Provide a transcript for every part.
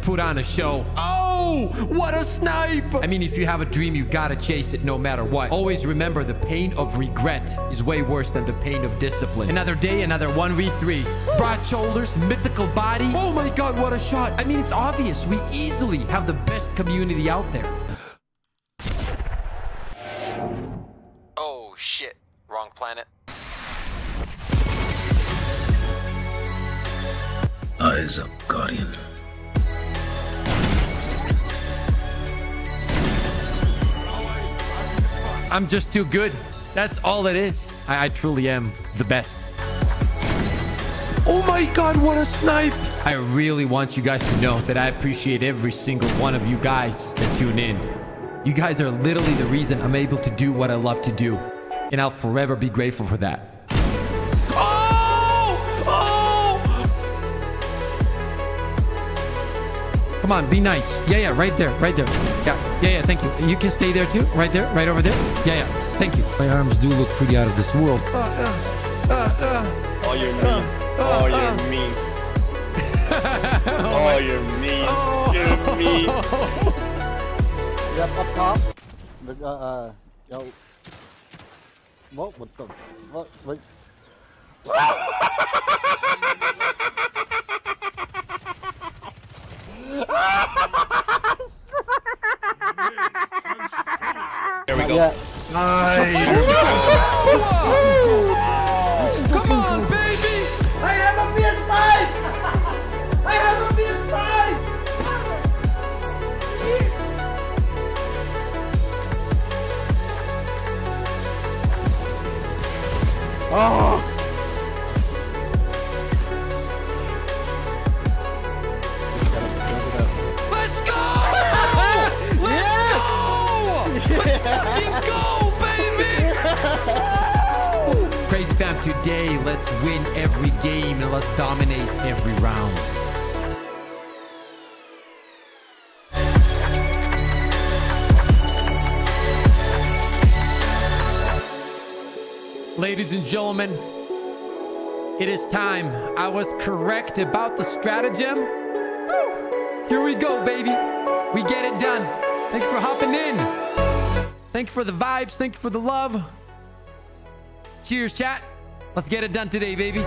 put on a show. Oh, what a snipe. I mean, if you have a dream, you gotta chase it no matter what. Always remember, the pain of regret is way worse than the pain of discipline. Another day, another 1v3. Broad shoulders, mythical body. Oh my god, what a shot. I mean, it's obvious. We easily have the best community out there. Oh shit, wrong planet. Eyes up, Guardian. I'm just too good. That's all it is. I truly am the best. Oh my god, what a snipe. I really want you guys to know that I appreciate every single one of you guys that tune in. You guys are literally the reason I'm able to do what I love to do. And I'll forever be grateful for that. Come on, be nice. Yeah, right there, right there. Yeah, thank you. You can stay there too, right there, right over there. Yeah, thank you. My arms do look pretty out of this world. Oh, you're mean. Oh, you're mean. Oh, you're mean. You're mean. Yep, up top. Yo. What the? What? Wait. There we go. Nice. Come on, baby. I have a PS5! I have a PS5! Oh! Let's go! Let's fucking go, baby! Crazy fam, today, let's win every game and let's dominate every round. Ladies and gentlemen, it is time. I was correct about the stratagem. Here we go, baby. We get it done. Thank you for hopping in. Thank you for the vibes. Thank you for the love. Cheers, chat. Let's get it done today, baby.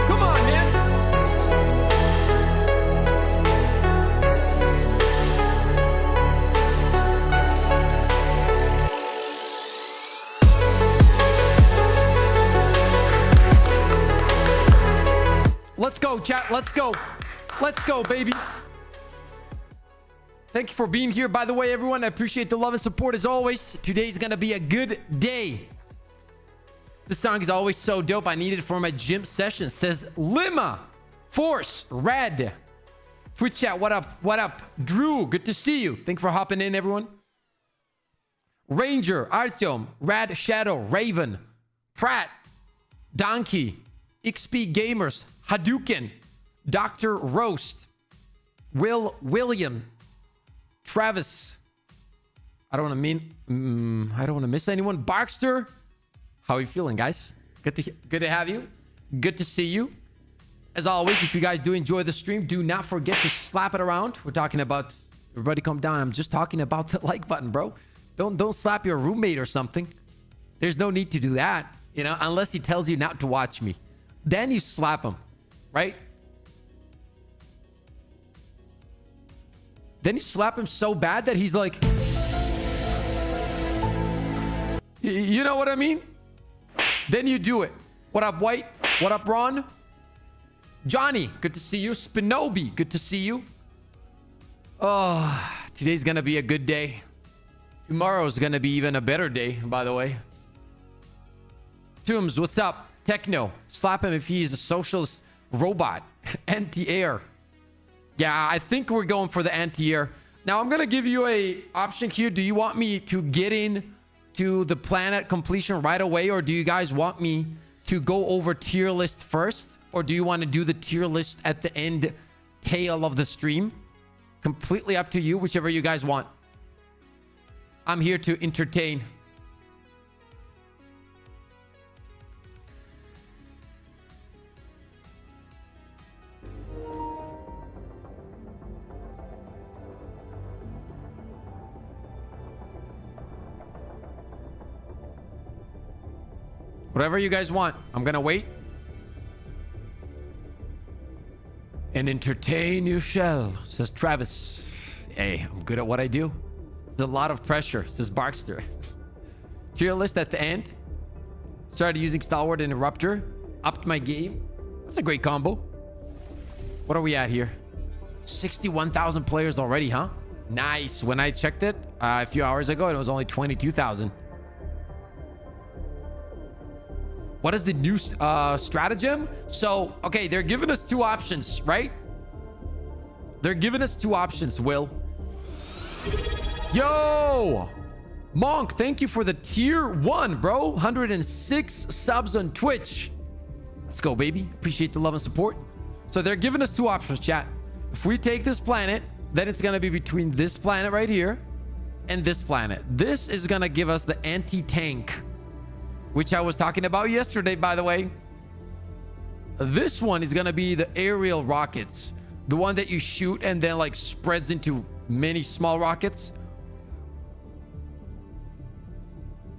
Come on, man. Let's go, chat. Let's go. Let's go, baby. Thank you for being here. By the way, everyone, I appreciate the love and support as always. Today's gonna be a good day. This song is always so dope. I need it for my gym session. Says Lima, Force, Red. Twitch chat, what up? What up? Drew, good to see you. Thank you for hopping in, everyone. Ranger, Artyom, Rad Shadow, Raven, Pratt, Donkey, XP Gamers, Hadouken, Dr. Roast, William, Travis. I don't want to miss anyone. Barkster, how are you feeling, guys? Good to have you. Good to see you. As always, if you guys do enjoy the stream, do not forget to slap it around. We're talking about, everybody calm down. I'm just talking about the like button, bro. Don't slap your roommate or something. There's no need to do that, you know, unless he tells you not to watch me. Then you slap him, right? Then you slap him so bad that he's like, you know what I mean? Then you do it. What up, White? What up, Ron? Johnny, good to see you. Spinobi, good to see you. Oh, today's gonna be a good day. Tomorrow's gonna be even a better day, by the way. Tooms, what's up? Techno, slap him if he is a socialist robot. Anti-air. Yeah, I think we're going for the anti-air. Now, I'm gonna give you a option here. Do you want me to get in to the planet completion right away, or do you guys want me to go over tier list first, or do you want to do the tier list at the end tail of the stream? Completely up to you, whichever you guys want. I'm here to entertain. Whatever you guys want. I'm gonna wait. And entertain you shall, says Travis. Hey, I'm good at what I do. There's a lot of pressure, says Barkster. Tier list at the end. Started using Stalwart and Eruptor. Upped my game. That's a great combo. What are we at here? 61,000 players already, huh? Nice. When I checked it a few hours ago, it was only 22,000. What is the new stratagem? So, okay, they're giving us two options, right? They're giving us two options, Will. Yo! Monk, thank you for the tier 1, bro. 106 subs on Twitch. Let's go, baby. Appreciate the love and support. So they're giving us two options, chat. If we take this planet, then it's going to be between this planet right here and this planet. This is going to give us the anti-tank, which I was talking about yesterday, by the way. This one is going to be the aerial rockets. The one that you shoot and then like spreads into many small rockets.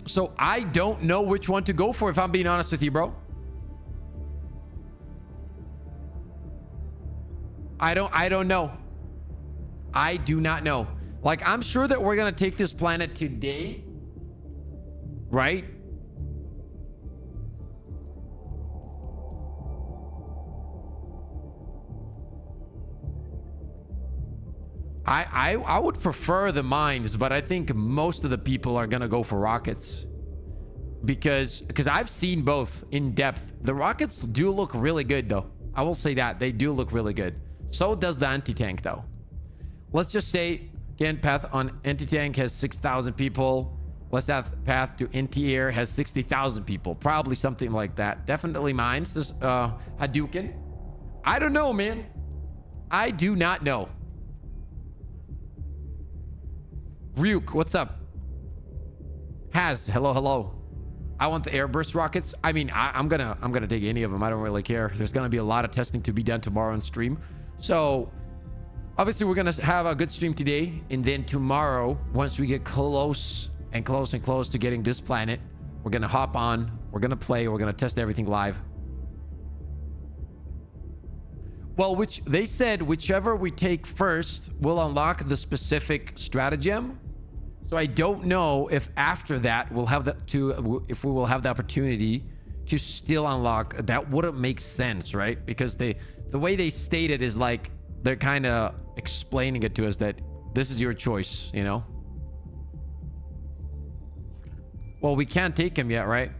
So I don't know which one to go for, if I'm being honest with you, bro. I don't know. I do not know. Like, I'm sure that we're going to take this planet today, right? I would prefer the mines, but I think most of the people are gonna go for rockets because I've seen both in depth. The rockets do look really good, though. I will say that they do look really good. So does the anti-tank, though. Let's just say again, path on anti-tank has 6,000 people. Let's have path to anti-air has 60,000 people. Probably something like that. Definitely mines. This Hadouken. I don't know, man. I do not know. Ryuk, what's up? Hello. I want the airburst rockets. I mean, I'm gonna take any of them. I don't really care. There's gonna be a lot of testing to be done tomorrow on stream. So obviously we're gonna have a good stream today, and then tomorrow, once we get close to getting this planet, we're gonna hop on, we're gonna play, we're gonna test everything live. Well, which they said whichever we take first will unlock the specific stratagem. So I don't know if after that we'll have if we will have the opportunity to still unlock. That wouldn't make sense, right? Because the way they state it is like they're kind of explaining it to us that this is your choice, you know? Well, we can't take him yet, right?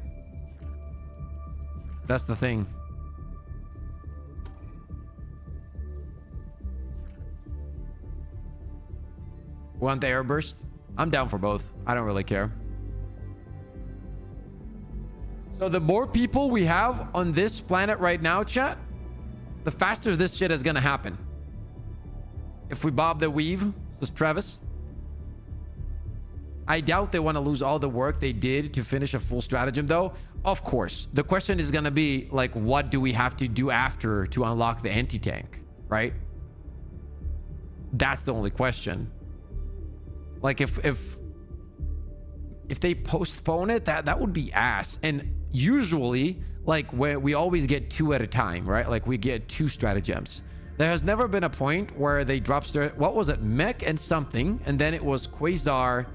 That's the thing. Want the airburst? I'm down for both. I don't really care. So the more people we have on this planet right now, chat, the faster this shit is gonna happen. If we bob the weave, says Travis. I doubt they want to lose all the work they did to finish a full stratagem, though. Of course, the question is gonna be like, what do we have to do after to unlock the anti-tank, right? That's the only question. Like if they postpone it, that would be ass. And usually, like, when we always get 2 at a time, right? Like we get 2 stratagems. There has never been a point where they dropped what was it, mech and something, and then it was Quasar.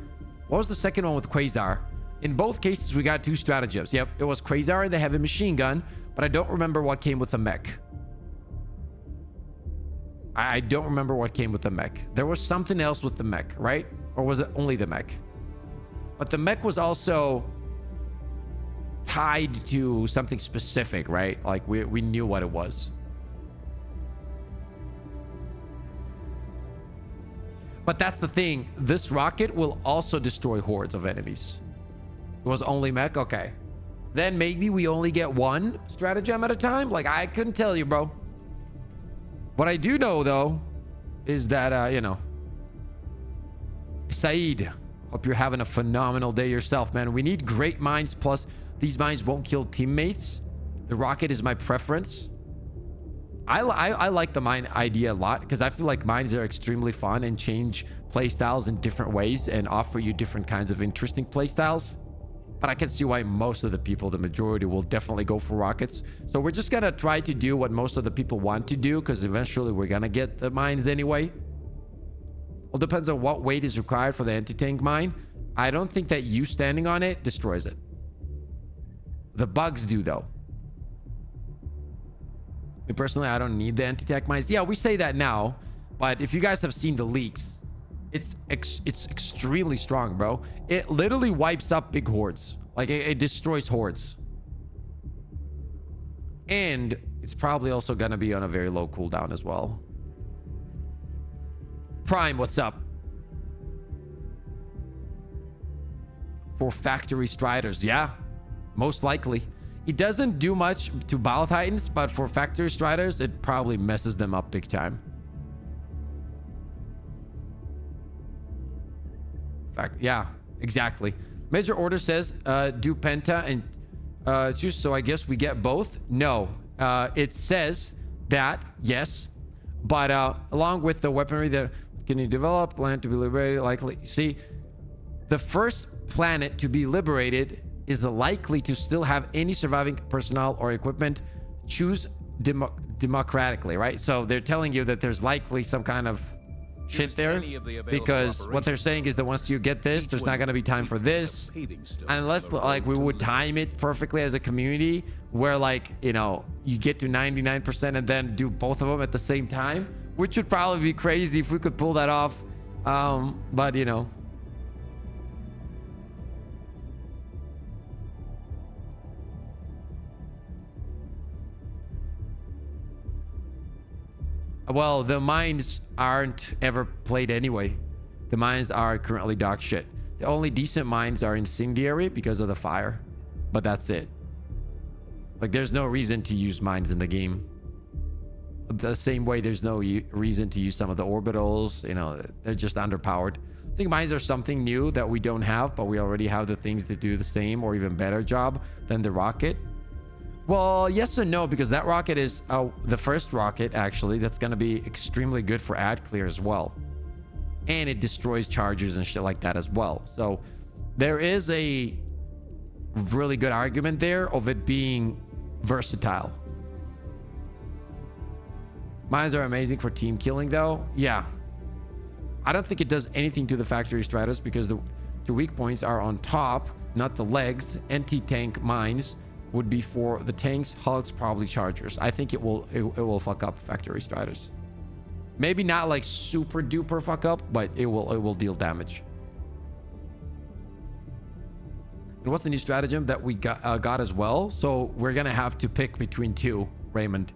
What was the second one with Quasar? In both cases, we got 2 stratagems. Yep, it was Quasar and the heavy machine gun, but I don't remember what came with the mech. I don't remember what came with the mech. There was something else with the mech, right? Or was it only the mech? But the mech was also tied to something specific, right? Like we knew what it was. But that's the thing. This rocket will also destroy hordes of enemies. It was only mech? Okay. Then maybe we only get 1 stratagem at a time? Like, I couldn't tell you, bro. What I do know, though, is that, you know, Saeed, hope you're having a phenomenal day yourself, man. We need great mines, plus these mines won't kill teammates. The rocket is my preference. I like the mine idea a lot because I feel like mines are extremely fun and change playstyles in different ways and offer you different kinds of interesting playstyles. but I can see why most of the people, the majority, will definitely go for rockets. So we're just gonna try to do what most of the people want to do, because eventually we're gonna get the mines anyway. Well, depends on what weight is required for the anti-tank mine. I don't think that you standing on it destroys it. The bugs do, though. Me personally, I don't need the anti-tank mines. Yeah, we say that now, but if you guys have seen the leaks, it's extremely strong, bro. It literally wipes up big hordes. Like, it destroys hordes. And it's probably also gonna be on a very low cooldown as well. Prime, what's up? For factory striders, yeah, most likely. It doesn't do much to Battle Titans, but for factory striders, it probably messes them up big time. Yeah, exactly. Major order says do penta and choose, so I guess we get both. No, it says that, yes, but along with the weaponry that can you develop, land to be liberated, likely. See, the first planet to be liberated is likely to still have any surviving personnel or equipment. Choose democratically, right? So they're telling you that there's likely some kind of shit there, because what they're saying is that once you get this, there's not going to be time for this, unless like we would time it perfectly as a community where, like, you know, you get to 99% and then do both of them at the same time, which would probably be crazy if we could pull that off. But you know, well, the mines aren't ever played anyway. The mines are currently dog shit. The only decent mines are incendiary because of the fire, but that's it. Like, there's no reason to use mines in the game. The same way there's no reason to use some of the orbitals. You know, they're just underpowered. I think mines are something new that we don't have, but we already have the things to do the same or even better job than the rocket. Well, yes and no, because that rocket is the first rocket, actually, that's going to be extremely good for ad clear as well. And it destroys chargers and shit like that as well. So there is a really good argument there of it being versatile. Mines are amazing for team killing, though. Yeah. I don't think it does anything to the factory striders, because the two weak points are on top, not the legs. Anti-tank mines would be for the tanks, hulks, probably chargers. I think it will fuck up factory striders. Maybe not like super duper fuck up, but it will deal damage. And what's the new stratagem that we got as well? So we're gonna have to pick between two, Raymond.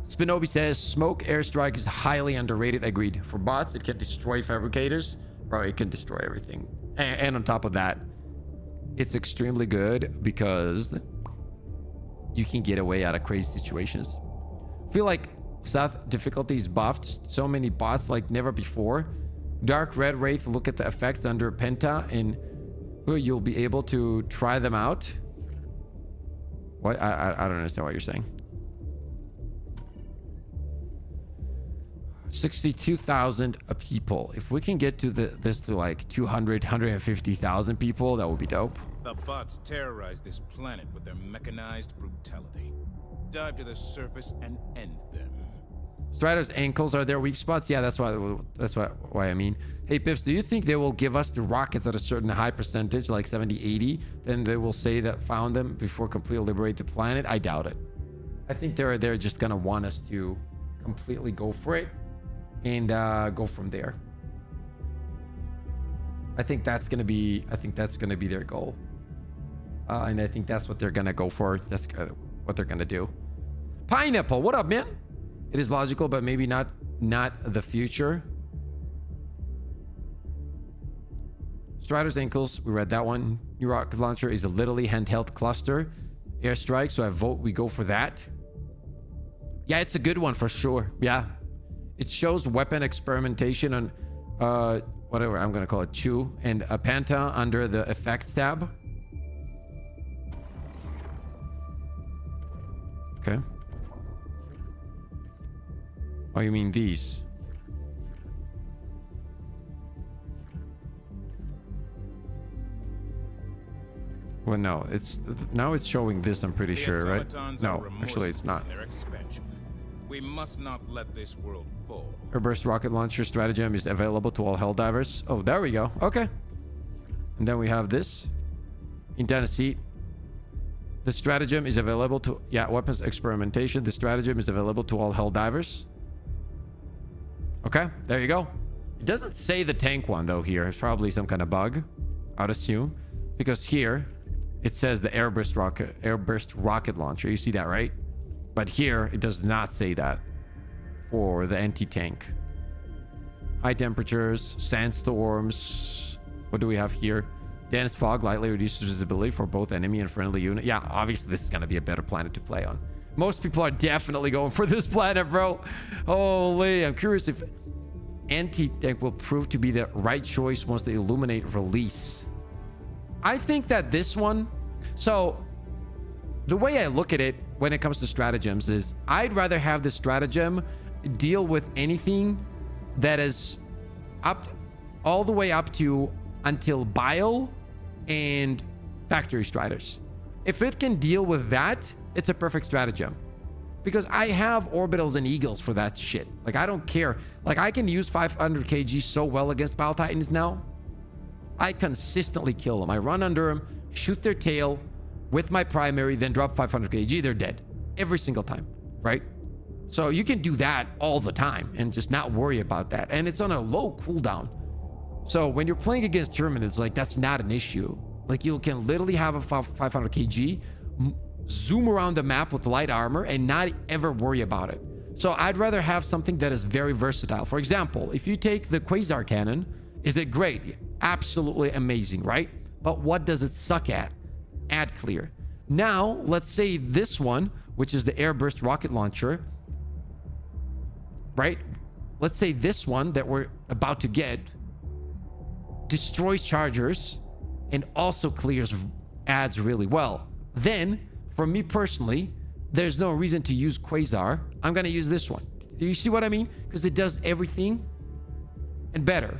Spinobi says smoke airstrike is highly underrated. Agreed. For bots, it can destroy fabricators. Bro, it can destroy everything. And on top of that, it's extremely good because you can get away out of crazy situations. I feel like South difficulty is buffed. So many bots like never before. Dark Red Wraith, look at the effects under Penta, and you'll be able to try them out. What? I don't understand what you're saying. 62,000 people. If we can get to this to like 200, 150,000 people, that would be dope. The bots terrorize this planet with their mechanized brutality. Dive to the surface and end them. Strider's ankles are their weak spots. Yeah, that's why I mean. Hey Pips, do you think they will give us the rockets at a certain high percentage, like 70, 80? Then they will say that found them before completely liberate the planet? I doubt it. I think they're just gonna want us to completely go for it and go from there. I think that's gonna be their goal, and I think that's what they're gonna go for. That's what they're gonna do. Pineapple, what up, man? It is logical, but maybe not the future. Strider's ankles, we read that one. New rocket launcher is a literally handheld cluster airstrike, so I vote we go for that. Yeah, it's a good one for sure. Yeah, it shows weapon experimentation on whatever I'm gonna call it, Chew and a Panta under the effects tab. Okay. Oh, you mean these? Well, no, it's now it's showing this, I'm pretty The sure, right? automatons No, are actually it's not. remorseless in their expansion. We must not let this world fall. Airburst rocket launcher stratagem is available to all Helldivers. Oh, there we go. Okay. And then we have this. In Tennessee. The stratagem is available to... Yeah, weapons experimentation. The stratagem is available to all Helldivers. Okay, there you go. It doesn't say the tank one, though, here. It's probably some kind of bug, I'd assume. Because here, it says the airburst rocket launcher. You see that, right? But here, it does not say that for the anti-tank. High temperatures, sandstorms. What do we have here? Dense fog lightly reduces visibility for both enemy and friendly unit. Yeah, obviously this is going to be a better planet to play on. Most people are definitely going for this planet, bro. Holy, I'm curious if anti-tank will prove to be the right choice once the Illuminate release. I think that this one... So, the way I look at it when it comes to stratagems is I'd rather have the stratagem deal with anything that is up all the way up to until Bile and Factory Striders. If it can deal with that, it's a perfect stratagem. Because I have Orbitals and Eagles for that shit. Like, I don't care. Like, I can use 500 kg so well against Bile Titans now. I consistently kill them. I run under them, shoot their tail with my primary, then drop 500 kg. They're dead. Every single time, right? So you can do that all the time and just not worry about that. And it's on a low cooldown. So when you're playing against Terminids, like, that's not an issue. Like, you can literally have a 500 kg, zoom around the map with light armor and not ever worry about it. So I'd rather have something that is very versatile. For example, if you take the Quasar Cannon, is it great? Absolutely amazing, right? But what does it suck at? Ad clear. Now, let's say this one, which is the Airburst Rocket Launcher, right? Let's say this one that we're about to get destroys chargers and also clears ads really well. Then, for me personally, there's no reason to use Quasar. I'm going to use this one. Do you see what I mean? Because it does everything and better.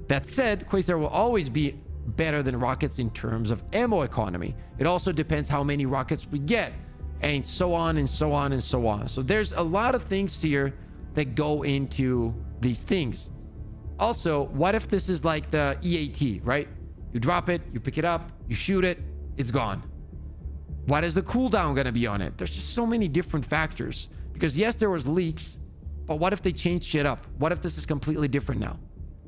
That said, Quasar will always be better than rockets in terms of ammo economy. It also depends how many rockets we get, and so on and so on and so on. So there's a lot of things here that go into these things. Also, what if this is like the EAT, right? You drop it, you pick it up, you shoot it, it's gone. What is the cooldown going to be on it? There's just so many different factors. Because yes, there was leaks, but what if they change shit up? What if this is completely different now?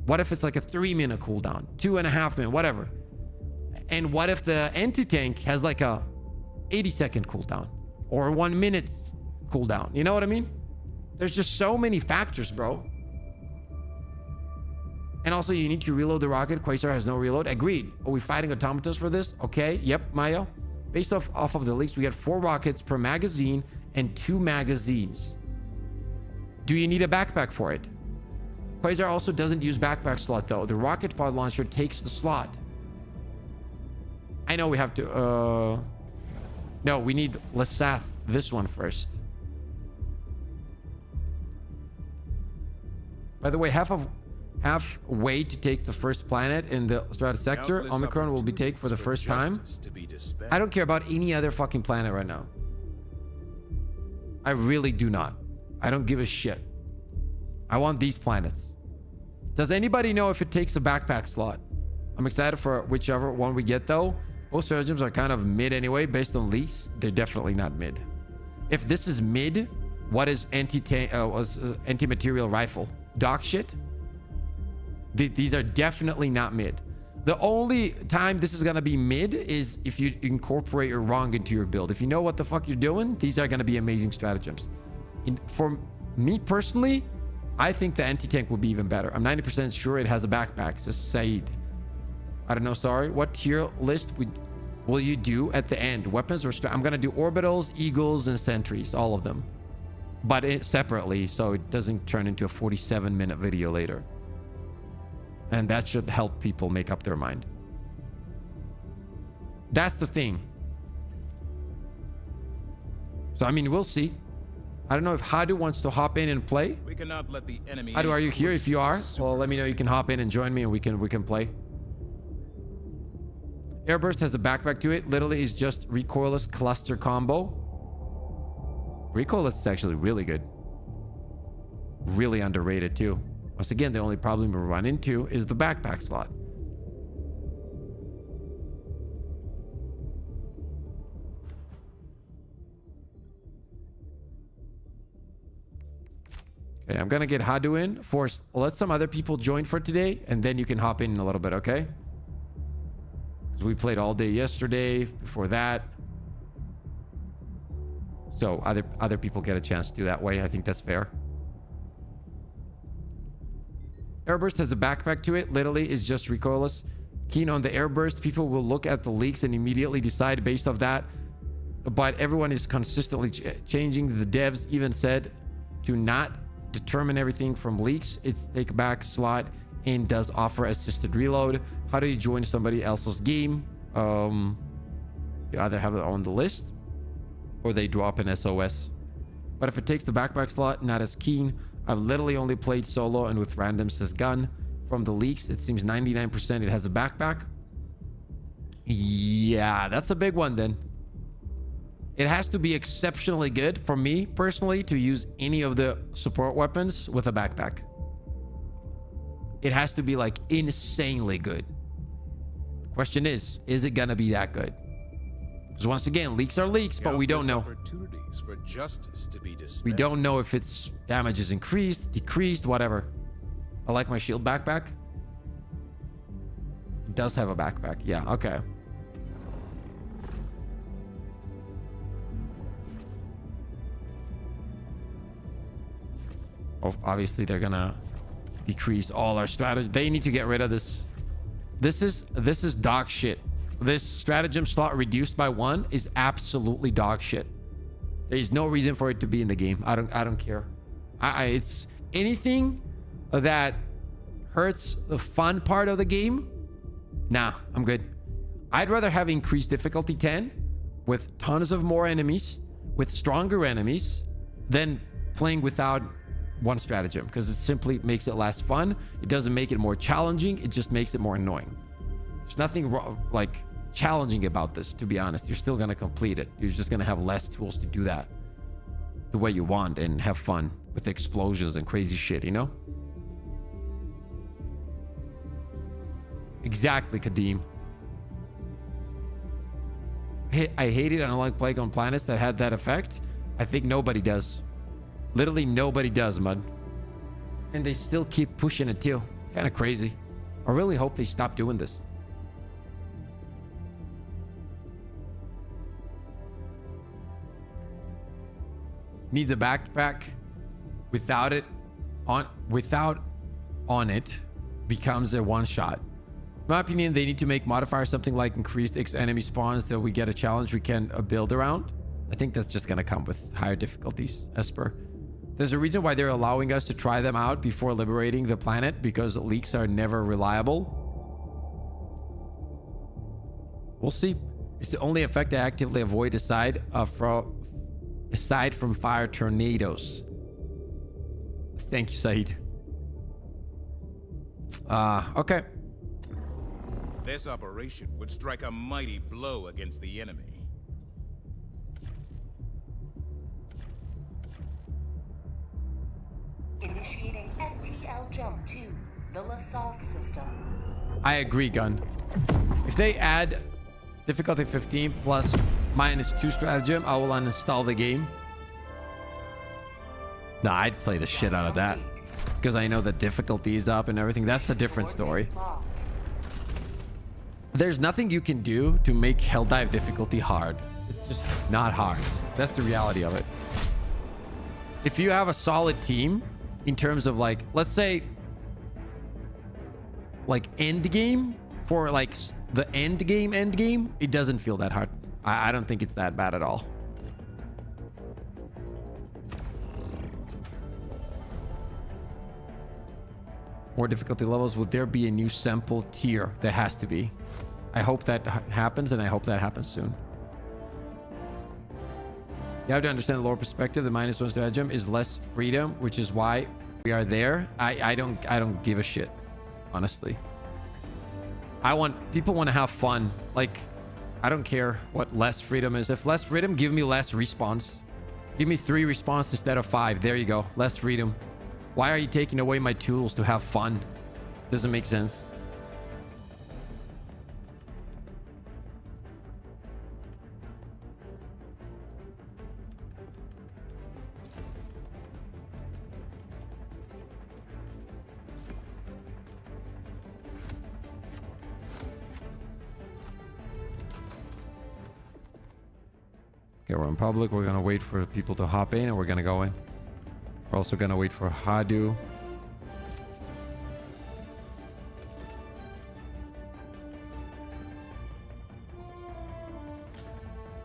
What if it's like a 3-minute cooldown, 2.5 minute, whatever? And what if the anti-tank has like a 80-second cooldown or 1 minute cooldown? You know what I mean? There's just so many factors, bro. And also, you need to reload the rocket. Quasar has no reload. Agreed. Are we fighting automatons for this? Okay. Yep, Maya. Based off of the leaks, we had 4 rockets per magazine and 2 magazines. Do you need a backpack for it? Quasar also doesn't use backpack slot, though. The rocket pod launcher takes the slot. I know we have to... No, we need Lesath, this one first. By the way, halfway to take the first planet in the Strata sector, Countless Omicron will be taken for the first time. to be dispensed. I don't care about any other fucking planet right now. I really do not. I don't give a shit. I want these planets. Does anybody know if it takes a backpack slot? I'm excited for whichever one we get, though. Both stratagems are kind of mid anyway, based on leaks. They're definitely not mid. If this is mid, what is anti-material rifle? Dog shit? These are definitely not mid. The only time this is going to be mid is if you incorporate your wrong into your build. If you know what the fuck you're doing, these are going to be amazing stratagems. For me personally, I think the anti-tank will be even better. I'm 90% sure it has a backpack. So Said. I don't know, sorry. What tier list will you do at the end? Weapons or... I'm going to do orbitals, eagles, and sentries. All of them. But separately, so it doesn't turn into a 47-minute video later. And that should help people make up their mind. That's the thing. So, I mean, we'll see. I don't know if Hadu wants to hop in and play. We cannot let the enemy. Hadu, are you here? If you are, well, let me know. You can hop in and join me and we can play. Airburst has a backpack to it. Literally is just recoilless cluster combo. Recoilless is actually really good. Really underrated too. Once again, the only problem we run into is the backpack slot. Okay, I'm gonna get Hadu in. Force, let some other people join for today, and then you can hop in a little bit, okay? Because we played all day yesterday, before that. So other people get a chance to do that way. I think that's fair. Airburst has a backpack to it. Literally is just recoilless. Keen on the airburst. People will look at the leaks and immediately decide based off that. But everyone is consistently changing. The devs even said to not determine everything from leaks. It's take back slot and does offer assisted reload. How do you join somebody else's game? You either have it on the list or they drop an SOS. But if it takes the backpack slot, not as keen. I've literally only played solo and with randoms as gun. From the leaks, it seems 99% it has a backpack. Yeah, that's a big one then. It has to be exceptionally good for me personally to use any of the support weapons with a backpack. It has to be like insanely good. The question is it gonna be that good? Because once again, leaks are leaks, but we don't know. Opportunities for justice to be We don't know if its damage is increased, decreased, whatever. I like my shield backpack. It does have a backpack. Yeah, okay. Obviously, they're gonna decrease all our strategy. They need to get rid of this. This is dog shit. This stratagem slot reduced by 1 is absolutely dog shit. There's no reason for it to be in the game. I don't care. It's anything that hurts the fun part of the game. Nah, I'm good. I'd rather have increased difficulty 10 with tons of more enemies, with stronger enemies, than playing without one stratagem, because it simply makes it less fun. It doesn't make it more challenging. It just makes it more annoying. There's nothing wrong, like challenging about this, to be honest. You're still going to complete it. You're just going to have less tools to do that the way you want and have fun with explosions and crazy shit, you know? Exactly, Kadeem. I hate it. I don't like playing on planets that had that effect. I think nobody does. Literally nobody does, mud. And they still keep pushing it too. It's kind of crazy. I really hope they stop doing this. Needs a backpack. Without on it becomes a one shot. In my opinion, they need to make modifiers something like increased X enemy spawns that we get a challenge we can build around. I think that's just going to come with higher difficulties, Esper. There's a reason why they're allowing us to try them out before liberating the planet, because leaks are never reliable. We'll see. It's the only effect I actively avoid aside from fire tornadoes. Thank you, Saeed. Okay. This operation would strike a mighty blow against the enemy. Initiating FTL jump to the LaSalle system. I agree, Gun. If they add difficulty 15 plus -2 stratagem, I will uninstall the game. Nah, I'd play the shit out of that. Because I know the difficulty is up and everything. That's a different story. There's nothing you can do to make Helldive difficulty hard. It's just not hard. That's the reality of it. If you have a solid team, in terms of like, let's say, like end game, for like the end game, it doesn't feel that hard. I don't think it's that bad at all. More difficulty levels. Would there be a new sample tier? There has to be. I hope that happens, and I hope that happens soon. You have to understand the lower perspective. The -1 stratagem is less freedom, which is why we are there. I don't give a shit, honestly. People want to have fun. Like, I don't care what less freedom is. If less freedom, give me less respawns. Give me 3 respawns instead of 5. There you go. Less freedom. Why are you taking away my tools to have fun? Doesn't make sense. Okay, we're in public. We're gonna wait for people to hop in and we're gonna go in. We're also gonna wait for Hadu.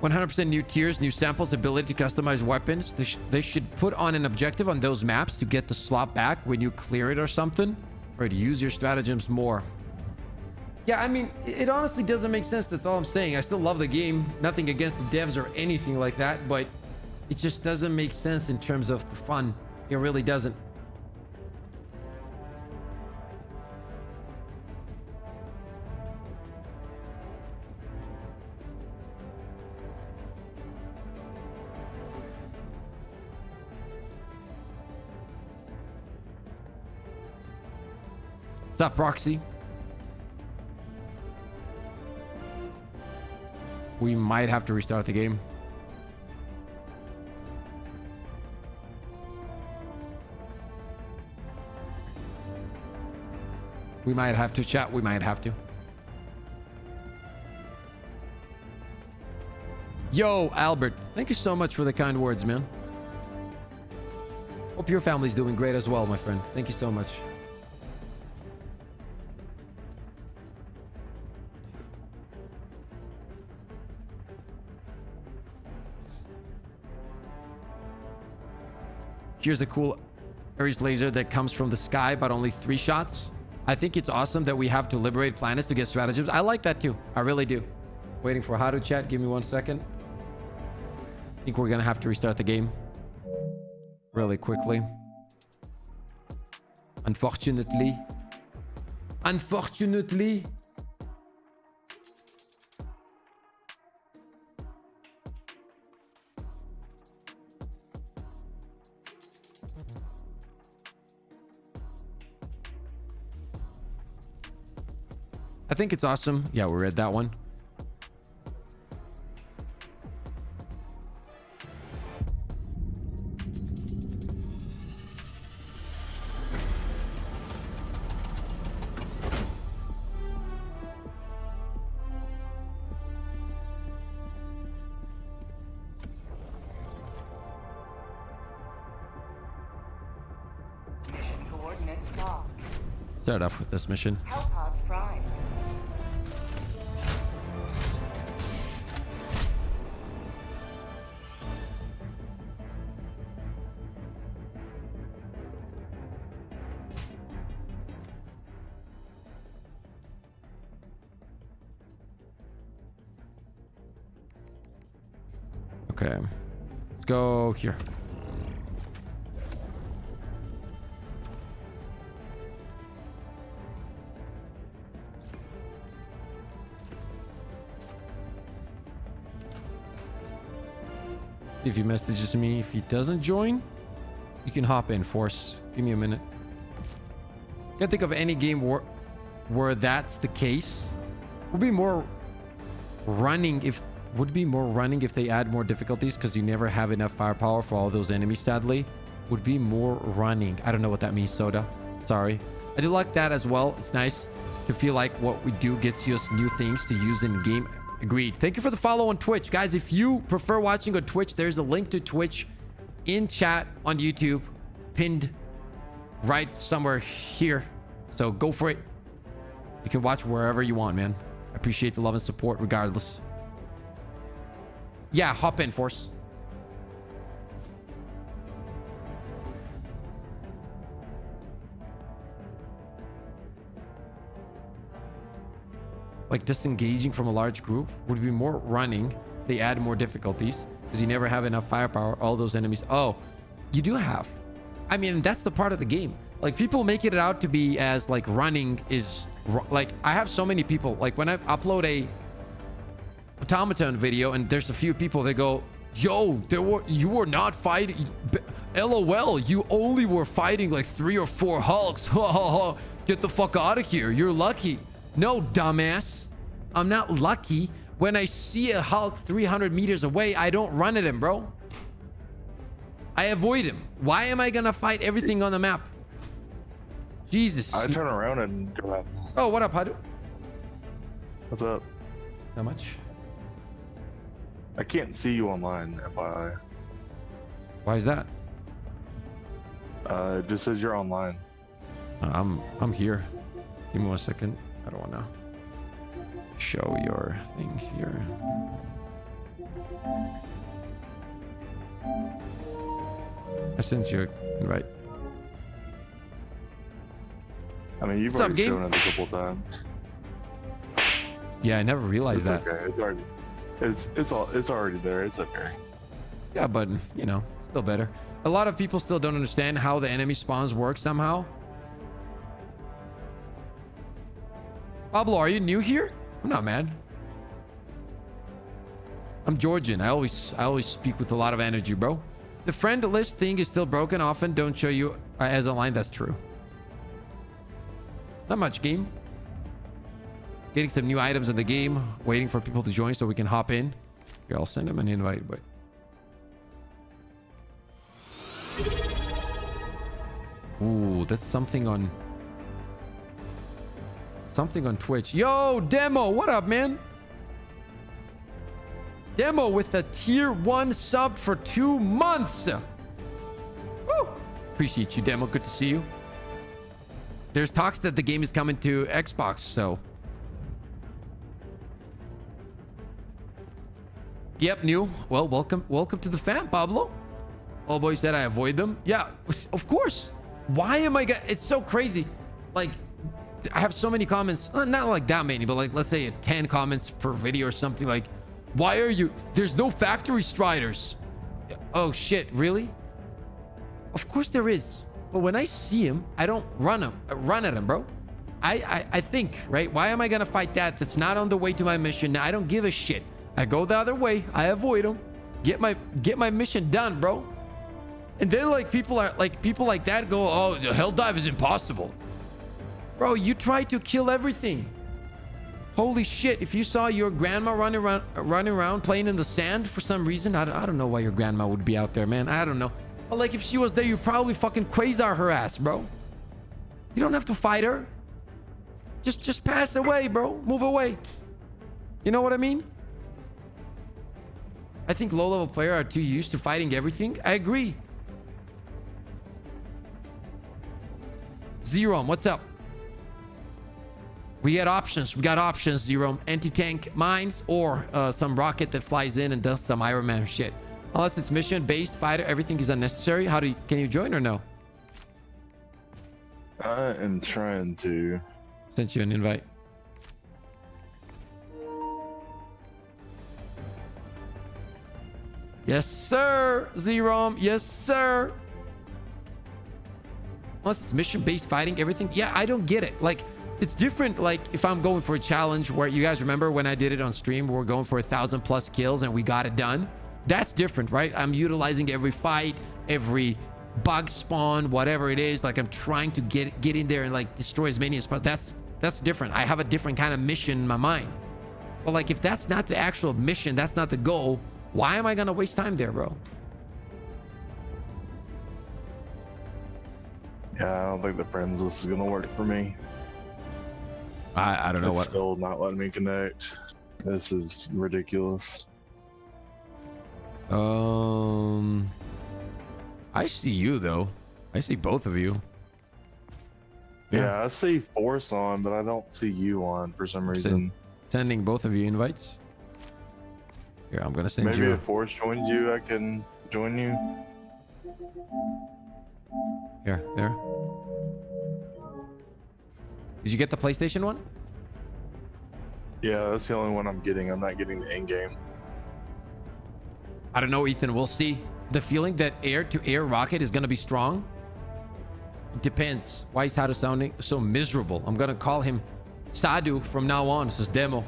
100% new tiers, new samples, ability to customize weapons. They should put on an objective on those maps to get the slot back when you clear it or something. Or to use your stratagems more. Yeah, I mean, it honestly doesn't make sense. That's all I'm saying. I still love the game. Nothing against the devs or anything like that. But it just doesn't make sense in terms of the fun. It really doesn't. What's up, Proxy? We might have to restart the game. We might have to, chat. We might have to. Yo, Albert. Thank you so much for the kind words, man. Hope your family's doing great as well, my friend. Thank you so much. Here's a cool Ares laser that comes from the sky, but only 3 shots. I think it's awesome that we have to liberate planets to get stratagems. I like that too. I really do. Waiting for how to chat. Give me 1 second. I think we're going to have to restart the game really quickly. Unfortunately. Unfortunately. I think it's awesome. Yeah, we read that one. Mission coordinates locked. Start off with this mission. Hellpods prime. Okay. Let's go here. If he messages me, if he doesn't join, you can hop in, Force. Give me a minute. Can't think of any game where that's the case. Would be more running if they add more difficulties, because you never have enough firepower for all those enemies, sadly. Would be more running. I don't know what that means, Soda. Sorry. I do like that as well. It's nice to feel like what we do gets us new things to use in game. Agreed. Thank you for the follow on Twitch. Guys, if you prefer watching on Twitch, there's a link to Twitch in chat on YouTube, pinned right somewhere here. So go for it. You can watch wherever you want, man. I appreciate the love and support regardless. Yeah, hop in, Force. Like disengaging from a large group would be more running. They add more difficulties because you never have enough firepower. All those enemies. Oh, you do have. I mean, that's the part of the game. Like people make it out to be as like running is like I have so many people, like when I upload a automaton video and there's a few people that go, yo, you were not fighting, LOL, you only were fighting like 3 or 4 Hulks. Get the fuck out of here, you're lucky. No, dumbass, I'm not lucky. When I see a Hulk 300 meters away, I don't run at him, bro. I avoid him. Why am I gonna fight everything on the map? Jesus. I turn around and go out. Oh, what up, Hadu? What's up? How much? I can't see you online, FYI. Why is that? It just says you're online. I'm here. Give me 1 second. I don't want to show your thing here. I sent you an invite. I mean, you've What's up, already game? shown it a couple times. Yeah, I never realized It's that. okay. It's already, it's already there. It's okay. Yeah, but you know, still better. A lot of people still don't understand how the enemy spawns work somehow. Pablo, are you new here? I'm not mad. I'm Georgian. I always speak with a lot of energy, bro. The friend list thing is still broken. Often don't show you as online. That's true. Not much game. Getting some new items in the game. Waiting for people to join so we can hop in. Here, I'll send them an invite, but. Ooh, that's something on Twitch. Yo, Demo, what up, man? Demo with a tier 1 sub for 2 months. Woo! Appreciate you, Demo. Good to see you. There's talks that the game is coming to Xbox, so. Yep, new. Well, welcome to the fam, Pablo. Oh boy said I avoid them. Yeah, of course. Why am I it's so crazy. Like, I have so many comments, not like that many, but like, let's say 10 comments per video or something. Like, why are you, there's no factory striders. Oh shit, really? Of course there is. But when I see him, I don't run at him, bro. I think, right? Why am I gonna fight that's not on the way to my mission? I don't give a shit. I go the other way. I avoid him. Get my mission done, bro. And then like people like that go, oh, the Helldive is impossible. Bro, you try to kill everything. Holy shit, if you saw your grandma running around playing in the sand for some reason, I don't know why your grandma would be out there, man. I don't know. But like if she was there, you probably fucking quasar her ass, bro. You don't have to fight her. Just pass away, bro. Move away. You know what I mean? I think low-level players are too used to fighting everything. I agree. Zero, what's up? We got options. Zero. Anti-tank mines or some rocket that flies in and does some Iron Man shit. Unless it's mission-based fighter, everything is unnecessary. Can you join or no? I am trying to. Sent you an invite. Yes, sir. Zero. Yes, sir. Unless it's mission-based fighting, everything. Yeah, I don't get it. Like, it's different. Like, if I'm going for a challenge where you guys remember when I did it on stream, we were going for 1,000+ kills and we got it done. That's different, right? I'm utilizing every fight, every bug spawn, whatever it is. Like, I'm trying to get in there and like destroy as many as possible. That's different. I have a different kind of mission in my mind. But like, if that's not the actual mission, that's not the goal, why am I gonna waste time there, bro? Yeah, I don't think the friends list is gonna work for me. I don't know It's what. still not letting me connect. This is ridiculous. I see you though. I see both of you. Yeah, I see Force on, but I don't see you on for some reason. Sending both of you invites. Here, I'm gonna send Maybe you. if Force joins you, I can join you. Here, there. Did you get the PlayStation one? Yeah, that's the only one I'm getting. I'm not getting the in-game. I don't know, Ethan. We'll see. The feeling that air-to-air rocket is gonna be strong. It depends. Why is Hado sounding so miserable? I'm gonna call him Sadu from now on. This is demo.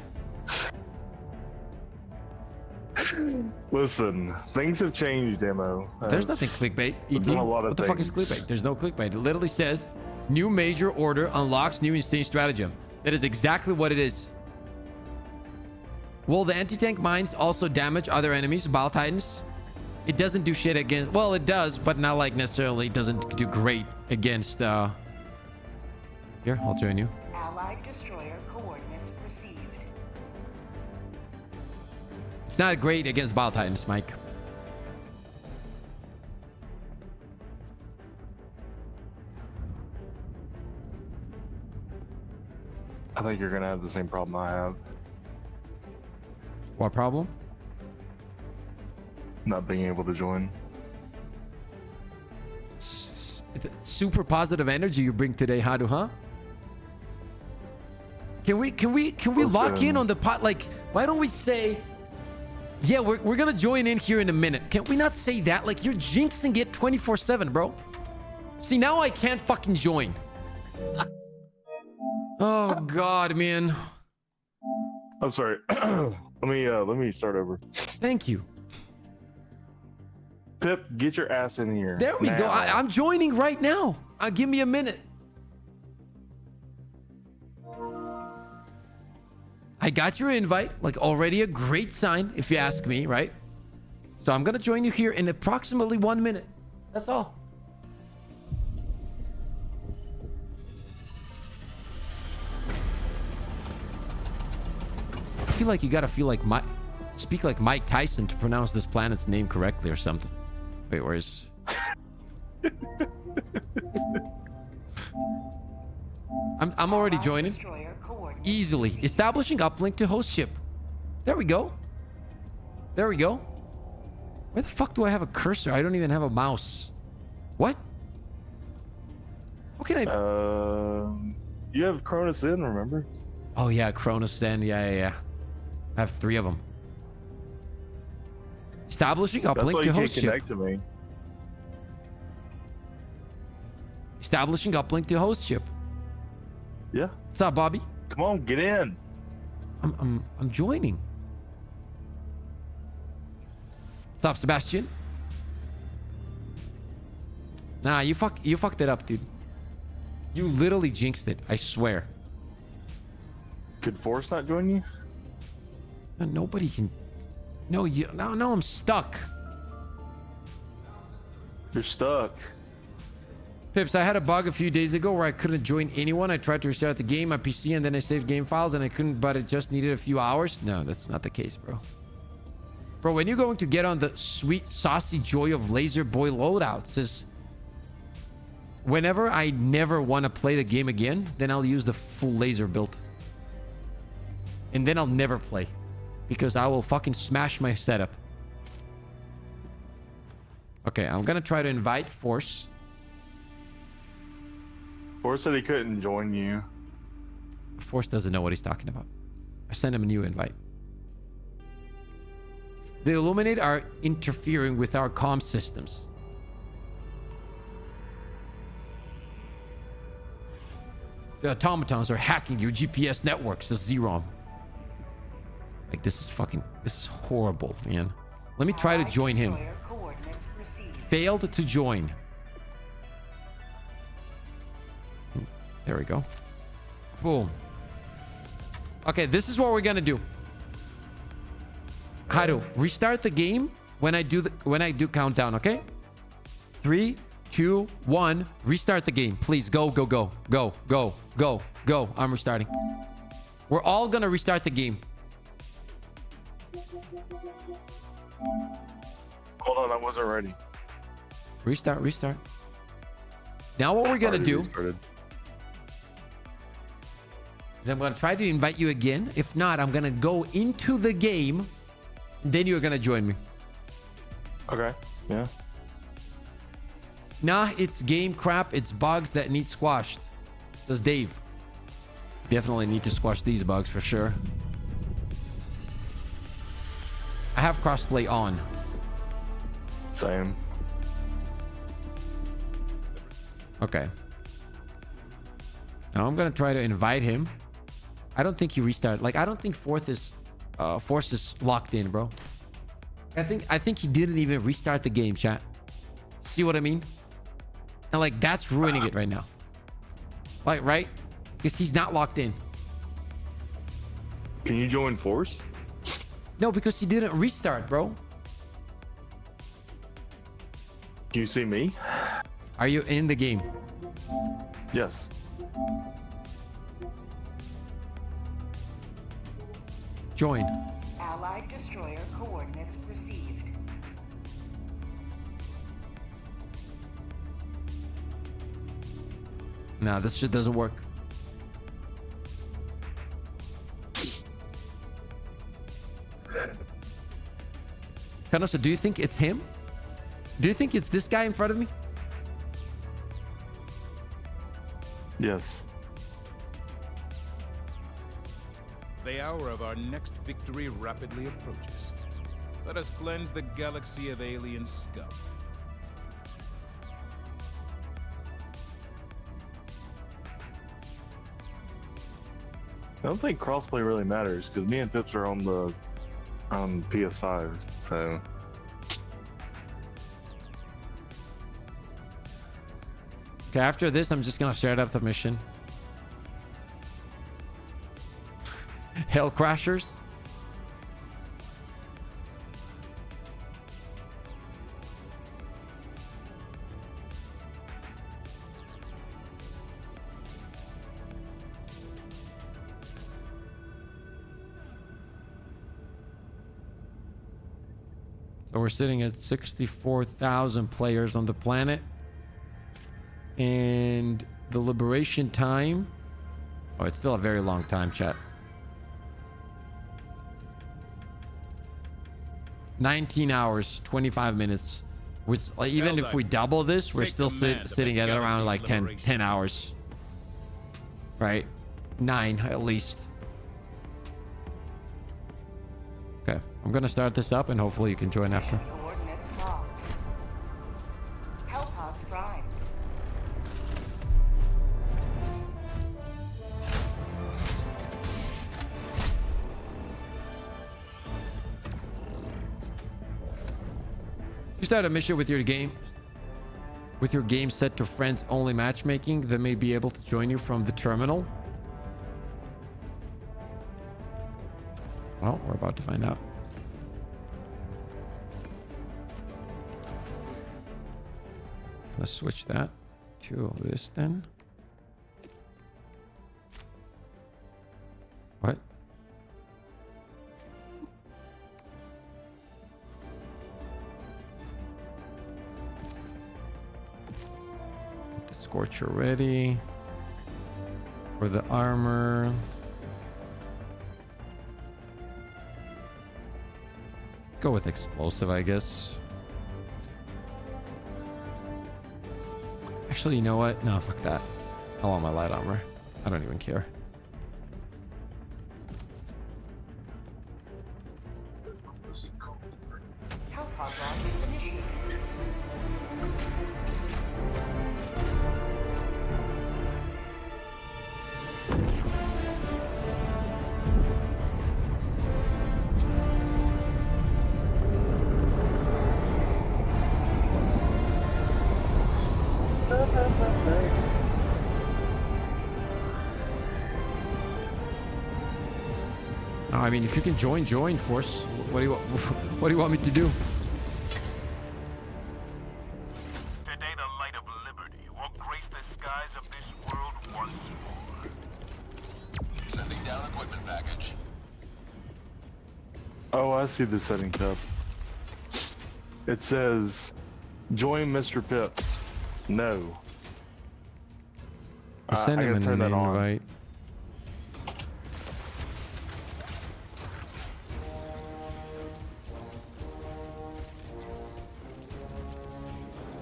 Listen, things have changed, demo. There's nothing clickbait. We've done a lot of What the fuck is things. clickbait? There's no clickbait. It literally says new major order unlocks new insane stratagem. That is exactly what it is. Will the anti-tank mines also damage other enemies, Bile Titans? It doesn't do shit against... Well, it does, but not like necessarily. It doesn't do great against... Here, I'll join you. Allied destroyer coordinates received. It's not great against Bile Titans, Mike. I think you're gonna have the same problem I have. What problem? Not being able to join. Super positive energy you bring today, Hadu, huh? Can we lock in on the pot? Like, why don't we say, yeah, we're gonna join in here in a minute. Can we not say that? Like, you're jinxing it 24/7, bro. See, now I can't fucking join. Oh God, man. I'm sorry. let me start over. Thank you. Pip, get your ass in here. There we go. I'm joining right now. Give me a minute. I got your invite. Like, already a great sign, if you ask me, right? So I'm gonna join you here in approximately 1 minute. That's all. I feel like you gotta speak like Mike Tyson to pronounce this planet's name correctly or something. Wait, where's... I'm already joining. Easily. Establishing uplink to host ship. There we go. There we go. Where the fuck do I have a cursor? I don't even have a mouse. What? How can I... You have Cronus in, remember? Oh yeah, Cronus then. Yeah. I have 3 of them. Establishing That's uplink why to you can't host ship. connect to me. Establishing uplink to host ship. Yeah. What's up, Bobby? Come on, get in. I'm joining. What's up, Sebastian? Nah, you fucked it up, dude. You literally jinxed it. I swear. Could Force not join you? Nobody can. No, I'm stuck. You're stuck. Pips, I had a bug a few days ago where I couldn't join anyone. I tried to restart the game on PC and then I saved game files and I couldn't, but it just needed a few hours. No, that's not the case, bro. Bro, when you're going to get on the sweet, saucy joy of Laser Boy loadouts is whenever I never want to play the game again, then I'll use the full laser build. And then I'll never play because I will fucking smash my setup. Okay, I'm going to try to invite Force. Force said he couldn't join you. Force doesn't know what he's talking about. I sent him a new invite. The Illuminate are interfering with our comm systems. The automatons are hacking your GPS networks, says Zerom. Like, this is horrible, man. Let me try to join him. Failed to join. There we go. Boom. Okay, this is what we're gonna do. Haru, restart the game when I do countdown, okay? 3, 2, 1. Restart the game. Please go. I'm restarting. We're all gonna restart the game. Hold on, I wasn't ready. Restart. Now what we're gonna do is I'm gonna try to invite you again. If not, I'm gonna go into the game. Then you're gonna join me. Okay. Yeah. Nah, it's game crap. It's bugs that need squashed. Says Dave. Definitely need to squash these bugs for sure. I have crossplay on. Same. Okay. Now I'm gonna try to invite him. I don't think he restarted. Like, I don't think Force is locked in, bro. I think he didn't even restart the game, chat. See what I mean? And like, that's ruining it right now. Like, right? Because he's not locked in. Can you join Force? No, because he didn't restart, bro. Can you see me? Are you in the game? Yes. Join. Allied destroyer coordinates received. Nah, this shit doesn't work. Canosa, do you think it's him? Do you think it's this guy in front of me? Yes. The hour of our next victory rapidly approaches. Let us cleanse the galaxy of alien scum. I don't think crossplay really matters because me and Pips are on PS5, so. Okay, after this, I'm just gonna start up the mission. Hell Crashers. So we're sitting at 64,000 players on the planet. And the liberation time. Oh, it's still a very long time, chat. 19 hours, 25 minutes. Which, like, even if we double this, we're still sitting at around like 10 hours. Right? 9 at least. Okay, I'm gonna start this up and hopefully you can join after. Coordinates locked. Hellpods prime. You start a mission with your game set to friends only matchmaking. They may be able to join you from the terminal. Well, we're about to find out. Let's switch that to this then. What? Get the Scorcher ready for the armor. Let's go with explosive, I guess. Actually, you know what? No, fuck that. I want my light armor. I don't even care. Hellpod launch initiated. No, I mean, if you can join Force. What do you want me to do? Today the light of liberty will grace the skies of this world once more. Sending down equipment package. Oh, I see the setting tab. It says, join Mr. Pips. No. Send him gotta turn an that on. invite.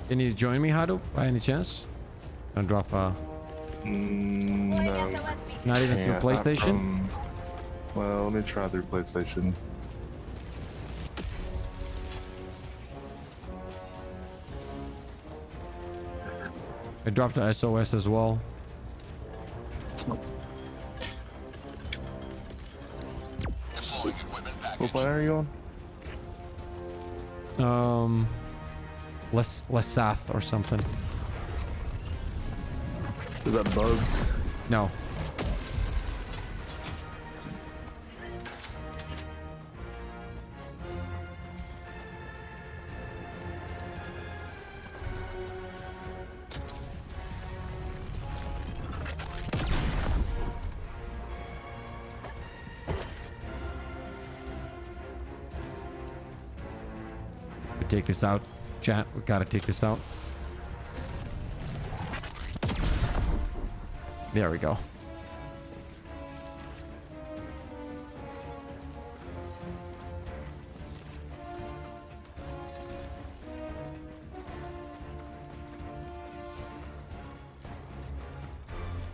Can you join me, Hado, by any chance? And drop No. not even through Can't. PlayStation? Well, let me try through PlayStation. I dropped the SOS as well. What planet are you on? Less south or something. Is that bugs? No. We take this out, chat. We gotta take this out. There we go.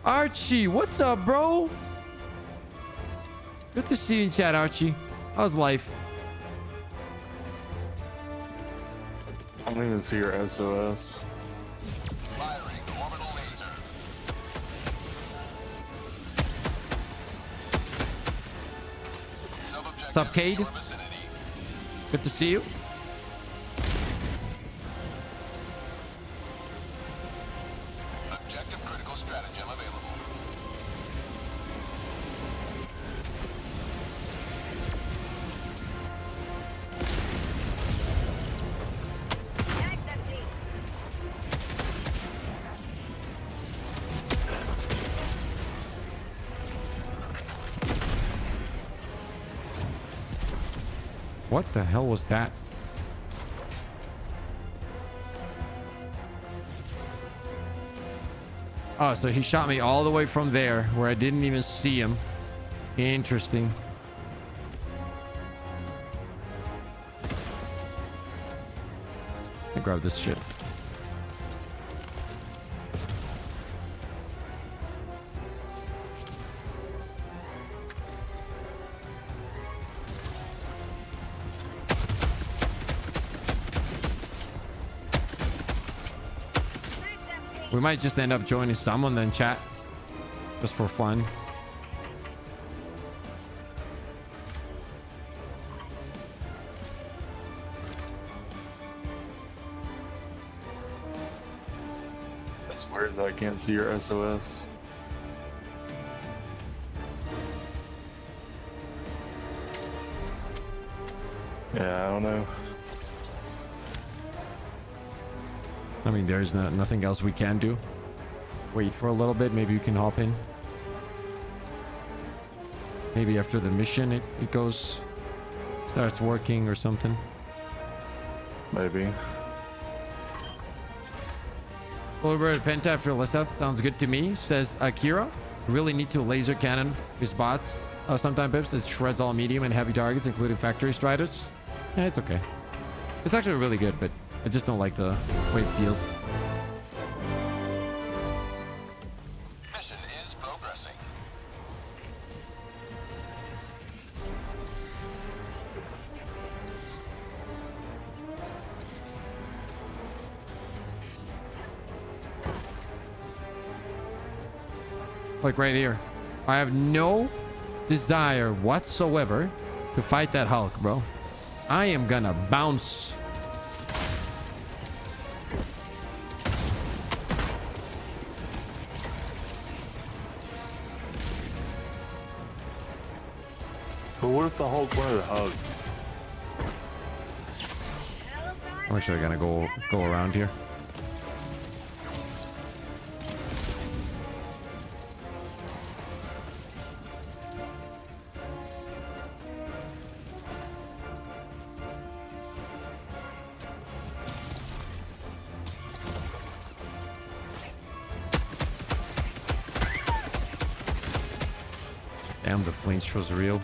Archie, what's up, bro? Good to see you in chat, Archie. How's life? I don't even see your SOS. Firing orbital laser. What's up, Cade? Your vicinity. Good to see you. Objective critical stratagem available. What the hell was that? Oh, so he shot me all the way from there where I didn't even see him. Interesting. I grab this shit. We might just end up joining someone then chat. Just for fun. That's weird that I can't see your SOS. Yeah, I don't know. I mean, there's nothing else we can do. Wait for a little bit. Maybe you can hop in. Maybe after the mission it starts working or something. Maybe. Overrated Penta after Leseth sounds good to me, says Akira. Really need to laser cannon his bots. Sometimes Pips it shreds all medium and heavy targets, including factory striders. Yeah, it's okay. It's actually really good, but I just don't like the way it feels. Mission is progressing. Like right here. I have no desire whatsoever to fight that Hulk, bro. I am gonna bounce. But what if the Hulk wanted a hug? I'm actually gonna go around here. Damn, the flinch was real.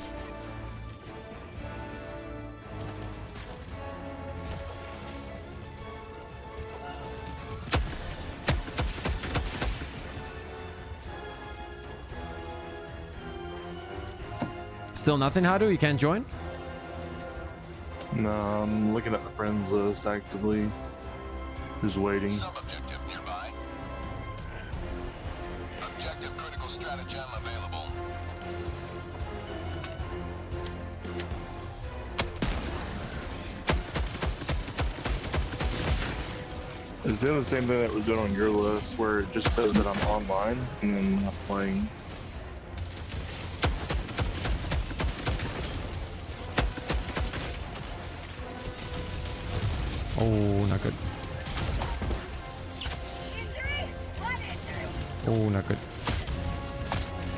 Still nothing, Hadu? You can't join? No, I'm looking at the friends list actively. Who's waiting? Sub-objective nearby. Objective critical stratagem available. It's doing the same thing that it was doing on your list, where it just says that I'm online and then not playing. Oh, not good. Oh, not good.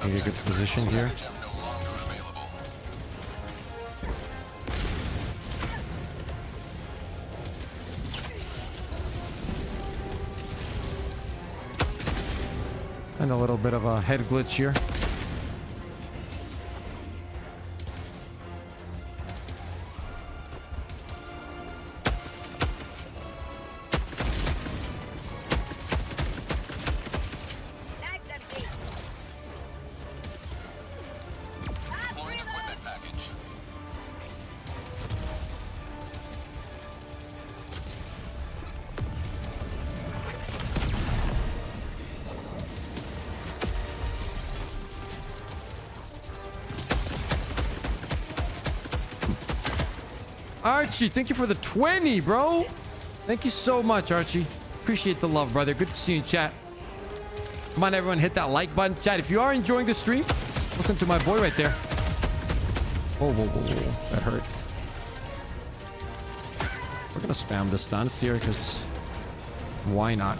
Can get a good position here. Stratagem no longer available. And a little bit of a head glitch here. Deploying equipment package. Archie, thank you for the 20, bro. Thank you so much, Archie. Appreciate the love, brother. Good to see you in chat. Come on, everyone, hit that like button. Chat, if you are enjoying the stream, listen to my boy right there. Whoa, whoa, whoa, whoa. That hurt. We're gonna spam the stunts here, because why not?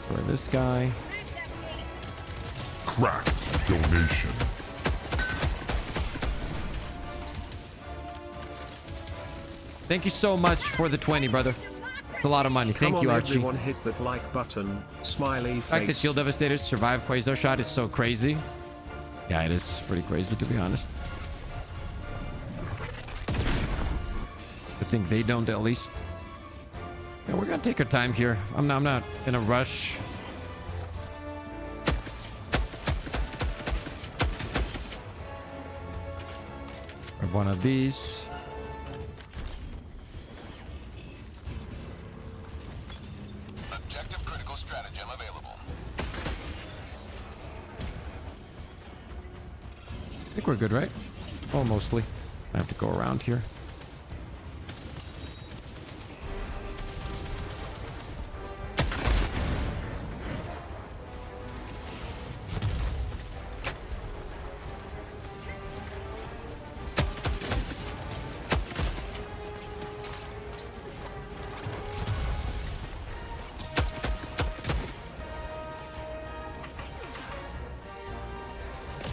For this guy. Crack donation. Thank you so much for the 20, brother. It's a lot of money. Thank you, Archie. Everyone hit that like button. Smiley The fact that face. Shield Devastators survived Quasar Shot is so crazy. Yeah, it is pretty crazy, to be honest. I think they don't, at least. Yeah, we're gonna take our time here. I'm not in a rush. Grab one of these. Objective critical stratagem available. I think we're good, right? Oh, mostly. I have to go around here.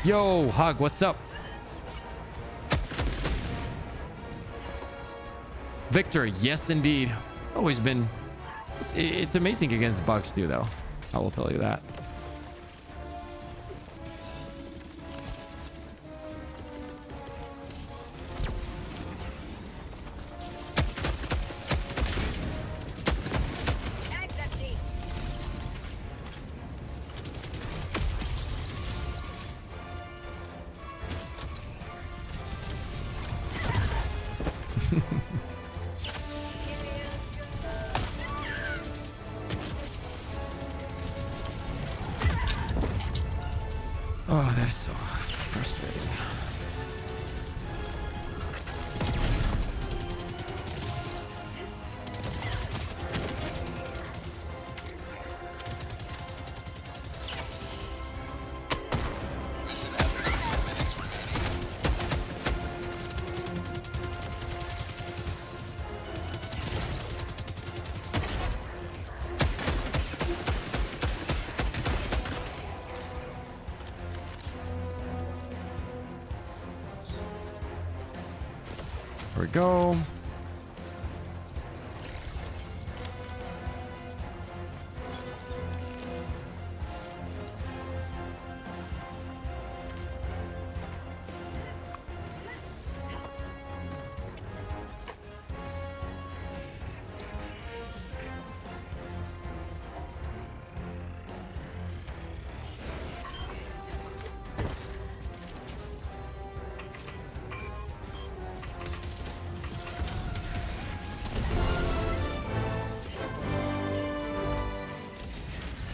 Yo, Hug, what's up? Victor, yes indeed. Always been... It's amazing against Bucks too, though. I will tell you that. Oh, that is so frustrating. Mission has 30 minutes remaining. There we go.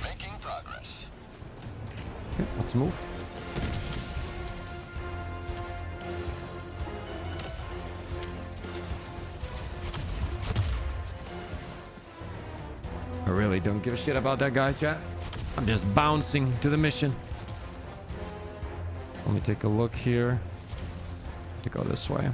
Making progress. Okay, let's move. don't give a shit about that guy, chat. I'm just bouncing to the mission. Let me take a look here. To go this way.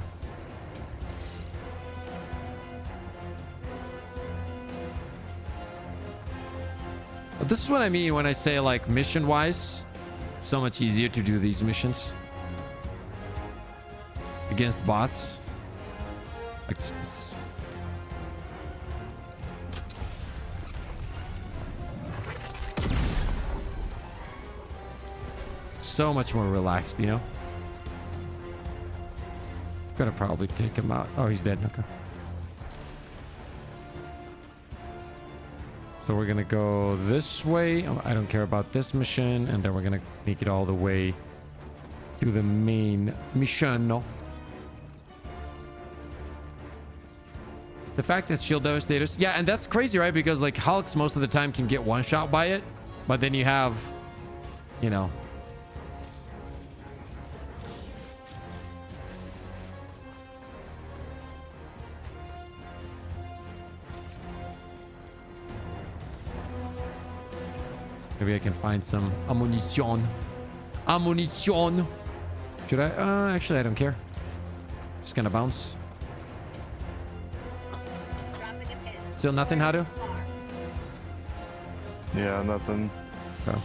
But this is what I mean when I say, like, mission-wise, it's so much easier to do these missions against bots. Like, just this. So much more relaxed, you know? Gonna probably take him out. Oh, he's dead. Okay. So we're gonna go this way. Oh, I don't care about this mission. And then we're gonna make it all the way to the main mission. No. The fact that shield devastators. Yeah, and that's crazy, right? Because like Hulks most of the time can get one shot by it. But then you have, you know, maybe I can find some ammunition. Ammunition. Should I? Actually, I don't care. Just gonna bounce. Still nothing, Hadu? Yeah, nothing. Okay.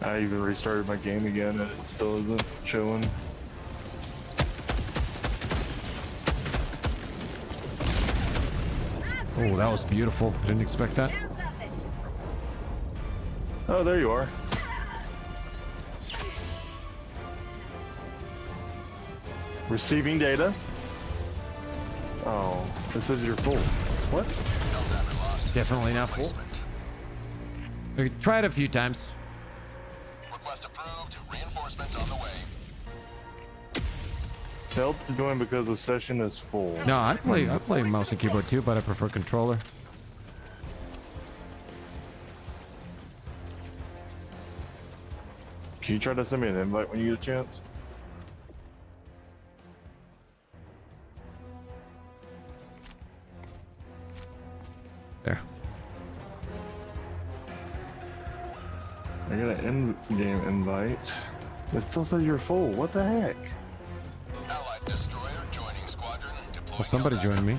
I even restarted my game again and it still isn't showing. Oh, that was beautiful. Didn't expect that. Oh, there you are. Receiving data. Oh, it says you're full. What? Helldiver lost. Definitely not full. We tried a few times. Request approved. Reinforcements on the way. Help to join because the session is full. No, I play mouse and keyboard too, but I prefer controller. Can you try to send me an invite when you get a chance? There. I got an in-game invite. It still says you're full. What the heck? Allied destroyer joining squadron. Deploying Well, somebody Helldiver. joined me.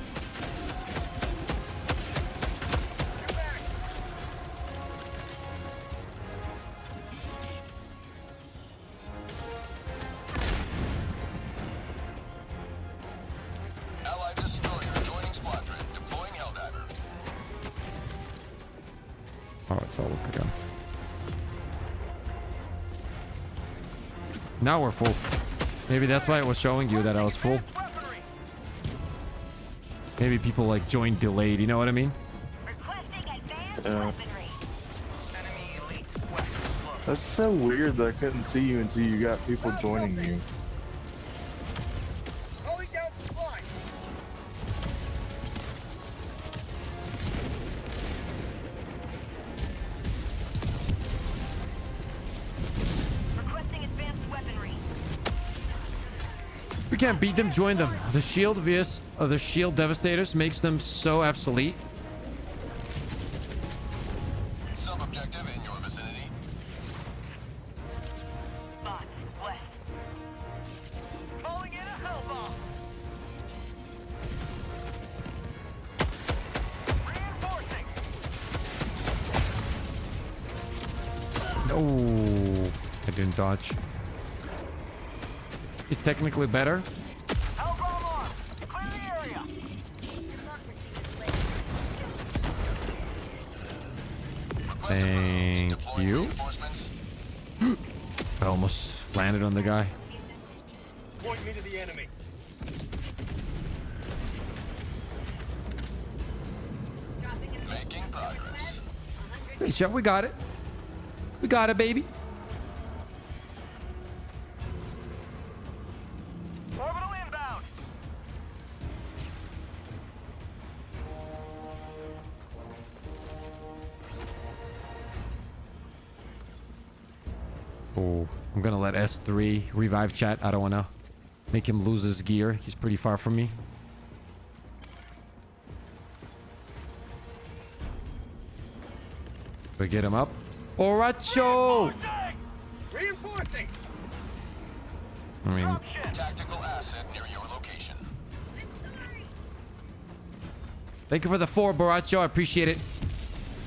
Allied destroyer joining squadron. Deploying Helldiver. Oh, it's all look again. Now we're full. Maybe that's why it was showing you that I was full. Maybe people like joined delayed, you know what I mean? Yeah. That's so weird that I couldn't see you until you got people joining you. We can't beat them, join them. The shield vs the shield devastators makes them so obsolete. Sub-objective in your vicinity. Bots, west. Calling in a hell bomb. Reinforcing. No, I didn't dodge. It's technically better. Hell bomb on. Clear the area. Request Thank approved. Deploying you. reinforcements. I almost landed on the guy. Point me to the enemy. Making progress. Hey, Chef, we got it. We got it, baby. Orbital inbound. Oh, I'm gonna let S3 revive chat. I don't want to make him lose his gear. He's pretty far from me. We get him up. Oracho! Reinforcing. I mean, Tactical asset near your location. thank you for the 4, Boracho. I appreciate it.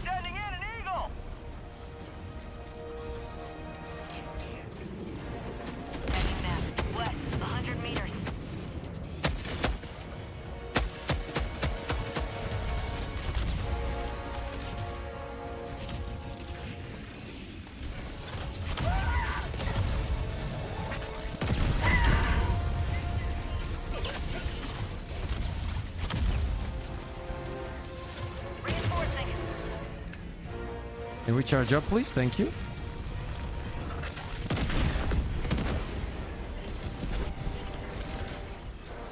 Sending in an eagle. Heading map. West, 100 meters. Reinforcing. Can we charge up, please? Thank you.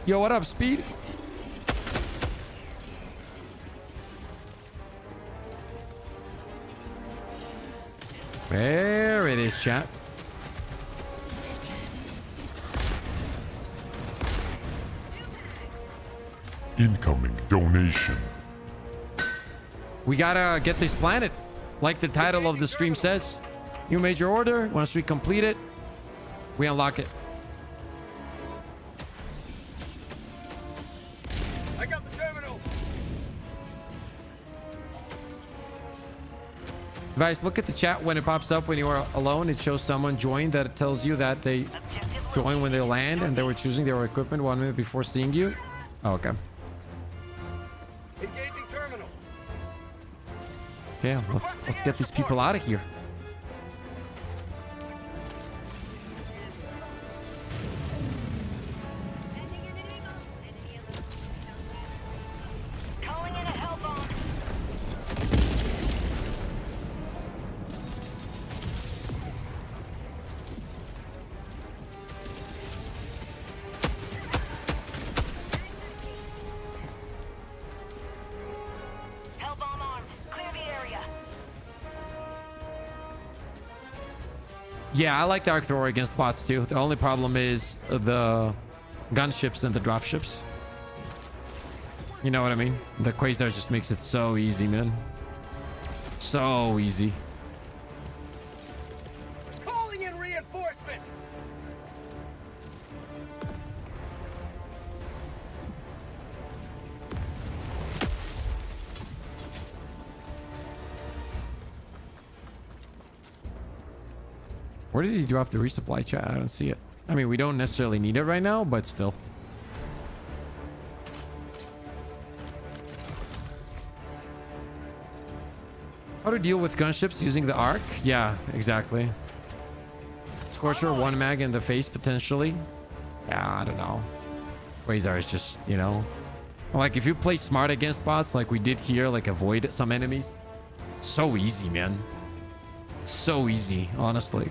Yo, what up, Speed? There it is, chat. Incoming donation. We gotta get this planet, like the title of the stream says. New major order. Once we complete it, we unlock it. I got the terminal. Guys, look at the chat when it pops up when you are alone. It shows someone joined that it tells you that they joined when they land and they were choosing their equipment 1 minute before seeing you. Oh, okay. Engaging terminal. Okay, let's get these people out of here. Calling in a hell bomb. Hell bomb armed. Clear the area. Yeah, I like the Arc Thrower against bots too. The only problem is the gunships and the dropships. You know what I mean? The Quasar just makes it so easy, man. So easy. Calling in reinforcement. Where did he drop the resupply chat? I don't see it. I mean, we don't necessarily need it right now, but still. How to deal with gunships using the arc? Yeah, exactly. Scorcher, 1 mag in the face potentially. Yeah, I don't know. Quasar is just, you know, like if you play smart against bots like we did here, like avoid some enemies. So easy, man. So easy, honestly.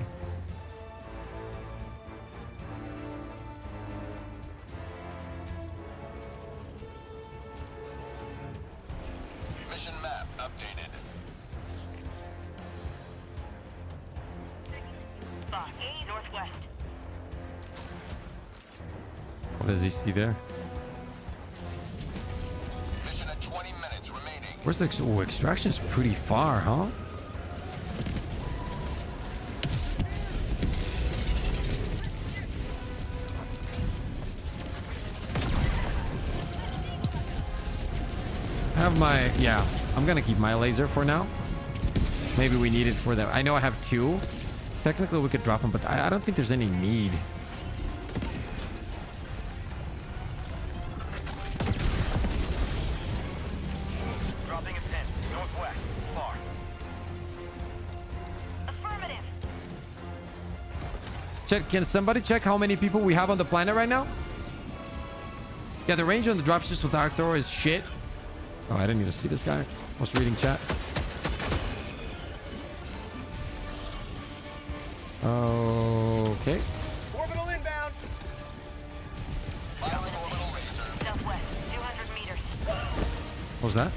Mission map updated. A northwest. What does he see there? Mission at 20 minutes remaining. Where's the extraction is pretty far, huh? I have my, yeah, I'm gonna keep my laser for now. Maybe we need it for them. I know I have 2. Technically we could drop them, but I don't think there's any need. Dropping a pin. Northwest. Far. Affirmative. Check, can somebody check how many people we have on the planet right now? Yeah, the range on the dropships with Arc Thrower is shit. Oh, I didn't even see this guy. I was reading chat. Okay. Orbital inbound. Firing orbital laser. Southwest, 200 meters. What was that?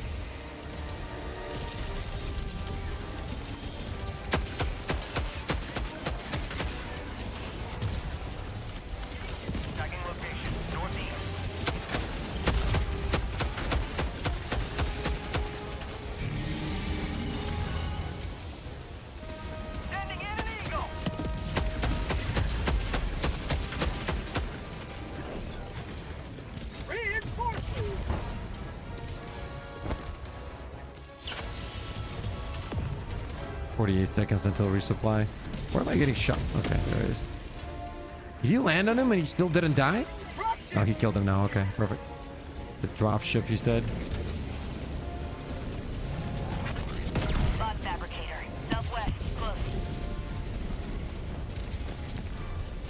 48 seconds until resupply. Where am I getting shot? Okay, there it is. Did you land on him and he still didn't die? Oh, he killed him now. Okay, perfect. The drop ship, you said. Bot fabricator. Southwest. Close.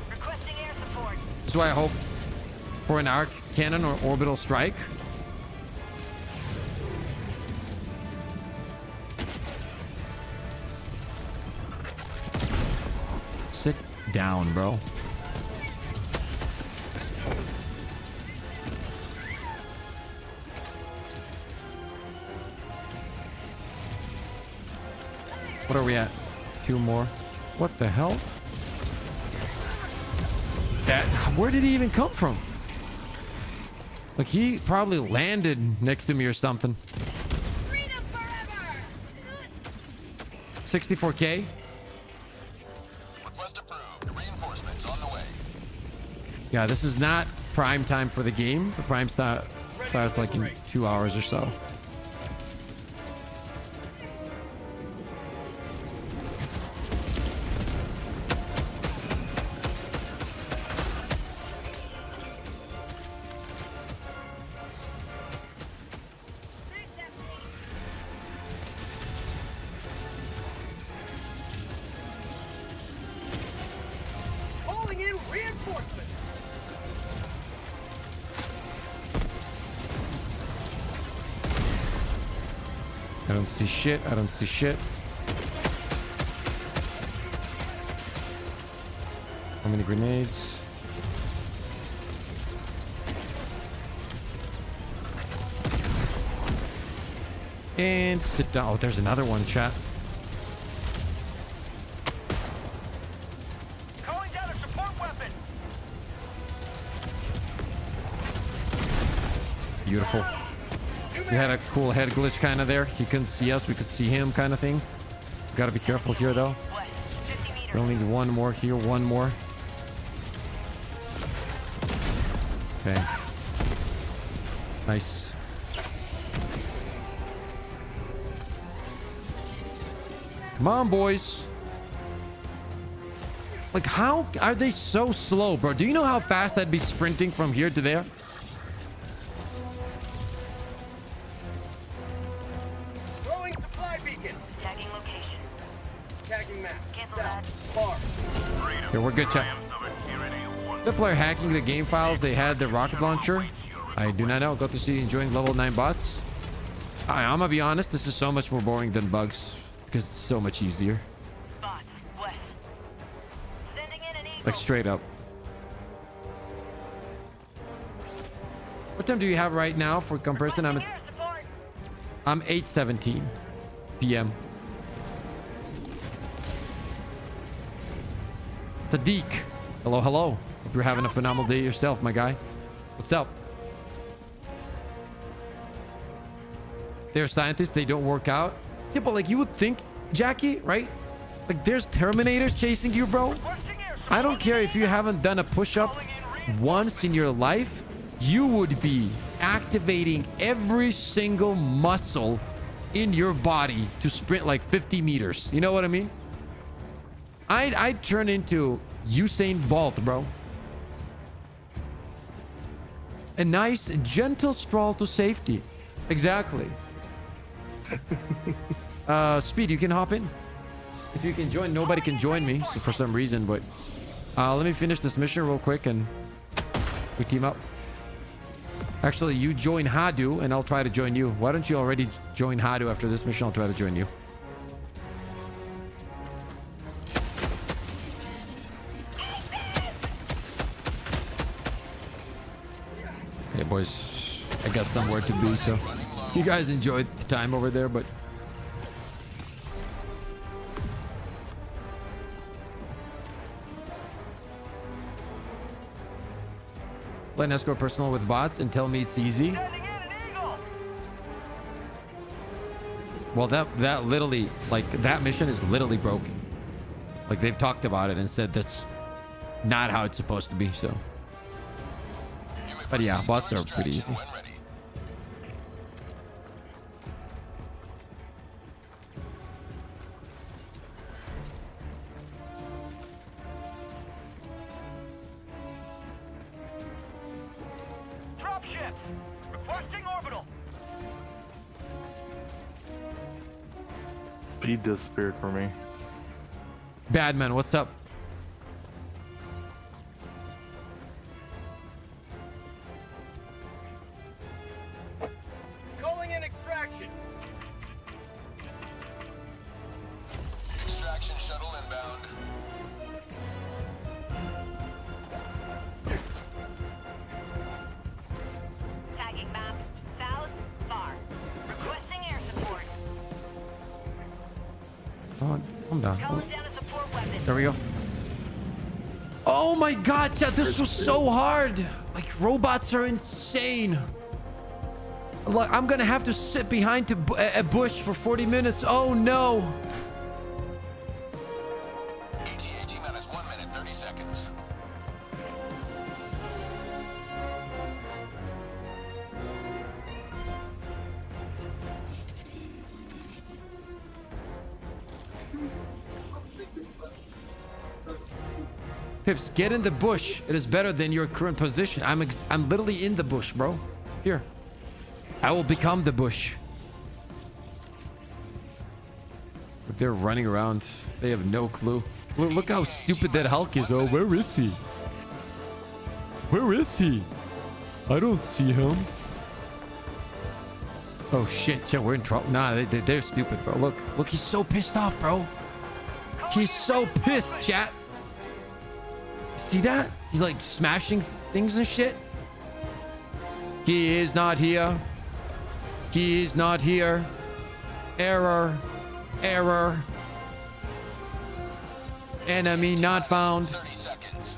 Requesting air support. This is why I hope for an arc cannon or orbital strike. Sit down, bro. What are we at? 2 more. What the hell? That, where did he even come from? Like, he probably landed next to me or something. 64K. Request approved. Reinforcements on the way. Yeah, this is not prime time for the game. The prime starts like in 2 hours or so. Calling in reinforcements. I don't see shit. I don't see shit. How many grenades? And sit down. Oh, there's another one, chat. Calling down a support weapon. Beautiful. We had a cool head glitch kind of there. He couldn't see us. We could see him kind of thing. Gotta be careful here, though. West. 50 meters. We only need one more here. One more. Okay. Nice. Come on, boys. Like, how are they so slow, bro? Do you know how fast I'd be sprinting from here to there? Throwing supply beacon. Tagging location. Tagging map. Cancel that. Far. Here, we're good, chat. The player hacking the game files, they had the rocket launcher. I do not know. Got to see enjoying level 9 bots. I'm gonna be honest, this is so much more boring than bugs because it's so much easier. Bots. West. Sending in an eagle. Like, straight up. What time do you have right now for comparison? Requesting air support. I'm 8:17 p.m. Sadiq. Hello, hello. Hope you're having a phenomenal day yourself, my guy. What's up? They're scientists. They don't work out. Yeah, but like, you would think, Jackie, right? Like, there's Terminators chasing you, bro. I don't care if you haven't done a push-up once in your life. You would be activating every single muscle in your body to sprint like 50 meters. You know what I mean? I'd turn into Usain Bolt, bro. A nice, gentle stroll to safety. Exactly. Speed, you can hop in. If you can join, nobody can join me so for some reason, but let me finish this mission real quick and we team up. Actually, you join Hadu and I'll try to join you. Why don't you already join Hadu after this mission? I'll try to join you. Hey boys, I got somewhere to be, so you guys enjoyed the time over there, but let an escort personal with bots and tell me it's easy. Sending in an eagle. Well, that literally, like, that mission is literally broken. Like, they've talked about it and said that's not how it's supposed to be, so. But yeah, bots are pretty easy. When ready. He disappeared for me. Badman, what's up? Calling in extraction. Extraction shuttle inbound. Tagging map. South, far. Requesting air support. Oh, calm down. Calling down a support weapon. There we go. Oh my god, chat, this was so hard. Like, robots are insane. Look, I'm gonna have to sit behind a bush for 40 minutes. Oh no. ETA minus 1 minute 30 seconds. Pips, get in the bush. It is better than your current position. I'm literally in the bush, bro. Here. I will become the bush. But they're running around. They have no clue. Look how stupid that Hulk is. Oh, where is he? Where is he? I don't see him. Oh shit, we're in trouble. Nah, they're stupid, bro. Look, he's so pissed off, bro. He's so pissed, chat. See that? He's like smashing things and shit. He is not here. He is not here. Error. Error. Enemy not found. 30 seconds.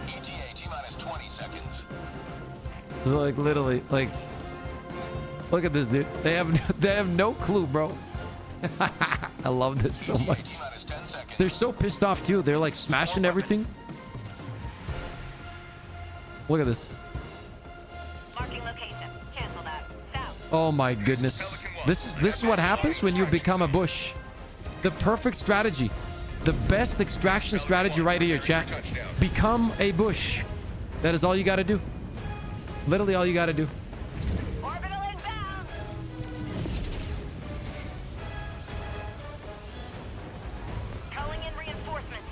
ETA T-minus 20 seconds. Like literally, like, look at this, dude. They have no clue, bro. I love this so much. T-minus 10 seconds. They're so pissed off too. They're like smashing everything. Look at this. Marking location. Cancel that. South. Oh my goodness. This is what happens when you become a bush. The perfect strategy. The best extraction strategy right here, chat. Become a bush. That is all you got to do. Literally all you got to do. Orbital inbound. Calling in reinforcements.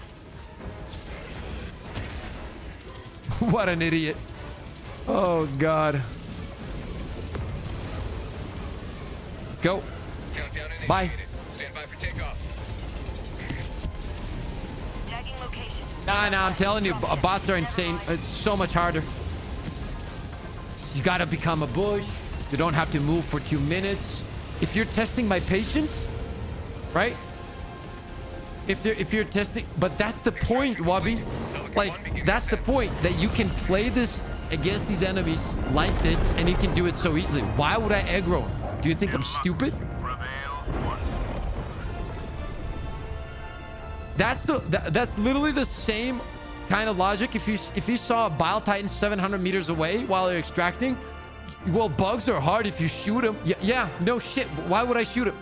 What an idiot. Oh god. Go. Bye. Stand by for takeoff. Tagging location. Nah, I'm telling you, bots are insane. It's so much harder. You gotta become a bush. You don't have to move for 2 minutes. If you're testing my patience, right? If you're testing, but that's the point, Wabi. Like, that's the point, that you can play this against these enemies like this, and you can do it so easily. Why would I aggro? Do you think I'm stupid? That's literally the same kind of logic. If you saw a Bile Titan 700 meters away while you're extracting, well, bugs are hard if you shoot them. Yeah, no shit. Why would I shoot him?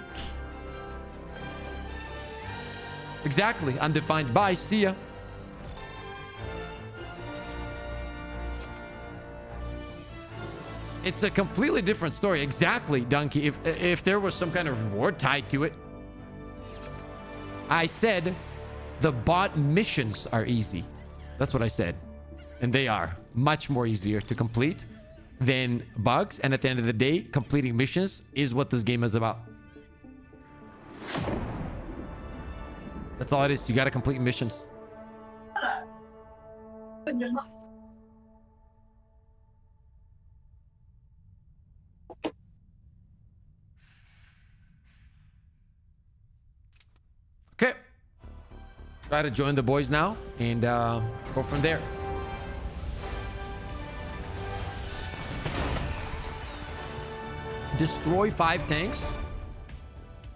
Exactly. Undefined. Bye. See ya. It's a completely different story. Exactly, Donkey. If there was some kind of reward tied to it. I said the bot missions are easy. That's what I said. And they are much more easier to complete than bugs. And at the end of the day, completing missions is what this game is about. That's all it is. You got to complete missions. Okay. Try to join the boys now and go from there. Destroy 5 tanks.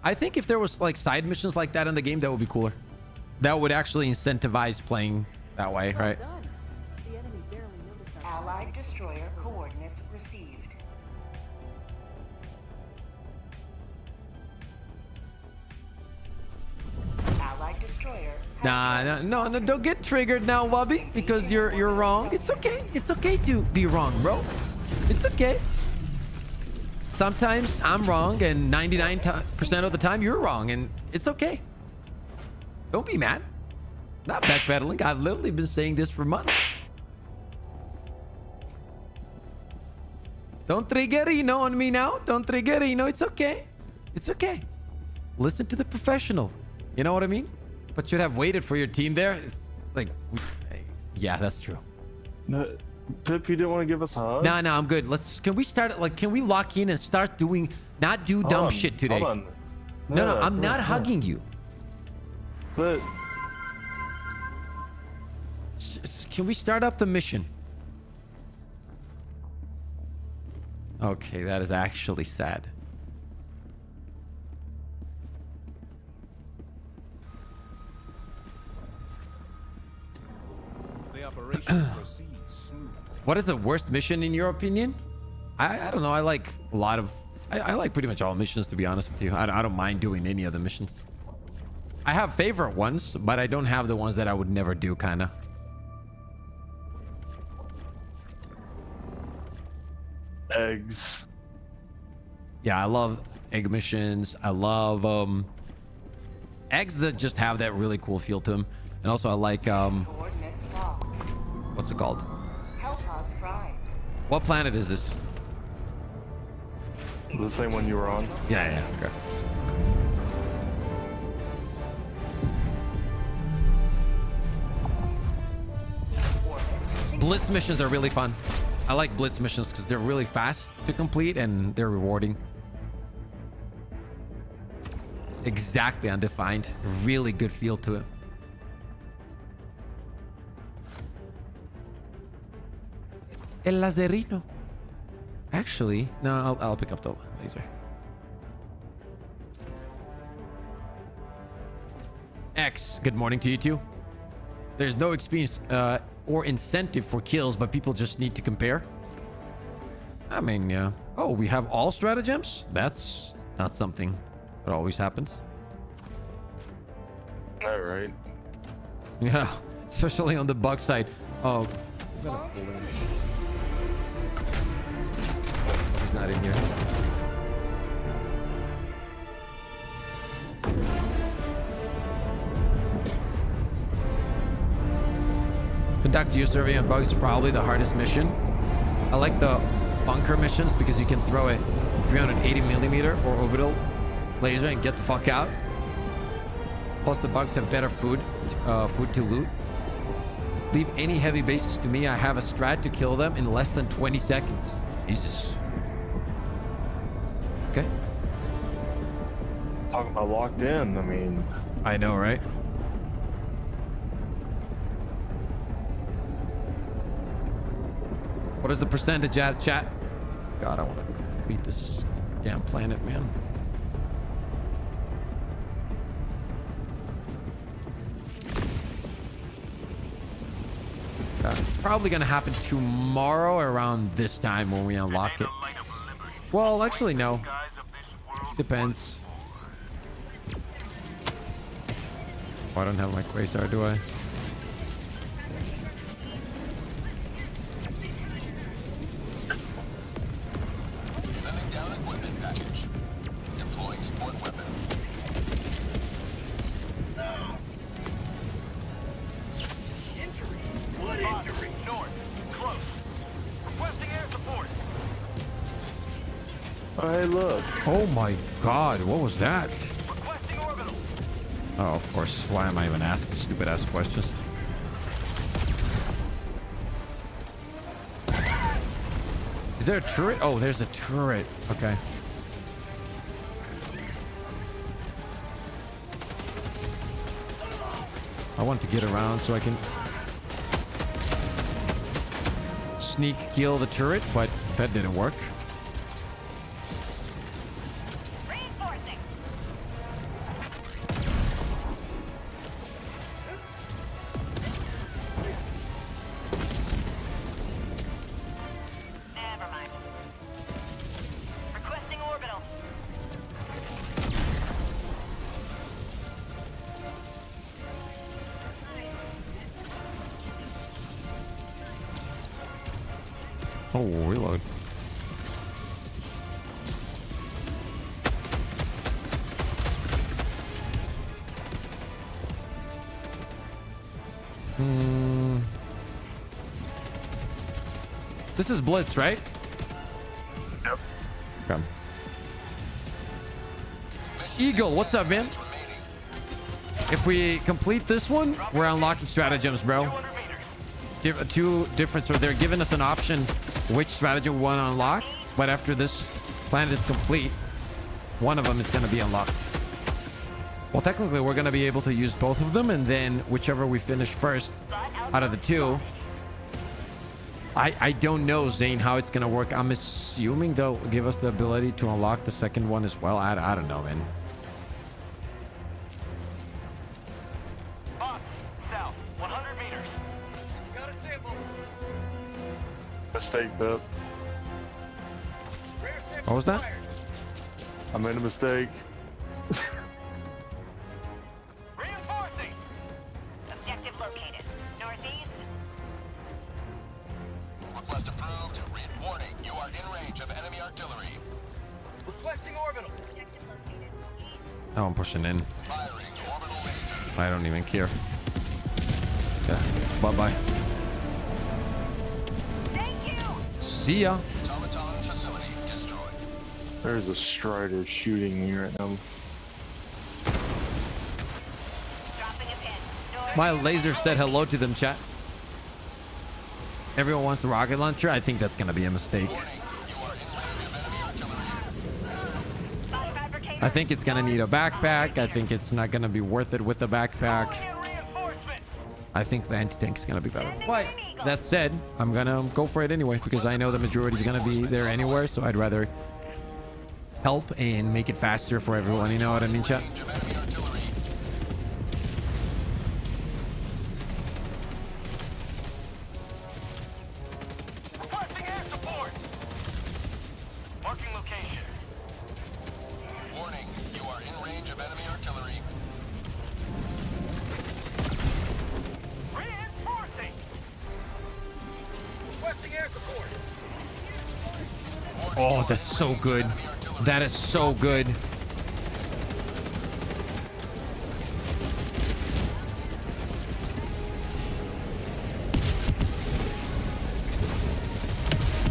I think if there was like side missions like that in the game, that would be cooler. That would actually incentivize playing that way, right? Allied destroyer coordinates received. Allied destroyer. No, don't get triggered now, Wubby, because you're wrong. It's okay. It's okay to be wrong, bro. It's okay. Sometimes I'm wrong, and 99% of the time you're wrong, and it's okay. Don't be mad. Not backpedaling. I've literally been saying this for months. Don't triggerino on me now. Don't triggerino. It's okay. It's okay. Listen to the professional. You know what I mean? But should have waited for your team there. It's like, yeah, that's true. No, Pip, you didn't want to give us a hug? No, I'm good. Can we start, like, can we lock in and start doing, not do dumb shit today? Hold on. No, I'm not hugging you. But Can we start up the mission? Okay, that is actually sad. The operation proceeds smoothly. What is the worst mission in your opinion? I don't know. I like a lot of... I like pretty much all missions, to be honest with you. I don't mind doing any of the missions. I have favorite ones, but I don't have the ones that I would never do, kind of. eggs. Yeah, I love egg missions. I love eggs that just have that really cool feel to them. And also I like Coordinates locked. what's it called? Hellpods prime. What planet is this? The same one you were on. Yeah, okay. Blitz missions are really fun. I like blitz missions because they're really fast to complete and they're rewarding. Exactly undefined. Really good feel to it. El laserino. Actually, no, I'll pick up the laser. X, good morning to you too. There's no experience or incentive for kills, but people just need to compare. I mean, yeah. Oh, we have all stratagems? That's not something that always happens. All right. Yeah, especially on the bug side. Oh, he's not in here. Conduct your survey on bugs is probably the hardest mission. I like the bunker missions because you can throw a 380mm or orbital laser and get the fuck out. Plus the bugs have better food to loot. Leave any heavy bases to me. I have a strat to kill them in less than 20 seconds. Jesus. Okay. Talking about locked in, I mean... I know, right? What is the percentage at, chat? God, I want to complete this damn planet, man. Probably gonna happen tomorrow around this time when we unlock it. Well, actually, no. Depends. Oh, I don't have my Quasar, do I? Sending down equipment package. Deploying support weapon. What injury? North. Close. Requesting air support. Oh, hey, look. Oh my God, what was that? Requesting orbital. Oh, of course. Why am I even asking stupid ass questions? Is there a turret? Oh, there's a turret. Okay. I want to get around so I can sneak kill the turret, but that didn't work. Reinforcing. Never mind. Requesting orbital. Oh, reload. This is Blitz, right? Yep. Okay. Eagle, what's up, man? If we complete this one, we're unlocking stratagems, bro. 200 meters. Two different, so they're giving us an option which strategy we want to unlock, but after this planet is complete, one of them is going to be unlocked. Well, technically, we're going to be able to use both of them, and then whichever we finish first out of the two. I don't know, Zane, how it's going to work. I'm assuming they'll give us the ability to unlock the second one as well. I don't know, man. Bots, south, 100 meters. Got a sample. Mistake, Pip. Rare sample What was that? fired. I made a mistake. Reinforcing. Objective located. Northeast. Request approved. Warning, you are in range of enemy artillery. Requesting orbital. Objective located. East. Oh, I'm pushing in. Firing orbital laser. I don't even care. Yeah. Bye-bye. Thank you. See ya. Automaton facility destroyed. There's a Strider shooting me right now. Dropping a pin. North. My laser said hello to them, chat. Everyone wants the rocket launcher. I think that's going to be a mistake. Warning, you are in range of enemy artillery. Bot fabricator. I think it's going to need a backpack. I think it's not going to be worth it with the backpack. Calling in reinforcements. I think the anti-tank is going to be better. But that said, I'm going to go for it anyway because I know the majority is going to be there anywhere. So I'd rather help and make it faster for everyone. You know what I mean, chat? Range of enemy artillery. Requesting air support. Marking location. Warning, you are in range of enemy artillery. Reinforcing. Requesting air support. Oh, that's so good. That is so good.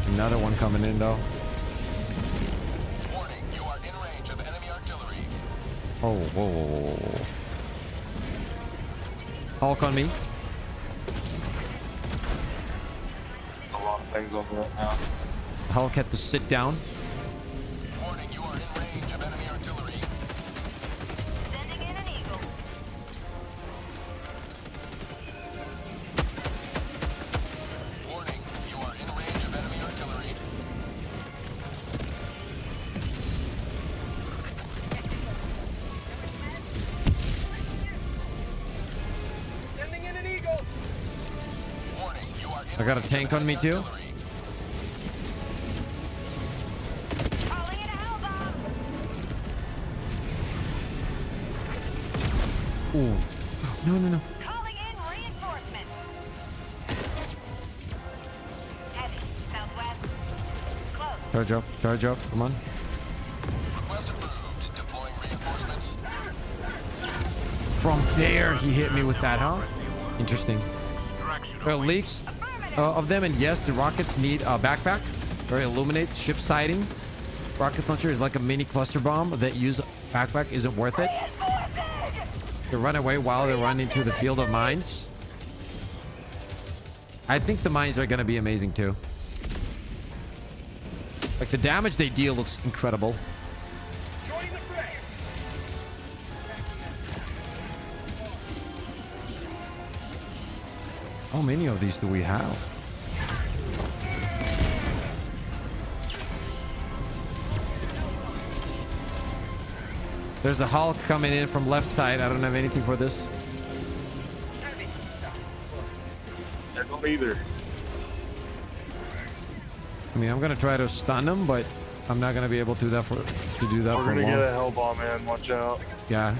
Another one coming in though. Warning, you are in range of enemy artillery. Oh, whoa, whoa, whoa, whoa. Hulk on me. A lot of things on there right now. Hulk had to sit down. Warning, you are in range of enemy artillery. Sending in an eagle. Warning, you are in range of enemy artillery. Sending in an eagle. Warning, you are in I got a range tank of on me enemy too. artillery. Calling in a hell bomb. Ooh. No, no, no. Calling in reinforcements. Heavy. Southwest. Close. Charge up. Charge up. Come on. Request approved. Deploying reinforcements. From there, he hit me with that, huh? Interesting. There are leaks of them, and yes, the rockets need a backpack where it illuminates ship sighting. Rocket launcher is like a mini cluster bomb that use backpack isn't worth it. They run away while they run into the field of mines. I think the mines are going to be amazing too. Like the damage they deal looks incredible. Joining the fray. How many of these do we have? There's a Hulk coming in from left side. I don't have anything for this. I don't either. I mean, I'm gonna try to stun him, but I'm not gonna be able to do that for We're long. gonna get a Hellbomb, man. Watch out. Yeah,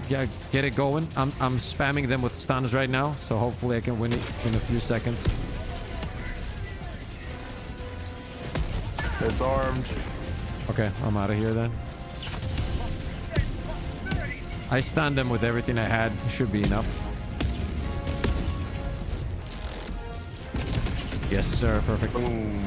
get it going. I'm spamming them with stuns right now, so hopefully I can win it in a few seconds. It's armed. Okay, I'm out of here then. I stunned them with everything I had. Should be enough. Yes, sir. Perfect. Boom.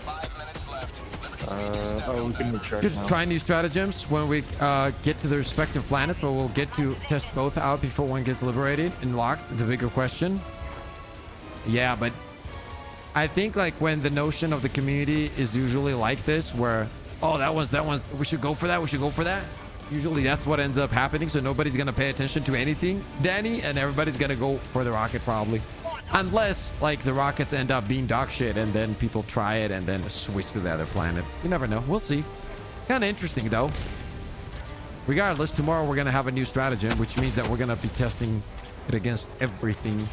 5 minutes left. We can move sharks Good now. trying these stratagems when we get to the respective planets, but we'll get to test both out before one gets liberated and locked. The bigger question. Yeah, but I think like when the notion of the community is usually like this, where, oh, that one's, we should go for that. We should go for that. Usually that's what ends up happening. So nobody's going to pay attention to anything, Danny, and everybody's going to go for the rocket probably. Unless like the rockets end up being dog shit and then people try it and then switch to the other planet. You never know. We'll see. Kind of interesting though. Regardless, tomorrow we're going to have a new stratagem, which means that we're going to be testing it against everything.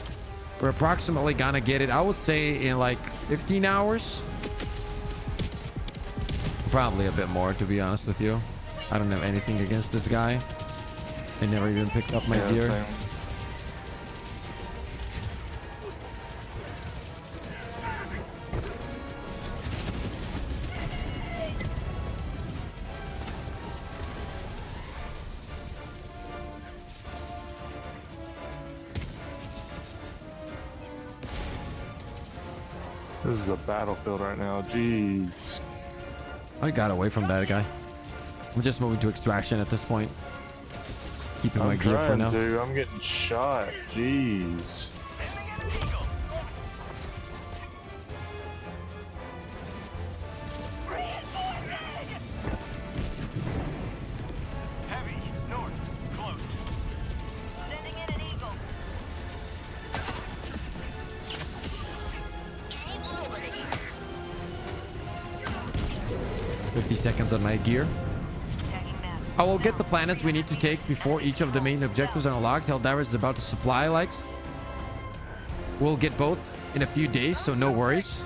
We're approximately going to get it, I would say, in like 15 hours. Probably a bit more, to be honest with you. I don't have anything against this guy. I never even picked up my gear. Same. This is a battlefield right now. Jeez. I got away from that guy. I'm just moving to extraction at this point. Keeping my I'm gear for trying now. to. I'm getting shot. Jeez. Heavy, north, close. Sending in an eagle. 50 seconds on my gear. I will get the planets we need to take before each of the main objectives are unlocked. Helldivers is about to supply likes. We'll get both in a few days, so no worries.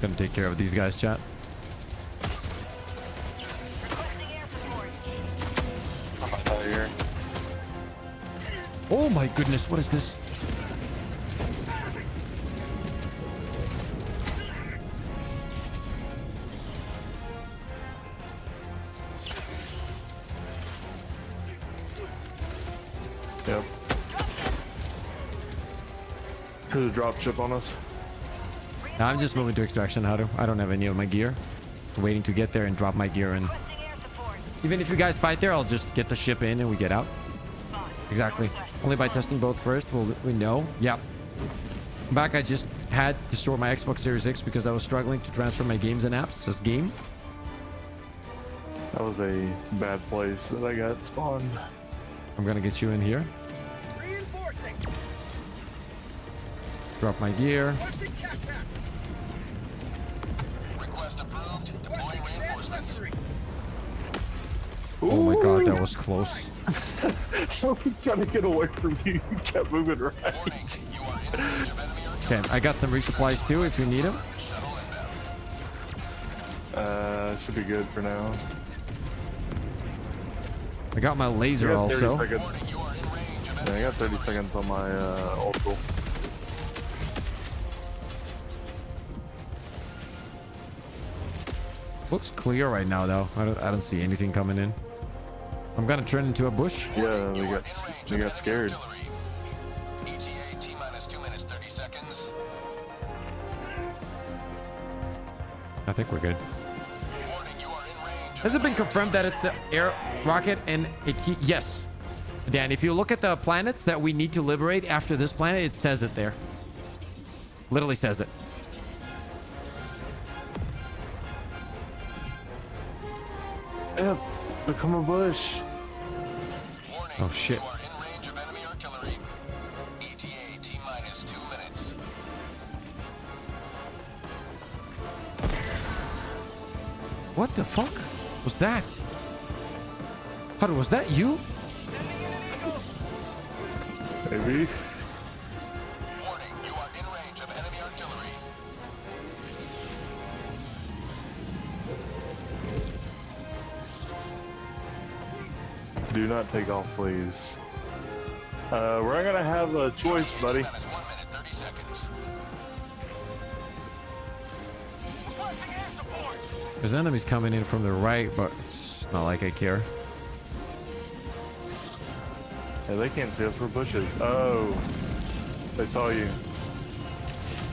Gonna take care of these guys, chat. Here. Oh my goodness, what is this? Yep. There's a drop ship on us. Now I'm just moving to extraction. I don't have any of my gear. Waiting to get there and drop my gear in. Even if you guys fight there, I'll just get the ship in and we get out. Exactly. Only by testing both first will we know. Yep. Back, I just had to store my Xbox Series X because I was struggling to transfer my games and apps. This game. That was a bad place that I got spawned. I'm gonna get you in here. Drop my gear. Request approved. Deploying reinforcements. Oh my god, that was close. So I'm trying to get away from you. You kept moving right. Warning, you are in range of enemy artillery. Okay, I got some resupplies too if you need them. Shuttle inbound. Should be good for now. I got my laser I got 30 also. seconds. Warning, you are in range of Yeah, I got 30 seconds on my ultra. Looks clear right now though. I don't see anything coming in. I'm gonna turn into a bush. Yeah, we got scared. ETA T-minus 2 minutes 30 seconds. I think we're good. Warning, you are in range of Has it been confirmed that it's the air rocket and yes. Dan, if you look at the planets that we need to liberate after this planet, it says it there. Literally says it. Yep, become a bush. Warning, Oh shit. you are in range of enemy artillery. ETA T-minus 2 minutes. What the fuck was that? How was that you? Maybe. Do not take off, please. We're gonna have a choice, buddy. That is 1 minute, 30 seconds. Requesting air support. There's enemies coming in from the right, but it's not like I care. Yeah, they can't see us for bushes. Oh, they saw you.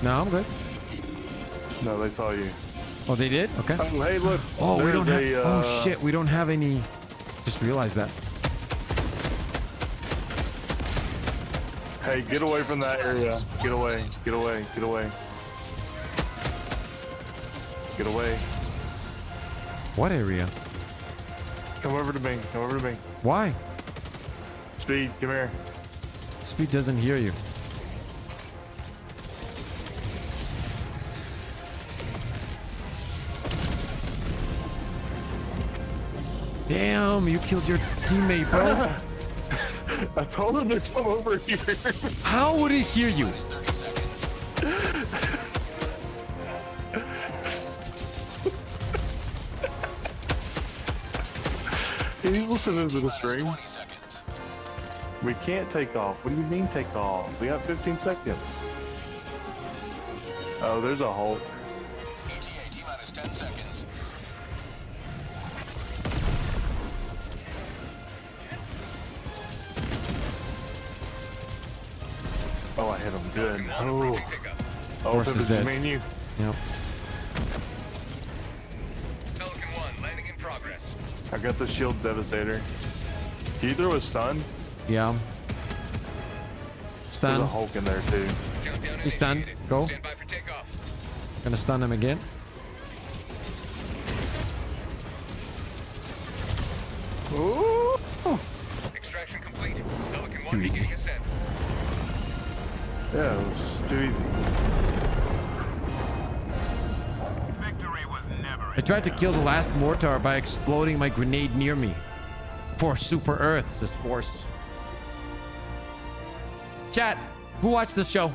No, I'm good. No, they saw you. Oh, they did? Okay. Oh, hey, look. Oh, we There's don't have... a, Oh, shit. We don't have any... Just realized that. Hey, get away from that area. Get away. Get away. Get away. Get away. What area? Come over to me. Come over to me. Why? Speed, come here. Speed doesn't hear you. Damn, you killed your teammate, bro. I told him to come over here. How would he hear you? 30 seconds. He's listening to the stream. 20 seconds. We can't take off. What do you mean take off? We got 15 seconds. Oh, there's a Hulk. ETA T-minus 10 seconds. Oh, I hit him good. Oh, Horse is Pip, it's dead. me and you. Yep. Pelican 1, landing in progress. I got the shield devastator. Can you throw a stun? Yeah. There's a Stun. Hulk in there too. Countdown He's stunned. initiated. Go. Stand by for takeoff. Gonna stun him again. Ooh. Extraction complete. Pelican 1 Too easy. beginning ascent. Yeah, it was too easy. Victory was never I tried to kill the last mortar by exploding my grenade near me. For Super Earth, says Force. Chat, who watched this show?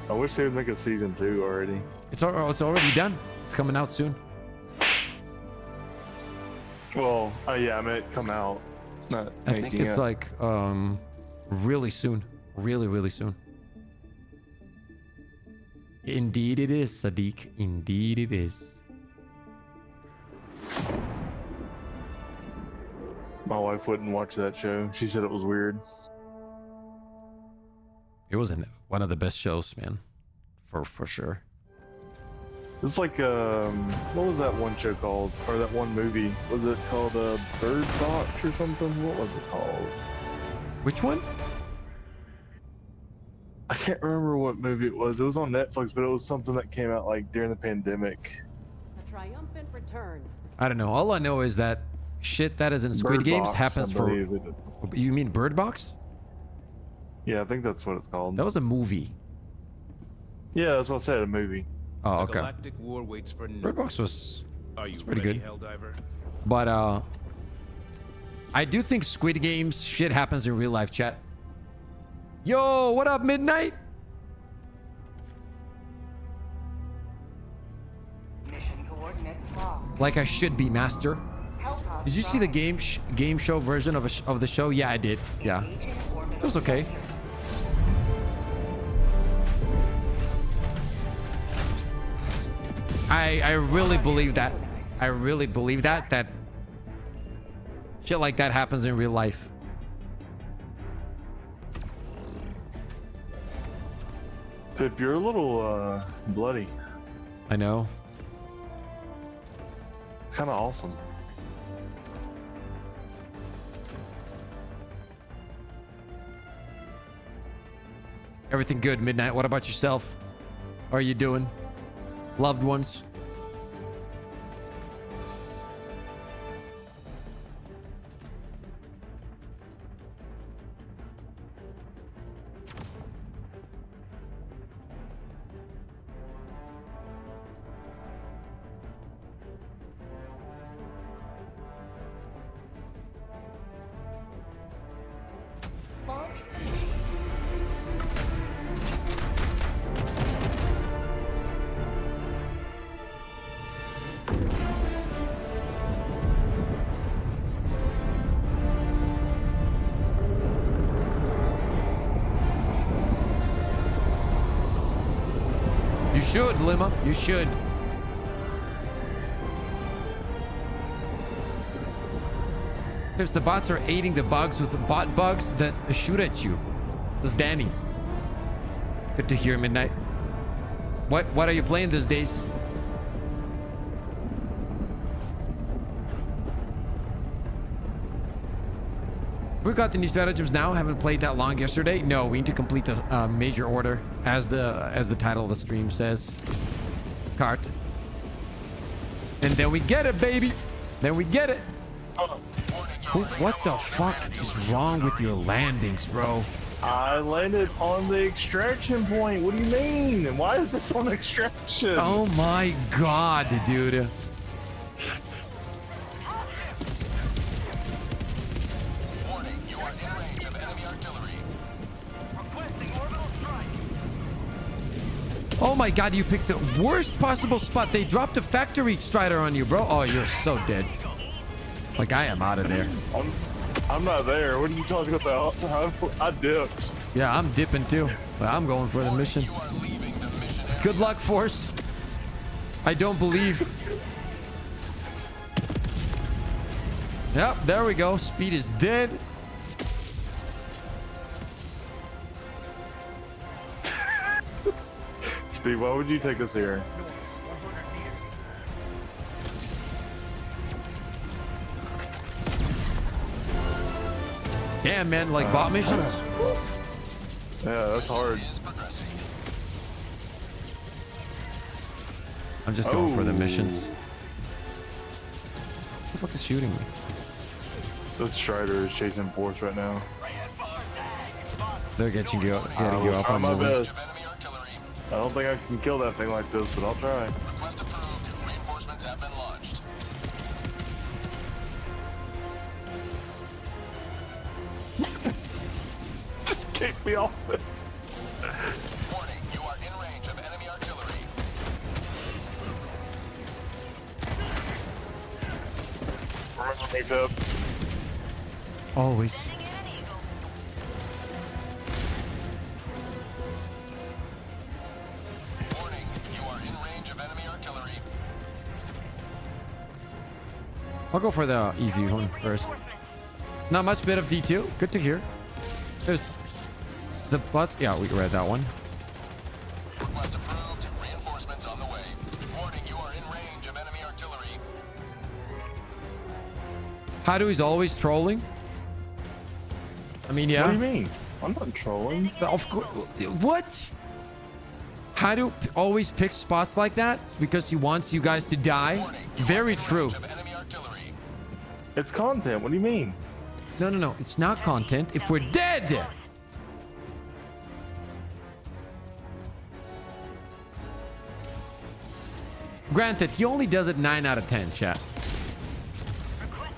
I wish they would make a season 2 already. It's already done. It's coming out soon. Well, yeah, I meant it come out. It's not. I think making it's it. like really soon. Really soon. Indeed it is, Sadiq. Indeed it is. My wife wouldn't watch that show. She said it was weird. It was one of the best shows, man. For sure. It's like what was that one show called, or that one movie? Was it called Bird Box or something? What was it called? Which one? I can't remember what movie it was. It was on Netflix, but it was something that came out like during the pandemic. A triumphant return. I don't know. All I know is that shit that is in Squid Bird Games Box, happens I for... believe it- You mean Bird Box? Yeah, I think that's what it's called. That was a movie. Yeah, that's what I said. A movie. Oh, The okay. galactic war waits for no Bird one. Box was Are you pretty ready, good. Helldiver? But I do think Squid Games shit happens in real life, chat. Yo, what up, Midnight? Mission coordinates locked. Like I should be, Master. Hellpod Did you see the drive. game show version of the show? Yeah, I did. Yeah, Engaging orbital it was okay. sensors. I really believe that. I really believe that shit like that happens in real life. Pip, you're a little bloody. I know. Kind of awesome. Everything good, Midnight. What about yourself? How are you doing? Loved ones? should, Lima. You should. If the bots are aiding the bugs with the bot bugs that shoot at you. This is Danny. Good to hear, Midnight. What are you playing these days? We got the new stratagems now. Haven't played that long yesterday. No, we need to complete the major order as the title of the stream says. Cart. And then we get it, baby. Then we get it. What the fuck is wrong with your landings, bro? I landed on the extraction point. What do you mean? Why is this on extraction? Oh my god, dude. Warning, you are in range of enemy artillery. Requesting orbital strike. Oh my god, you picked the worst possible spot. They dropped a factory strider on you, bro. Oh, you're so dead. Like, I am out of there. I'm not there. What are you talking about? I dipped. Yeah, I'm dipping too. But I'm going for the mission. You are leaving the mission area. Good luck, Force. I don't believe. Yep, there we go. Speed is dead. Speed, why would you take us here? Damn, man, like bot missions. Yeah, that's hard. Is progressing. I'm just going for the missions. What the fuck is shooting me? The Strider is chasing Force right now. They're getting you up on my moving. best. I don't think I can kill that thing like this, but I'll try. Request approved. Reinforcements have been launched. Just kick me off it. Warning, you are in range of enemy artillery. Remember me, Pip. Always. Warning, you are in range of enemy artillery. I'll go for the easy one first. Not much bit of D2. Good to hear. There's the bots. Yeah, we read that one. Request approved. Reinforcements on the way. Warning, you are in range of enemy artillery. Hadu is always trolling. I mean, yeah. What do you mean? I'm not trolling. Of course. What? Hadu always picks spots like that because he wants you guys to die. Warning, you Very are in true. range of enemy artillery. It's content. What do you mean? No. It's not content if we're dead. Granted, he only does it 9 out of 10, chat. Warning,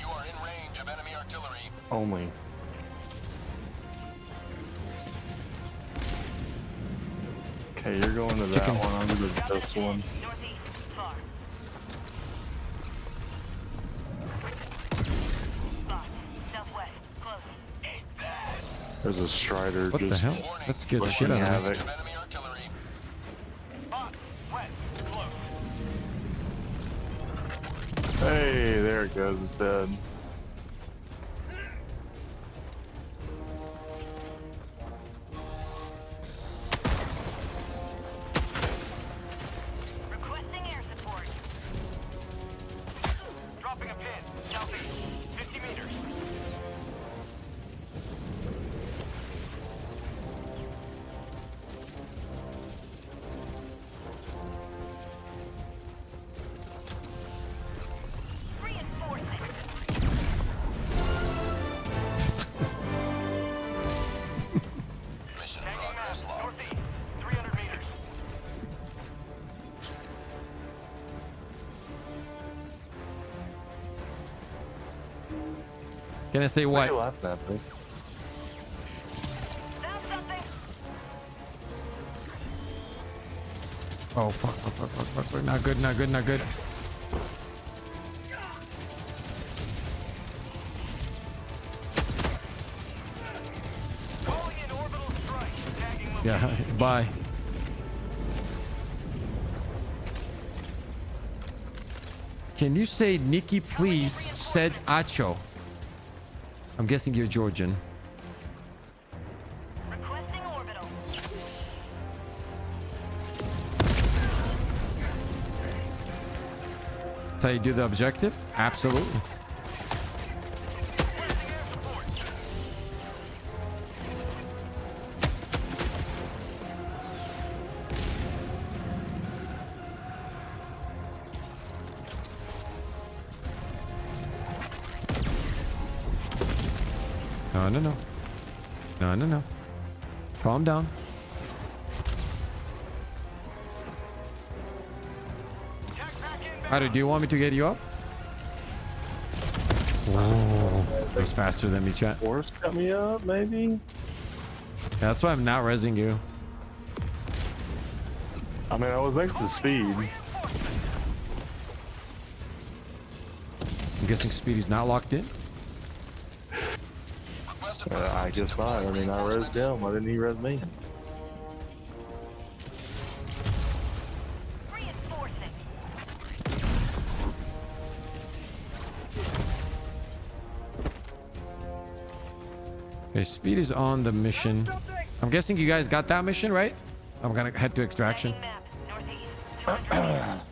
you are in range of enemy artillery. Only. Okay, you're going to that one. I'm going to this one. There's a Strider What the just hell? Let's get the shit wreaking out of havoc. me. Enemy artillery. Bots, west, close. Hey, there it goes. It's dead. Requesting air support. Dropping a pin. Southeast. 50 meters. Mission Hanging progress map. log. Northeast. 300 meters. Can I say Why are you what? laughing at me? Found something. Oh, fuck. Not good. Calling in orbital strike. Tagging location. Yeah, bye. Can you say Nikki please said Acho? I'm guessing you're Georgian. Requesting orbital. That's how you do the objective? Absolutely. No, no, no. No, no, no. Calm down. Ryder, do you want me to get you up? Whoa. He's faster than me, chat. Force cut me up, maybe? That's why I'm not rezzing you. I mean, I was next to speed. I'm guessing Speedy's not locked in. I guess not. I mean, I rezzed him. Why didn't he res me? Reinforcing. Okay, Speed is on the mission. I'm guessing you guys got that mission, right? I'm gonna head to extraction. Map. Northeast. 200 meters.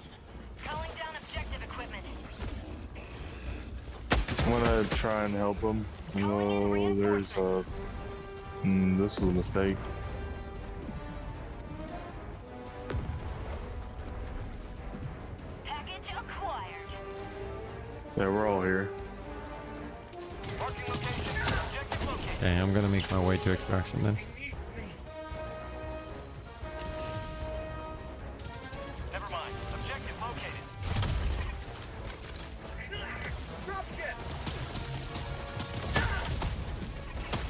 Calling down objective equipment. I'm gonna try and help him. No, there's a... this was a mistake. Package acquired. Yeah, we're all here. Marking location. Objective located. Okay, I'm gonna make my way to extraction then. Never mind. Objective located. Drop ship.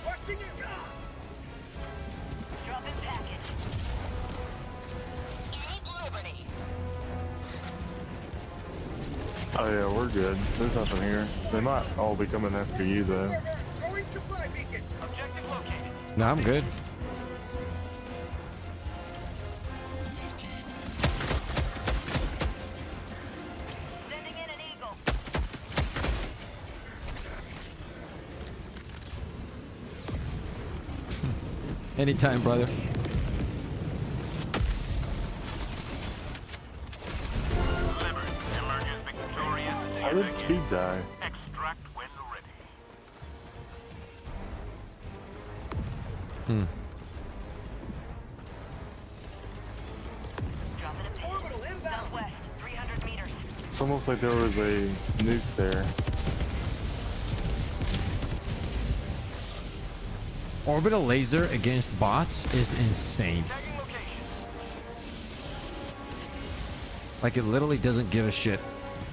Watching you. Drop in package. Unit Liberty. Oh yeah, we're good. There's nothing here. They might all be coming after you though. Throwing supply beacon. Objective located. No, I'm good. Sending in an eagle. Anytime, brother. Delivered. Emerges victorious. How did speed die? Extract when ready. Dropping a pin. Southwest. 300 meters. It's almost like there was a nuke there. Orbital laser against bots is insane. Tagging location. Like, it literally doesn't give a shit.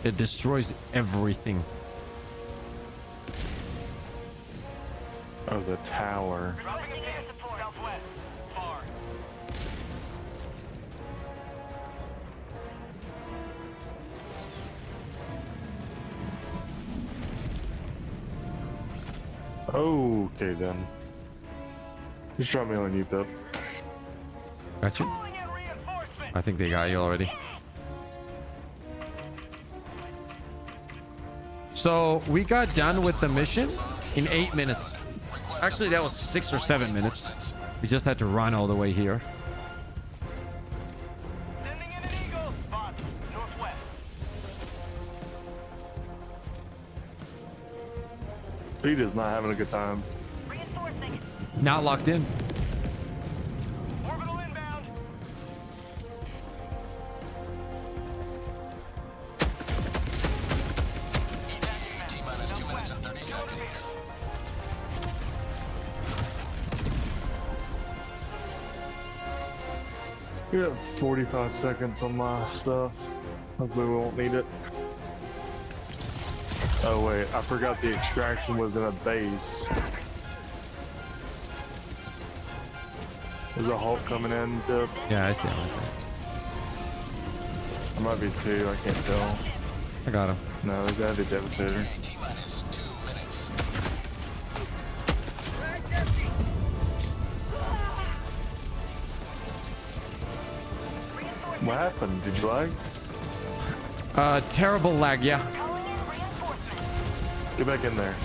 It destroys everything. Oh, the tower. Dropping a pin. Southwest. Far. Okay then. Just drop me on you, Pip. Got you? Calling in reinforcements. I think they got you already. So we got done with the mission in 8 minutes. Actually, that was 6 or 7 minutes. We just had to run all the way here. Sending in an eagle. Bots. Northwest. Speed is not having a good time. Reinforcing. Not locked in. Orbital inbound. T-minus 2 minutes and 30 seconds. We have 45 seconds on my stuff. Hopefully we won't need it. Oh wait, I forgot the extraction was in a base. There's a Hulk coming in, Dip. Yeah, I see him. I see him. There might be two, I can't tell. I got him. No, there's gotta be Devastator. T-minus 2 minutes. What happened? Did you lag? Terrible lag, yeah. Get back in there.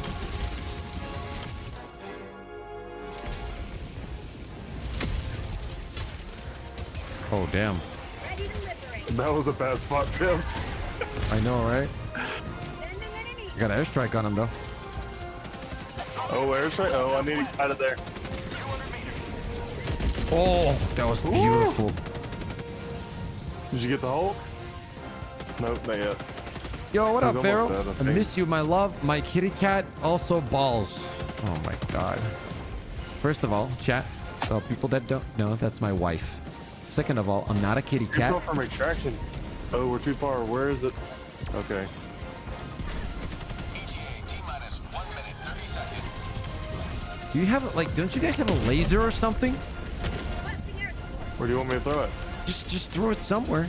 Oh, damn. That was a bad spot, Tim. I know, right? I got an airstrike on him, though. Oh, airstrike? Oh, I need to get out of there. Oh, that was beautiful. Did you get the Hulk? Nope, not yet. Yo, what up, He's Pharaoh? almost dead, I I think. miss you, my love. My kitty cat also balls. Oh my god. First of all, chat. So people that don't know, that's my wife. Second of all, I'm not a kitty Too cat. far from extraction. Oh, we're too far. Where is it? Okay. ETA T-minus 1 minute 30 seconds. Do you have like? Don't you guys have a laser or something? Where do you want me to throw it? Just throw it somewhere.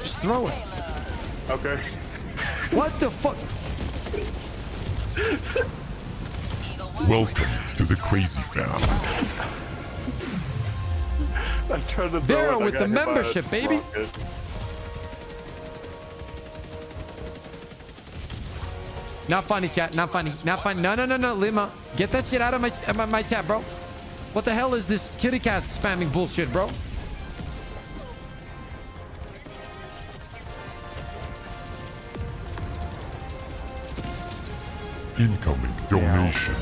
Just throw it. Okay. What the fuck? Welcome to the crazy family. I tried to throw Vero it. I with got the hit by a membership, baby. rocket. Not funny, chat. Not funny. Not funny. No, no, no, no, Lima. Get that shit out of my chat, bro. What the hell is this kitty cat spamming bullshit, bro? Incoming donation.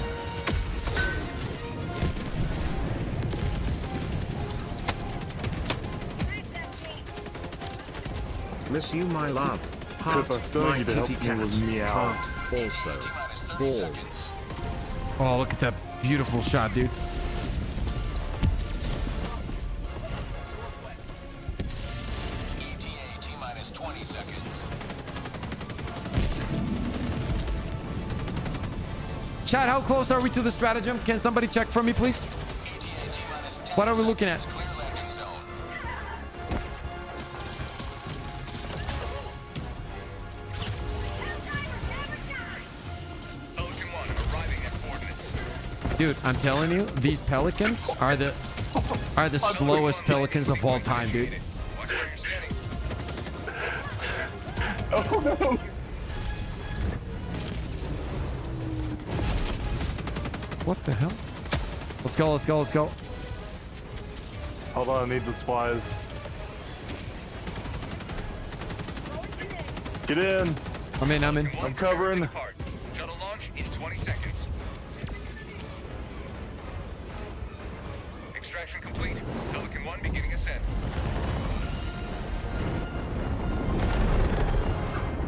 Miss you, my love. If I still my need to help kitty me cat. with meow. Heart also. Balls. Oh, look at that beautiful shot, dude. ETA T-minus 20 seconds. Chat, how close are we to the stratagem? Can somebody check for me, please? ETA T-minus 10 What are we looking at? Clear landing zone. Pelican 1 arriving at coordinates. Dude, I'm telling you, these pelicans are the slowest pelicans of all time, dude. Watch where you're standing. Oh no! What the hell? Let's go, let's go, let's go. Hold on, I need the supplies. Get in! I'm in, I'm in. I'm covering. Depart. Shuttle launch in 20 seconds. Extraction complete. Pelican 1 beginning ascent.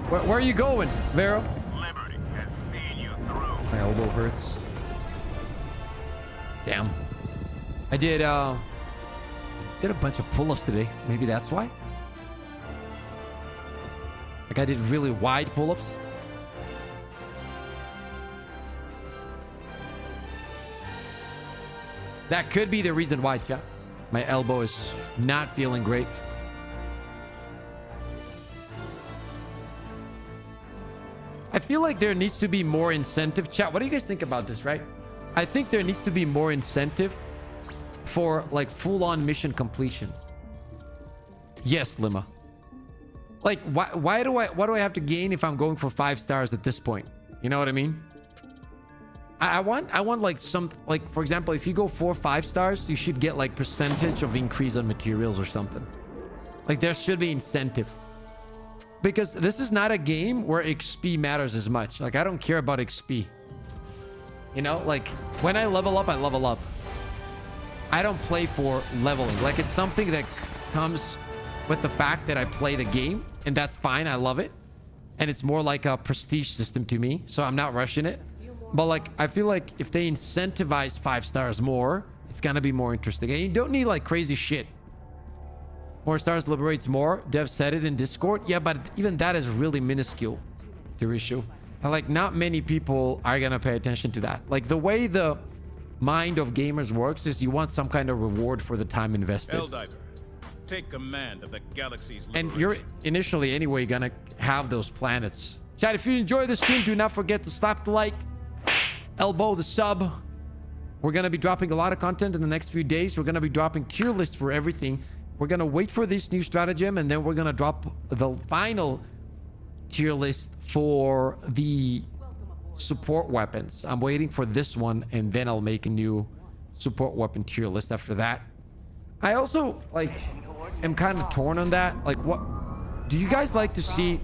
Where are you going, Vero? Liberty has seen you through. My elbow hurts. Damn. I did a bunch of pull-ups today. Maybe that's why. Like I did really wide pull-ups. That could be the reason why, chat. My elbow is not feeling great. I feel like there needs to be more incentive. Chat, what do you guys think about this, right? I think there needs to be more incentive for like full-on mission completions. Yes, Lima. Like, what do I have to gain if I'm going for 5 stars at this point? You know what I mean? I want like some, like, for example, if you go 4 or 5 stars, you should get like percentage of increase on materials or something. Like there should be incentive. Because this is not a game where XP matters as much. Like I don't care about XP. You know, like when I level up, I level up. I don't play for leveling. Like it's something that comes with the fact that I play the game, and that's fine. I love it. And it's more like a prestige system to me, so I'm not rushing it. But like I feel like if they incentivize 5 stars more, it's gonna be more interesting. And you don't need like crazy shit. More stars liberates more. Dev said it in Discord. Yeah, but even that is really minuscule to issue. And like not many people are gonna pay attention to that. Like the way the mind of gamers works is you want some kind of reward for the time invested. Helldiver, take command of the galaxy's And liberation. you're initially anyway gonna have those planets. Chat, if you enjoy the stream, do not forget to slap the like, elbow the sub. We're gonna be dropping a lot of content in the next few days. We're gonna be dropping tier lists for everything. We're gonna wait for this new stratagem, and then we're gonna drop the final tier list for the support weapons. I'm waiting for this one, and then I'll make a new support weapon tier list after that. I also like am kind of torn on that. Like, what do you guys like to see?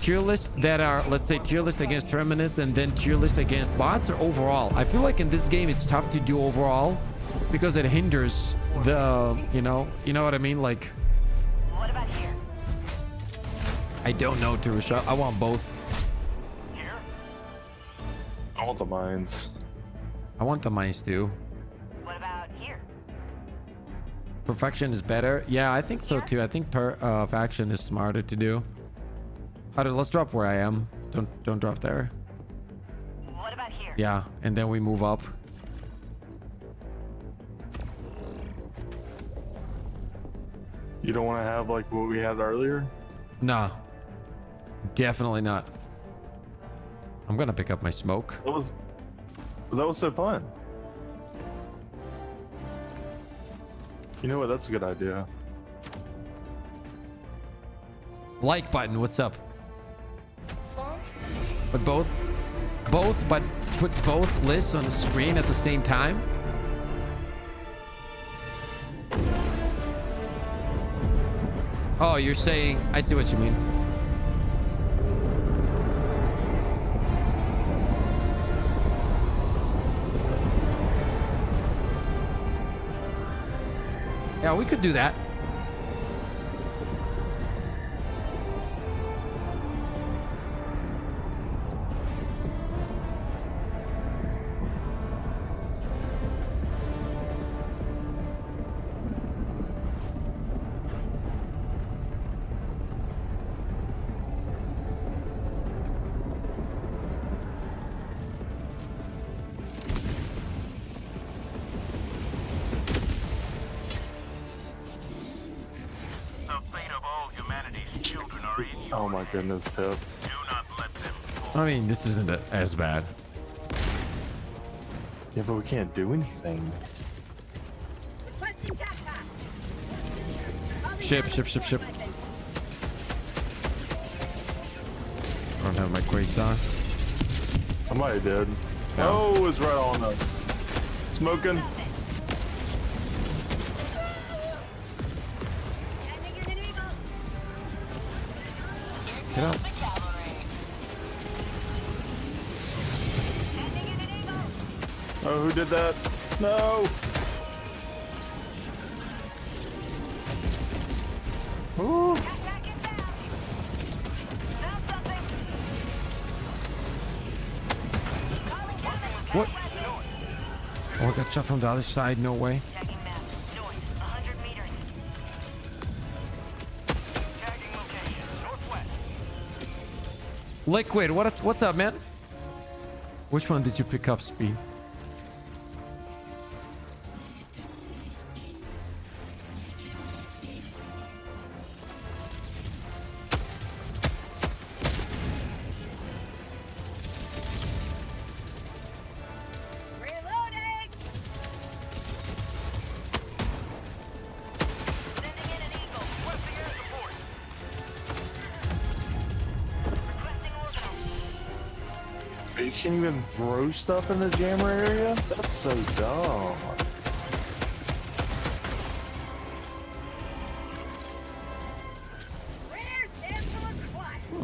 Tier lists that are, let's say, tier list against terminates and then tier list against bots, or overall? I feel like in this game it's tough to do overall because it hinders the, you know what I mean? Like, What about here? I don't know, Turisha. I want both. Here? I want the mines. I want the mines too. What about here? Perfection is better. Yeah, I think so too. I think faction is smarter to do. Let's drop where I am. Don't drop there. What about here? Yeah, and then we move up. You don't want to have like what we had earlier? Nah, definitely not. I'm gonna pick up my smoke. That was so fun. You know what? That's a good idea. Like button, what's up? But both, but put both lists on the screen at the same time. Oh, you're saying, I see what you mean. Yeah, we could do that. Oh my goodness, Pip. I mean, this isn't as bad. Yeah, but we can't do anything. Ship. I don't have my quakes on. Somebody did. No. Oh, it's right on us. Smoking. Get up. Oh, who did that? No. Ooh. What? Oh, I got shot from the other side. No way. Liquid, what's up, man? Which one did you pick up, Speed? You can't even throw stuff in the jammer area? That's so dumb.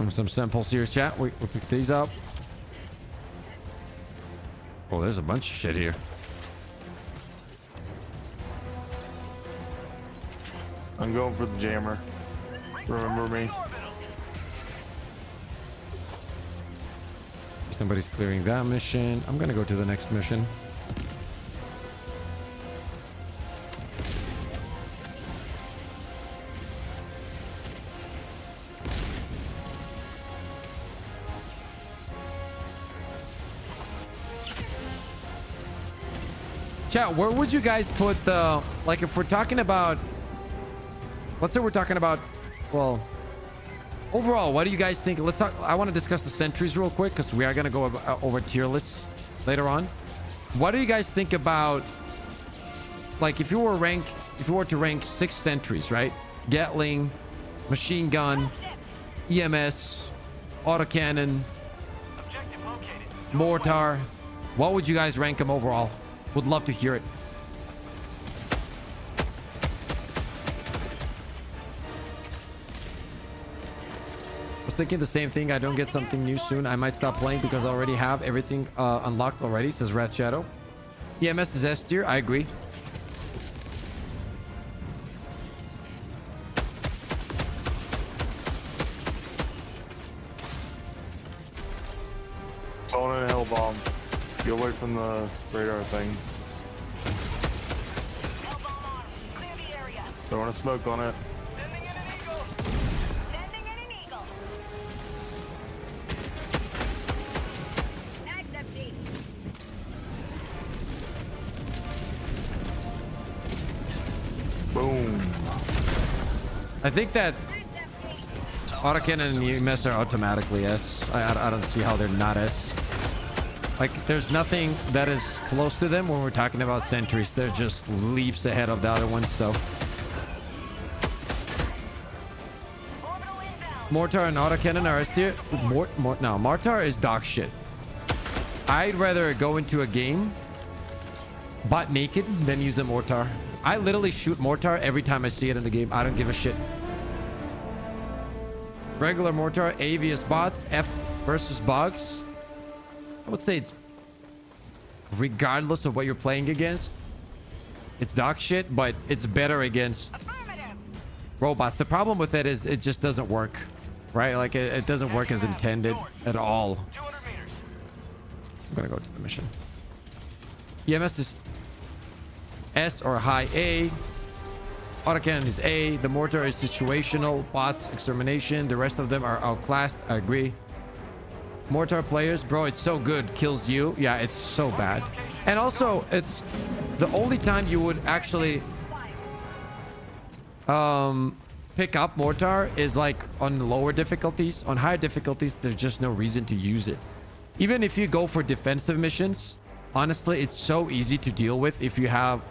Some samples here, chat. We'll pick these up. Oh, there's a bunch of shit here. I'm going for the jammer. Remember me. Somebody's clearing that mission. I'm gonna go to the next mission. Chat, where would you guys put the, like, if we're talking about, let's say we're talking about, well, overall, what do you guys think? Let's talk. I want to discuss the sentries real quick because we are going to go over tier lists later on. What do you guys think about, like, if you were to rank 6 sentries, right? Gatling, machine gun, EMS, autocannon, Objective located. mortar. What would you guys rank them overall? Would love to hear it. I was thinking the same thing. I don't get something new soon, I might stop playing because I already have everything unlocked already, says Red Shadow. EMS is S tier. I agree. Calling in a hell bomb. Get away from the radar thing. Don't want to smoke on it. Sending in an eagle. Sending in an eagle. Mag's empty. Boom. I think that autocannon and EMS are automatically S. I don't see how they're not S. Like, there's nothing that is close to them when we're talking about sentries. They're just leaps ahead of the other ones, so. Mortar and autocannon are S tier. No, Mortar is dog shit. I'd rather go into a game butt naked than use a mortar. I literally shoot mortar every time I see it in the game. I don't give a shit. Regular mortar, AVS bots, F versus bugs. I would say it's, regardless of what you're playing against, it's dog shit, but it's better against robots. The problem with it is it just doesn't work, right? Like it doesn't work as intended at all. 200 meters. I'm gonna go to the mission. EMS is S or high A. Autocannon is A. The mortar is situational. Bots, extermination. The rest of them are outclassed. I agree. Mortar players, bro, it's so good. Kills you. Yeah, it's so bad. And also, it's the only time you would actually pick up mortar is like on lower difficulties. On higher difficulties, there's just no reason to use it. Even if you go for defensive missions, honestly, it's so easy to deal with if you have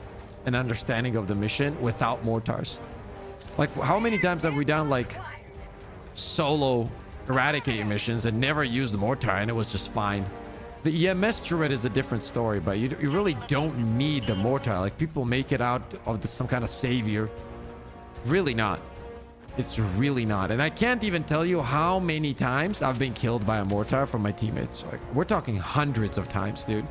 an understanding of the mission without mortars. Like, how many times have we done like solo eradicate missions and never used the mortar and it was just fine? The EMS turret is a different story, but you really don't need the mortar. Like, people make it out of some kind of savior. Really not. It's really not. And I can't even tell you how many times I've been killed by a mortar from my teammates. Like, we're talking hundreds of times, dude.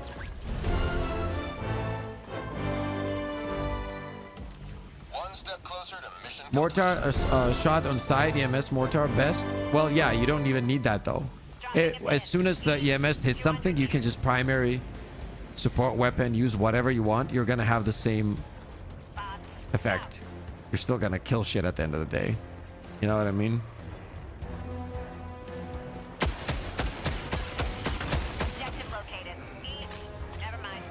Mortar shot on side, EMS mortar best. Well, yeah, you don't even need that though. As soon as the EMS hits something, you can just primary support weapon, use whatever you want. You're gonna have the same effect. You're still gonna kill shit at the end of the day. You know what I mean? Objective located. East. Never mind.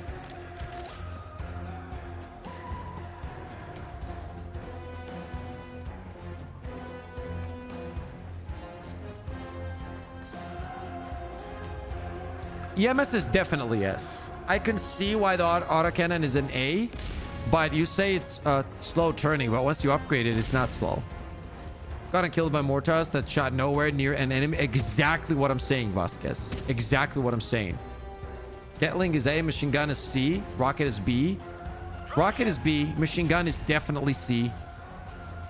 EMS is definitely S. I can see why the autocannon is an A, but you say it's slow turning, but once you upgrade it, it's not slow. Gotten killed by mortars that shot nowhere near an enemy. Exactly what I'm saying, Vasquez. Exactly what I'm saying. Gatling is A, machine gun is C, rocket is B. Rocket is B, machine gun is definitely C.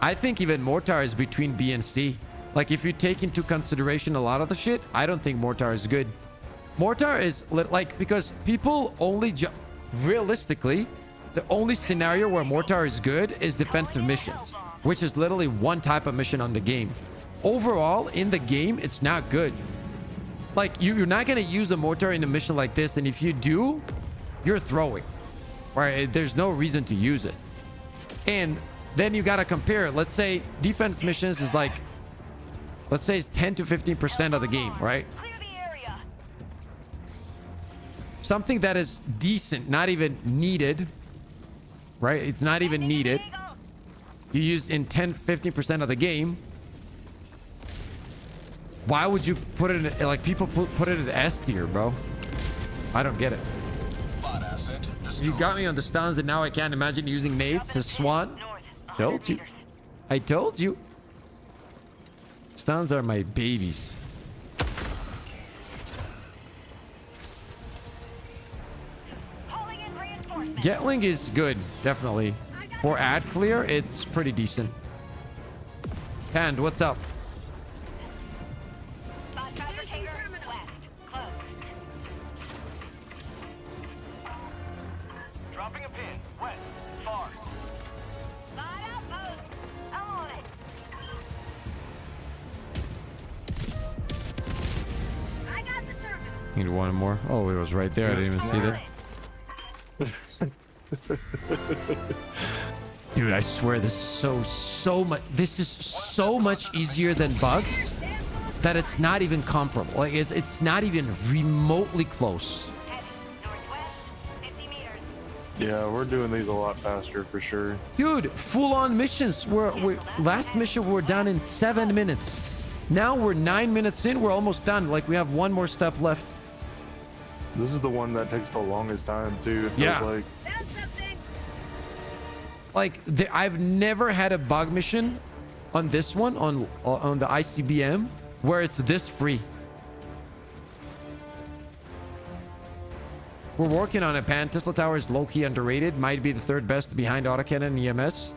I think even mortar is between B and C. Like, if you take into consideration a lot of the shit, I don't think mortar is good. Mortar is like, because people only realistically, the only scenario where mortar is good is defensive missions, which is literally one type of mission on the game. Overall, in the game, it's not good. Like, you're not going to use a mortar in a mission like this, and if you do, you're throwing. Right? There's no reason to use it. And then you got to compare. Let's say defense missions is like, let's say it's 10 to 15% of the game, right? Something that is decent, not even needed, right? It's not even needed. You use in 10-15% of the game. Why would you put it in, like, people put it in S tier, bro? I don't get it. You got me on the stuns, and now I can't imagine using nades as Swan. Told you. I told you. Stuns are my babies. Gatling is good, definitely. For ad clear, it's pretty decent. And what's up? Dropping a pin. West. Far. Need one more. Oh, it was right there. I didn't even see that. Dude, I swear this is so much. This is so much easier than bugs that it's not even comparable. Like it's not even remotely close. Yeah, we're doing these a lot faster for sure. Dude, full-on missions. We're last mission we're done in 7 minutes. Now we're 9 minutes in. We're almost done. Like we have one more step left. This is the one that takes the longest time too. It feels Yeah. Like I've never had a bug mission on this one on the ICBM where it's this free. We're working on it, Pan. Tesla Tower is low-key underrated. Might be the third best behind autocannon and EMS.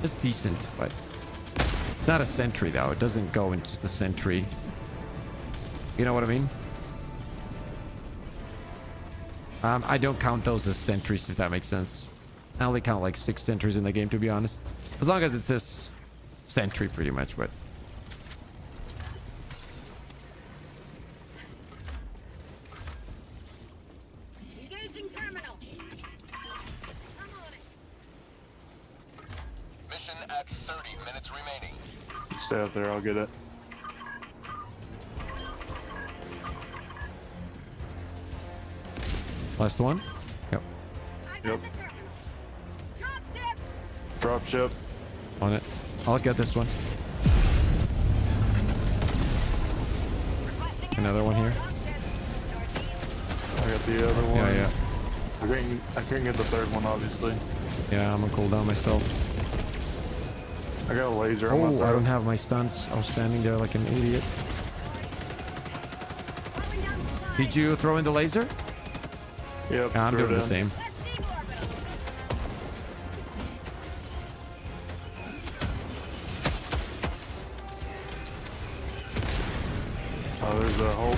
It's decent, but it's not a Sentry though. It doesn't go into the Sentry. You know what I mean? I don't count those as sentries, if that makes sense. I only count like 6 sentries in the game, to be honest. As long as it says Sentry, pretty much, but... Engaging terminal. Mission at 30 minutes remaining. Stay out there, I'll get it. Last one? Yep. Yep. Drop ship. On it. I'll get this one. Another one here. I got the other one. Yeah, yeah. I couldn't get the third one, obviously. Yeah, I'm gonna cool down myself. I got a laser on my Oh, throat. I don't have my stunts. I was standing there like an idiot. Did you throw in the laser? Yep, Yeah, I'm threw doing it the in. same. Oh, there's a hole.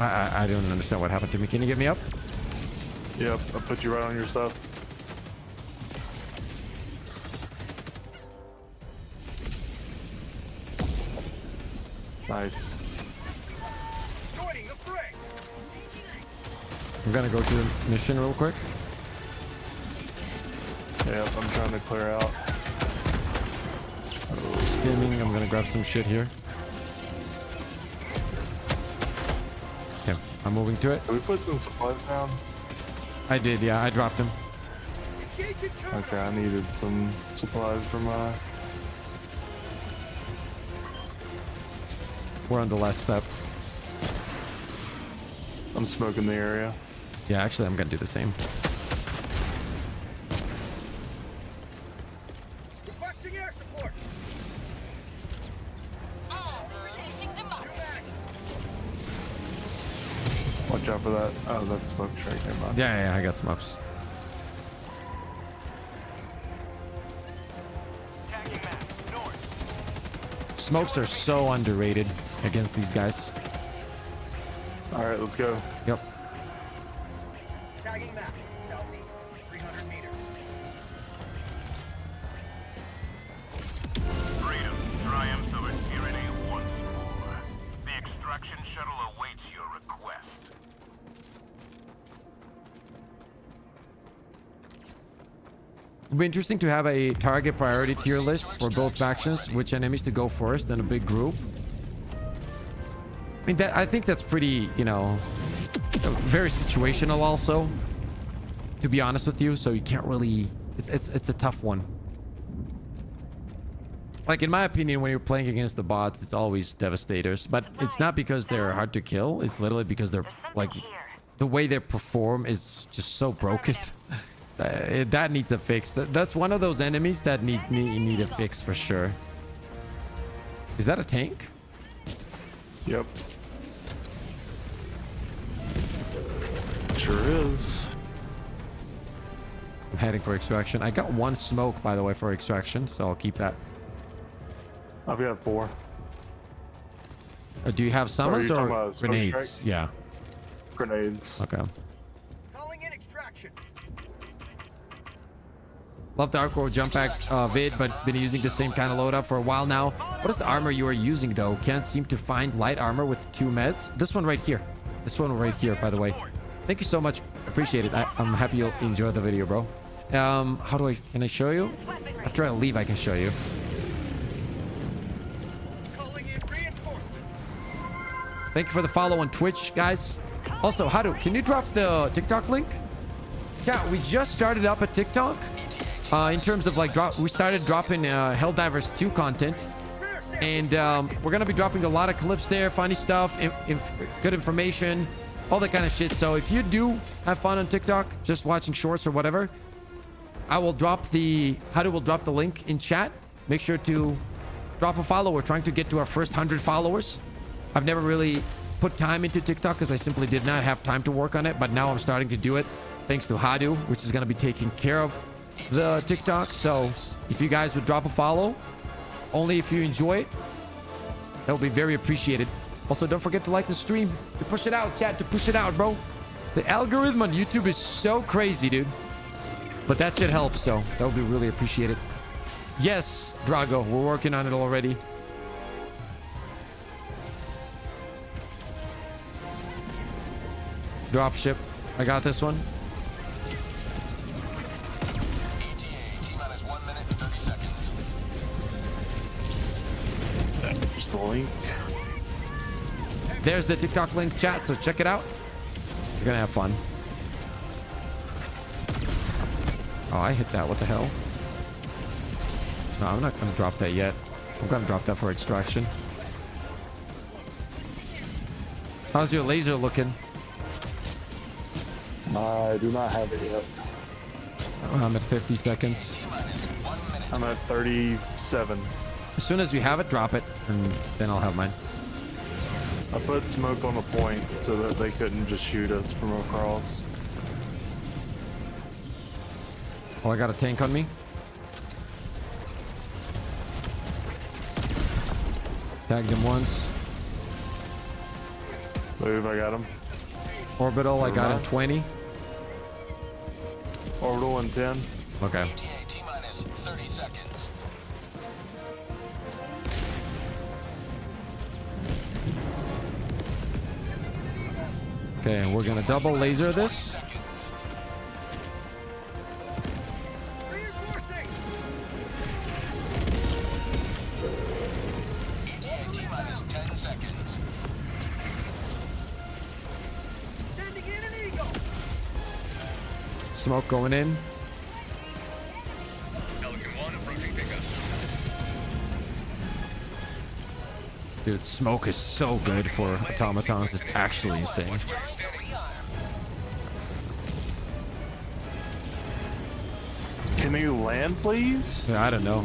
I don't understand what happened to me. Can you get me up? Yep, I'll put you right on your stuff. Nice. Joining the fray. I'm gonna go to the mission real quick. Yep, I'm trying to clear out. Stimming. I'm gonna grab some shit here. Okay, I'm moving to it. Did we put some supplies down? I did, yeah. I dropped him. Okay, I needed some supplies for my... We're on the last step. I'm smoking the area. Yeah, actually, I'm gonna do the same. Requesting air support. Watch out for that. Oh, that's smoke straight. Never mind. Yeah, I got smokes. Tagging map. North. Smokes are so underrated against these guys. Alright, let's go. Yep. Tagging map. Southeast. 300 meters. Freedom. Triumphs over tyranny once more. The extraction shuttle awaits your request. It'd be interesting to have a target priority tier list for both factions, which enemies to go first in a big group. I think that's pretty, you know, very situational also, to be honest with you. So you can't really, it's a tough one. Like, in my opinion, when you're playing against the bots, it's always Devastators. But it's not because they're hard to kill. It's literally because they're, like, the way they perform is just so broken. That needs a fix. That's one of those enemies that need a fix for sure. Is that a tank? Yep. Sure is. I'm heading for extraction. I got 1 smoke, by the way, for extraction, so I'll keep that. I've got 4. Do you have summons you talking or about smoke grenades? strike? Yeah. Grenades. Okay. Calling in extraction. Love the Arcor jump back vid, but been using the same kind of loadout for a while now. What is the armor you are using, though? Can't seem to find light armor with 2 meds. This one right here. This one right here, by the way. Thank you so much. Appreciate it. I'm happy you'll enjoy the video, bro. How do I... Can I show you? After I leave, I can show you. Thank you for the follow on Twitch, guys. Also, can you drop the TikTok link? Yeah, we just started up a TikTok. In terms of like we started dropping Helldivers 2 content. And we're going to be dropping a lot of clips there, funny stuff, good information, all that kind of shit. So if you do have fun on TikTok, just watching shorts or whatever, I will drop the link in chat. Make sure to drop a follow. We're trying to get to our first 100 followers. I've never really put time into TikTok because I simply did not have time to work on it. But now I'm starting to do it thanks to Hadu, which is going to be taking care of the TikTok. So if you guys would drop a follow, only if you enjoy it, that would be very appreciated. Also, don't forget to like the stream. To push it out, chat, to push it out, bro. The algorithm on YouTube is so crazy, dude. But that shit helps, so that would be really appreciated. Yes, Drago, we're working on it already. Dropship. I got this one. There's the link. There's the TikTok link, chat, so check it out. You're gonna have fun. Oh, I hit that. What the hell? No, I'm not gonna drop that yet. I'm gonna drop that for extraction. How's your laser looking? I do not have it yet. I'm at 50 seconds. I'm at 37. As soon as we have it, drop it, and then I'll have mine. I put smoke on the point so that they couldn't just shoot us from across. Oh, I got a tank on me. Tagged him once. Move, I got him. Orbital, I got him 20. Orbital in 10. Okay. T-minus 30 seconds. Okay, and we're gonna double laser this. T-minus 10 seconds. Smoke going in. Dude, smoke is so good for automatons. It's actually insane. Can you land, please? Yeah, I don't know.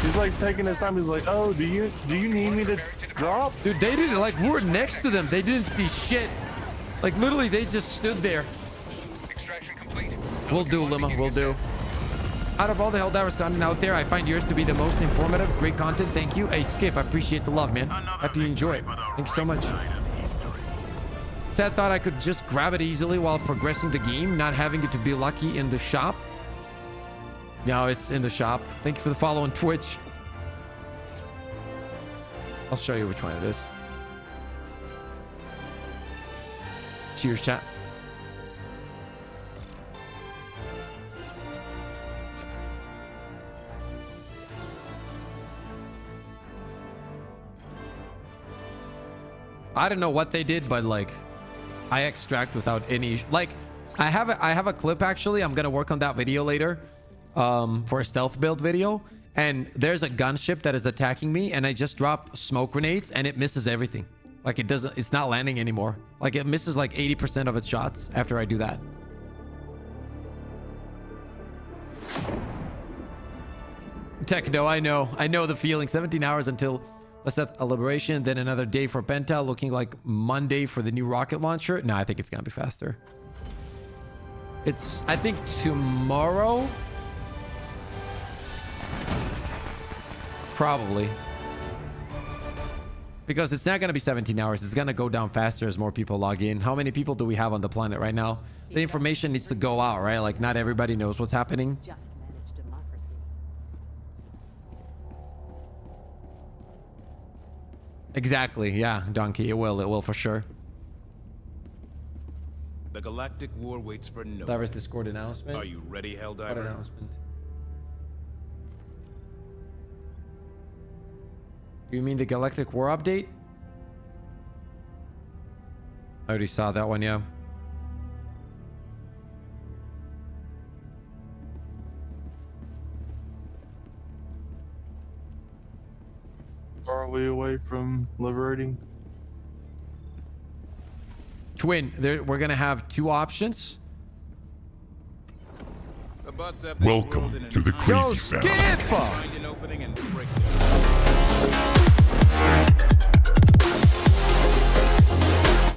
He's like taking his time. He's like, oh, do you need me to drop? Dude, they didn't, like, we were next to them. They didn't see shit. Like, literally, they just stood there. Extraction complete. We'll do, Lima. We'll do. Out of all the Helldivers content out there, I find yours to be the most informative. Great content. Thank you. Hey, Skip, I appreciate the love, man. Happy you enjoy it. Thank you so much. Sad thought I could just grab it easily while progressing the game, not having it to be lucky in the shop. No, it's in the shop. Thank you for the follow on Twitch. I'll show you which one it is. Cheers, chat. I don't know what they did, but like, I extract without any like. I have a clip actually. I'm gonna work on that video later. for a stealth build video, and there's a gunship that is attacking me, and I just drop smoke grenades and it misses everything. Like it's not landing anymore. Like it misses like 80% of its shots after I do that. Techno, I know the feeling. 17 hours until let's set a liberation, then another day for Pentel, looking like Monday for the new rocket launcher. No, I think it's gonna be faster. It's, I think, tomorrow. Probably. Because it's not going to be 17 hours. It's going to go down faster as more people log in. How many people do we have on the planet right now? The information needs to go out, right? Like, not everybody knows what's happening. Just manage democracy. Exactly. Yeah, Donkey. It will for sure. The galactic war waits for no Divers one. Discord announcement. Are you ready, Helldiver? What announcement? You mean the Galactic War update? I already saw that one, yeah. Far are we away from liberating? Twin, we're gonna have two options. The bots have this world Welcome in an to the iron Yo, crazy skip! family. Find an opening and break it.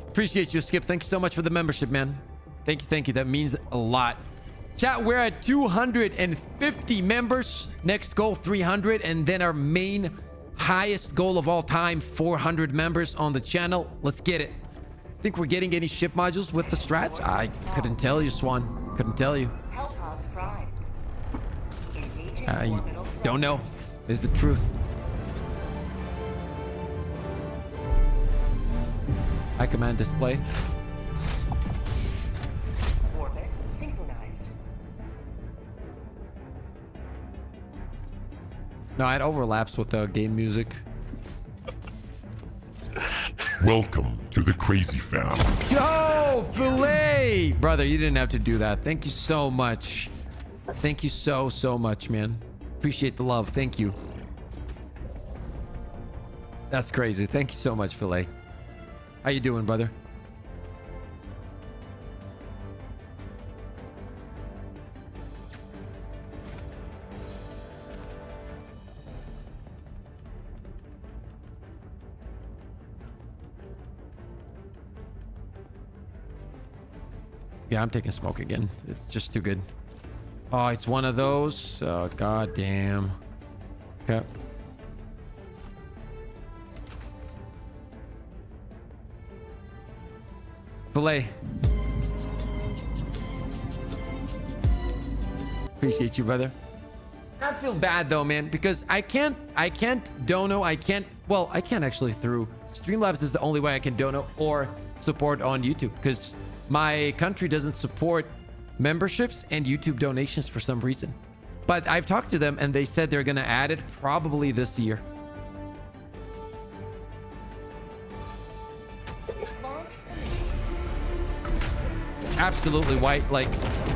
Appreciate you, Skip. Thank you so much for the membership, man. Thank you. That means a lot. Chat, we're at 250 members. Next goal, 300. And then our main highest goal of all time, 400 members on the channel. Let's get it. Think we're getting any ship modules with the strats? I couldn't tell you, Swan. Couldn't tell you. Hellpods prime. Engaging I orbital don't know. thrusters. Is the truth. I command display. Orbit synchronized. No, it overlaps with the game music. Welcome to the crazy family. Yo, filet! Brother, you didn't have to do that. Thank you so much. Thank you so much, man. Appreciate the love. Thank you. That's crazy. Thank you so much, filet. How you doing, brother? Yeah, I'm taking smoke again. It's just too good. Oh, it's one of those. Oh, god damn. Okay. Filet. Appreciate you, brother. I feel bad though, man, because I can't dono. I can't actually through Streamlabs is the only way I can dono or support on YouTube, because my country doesn't support memberships and YouTube donations for some reason. But I've talked to them and they said they're going to add it probably this year. Absolutely white. Like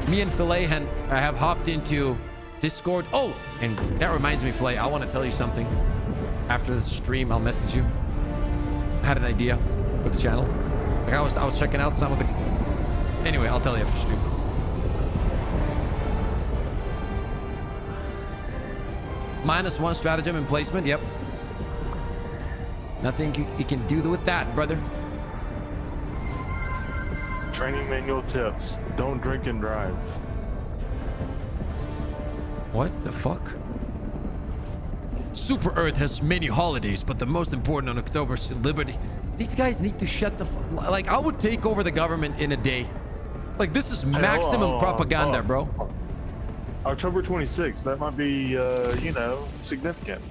me and Filet I have hopped into Discord. Oh, and that reminds me, Filet, I want to tell you something. After the stream, I'll message you. I had an idea with the channel. Like I was checking out some of the... Anyway, I'll tell you after stream. -1 stratagem in placement. Yep. Nothing you can do with that, brother. Training manual tips. Don't drink and drive. What the fuck? Super Earth has many holidays, but the most important on October is Liberty. These guys need to shut the fuck... Like, I would take over the government in a day. Like, this is maximum propaganda, bro. October 26th. That might be, you know, significant.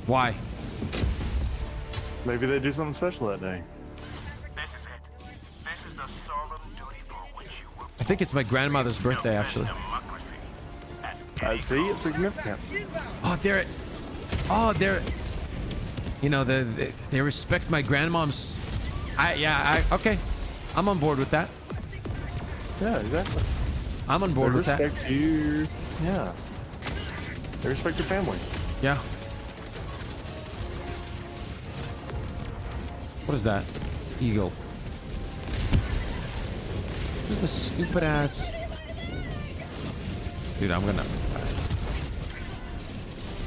Why? Maybe they do something special that day. This is it. This is the solemn duty for which you were I think it's my grandmother's birthday, actually. democracy. I see. It's significant. Oh, they're... You know, they respect my grandmom's... Okay. I'm on board with that. Yeah, exactly. I'm on board with that. Respect you. Yeah. They respect your family. Yeah. What is that? Eagle. Who's the stupid ass? Dude, I'm gonna...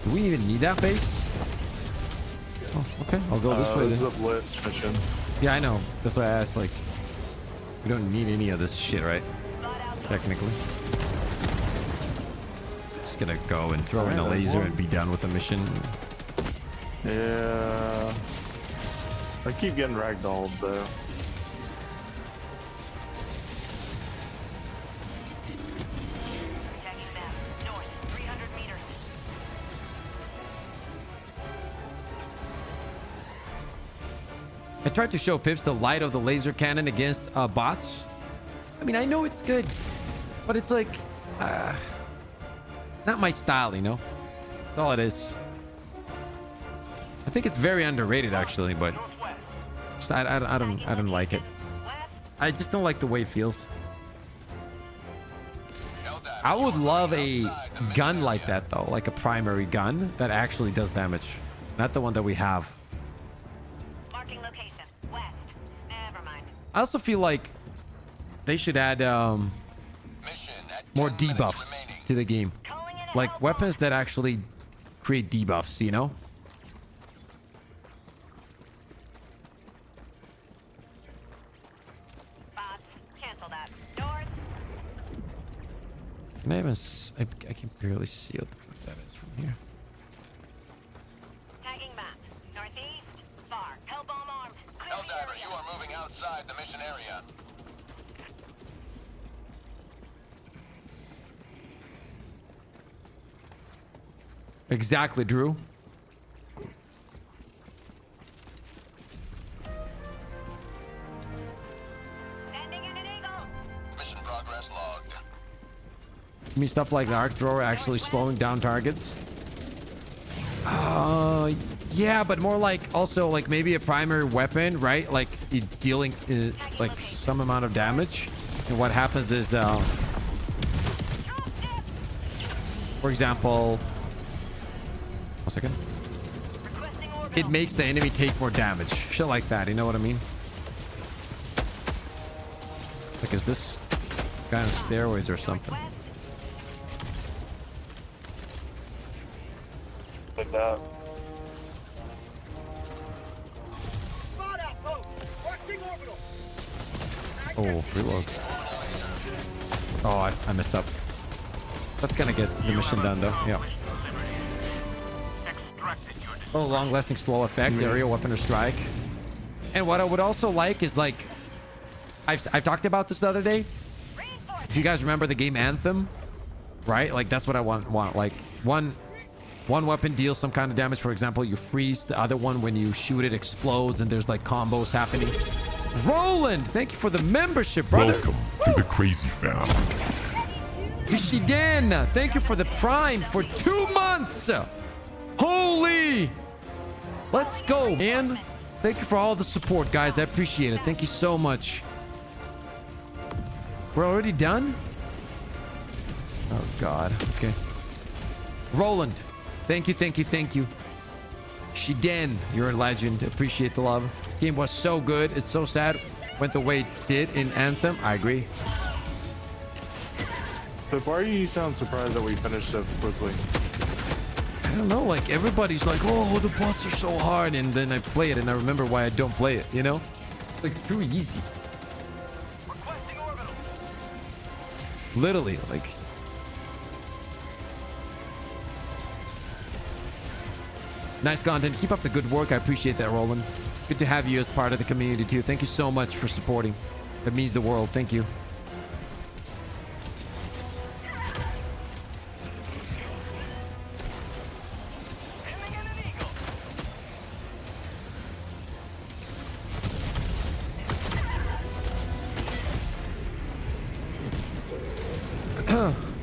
Do we even need that base? Oh, okay. I'll go this way This is then. a blitz mission. Yeah, I know. That's why I asked, like... We don't need any of this shit, right? Technically. Just gonna go and throw in a laser and be done with the mission. Yeah. I keep getting ragdolled though. I tried to show Pips the light of the laser cannon against bots. I mean, I know it's good, but it's like not my style, you know. That's all it is. I think it's very underrated, actually, but just, I don't like it. I just don't like the way it feels. I would love a gun like that, though, like a primary gun that actually does damage, not the one that we have. Marking location. West. Never mind. I also feel like they should add more debuffs to the game, like weapons that actually create debuffs, you know. Cancel that. North. Can I even... I can barely see what the fuck that is from here. Tagging map. Northeast. Far. Hellbomb armed. Clear the Helldiver, area. you are moving outside the mission area. Exactly, Drew. Sending in an eagle. Mission progress logged. I mean, stuff like the arc thrower actually slowing down targets. Yeah, but more like also like maybe a primary weapon, right? Like it dealing like some amount of damage. And what happens is, for example, 1 second. It makes the enemy take more damage. Shit like that. You know what I mean? Like, is this kind of stairways or something? Like that. Oh, reload. Oh, I messed up. That's gonna get the mission done, though. Yeah. Oh, long-lasting slow effect, aerial weapon or strike. And what I would also like is, like, I've talked about this the other day. If you guys remember the game Anthem, right? Like, that's what I want. Like, one weapon deals some kind of damage. For example, you freeze. The other one, when you shoot it, explodes, and there's like combos happening. Roland, thank you for the membership, brother. Welcome to the Crazy Fam. Ishiden, thank you for the Prime for 2 months. Holy. Let's go. And thank you for all the support, guys. I appreciate it. Thank you so much. We're already done? Oh, God. Okay. Roland, thank you, thank you, thank you. Shiden, you're a legend. Appreciate the love. Game was so good. It's so sad went the way it did in Anthem. I agree. But why do you sound surprised that we finished so quickly? I don't know. Like, everybody's like, oh, the boss are so hard. And then I play it and I remember why I don't play it, you know? Like, too easy. Literally, like... Nice content. Keep up the good work. I appreciate that, Roland. Good to have you as part of the community, too. Thank you so much for supporting. That means the world. Thank you.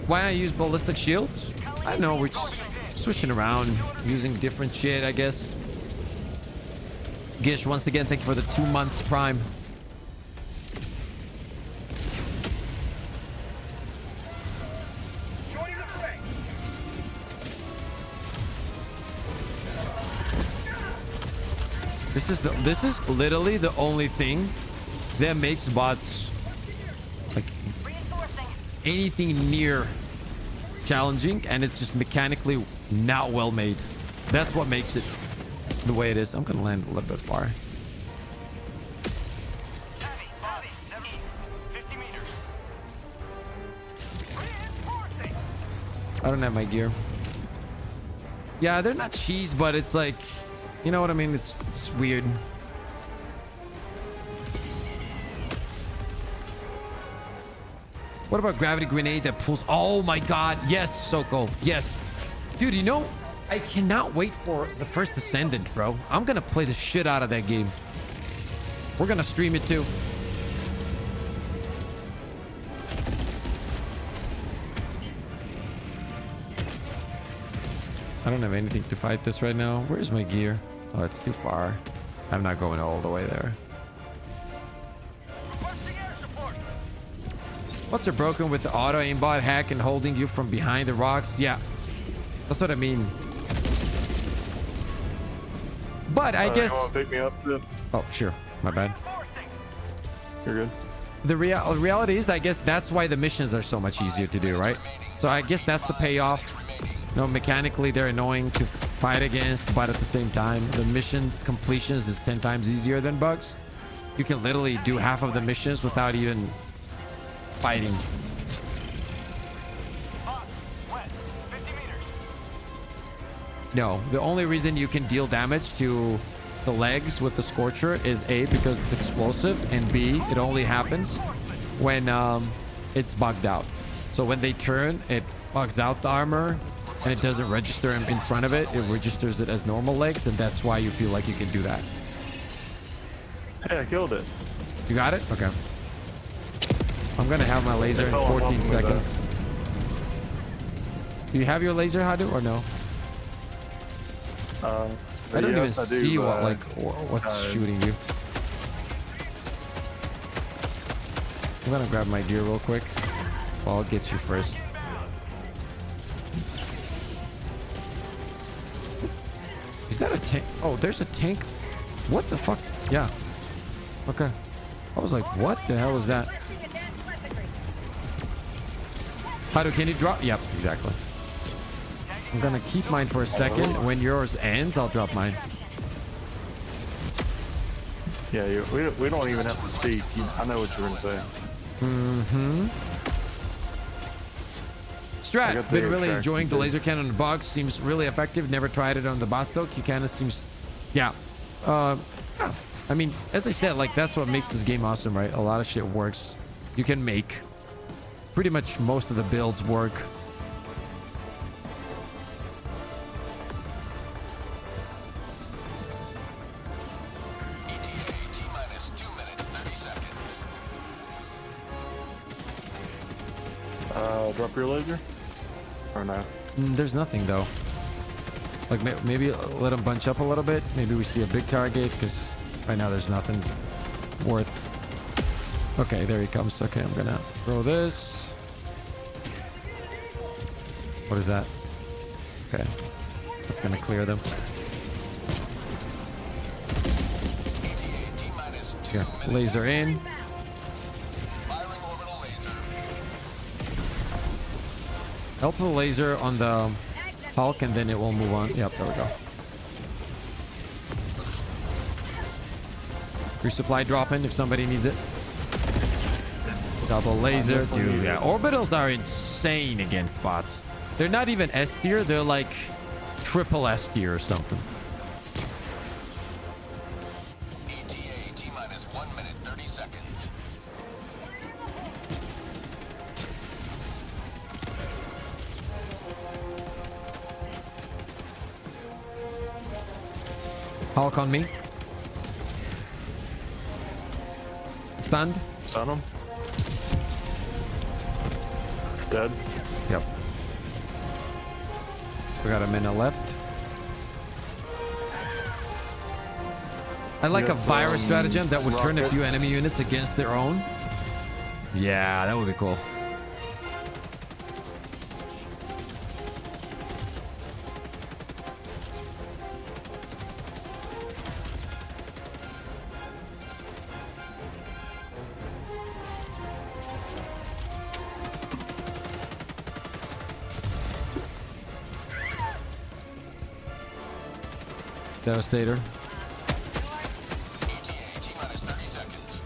Why I use ballistic shields? I don't know. We're just switching around, using different shit, I guess. Gish, once again, thank you for the 2 months Prime. This is literally the only thing that makes bots like anything near challenging, and it's just mechanically not well made. That's what makes it the way it is. I'm gonna land a little bit far. I don't have my gear. Yeah, they're not cheese, but it's like, you know what I mean? It's weird. What about gravity grenade that pulls? Oh my god, yes, Soko, yes. Dude, you know, I cannot wait for the first Ascendant, bro. I'm gonna play the shit out of that game. We're gonna stream it too. I don't have anything to fight this right now. Where's my gear? Oh, it's too far. I'm not going all the way there. What's are broken with the auto aimbot hack and holding you from behind the rocks? Yeah, that's what I mean. But I guess. You want to pick me up, then? Oh, sure. My bad. You're good. The reality is, I guess that's why the missions are so much easier to do, right? So I guess that's the payoff. You know, mechanically they're annoying to fight against, but at the same time, the mission completions is 10 times easier than bugs. You can literally do half of the missions without even fighting. No, the only reason you can deal damage to the legs with the Scorcher is A, because it's explosive, and B, it only happens when it's bugged out. So when they turn, it bugs out the armor and it doesn't register in front of it. It registers it as normal legs, and that's why you feel like you can do that. Hey, I killed it. You got it? Okay. I'm gonna have my laser in 14 seconds. Do you have your laser, Hadu, or no? I don't even see what what's shooting you. I'm gonna grab my gear real quick. Well, I'll get you first. Is that a tank? Oh, there's a tank. What the fuck? Yeah. Okay. I was like, what the hell is that? Hadu, can you drop? Yep, exactly. I'm gonna keep mine for a second. When yours ends, I'll drop mine. Yeah, we don't even have to speak. I know what you're gonna say. Mm-hmm. Strat, been really enjoying the laser cannon on the box. Seems really effective. Never tried it on the boss though. Q-cannon seems, yeah. I mean, as I said, like that's what makes this game awesome, right? A lot of shit works. You can make pretty much most of the builds work. Drop your laser? Or no? There's nothing though. Like maybe let them bunch up a little bit. Maybe we see a big target, because right now there's nothing worth. Okay, there he comes. Okay, I'm gonna throw this. What is that? Okay, that's gonna clear them. Here, laser in. Help the laser on the Hulk, and then it will move on. Yep, there we go. Resupply drop in if somebody needs it. Double laser, dude. Yeah, orbitals are insane against bots. They're not even S tier. They're like triple S tier or something. ETA T-minus 1 minute 30 seconds. Hulk on me. Stunned. Stun him. Dead. Yep. We got a minute left. I like a virus stratagem that would turn a few enemy units against their own. Yeah, that would be cool. Devastator. ETA T-minus 30 seconds.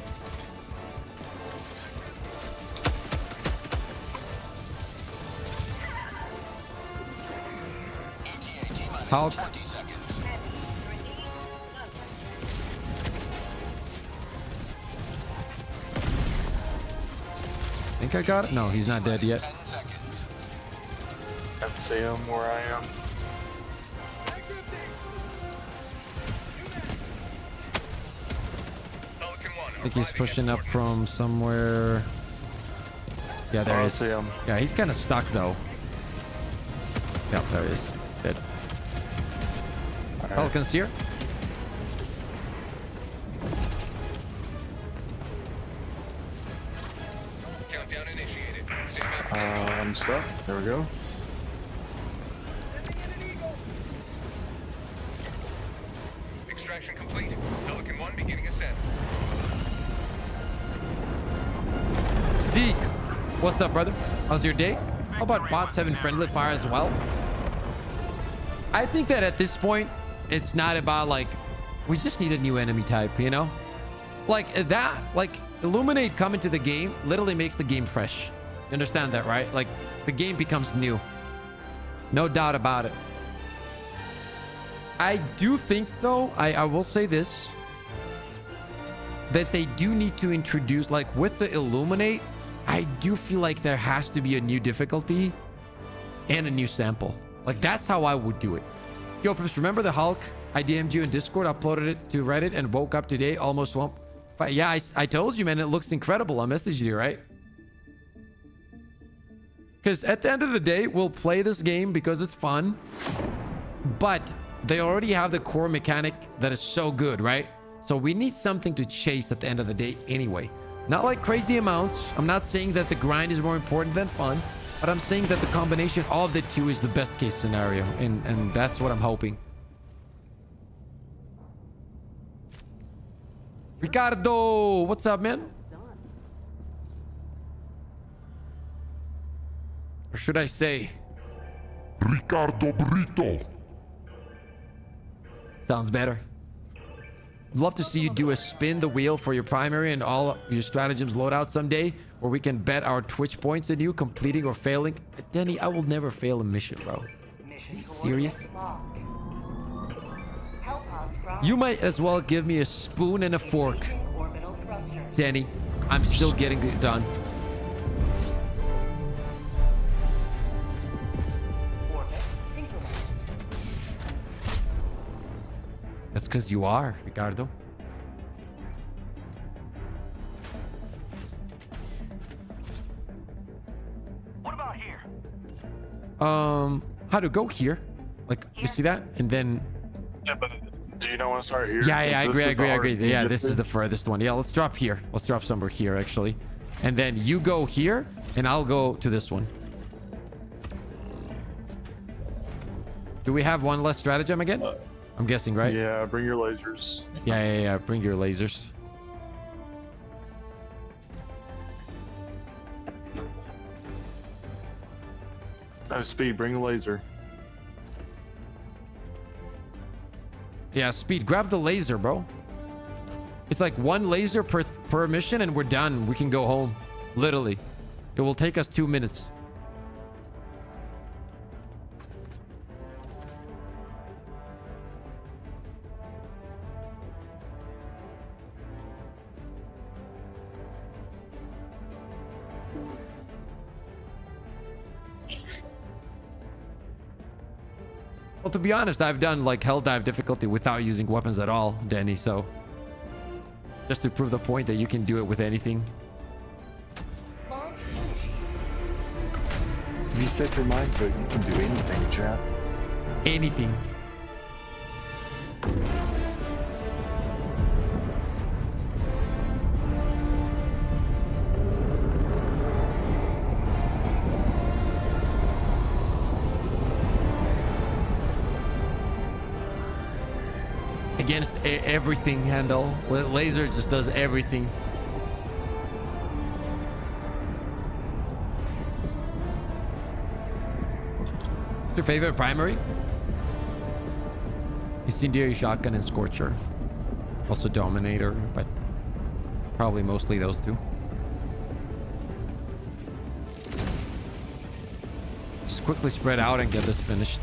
ETA T-minus Hulk. 20 seconds. Think I got it? No, he's not dead yet. 10 seconds. Can't see him where I am. I think he's pushing up from somewhere. Yeah, there I he is. see him. Yeah, he's kind of stuck though. Yep, there he is. Dead. Falcon's here. Countdown initiated. Stand by. I'm stuck. There we go. Extraction complete. Pelican 1 beginning ascent. Zeke, what's up, brother? How's your day? How about bots having friendly fire as well? I think that at this point, it's not about like, we just need a new enemy type, you know? Like that, like Illuminate coming to the game literally makes the game fresh. You understand that, right? Like the game becomes new. No doubt about it. I do think though, I will say this, that they do need to introduce, like with the Illuminate, I do feel like there has to be a new difficulty and a new sample. Like that's how I would do it. Yo, Pips, remember the Hulk? I DM'd you in Discord, uploaded it to Reddit, and woke up today almost won't. But yeah, I told you, man, it looks incredible. I messaged you, right? Because at the end of the day, we'll play this game because it's fun. But they already have the core mechanic that is so good, right? So we need something to chase at the end of the day anyway. Not like crazy amounts. I'm not saying that the grind is more important than fun, but I'm saying that the combination of the two is the best case scenario. And that's what I'm hoping. Ricardo, what's up, man? Or should I say Ricardo Brito. sounds better. Love to see you do a spin the wheel for your primary and all your stratagems loadout someday, where we can bet our Twitch points on you completing or failing. Denny, I will never fail a mission, bro. Are you serious? You might as well give me a spoon and a fork. Denny, I'm still getting it done. That's because you are, Ricardo. What about here? How to go here? Like, you see that? And then... Yeah, but do you not want to start here? Yeah, I agree. Yeah, this is the the furthest one. Yeah, let's drop here. Let's drop somewhere here, actually. And then you go here, and I'll go to this one. Do we have one less stratagem again? I'm guessing, right? Yeah, bring your lasers. Yeah. Bring your lasers. No, Speed, bring the laser. Yeah, Speed, grab the laser, bro. It's like one laser per mission, and we're done. We can go home. Literally. It will take us 2 minutes. Well, to be honest, I've done like Helldive difficulty without using weapons at all, Danny, so just to prove the point that you can do it with anything. You set your mind to it, you can do anything, chat. Anything. Against everything, Handel. Laser just does everything. What's your favorite primary? Incendiary shotgun and Scorcher. Also Dominator, but probably mostly those two. Just quickly spread out and get this finished.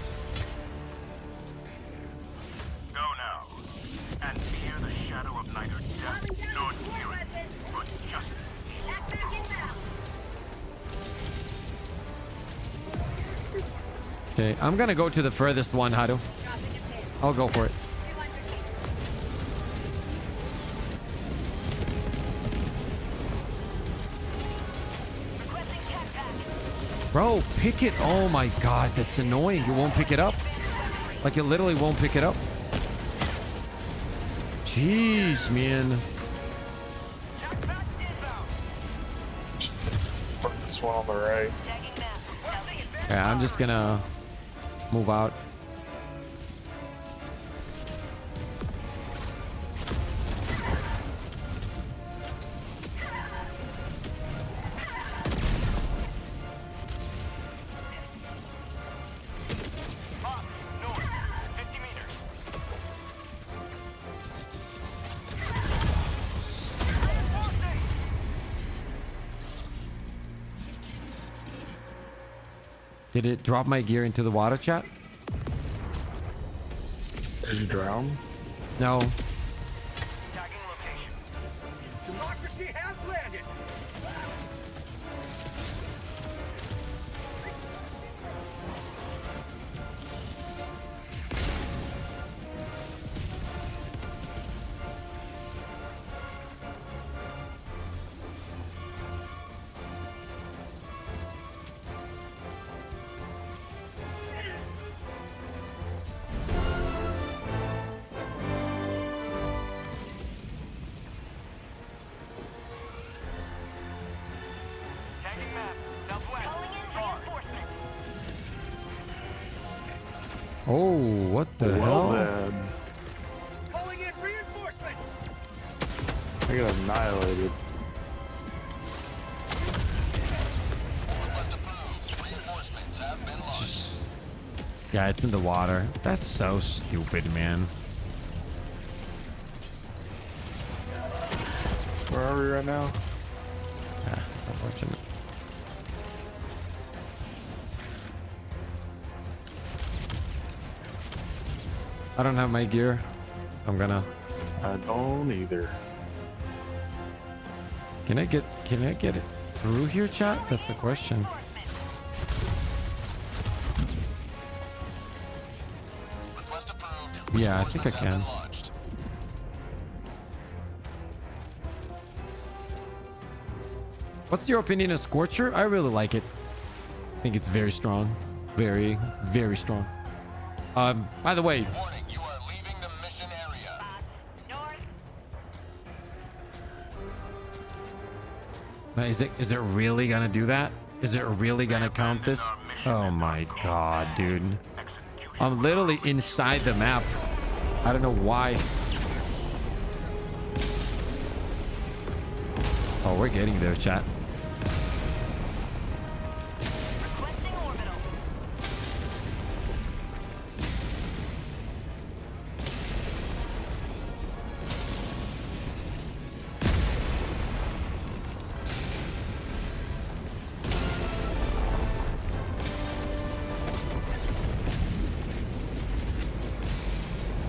Go now. And fear the shadow of neither death nor tyranny, but justice. Okay, I'm gonna go to the furthest one, Hadu. I'll go for it. Bro, pick it. Oh my god, that's annoying. You won't pick it up. Like, it literally won't pick it up. Jeez, man. This one on the right. Yeah, I'm just gonna move out. Did it drop my gear into the water, chat? Did you drown? No. Democracy has landed. Oh, what the hell? Then. Calling in reinforcements. I got annihilated. Yeah, it's in the water. That's so stupid, man. Where are we right now? Yeah, unfortunate. I don't have my gear. I'm gonna. I don't either. Can I get it through here, chat? That's the question. Yeah, I think I can. What's your opinion of Scorcher? I really like it. I think it's very strong. Very, very strong. By the way, Warning, you are leaving the mission area. is it really gonna do that? Is it really gonna count this? Oh my god, dude. I'm literally inside the map. I don't know why. Oh, we're getting there, chat.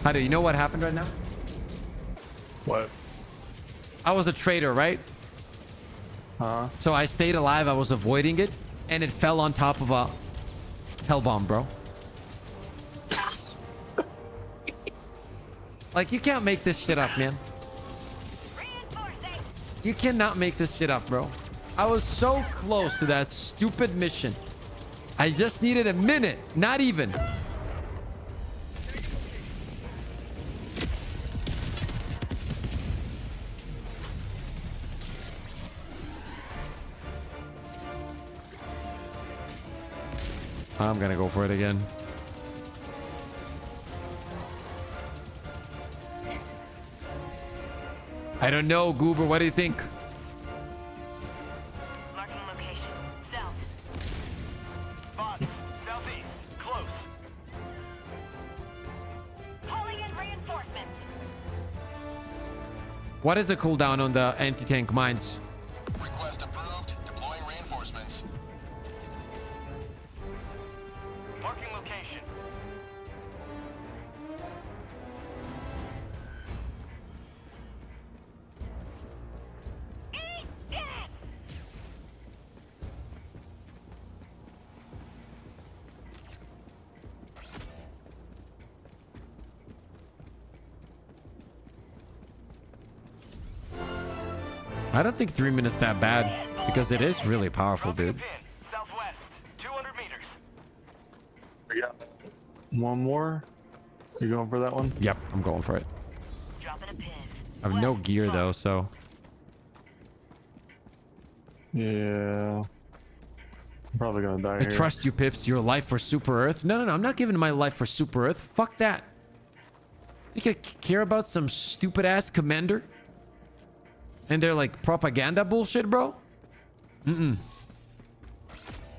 How do you know what happened right now? What? I was a traitor, right? So I stayed alive. I was avoiding it, and it fell on top of a hell bomb, bro. Like, you can't make this shit up, man. You cannot make this shit up, bro. I was so close to that stupid mission. I just needed a minute, not even. I'm gonna go for it again. I don't know, Goober. What do you think? Marking location. South. Bots, southeast, close. Calling in What is the cooldown on the anti-tank mines? Request approved. Deploying reinforcements. Marking location. I don't think 3 minutes that bad because it is really powerful, dude. Pin. Southwest. 200 meters. We got one more. You going for that one? Yep, I'm going for it. Dropping a pin. I have no gear though, so Yeah. I'm probably gonna die I here. trust you, Pips. Your life for Super Earth. No, I'm not giving my life for Super Earth. Fuck that. You could care about some stupid ass commander? And they're like propaganda bullshit, bro?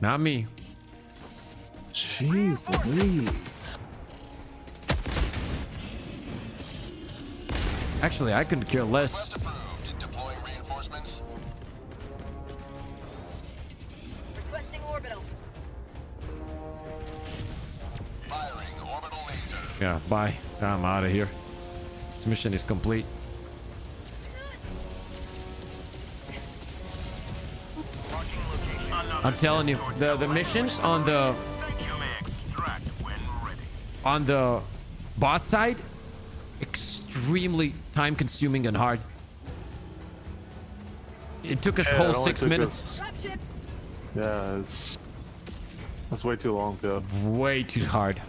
Not me. Jeez Louise. Actually, I couldn't care less. Request approved. Deploying reinforcements. Requesting orbital. Firing orbital laser. Yeah, bye. I'm out of here. This mission is complete. Marking location. I'm telling you, the missions on the You may extract when ready. on the bot side, extremely time consuming and hard. It took us Yeah, it whole only 6 took minutes. us- Yeah, that's way too long, though. Way too hard.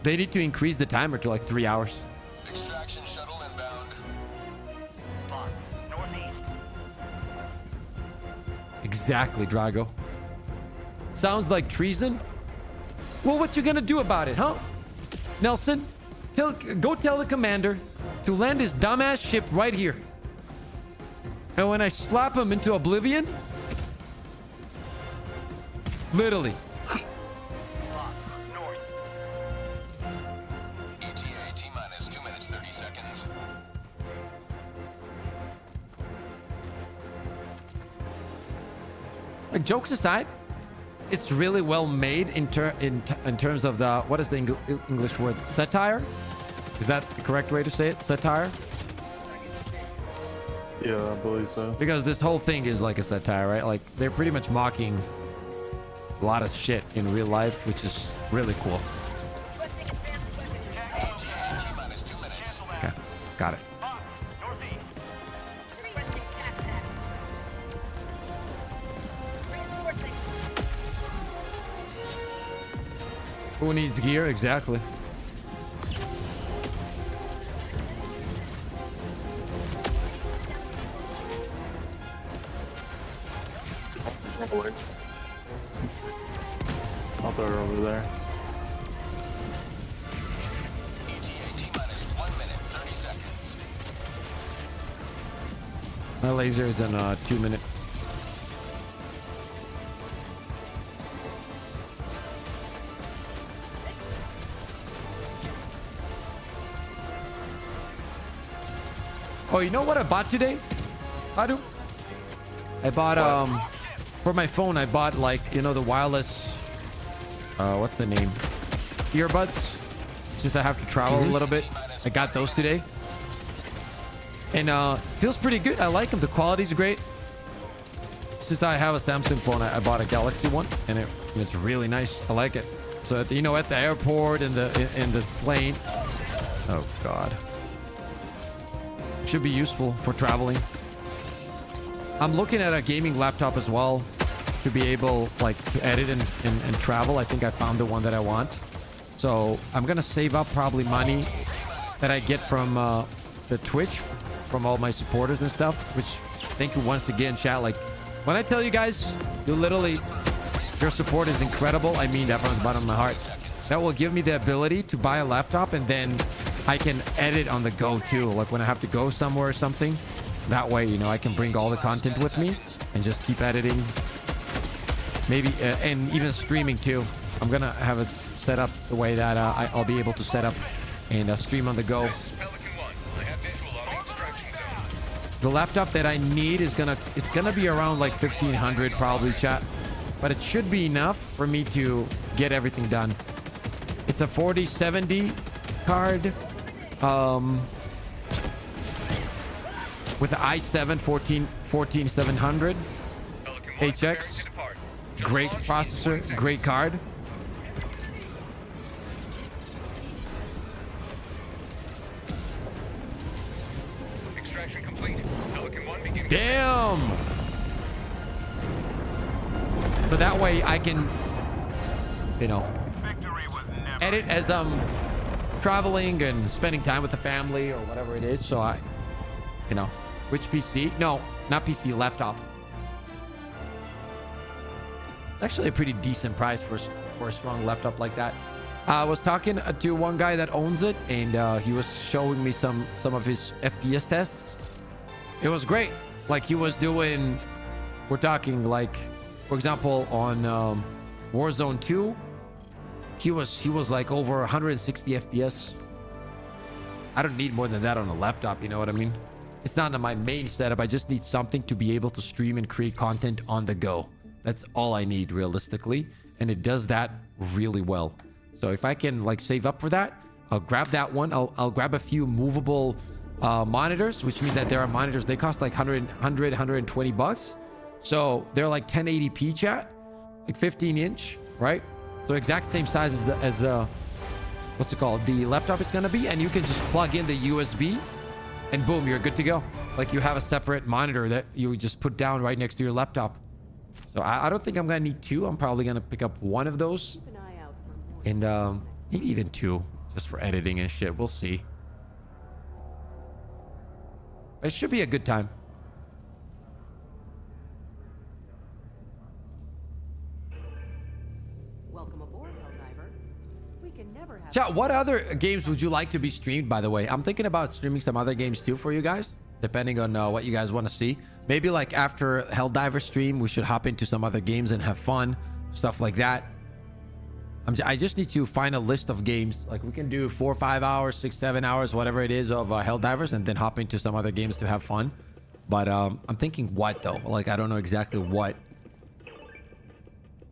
They need to increase the timer to like 3 hours. Extraction shuttle inbound. Bots. Northeast. Exactly, Drago. Sounds like treason. Well, what you gonna do about it, huh? Nelson, go tell the commander to land his dumbass ship right here. And when I slap him into oblivion, literally, Bots. North. ETA T-minus 2 minutes 30 seconds. like jokes aside, it's really well made in terms of the, what is the English word? Satire? Is that the correct way to say it? Satire? Yeah, I believe so. Because this whole thing is like a satire, right? Like they're pretty much mocking a lot of shit in real life, which is really cool. ETA T-minus 2 minutes. Okay, got it. Bots. Northeast. Requesting tac. Reinforcing. Who needs gear? Exactly. I'll throw it over there. ETA T-minus 1 minute 30 seconds. My laser is in 2 minute. Oh, you know what I bought today? Adu? I bought for my phone I bought, like, you know, the wireless what's the name? Earbuds. Since I have to travel a little bit. I got those today. And feels pretty good. I like them. The quality's great. Since I have a Samsung phone, I bought a Galaxy one, and it's really nice. I like it. So at the, you know, at the airport and the plane. Oh God. Should be useful for traveling. I'm looking at a gaming laptop as well to be able, like, to edit and travel. I think I found the one that I want. So I'm gonna save up probably money that I get from the Twitch, from all my supporters and stuff. Which, thank you once again, chat. Like, when I tell you guys, you literally, your support is incredible. I mean that from the bottom of my heart. That will give me the ability to buy a laptop, and then I can edit on the go too. Like when I have to go somewhere or something. That way, you know, I can bring all the content with me and just keep editing. Maybe, and even streaming too. I'm gonna have it set up the way that I'll be able to set up and stream on the go. This is Pelican 1. I have The laptop that I need is gonna be around like 1500 probably, chat. But it should be enough for me to get everything done. It's a 4070 card. With the i7 14700 HX. Great processor, great card. Extraction complete. Pelican 1 beginning. Damn! So that way I can, you know, Victory was never edit as I'm traveling and spending time with the family or whatever it is. So I, you know, which PC? No, not PC, laptop. Actually a pretty decent price for a strong laptop like that. I was talking to one guy that owns it, and he was showing me some of his FPS tests. It was great. Like he was doing, we're talking like, for example, on Warzone 2, he was like over 160 FPS. I don't need more than that on a laptop, you know what I mean? It's not on my main setup. I just need something to be able to stream and create content on the go. That's all I need realistically, and it does that really well. So if I can like save up for that, I'll grab that one. I'll grab a few movable monitors, which means that there are monitors, they cost like 120 bucks. So they're like 1080p, chat, like 15 inch, right? So exact same size as the what's it called, the laptop is gonna be, and you can just plug in the USB and boom, you're good to go. Like you have a separate monitor that you just put down right next to your laptop. So I don't think I'm gonna need two. I'm probably gonna pick up one of those, and maybe even two, just for editing and shit. We'll see. It should be a good time. Welcome aboard, Helldiver. We can never have... Chat, what other games would you like to be streamed, by the way? I'm thinking about streaming some other games too for you guys, depending on what you guys want to see. Maybe like after Helldiver stream, we should hop into some other games and have fun, stuff like that. I just need to find a list of games. Like we can do 4 or 5 hours, 6, 7 hours, whatever it is of Helldivers, and then hop into some other games to have fun. But I'm thinking what though? Like I don't know exactly what.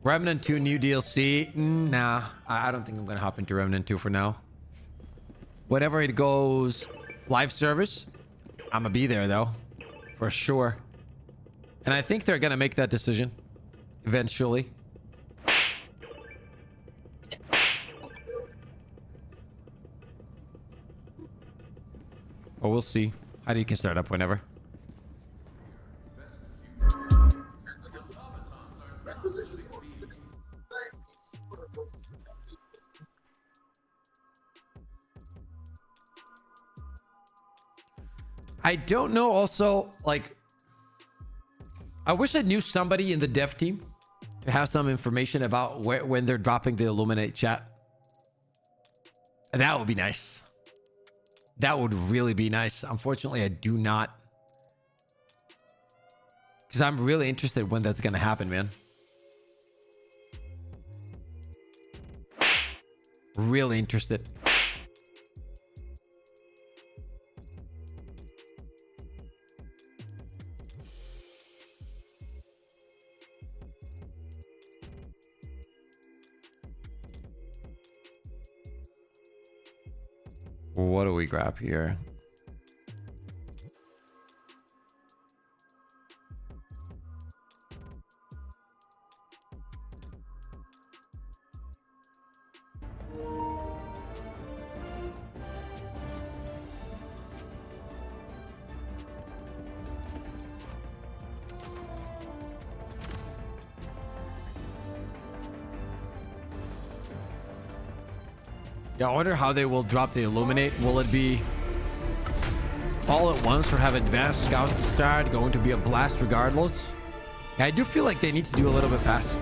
Remnant 2 new DLC? Nah, I don't think I'm gonna hop into Remnant 2 for now. Whenever it goes live service, I'm gonna be there though, for sure. And I think they're gonna make that decision eventually. Or we'll see. How do you can start up whenever? I don't know also, like, I wish I knew somebody in the dev team to have some information about when they're dropping the Illuminate, chat. That would be nice. That would really be nice. Unfortunately, I do not. Because I'm really interested when that's going to happen, man. Really interested. What do we grab here? Yeah, I wonder how they will drop the Illuminate. Will it be all at once or have advanced scouts start? Going to be a blast regardless? Yeah, I do feel like they need to do a little bit fast.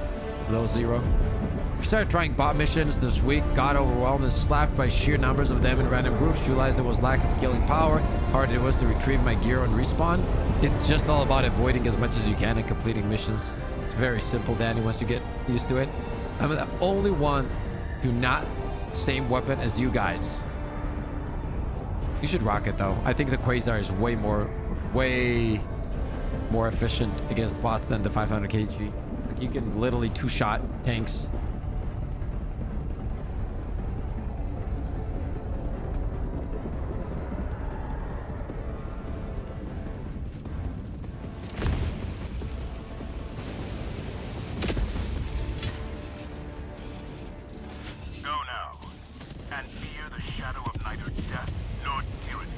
Low zero. We started trying bot missions this week, got overwhelmed and slapped by sheer numbers of them in random groups, realized there was lack of killing power, hard it was to retrieve my gear on respawn. It's just all about avoiding as much as you can and completing missions. It's very simple, Danny, once you get used to it. I'm the only one to not same weapon as you guys. You should rock it though. I think the Quasar is way more way more efficient against bots than the 500 kg. Like, you can literally two-shot tanks. Go now, and fear the shadow of neither death nor tyranny,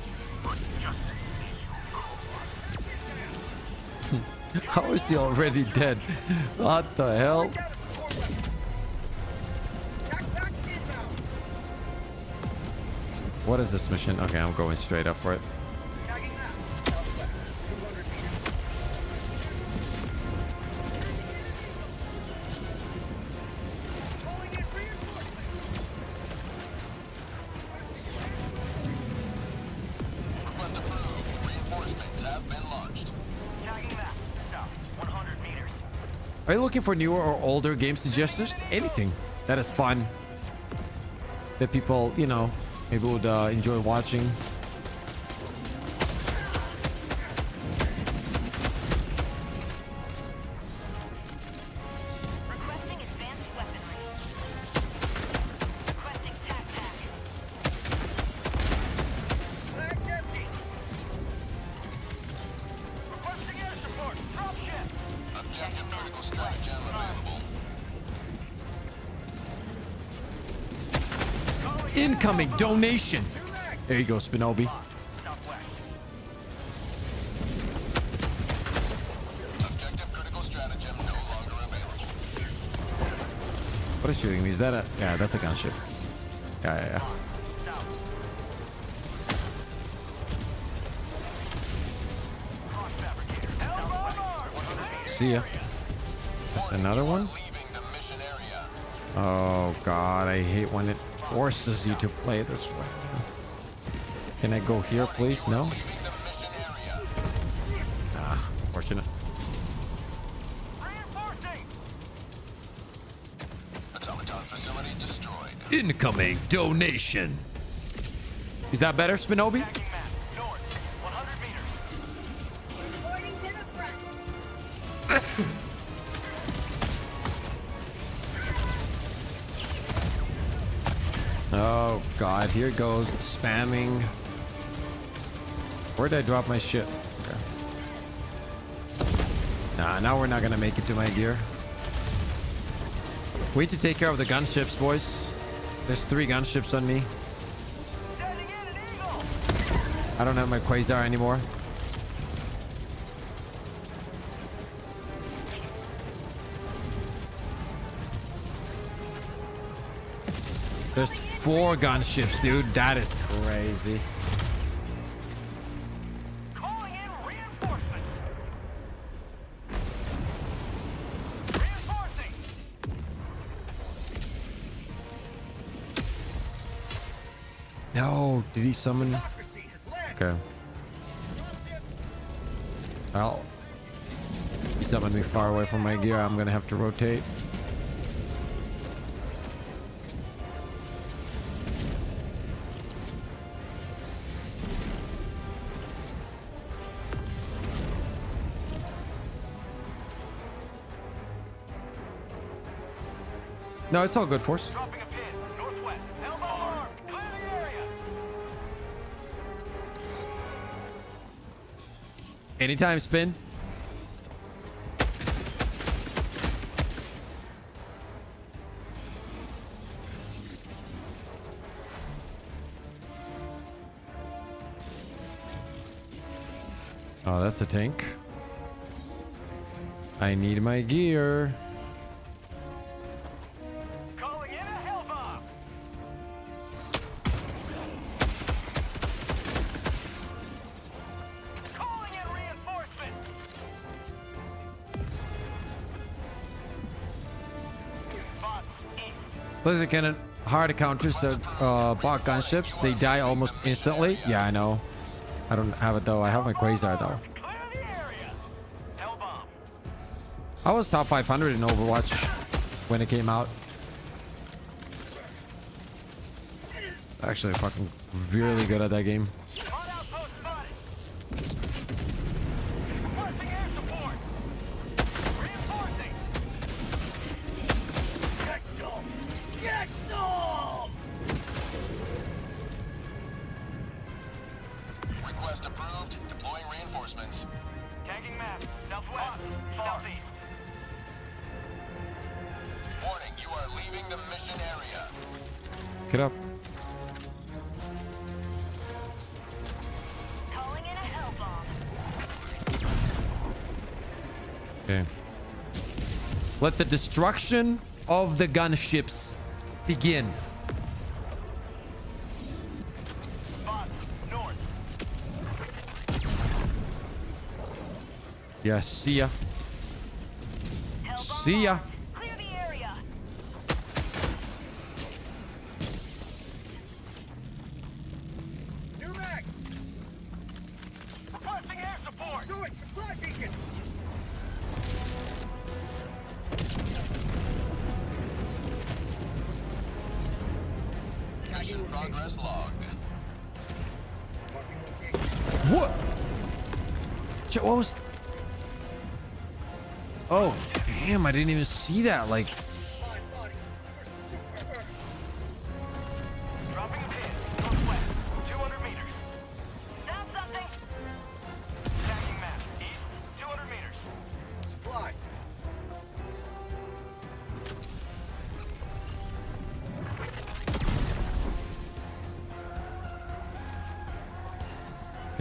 but justice is your cause. How is he already dead? What the hell? What is this mission? Okay, I'm going straight up for it. Request approved. Reinforcements have been launched. Tagging map, south, 100 meters. Are you looking for newer or older game suggestions? Anything that is fun, that people, you know, maybe would enjoy watching. Requesting advanced weaponry. Requesting tac-tac. Bag's empty. Requesting air support. Drop ship. Objective critical stratagem available. Incoming donation. There you go, Spinobi. Southwest. Objective critical stratagem no longer available. What is shooting me? Is that a... Yeah, that's a gunship. Yeah. South. Cross fabricator. Southwest. See ya. Another one? Leaving the mission area. Oh god, I hate when it forces you to play this way. Can I go here, please? No? Leaving the mission area. Ah, fortunate. Reinforcing. Automaton facility destroyed. Incoming donation. Is that better, Spinobi? Tagging map, north, 100 meters. Oh god, here goes the spamming. Where did I drop my shit? Okay. Nah, now we're not gonna make it to my gear. We need to take care of the gunships, boys. There's 3 gunships on me. Sending in an eagle. I don't have my Quasar anymore. There's 4 gunships, dude. That is crazy. Calling in reinforcements. Reinforcing. No, did he summon? Democracy has led. Okay. Well, he summoned me far away from my gear. I'm gonna have to rotate. No, it's all good, Force. Dropping a pin. Northwest. Elbow armed. Clear the area. Anytime, Spin. Oh, that's a tank. I need my gear. Calling in a hell bomb. Calling in reinforcements. Bots east. Laser cannon hard counters the bot gunships. They die almost instantly. Yeah, I know. I don't have it though. I have my Quasar though. Clear the area. Hell bomb. I was top 500 in Overwatch when it came out. Actually, fucking really good at that game. Hot outpost spotted. Pick it up. Calling in a hell bomb. Okay. Let the destruction of the gunships begin. Bots, north. Yeah, see ya. Hell bomb See ya. armed. Clear the area. New mag. Requesting air support. Do it. Supply beacon. Mission progress logged. What? What was... Oh, damn, I didn't even see that. Like, Dropping a pin. Northwest. 200 meters. Found something. Tagging map. East. 200 meters. Supplies.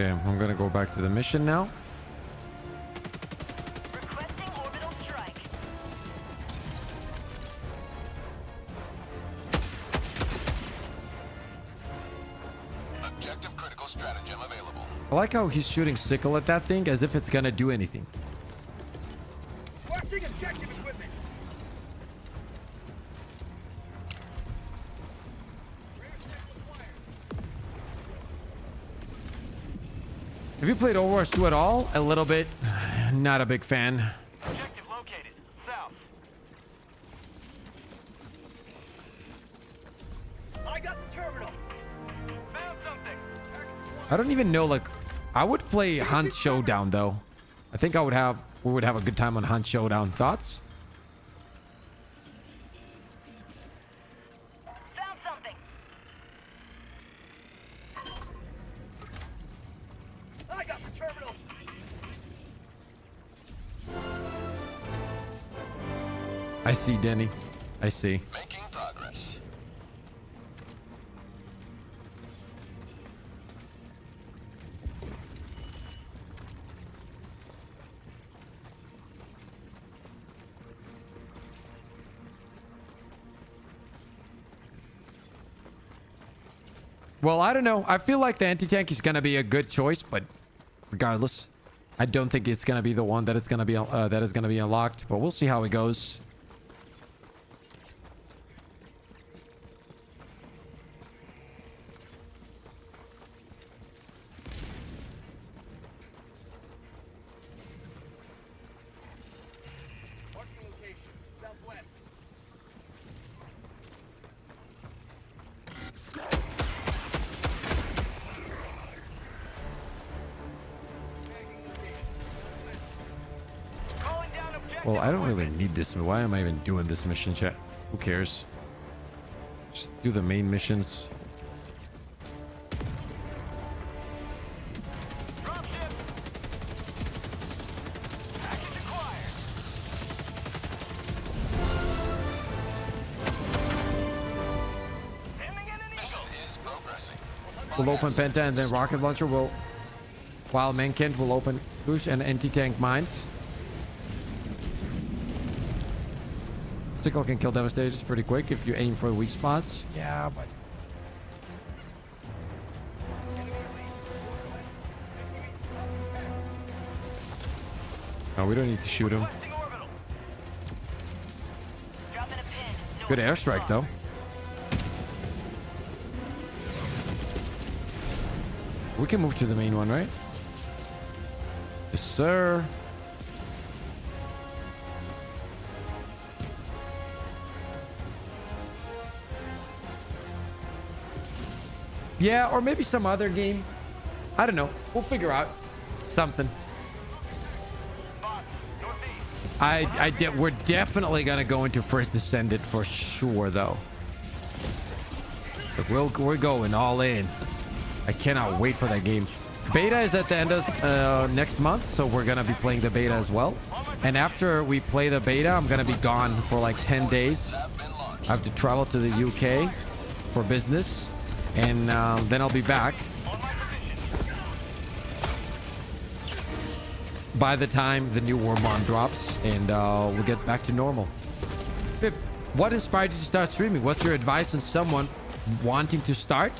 okay, I'm gonna go back to the mission now. Requesting orbital strike. Objective critical stratagem available. I like how he's shooting sickle at that thing as if it's gonna do anything. Requesting objective equipment. Have you played Overwatch 2 at all? A little bit. Not a big fan. Objective located. South. I got the terminal. Found something. I don't even know, like, I would play Hunt Showdown though. I think we would have a good time on Hunt Showdown. Thoughts? Found something. I got the terminal. I see, Denny. I see. Making progress. Well, I don't know. I feel like the anti-tank is gonna be a good choice, but regardless, I don't think it's gonna be the one that it's gonna be that is gonna be unlocked. But we'll see how it goes. Marking location. Southwest. Calling down objective. Well, I don't really need this. Why am I even doing this mission, chat? Who cares? Just do the main missions. Dropship. Package acquired. Sending in an eagle. Is progressing. We'll open Penta and then rocket launcher will, while Mankent will open push and anti-tank mines. Sickle can kill devastators pretty quick if you aim for weak spots. Yeah, but no, we don't need to shoot him. Requesting orbital. Dropping a pin. North. Good airstrike though. We can move to the main one, right? Yes, sir. Yeah, or maybe some other game. I don't know. We'll figure out something. Bots. Northeast. We're definitely gonna go into First Descendant for sure, though. Look, we're going all in. I cannot wait for that game. Beta is at the end of next month, so we're gonna be playing the beta as well. And after we play the beta, I'm gonna be gone for like 10 days. I have to travel to the UK for business, and then I'll be back by the time the new War Bond drops, and we'll get back to normal. Pip, what inspired you to start streaming? What's your advice on someone wanting to start?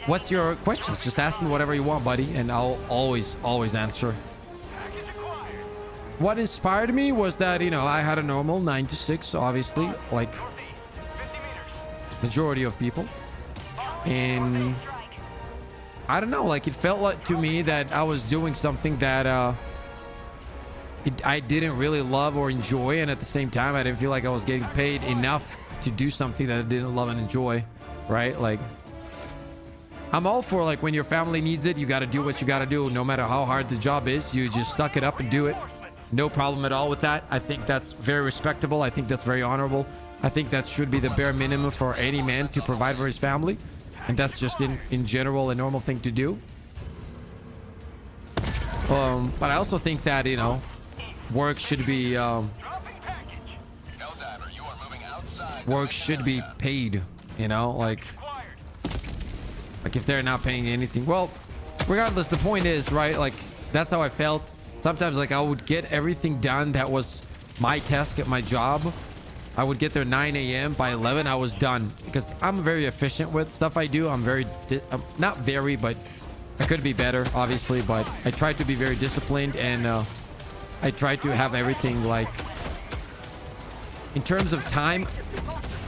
What's your questions? Just ask me whatever you want, buddy, and I'll always answer. What inspired me was that, you know, I had a normal 9 to 6, obviously, like majority of people. And I don't know, like it felt like to me that I was doing something that I didn't really love or enjoy, and at the same time I didn't feel like I was getting paid enough to do something that I didn't love and enjoy, right? Like I'm all for, like, when your family needs it, you got to do what you got to do. No matter how hard the job is, you just suck it up and do it. No problem at all with that. I think that's very respectable. I think that's very honorable. I think that should be the bare minimum for any man to provide for his family. And that's just in general a normal thing to do. But I also think that, you know, work should be work should be paid, you know, like if they're not paying anything. Well, regardless, the point is, right, like that's how I felt. Sometimes, like, I would get everything done that was my task at my job. I would get there 9 a.m. By 11 I was done, because I'm very efficient with stuff I do. I'm very not very, but I could be better, obviously, but I try to be very disciplined, and I try to have everything, like, in terms of time,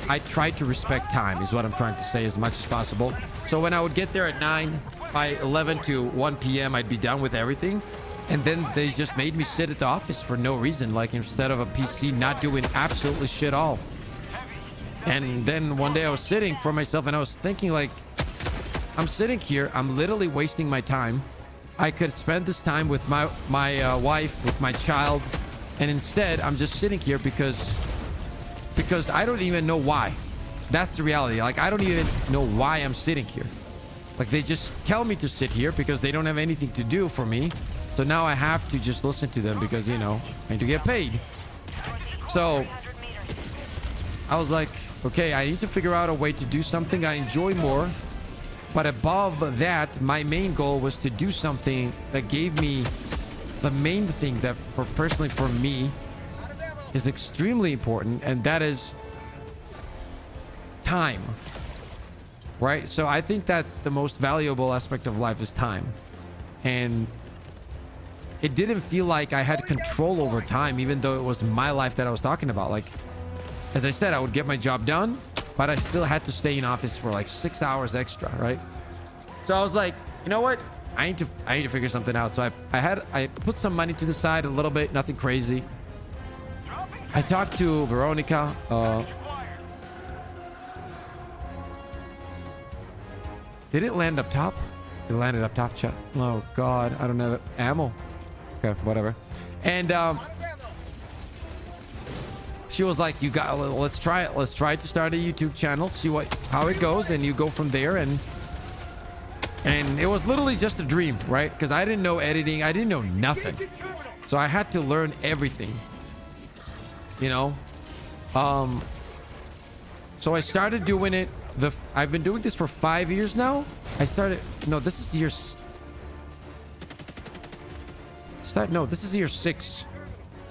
I try to respect time is what I'm trying to say, as much as possible. So when I would get there at 9, by 11 to 1 p.m. I'd be done with everything. And then they just made me sit at the office for no reason, like instead of a PC, not doing absolutely shit all. And then one day I was sitting for myself and I was thinking, like, I'm sitting here, I'm literally wasting my time. I could spend this time with my wife, with my child, and instead I'm just sitting here because I don't even know why. That's the reality. Like, I don't even know why I'm sitting here. Like, they just tell me to sit here because they don't have anything to do for me. So now I have to just listen to them because, you know, I need to get paid. So I was like, okay, I need to figure out a way to do something I enjoy more. But above that, my main goal was to do something that gave me the main thing that personally for me is extremely important, and that is time, right? So I think that the most valuable aspect of life is time, and it didn't feel like I had control over time, even though it was my life that I was talking about. Like, as I said, I would get my job done, but I still had to stay in office for like 6 hours extra, right? So I was like, you know what? I need to figure something out. So I put some money to the side, a little bit, nothing crazy. I talked to Veronica. Did it land up top? It landed up top, chat. Oh God, I don't know. Ammo. Okay, whatever. And she was like, "You got. Let's try it. Let's try to start a YouTube channel. See how it goes, and you go from there." And it was literally just a dream, right? Because I didn't know editing. I didn't know nothing. So I had to learn everything. You know. So I started doing it. I've been doing this for 5 years now. This is year 6.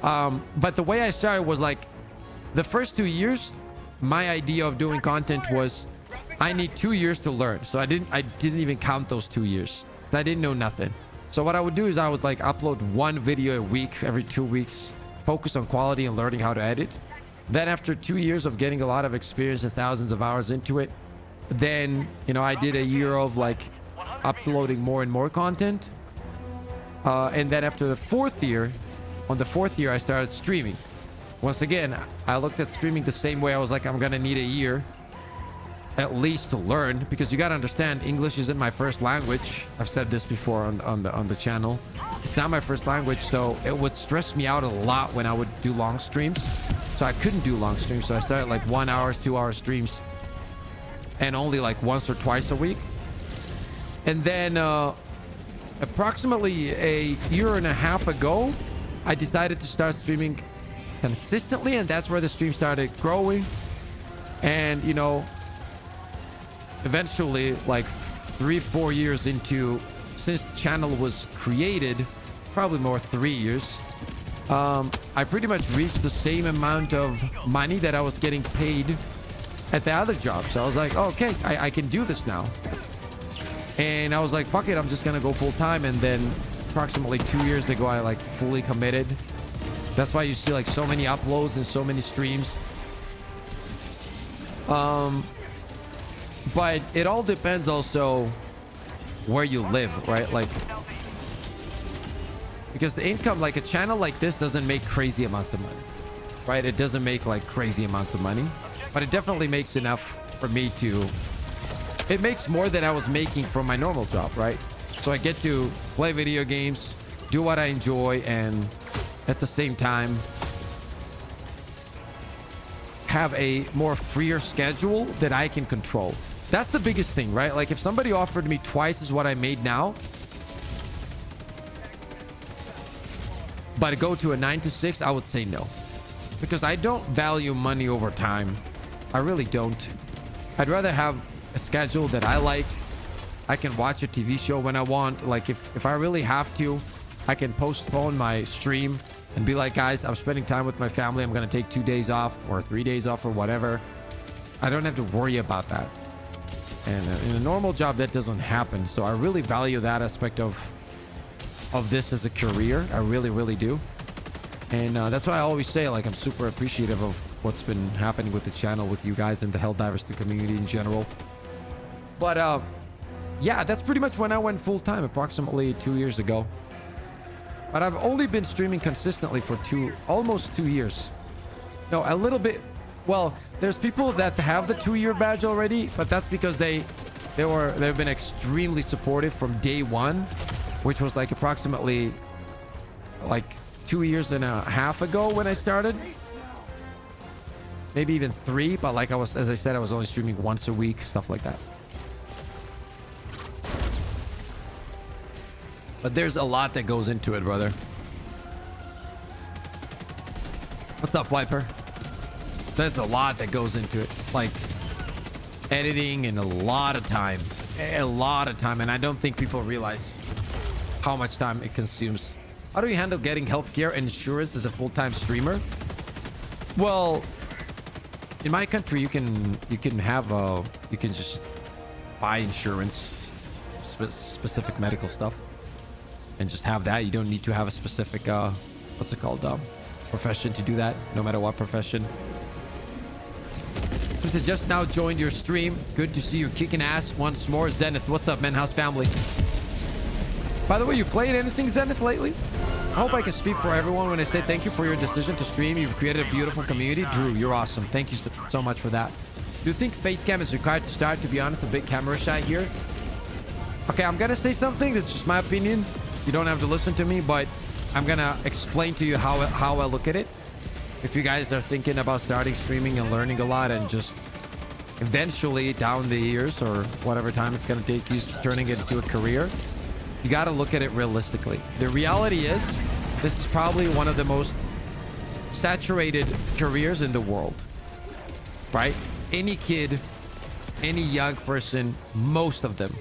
But the way I started was like, the first 2 years, my idea of doing content was I need 2 years to learn. So I didn't even count those 2 years. I didn't know nothing. So what I would do is I would like upload one video a week, every 2 weeks, focus on quality and learning how to edit. Then after 2 years of getting a lot of experience and thousands of hours into it, then, you know, I did a year of like uploading more and more content. And then after the 4th year, on the 4th year, I started streaming. Once again, I looked at streaming the same way. I was like, I'm gonna need a year at least to learn, because you gotta understand, English isn't my first language. I've said this before on the channel. It's not my first language, so it would stress me out a lot when I would do long streams. So I couldn't do long streams, so I started like 1 hour, 2 hour streams, and only like once or twice a week. And then approximately a year and a half ago, I decided to start streaming consistently, and that's where the stream started growing. And, you know, eventually, like 3-4 years into, since the channel was created, probably more 3 years, I pretty much reached the same amount of money that I was getting paid at the other job. So I was like, oh, okay, I can do this now. And I was like, fuck it, I'm just gonna go full time. And then approximately 2 years ago, I like fully committed. That's why you see like so many uploads and so many streams. But it all depends also where you live, right? Like, because the income, like a channel like this doesn't make crazy amounts of money, right? It doesn't make like crazy amounts of money, but it definitely makes enough for me to, it makes more than I was making from my normal job, right? So I get to play video games, do what I enjoy, and at the same time have a more freer schedule that I can control. That's the biggest thing, right? Like if somebody offered me twice as what I made now, but go to a 9 to 6, I would say no, because I don't value money over time. I really don't. I'd rather have a schedule that I like. I can watch a TV show when I want. Like if I really have to, I can postpone my stream and be like, guys, I'm spending time with my family. I'm going to take 2 days off or 3 days off or whatever. I don't have to worry about that. And in a normal job, that doesn't happen. So I really value that aspect of this as a career. I really, really do. And that's why I always say, like, I'm super appreciative of what's been happening with the channel, with you guys and the Helldivers, the community in general. But yeah, that's pretty much when I went full time, approximately 2 years ago. But I've only been streaming consistently for almost 2 years. No, a little bit. Well, there's people that have the 2-year badge already, but that's because they've been extremely supportive from day one, which was like approximately like 2.5 years ago when I started. Maybe even 3, but like as I said, I was only streaming once a week, stuff like that. But there's a lot that goes into it, brother. What's up, Wiper? There's a lot that goes into it, like editing, and a lot of time, and I don't think people realize how much time it consumes. How do you handle getting healthcare and insurance as a full-time streamer? Well, in my country, you can just buy insurance, specific medical stuff, and just have that. You don't need to have a specific what's it called, profession to do that, no matter what profession. Chris, just now joined your stream. Good to see you kicking ass once more. Zenith, what's up, man? How's family? By the way, you played anything, Zenith, lately? I hope I can speak for everyone when I say thank you for your decision to stream. You've created a beautiful community. Drew, you're awesome. Thank you so much for that. Do you think face cam is required to start? To be honest, a big camera shy here. Okay, I'm gonna say something. That's just my opinion. You don't have to listen to me, but I'm gonna explain to you how I look at it. If you guys are thinking about starting streaming and learning a lot, and just eventually down the years or whatever time it's going to take you turning it into a career, you got to look at it realistically. The reality is this is probably one of the most saturated careers in the world, right? Any kid, any young person, most of them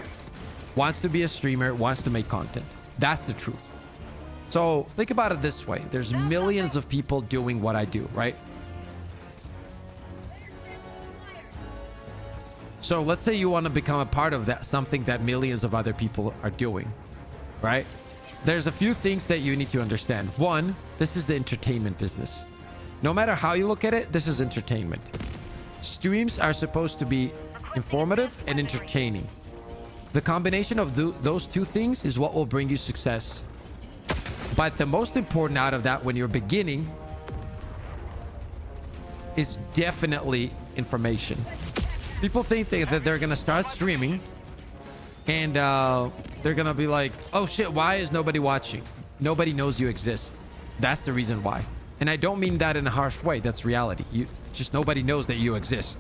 wants to be a streamer, wants to make content. That's the truth. So think about it this way. There's millions of people doing what I do, right? So let's say you want to become a part of that, something that millions of other people are doing, right? There's a few things that you need to understand. One, this is the entertainment business. No matter how you look at it, this is entertainment. Streams are supposed to be informative and entertaining. The combination of those two things is what will bring you success. But the most important out of that when you're beginning is definitely information. People think that they're going to start streaming and they're going to be like, oh shit, why is nobody watching? Nobody knows you exist. That's the reason why. And I don't mean that in a harsh way. That's reality. Just nobody knows that you exist.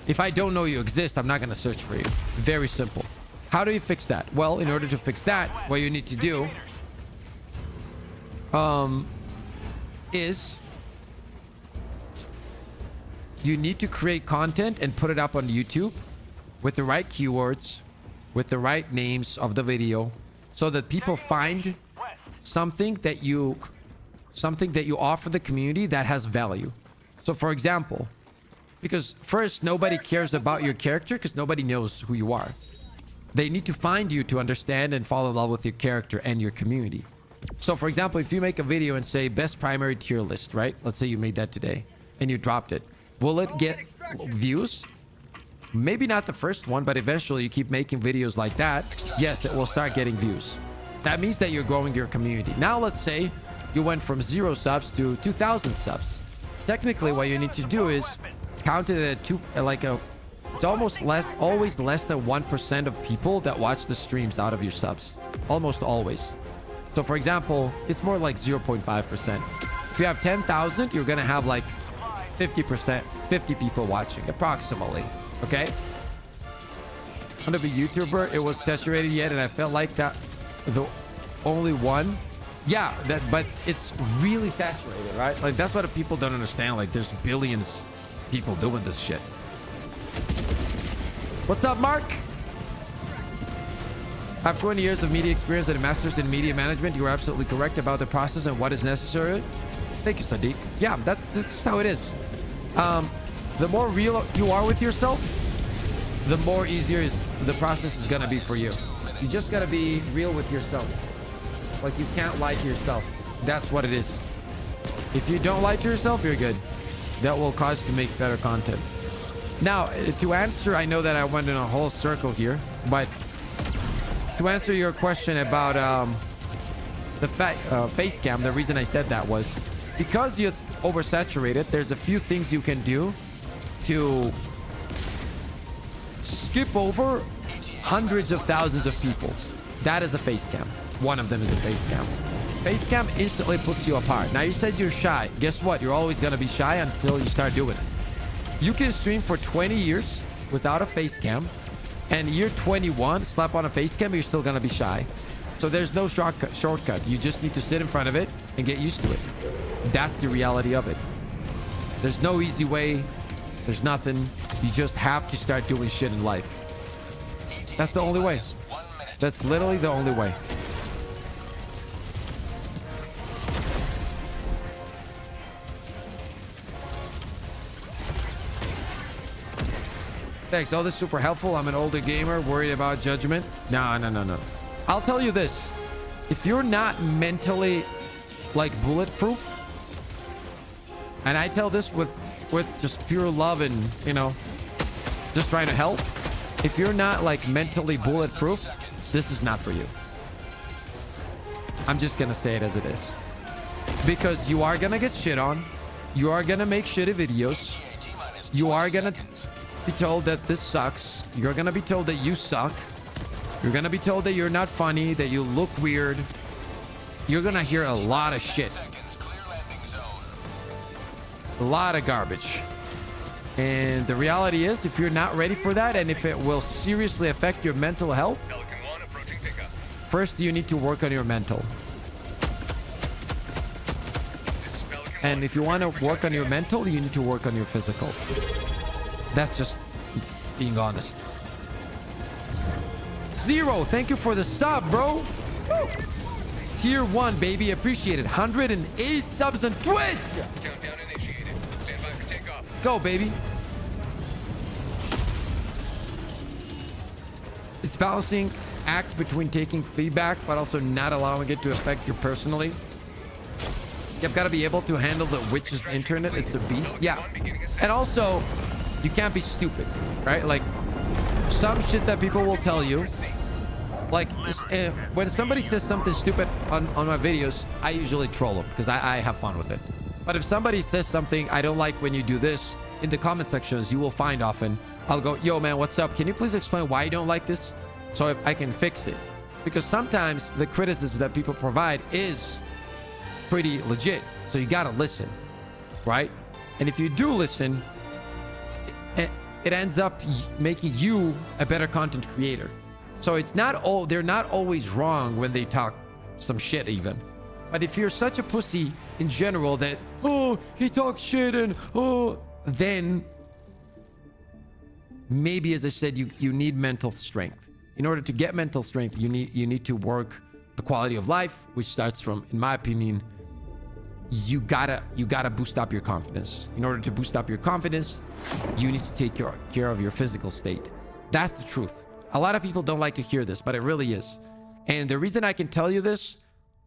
If I don't know you exist, I'm not going to search for you. Very simple. How do you fix that? Well, in order to fix that, what you need to do is you need to create content and put it up on YouTube with the right keywords, with the right names of the video, so that people find something that you offer the community that has value. So for example, because first, nobody cares about your character because nobody knows who you are. They need to find you to understand and fall in love with your character and your community. So for example, if you make a video and say best primary tier list, right? Let's say you made that today and you dropped it. Will it get views? Maybe not the first one, but eventually you keep making videos like that. Yes, it will start getting views. That means that you're growing your community. Now let's say you went from 0 subs to 2,000 subs. Technically, what you need to do is count it at it's almost always less than 1% of people that watch the streams out of your subs. Almost always. So for example, it's more like 0.5%. If you have 10,000, you're gonna have like 50%, 50 people watching approximately. Okay? I'm gonna be YouTuber. It was saturated yet, and I felt like that the only one. Yeah, but it's really saturated, right? Like that's what people don't understand. Like there's billions of people doing this shit. What's up, Mark? I have 20 years of media experience and a master's in media management. You are absolutely correct about the process and what is necessary. Thank you, Sadiq. Yeah, that's just how it is. The more real you are with yourself, the more easier the process is gonna be for you. You just gotta be real with yourself. Like you can't lie to yourself. That's what it is. If you don't lie to yourself, you're good. That will cause you to make better content. Now, to answer, I know that I went in a whole circle here, but to answer your question about the face cam, the reason I said that was because it's oversaturated. There's a few things you can do to skip over hundreds of thousands of people. That is a face cam. One of them is a face cam. Face cam instantly puts you apart. Now you said you're shy. Guess what? You're always gonna be shy until you start doing it. You can stream for 20 years without a face cam, and year 21, slap on a face cam, you're still gonna be shy. So there's no shortcut. You just need to sit in front of it and get used to it. That's the reality of it. There's no easy way. There's nothing. You just have to start doing shit in life. That's the only way. That's literally the only way. Thanks. Oh, this is super helpful. I'm an older gamer worried about judgment. No. I'll tell you this. If you're not mentally like bulletproof, and I tell this with just pure love and, you know, just trying to help. If you're not like mentally bulletproof, this is not for you. I'm just going to say it as it is. Because you are going to get shit on. You are going to make shitty videos. You are going to be told that this sucks. You're gonna be told that you suck. You're gonna be told that you're not funny, that you look weird. You're gonna hear a lot of shit. A lot of garbage. And the reality is, if you're not ready for that, and if it will seriously affect your mental health, first you need to work on your mental. And if you want to work on your mental, you need to work on your physical. That's just being honest. Zero, thank you for the sub, bro. Woo. Tier 1, baby. Appreciate it. 108 subs on Twitch. Countdown initiated. Stand by for takeoff. Go, baby. It's balancing act between taking feedback, but also not allowing it to affect you personally. You've got to be able to handle the witch's internet. It's a beast. Yeah. And also, you can't be stupid, right? Like some shit that people will tell you, like when somebody says something stupid on my videos, I usually troll them because I have fun with it. But if somebody says something, I don't like when you do this, in the comment sections, you will find often, I'll go, yo man, what's up? Can you please explain why you don't like this? So if I can fix it. Because sometimes the criticism that people provide is pretty legit. So you gotta listen, right? And if you do listen, it ends up making you a better content creator. So it's not all, they're not always wrong when they talk some shit even. But if you're such a pussy in general that, oh, he talks shit and, oh, then maybe, as I said, you need mental strength. In order to get mental strength, you need to work the quality of life, which starts from, in my opinion, you gotta boost up your confidence. In order to boost up your confidence, you need to take care of your physical state. That's the truth. A lot of people don't like to hear this, but it really is. And the reason I can tell you this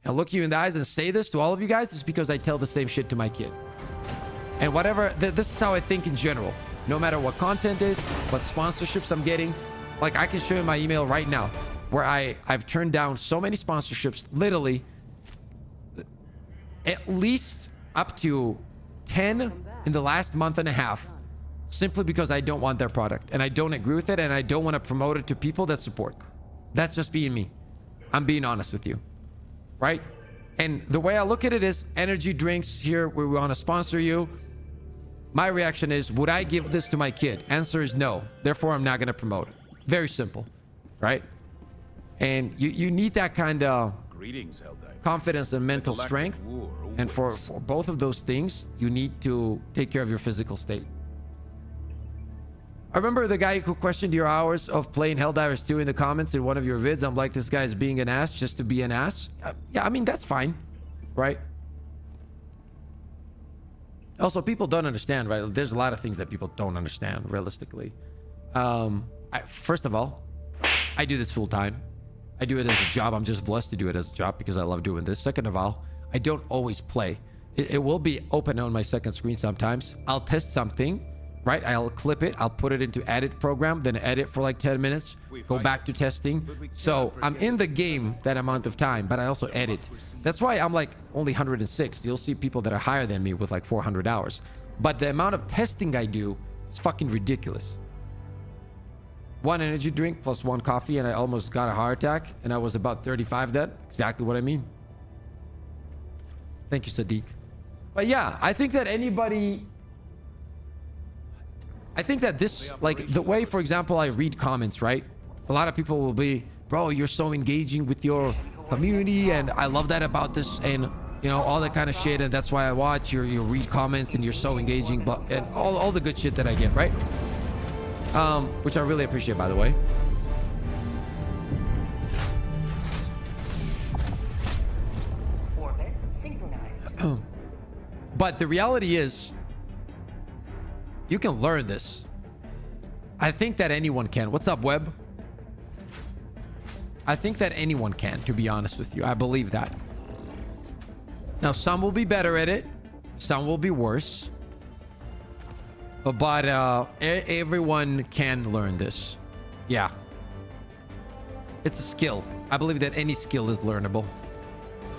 and look you in the eyes and say this to all of you guys is because I tell the same shit to my kid. And whatever, this is how I think in general. No matter what content is, what sponsorships I'm getting, like I can show you my email right now, where I've turned down so many sponsorships, literally at least up to 10 in the last month and a half, simply because I don't want their product and I don't agree with it and I don't want to promote it to people that support. That's just being me. I'm being honest with you, right? And the way I look at it is energy drinks here where we want to sponsor you. My reaction is, would I give this to my kid? Answer is no. Therefore, I'm not going to promote it. Very simple, right? And you need that kind of confidence and mental strength. And for both of those things, you need to take care of your physical state. I remember the guy who questioned your hours of playing Helldivers 2 in the comments in one of your vids. I'm like, this guy's being an ass just to be an ass. Yeah, I mean, that's fine, right? Also, people don't understand, right? There's a lot of things that people don't understand, realistically. First of all, I do this full time. I do it as a job. I'm just blessed to do it as a job because I love doing this. Second of all, I don't always play. It will be open on my second screen sometimes. I'll test something, right? I'll clip it. I'll put it into edit program, then edit for like 10 minutes, go back to testing. So I'm in the game that amount of time, but I also edit. That's why I'm like only 106. You'll see people that are higher than me with like 400 hours. But the amount of testing I do is fucking ridiculous. 1 energy drink plus 1 coffee and I almost got a heart attack and I was about 35 then. Exactly what I mean. Thank you, Sadiq. But yeah, I think that this, like the way, for example, I read comments, right? A lot of people will be, bro, you're so engaging with your community and I love that about this and, you know, all that kind of shit. And that's why I watch you read comments and you're so engaging, but and all the good shit that I get, right? Which I really appreciate, by the way. Orbit synchronized. But the reality is, you can learn this. I think that anyone can. What's up, Web? I think that anyone can, to be honest with you. I believe that. Now, some will be better at it. Some will be worse. But everyone can learn this. Yeah. It's a skill. I believe that any skill is learnable.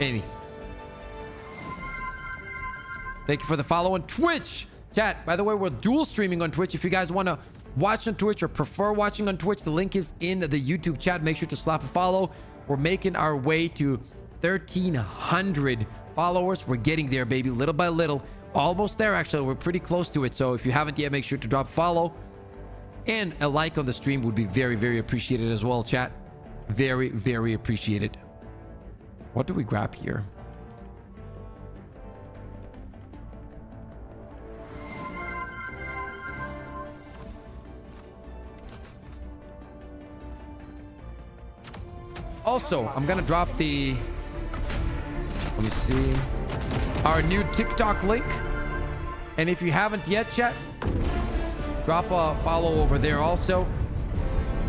Any. Thank you for the follow on Twitch. Chat, by the way, we're dual streaming on Twitch. If you guys want to watch on Twitch or prefer watching on Twitch, the link is in the YouTube chat. Make sure to slap a follow. We're making our way to 1,300 followers. We're getting there, baby, little by little. Almost there, actually. We're pretty close to it. So if you haven't yet, make sure to drop a follow. And a like on the stream would be very, very appreciated as well, chat. Very, very appreciated. What do we grab here? Also, I'm gonna drop the, let me see, our new TikTok link. And if you haven't yet, chat, drop a follow over there also.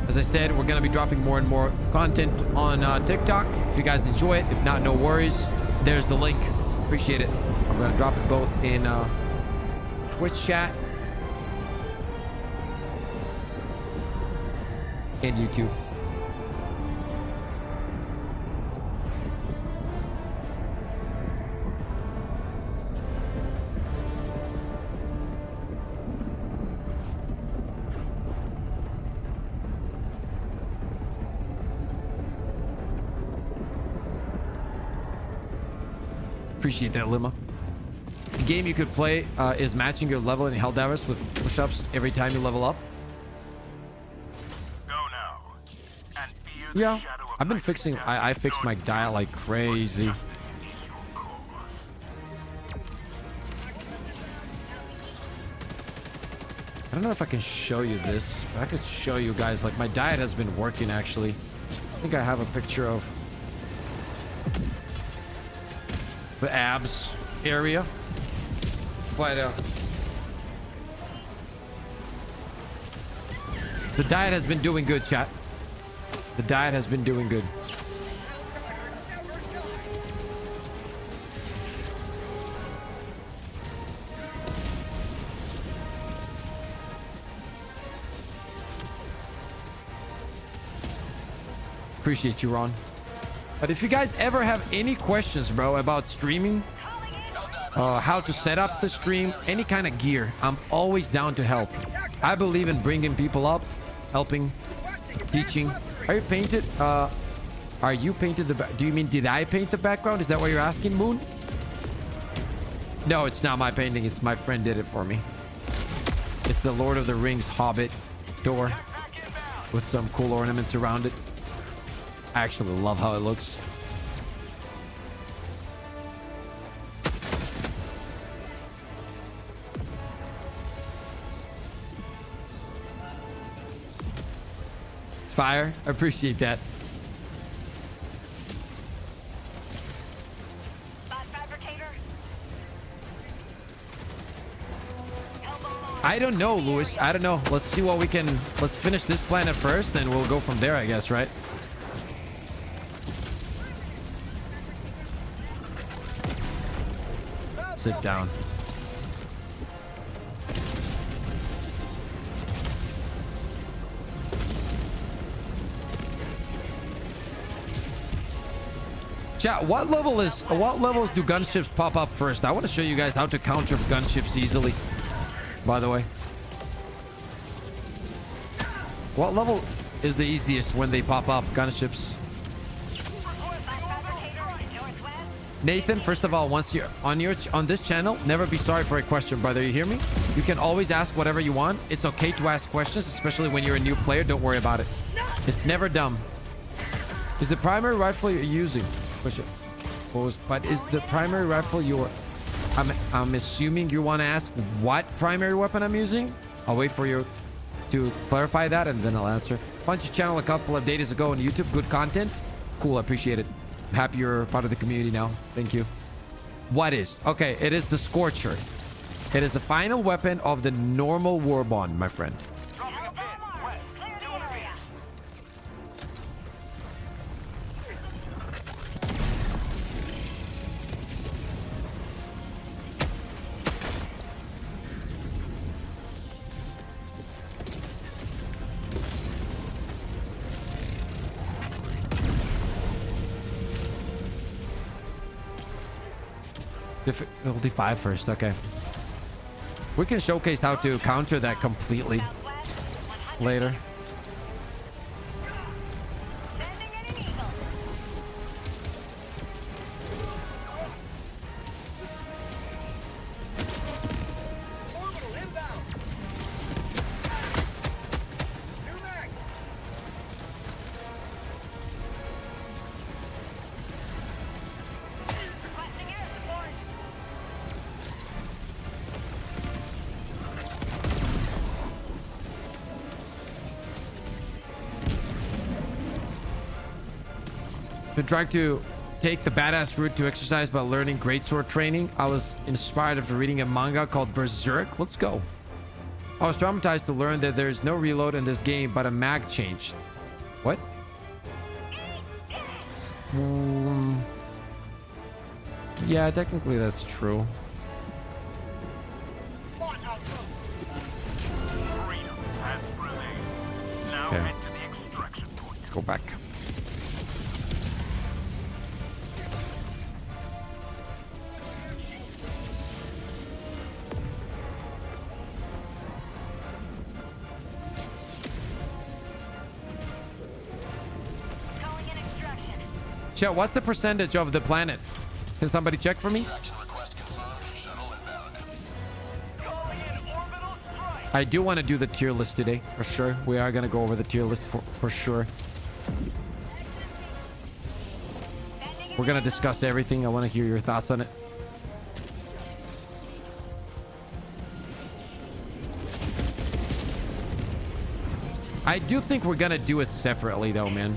As I said, we're gonna be dropping more and more content on TikTok. If you guys enjoy it, if not, no worries. There's the link. Appreciate it. I'm gonna drop it both in Twitch chat and YouTube. Appreciate that, Lima. The game you could play is matching your level in Helldivers with push-ups every time you level up. Go now. And fear the Yeah, shadow of I've been night fixing. death. I fixed my dial like crazy. I don't know if I can show you this, but I could show you guys. Like, my diet has been working, actually. I think I have a picture of the abs area. But, the diet has been doing good, chat. The diet has been doing good. Appreciate you, Ron. But if you guys ever have any questions, bro, about streaming, how to set up the stream, any kind of gear, I'm always down to help. I believe in bringing people up, helping, teaching. Are you painted? Are you painted the back? Do you mean did I paint the background? Is that what you're asking, Moon? No, it's not my painting. It's my friend did it for me. It's the Lord of the Rings Hobbit door with some cool ornaments around it. I actually love how it looks. It's fire. I appreciate that. I don't know, Lewis. I don't know. Let's see what we can... Let's finish this planet first, and we'll go from there, I guess, right? Sit down. Chat, what levels do gunships pop up first? I want to show you guys how to counter gunships easily. By the way, what level is the easiest when they pop up gunships? Nathan, first of all, once you're on this channel, never be sorry for a question, brother. You hear me? You can always ask whatever you want. It's okay to ask questions, especially when you're a new player. Don't worry about it. It's never dumb. Is the primary rifle you're using? Push it. But is the primary rifle your... I'm assuming you want to ask what primary weapon I'm using. I'll wait for you to clarify that, and then I'll answer. Found your channel a couple of days ago on YouTube. Good content. Cool. I appreciate it. I'm happy you're part of the community now. Thank you. What is? Okay, it is the Scorcher. It is the final weapon of the normal Warbond, my friend. Difficulty 5 first, okay. We can showcase how to counter that completely later. Been trying to take the badass route to exercise by learning greatsword training. I was inspired after reading a manga called Berserk. Let's go. I was traumatized to learn that there's no reload in this game, but a mag changed. What? Yeah, technically that's true. Okay. Let's go back. Chat, what's the percentage of the planet? Can somebody check for me? I do want to do the tier list today, for sure. We are going to go over the tier list for sure. We're going to discuss everything. I want to hear your thoughts on it. I do think we're gonna do it separately though, man.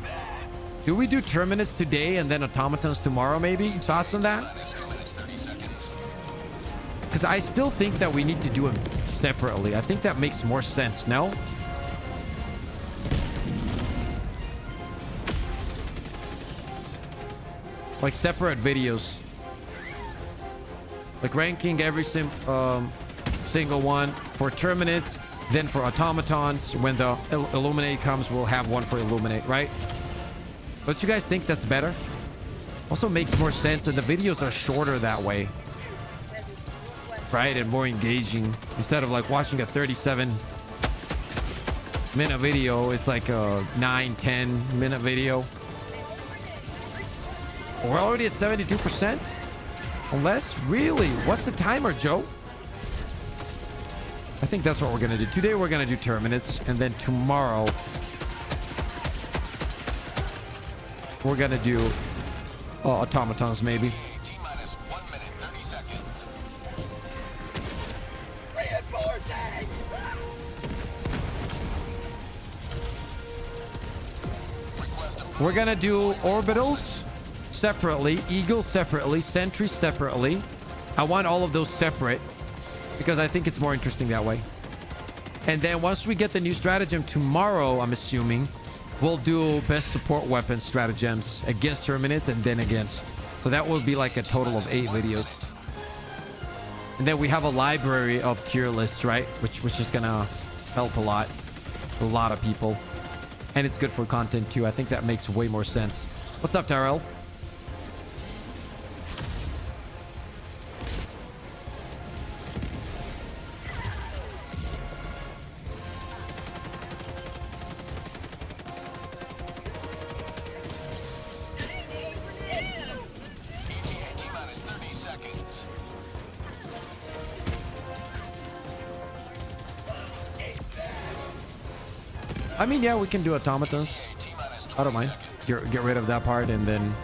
Do we do Terminus today and then automatons tomorrow, maybe? Thoughts on that? Because I still think that we need to do them separately. I think that makes more sense, no? Like separate videos. Like ranking every single one for Terminates, then for automatons. When the Illuminate comes, we'll have one for Illuminate, right? Don't you guys think that's better? Also makes more sense, and the videos are shorter that way. Right? And more engaging. Instead of like watching a 37-minute video, it's like a 9-10 minute video. We're already at 72%? Unless, really? What's the timer, Joe? I think that's what we're going to do. Today we're going to do Terminates, and then tomorrow we're going to do automatons, maybe. T-minus 1 minute, 30 seconds. We're going to do orbitals separately, Eagle separately, Sentry separately. I want all of those separate because I think it's more interesting that way. And then once we get the new stratagem tomorrow, I'm assuming, we'll do best support weapon stratagems against Terminates and then against. So that will be like a total of 8 videos. And then we have a library of tier lists, right? Which is gonna help a lot of people. And it's good for content too. I think that makes way more sense. What's up, Tyrell? T-minus 30 seconds. I mean, yeah, we can do automatons. I don't mind. Get rid of that part and then...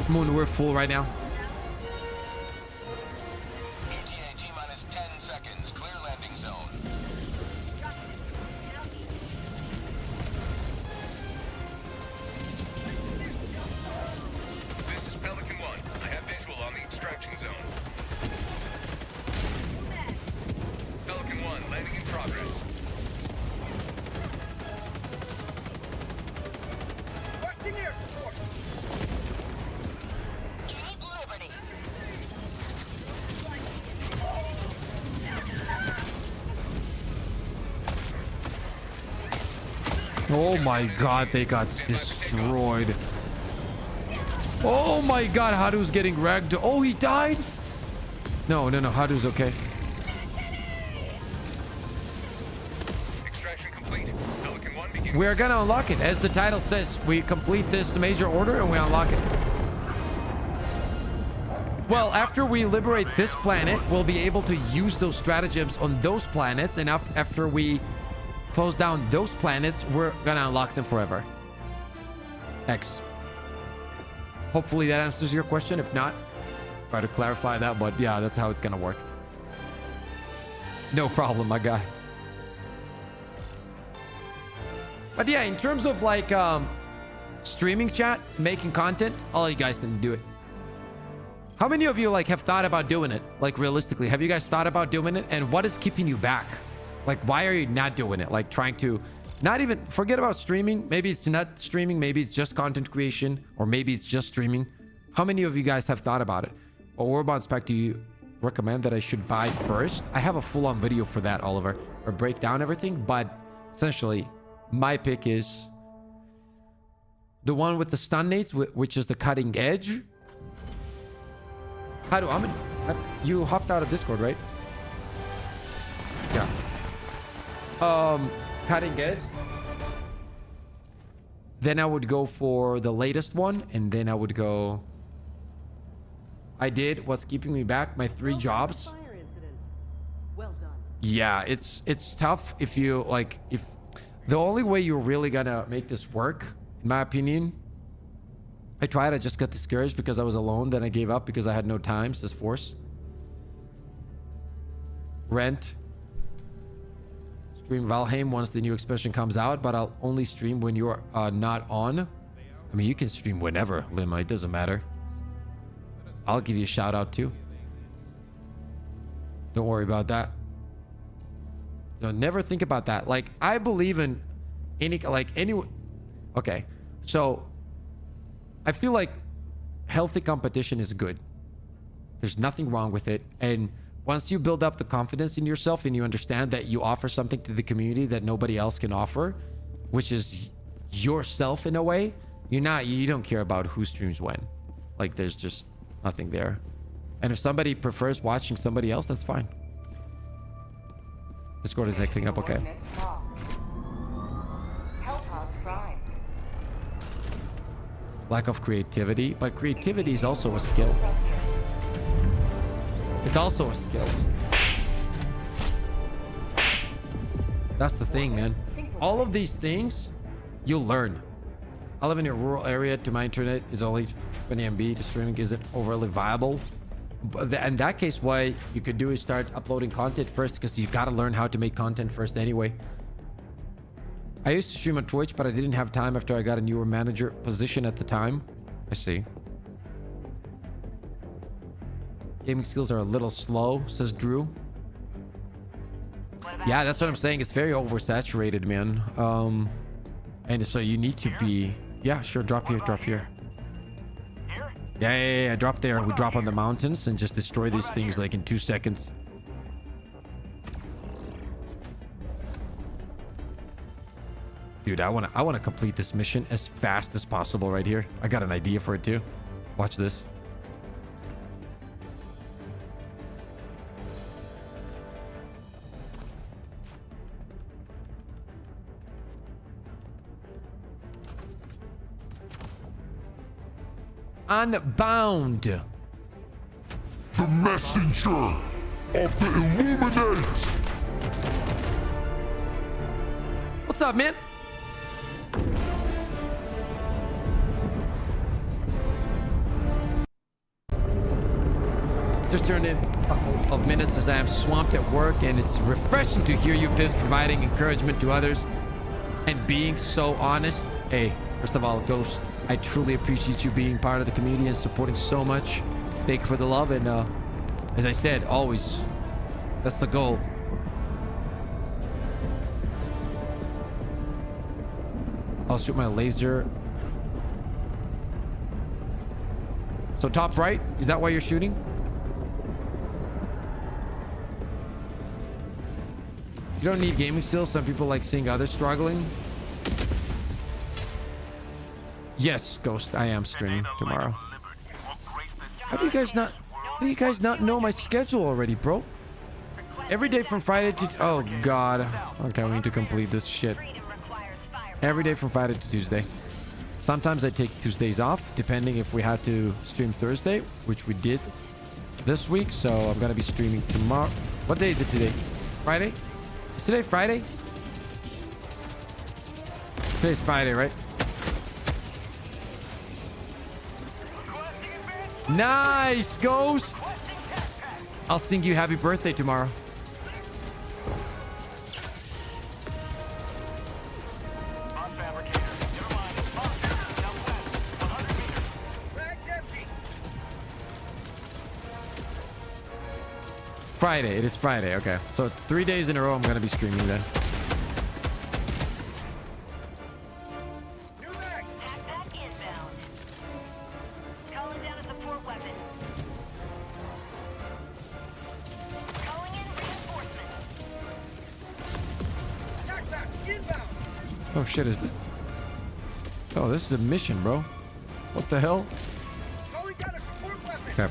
Moon, we're full right now. ETA T-minus 10 seconds. Clear landing zone. This is Pelican 1. I have visual on the extraction zone. Pelican 1, landing in progress. Keep Liberty. Oh my god, they got destroyed. Oh my god, Haru's getting wrecked. Oh, he died? No, Haru's okay. Extraction complete. Pelican 1 beginning. We're gonna unlock it. As the title says, we complete this major order and we unlock it. Well, after we liberate this planet, we'll be able to use those stratagems on those planets. And after we close down those planets, we're gonna unlock them forever. X. Hopefully that answers your question. If not, try to clarify that. But yeah, that's how it's gonna work. No problem, my guy. But yeah, in terms of like streaming chat, making content, all you guys need to do it. How many of you like have thought about doing it? Like realistically, have you guys thought about doing it? And what is keeping you back? Like, why are you not doing it? Like trying to not even forget about streaming. Maybe it's not streaming. Maybe it's just content creation, or maybe it's just streaming. How many of you guys have thought about it? Or what spec do you recommend that I should buy first? I have a full-on video for that, Oliver, or break down everything. But essentially, my pick is the one with the stun nates, which is the cutting edge. How do you hopped out of Discord, right? Yeah. Cutting edge. Then I would go for the latest one, and then I would go. I did what's keeping me back. My 3 jobs. Well done. Yeah, it's tough if you like. If the only way you're really gonna make this work, in my opinion. I tried, I just got discouraged because I was alone. Then I gave up because I had no time. This force. Rent. stream Valheim once the new expansion comes out, but I'll only stream when you're not on. I mean, you can stream whenever, Lima. It doesn't matter. I'll give you a shout out too. Don't worry about that. No, never think about that. Like, I believe in any. Okay, so I feel like healthy competition is good. There's nothing wrong with it. And once you build up the confidence in yourself and you understand that you offer something to the community that nobody else can offer, which is yourself in a way, you don't care about who streams when. Like, there's just nothing there. And if somebody prefers watching somebody else, that's fine. Discord is acting up okay. Lack of creativity, but creativity is also a skill. It's also a skill. That's the thing, man. All of these things you'll learn. I live in a rural area. To my internet is only 20 MB. The streaming isn't overly viable. But in that case, what you could do is start uploading content first, because you got to learn how to make content first anyway. I used to stream on Twitch, but I didn't have time after I got a newer manager position at the time. I see. Gaming skills are a little slow, says Drew. Yeah, that's what I'm saying. It's very oversaturated, man. And so you need to be... Yeah, sure. Drop here. Drop here. Yeah. Drop there. We drop on the mountains and just destroy these things like in 2 seconds. Dude, I want to complete this mission as fast as possible right here. I got an idea for it too. Watch this. Unbound. The messenger of the Illuminate. What's up, man? Just turned in a couple of minutes as I am swamped at work, and it's refreshing to hear you, Pips, providing encouragement to others and being so honest. Hey, first of all, Ghost, I truly appreciate you being part of the community and supporting so much. Thank you for the love, and as I said, always, that's the goal. I'll shoot my laser. So top right, is that why you're shooting? You don't need gaming skills. Some people like seeing others struggling. Yes, Ghost, I am streaming tomorrow. How do you guys not know my schedule already, bro? Every day from Friday to... Oh, God. Okay, we need to complete this shit. Every day from Friday to Tuesday. Sometimes I take Tuesdays off, depending if we have to stream Thursday, which we did this week. So I'm going to be streaming tomorrow. What day is it today? Friday? Is today Friday? Today's Friday, right? Nice, Ghost! I'll sing you happy birthday tomorrow. Friday. It is Friday. Okay. So 3 days in a row I'm going to be streaming then. Oh shit, is this... Oh, this is a mission, bro. What the hell? Okay.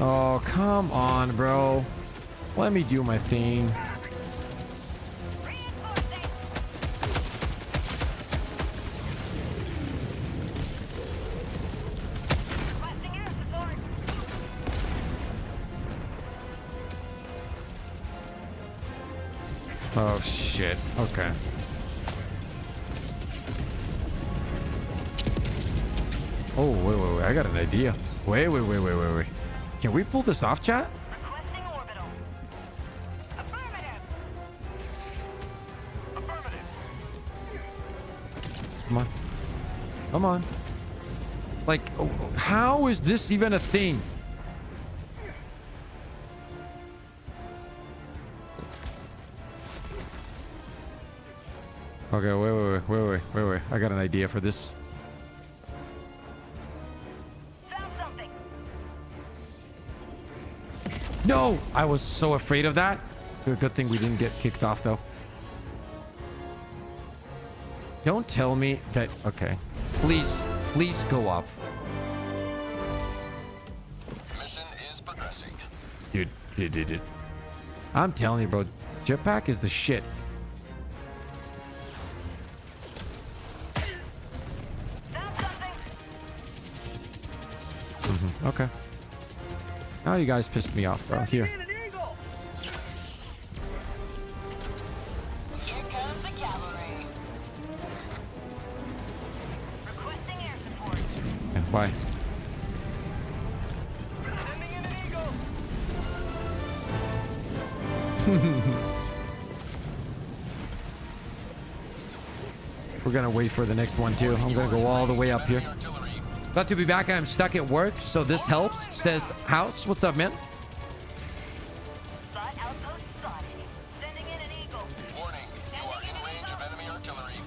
Oh, come on, bro. Let me do my thing. Oh, shit. Okay. Oh, wait. I got an idea. Wait. Can we pull this off, chat? Requesting orbital. Affirmative. Come on. Like, how is this even a thing? Okay, wait. I got an idea for this. Found something. No! I was so afraid of that. Good thing we didn't get kicked off, though. Don't tell me that... Okay. Please go up. Mission is progressing. Dude. I'm telling you, bro. Jetpack is the shit. Found something. Okay. Now you guys pissed me off, bro. Here. Here comes the cavalry. Requesting air support. Yeah, why? Sending in an eagle. We're gonna wait for the next one too. I'm gonna go all the way up here. Glad to be back. I'm stuck at work, so this helps. Says House. What's up, man? Spot outpost spotted. Sending in an eagle. Warning, you are in range of enemy artillery.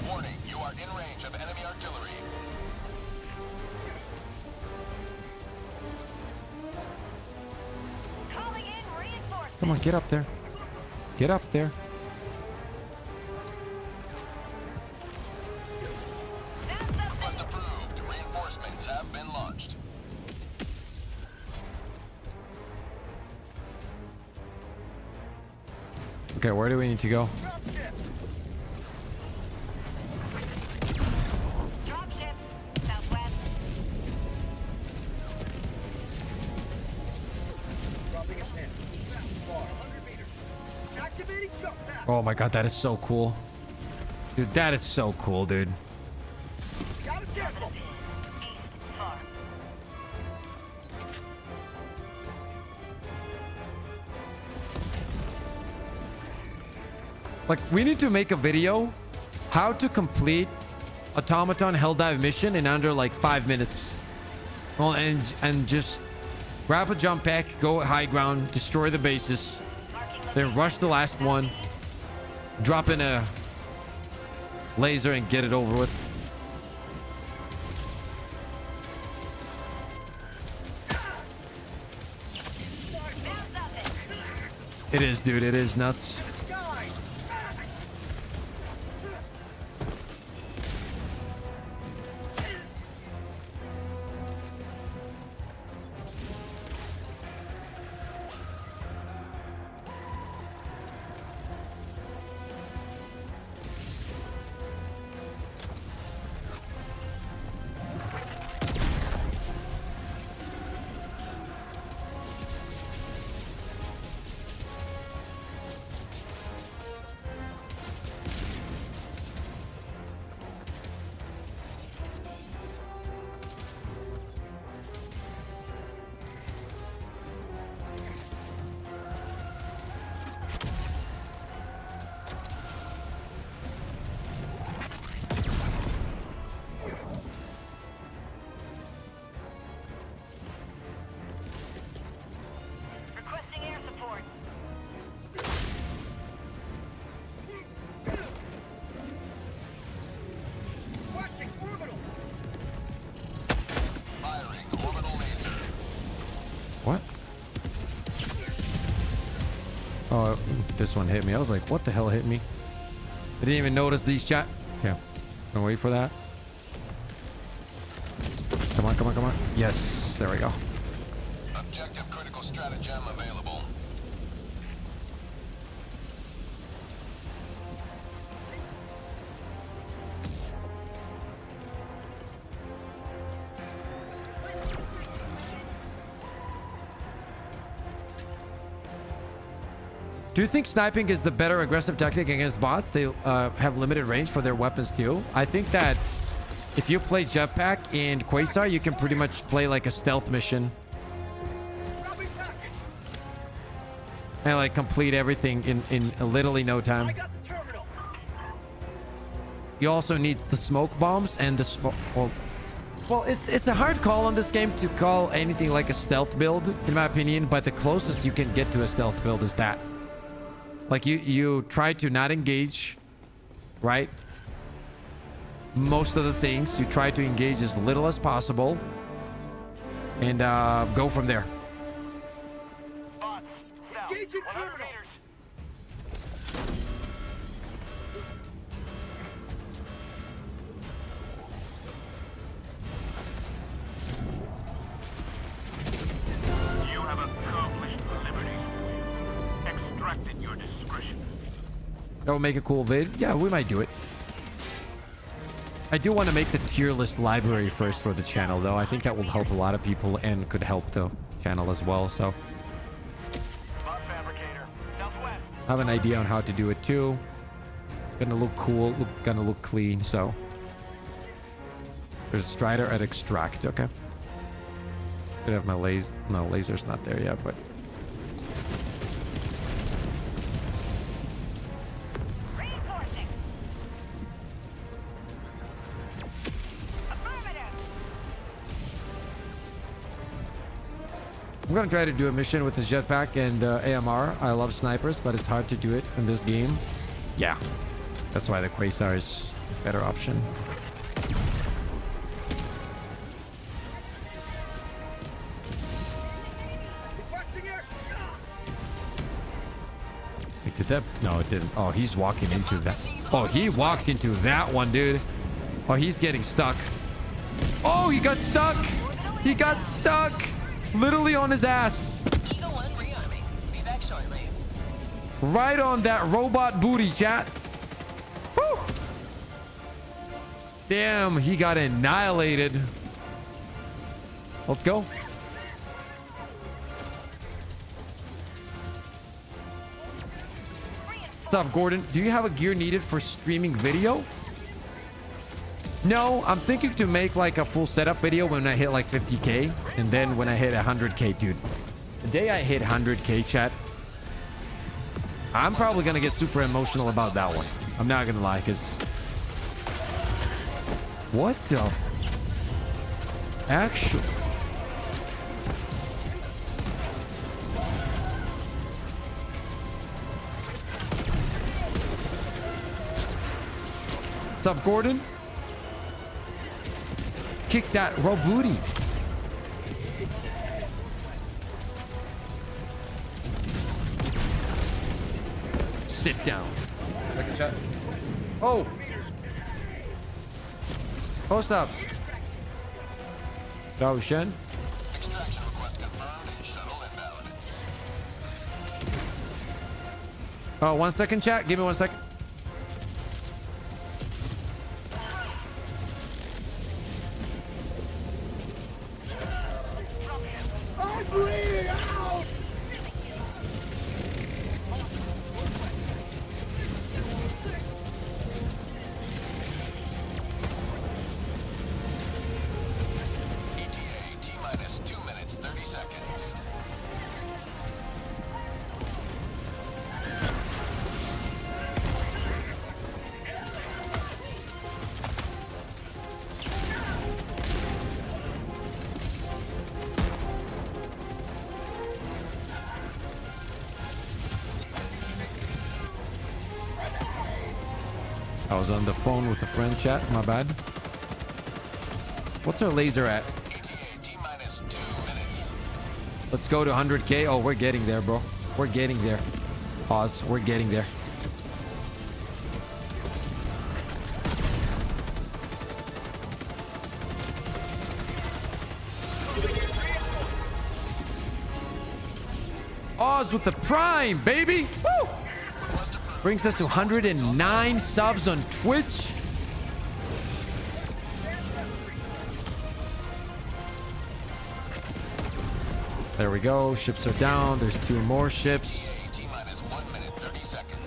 Warning, you are in range of enemy artillery. Calling in reinforcements. Come on, get up there. Get up there. Request approved. Reinforcements have been launched. Okay, where do we need to go? Dropship. Southwest. Oh my god, that is so cool. Dude, that is so cool, dude. East far. Like, we need to make a video how to complete Automaton Helldive mission in under like 5 minutes. Well, and just grab a jump pack, go high ground, destroy the bases, then rush the last one, drop in a laser and get it over with. It is, dude. It is nuts. Requesting air support. Firing orbital laser. What? Oh, this one hit me. I was like, what the hell hit me? I didn't even notice these chat. Okay. Gonna wait for that. Come on, come on, come on. Yes, there we go. Objective critical stratagem available. Do you think sniping is the better aggressive tactic against bots? They have limited range for their weapons too. I think that if you play Jetpack and Quasar, you can pretty much play like a stealth mission. And like complete everything in literally no time. You also need the smoke bombs and the smoke. Well, it's a hard call on this game to call anything like a stealth build, in my opinion. But the closest you can get to a stealth build is that. Like you try to not engage, right? Most of the things you try to engage as little as possible, and go from there. Bots, south. 100 meters. You have accomplished liberty's will. Extracted your discretion. That would make a cool vid. Yeah, we might do it. I do want to make the tier list library first for the channel, though. I think that will help a lot of people and could help the channel as well. So Bot fabricator, southwest. I have an idea on how to do it too. Gonna look cool, gonna look clean. So there's a Strider at extract. Okay. Could have my laser. No, laser's not there yet, but. Reinforcing. Affirmative. I'm gonna try to do a mission with the jetpack and AMR. I love snipers, but it's hard to do it in this game. Yeah, that's why the Quasar is a better option. Wait, did that? No, it didn't. Oh, he's walking into that. Oh, he walked into that one, dude. Oh, he's getting stuck. Oh, he got stuck. He got stuck. Literally on his ass. Eagle 1 rearming. Be back shortly. Right on that robot booty, chat. Woo. Damn, he got annihilated. Let's go. What's up, Gordon? Do you have a gear needed for streaming video? No, I'm thinking to make like a full setup video when I hit like 50k, and then when I hit 100k, dude. The day I hit 100k, chat, I'm probably gonna get super emotional about that one. I'm not gonna lie, cause what the actual. What's up, Gordon? Kick that raw booty. Sit down. Second shot. Oh. Post up. Go, Shen. Extraction request confirmed and shuttle inbound. Oh, 1 second, chat. Give me 1 second. ETA T-minus 2 minutes 30 seconds. I was on the phone with a friend, chat. My bad. What's our laser at? ETA T-minus 2 minutes. Let's go to 100k. Oh, we're getting there, bro. We're getting there. Pause. We're getting there. Jaws with the Prime, baby. Woo! Brings us to 109 subs on Twitch. There we go. Ships are down. There's 2 more ships. T-minus 1 minute, 30 seconds.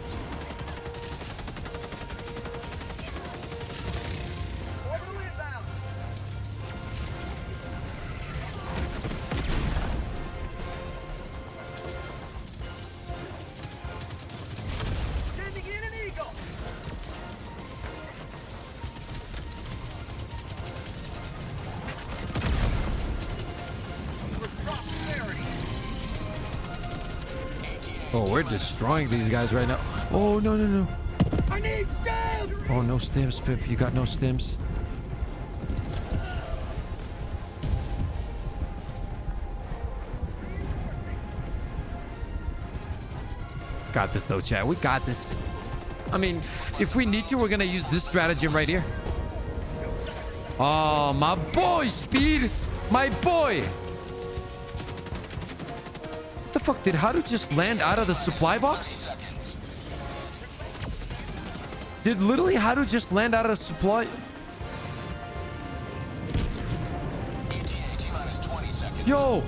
Oh, we're destroying these guys right now. Oh, no, no, no. I need stims! Oh, no stims, Pip. You got no stims. Got this, though, chat. We got this. I mean, if we need to, we're going to use this stratagem right here. Oh, my boy, Speed. My boy. What the fuck? Did Haru just land out of the supply box? Did literally Haru just land out of the supply? Yo!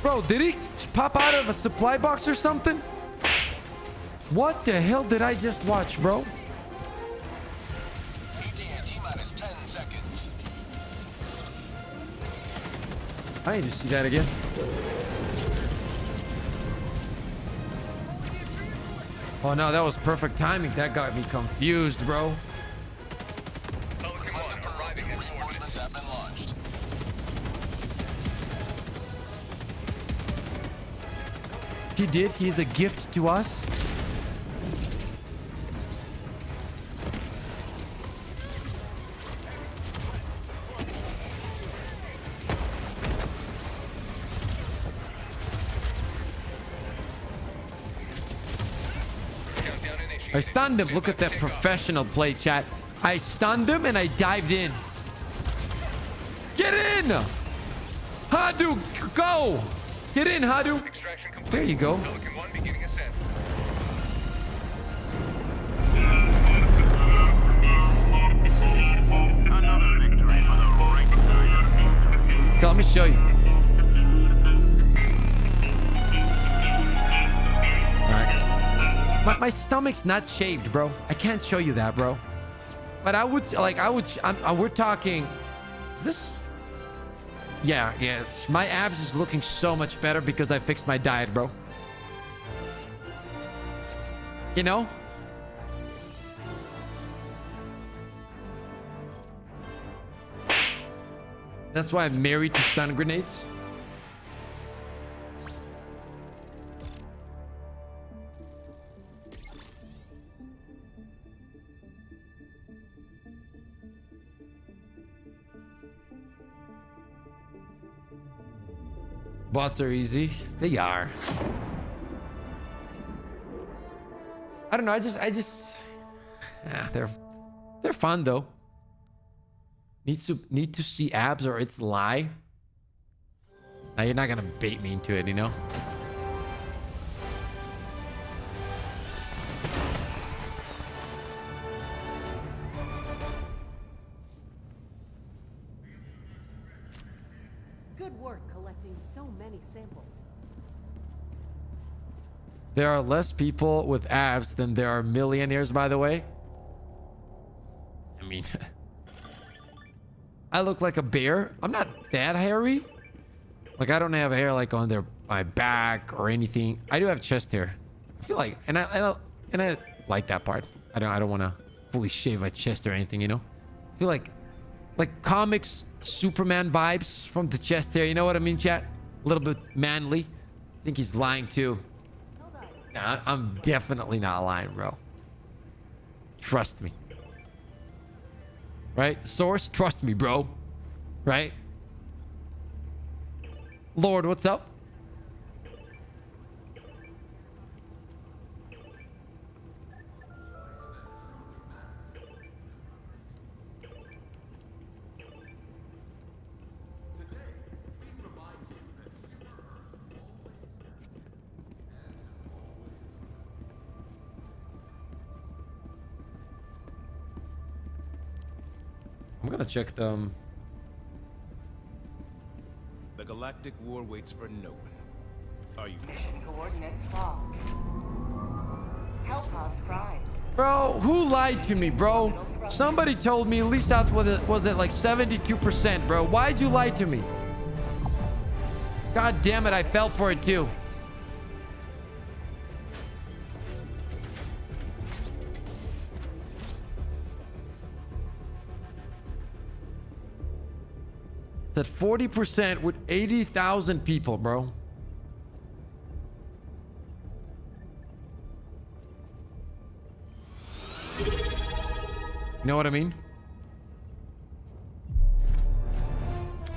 Bro, did he pop out of a supply box or something? What the hell did I just watch, bro? T-minus 10 seconds. I need to see that again. Oh no, that was perfect timing. That got me confused, bro. Reinforcements have been launched. He did. He's a gift to us. I stunned him. Look at that professional play, chat. I stunned him and I dived in. Get in! Hadu, go! Get in, Hadu. There you go. Okay, let me show you. My stomach's not shaved, bro. I can't show you that, bro. But we're talking, is this? Yeah, my abs is looking so much better because I fixed my diet, bro. You know? That's why I'm married to stun grenades. Bots are easy. They are. I don't know. I just. They're fun though. Need to see abs or it's lie. Now you're not gonna bait me into it, you know. Good work collecting so many samples. There are less people with abs than there are millionaires, by the way. I mean, I look like a bear. I'm not that hairy. Like, I don't have hair like on my back or anything. I do have chest hair. I feel like, and I like that part. I don't want to fully shave my chest or anything, you know. I feel like comics Superman vibes from the chest hair. You know what I mean, chat? A little bit manly. I think he's lying too. Nah, I'm definitely not lying, bro. Trust me. Right? Source, trust me, bro. Right? Lord, what's up? gonna check them. The galactic war waits for no one. Are you? Mission coordinates locked. Hellpods prime. Bro, who lied to me, bro? Somebody told me at least that was it like 72%, bro. Why'd you lie to me? God damn it, I fell for it too. It's at 40% with 80,000 people, bro. You know what I mean?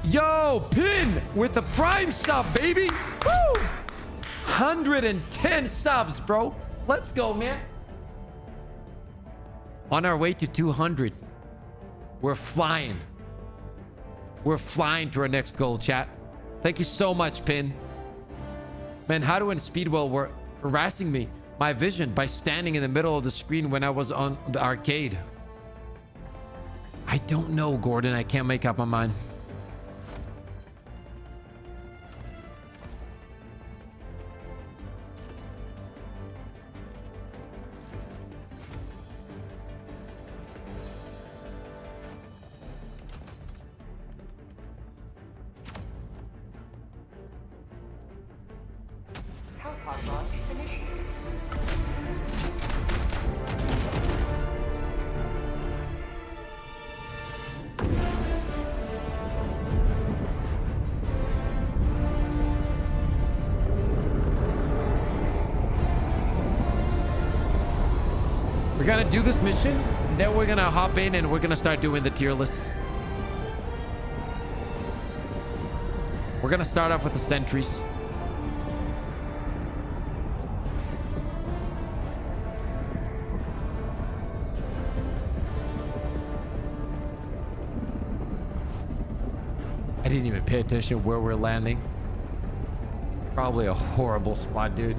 Yo, Pin with the Prime sub, baby. Woo! 110 subs, bro. Let's go, man. On our way to 200. We're flying. We're flying to our next goal, chat. Thank you so much, Pin. Man, Hadu and Speedwell were harassing me, my vision, by standing in the middle of the screen when I was on the arcade. I don't know, Gordon. I can't make up my mind. Hellpod launch initiated. We're gonna do this mission, then we're gonna hop in and we're gonna start doing the tier lists. We're gonna start off with the sentries. I didn't even pay attention where we're landing. Probably a horrible spot, dude.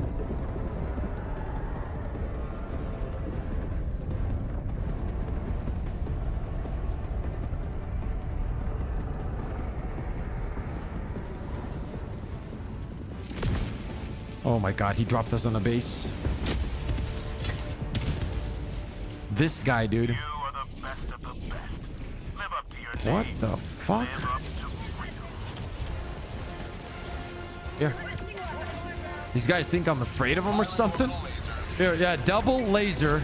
Oh my god, he dropped us on a base. This guy, dude. You are the best of the best. Live up to your What name. the fuck? Live up to freedom. Here. These guys think I'm afraid of them or something? Here, yeah, double laser.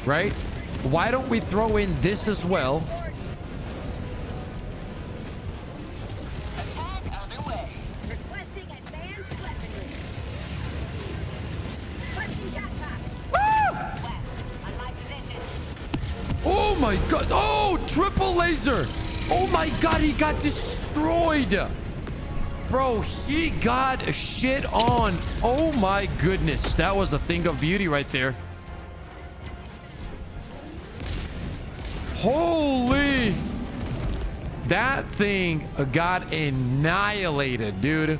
Right? Why don't we throw in this as well? Attack underway. Requesting advanced weaponry. Requesting jackpot. West, on my position. Oh my god. Oh, triple laser. Oh my god, he got destroyed. Bro, he got shit on. Oh my goodness. That was a thing of beauty right there. Holy. That thing got annihilated, dude.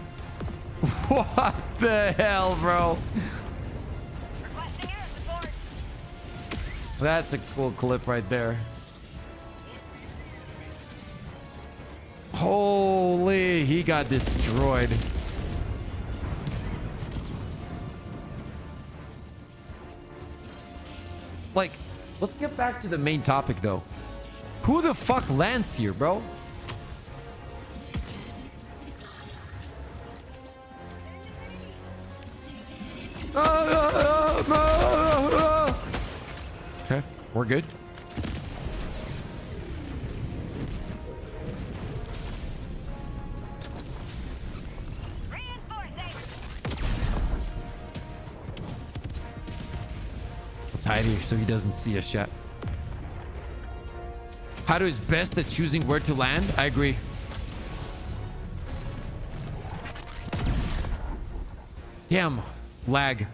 What the hell, bro? Requesting air support. That's a cool clip right there. Holy, he got destroyed. Like, let's get back to the main topic though. Who the fuck lands here, bro? Okay, we're good. Let's hide here so he doesn't see us yet. Hadu is best at choosing where to land. I agree. Damn, lag.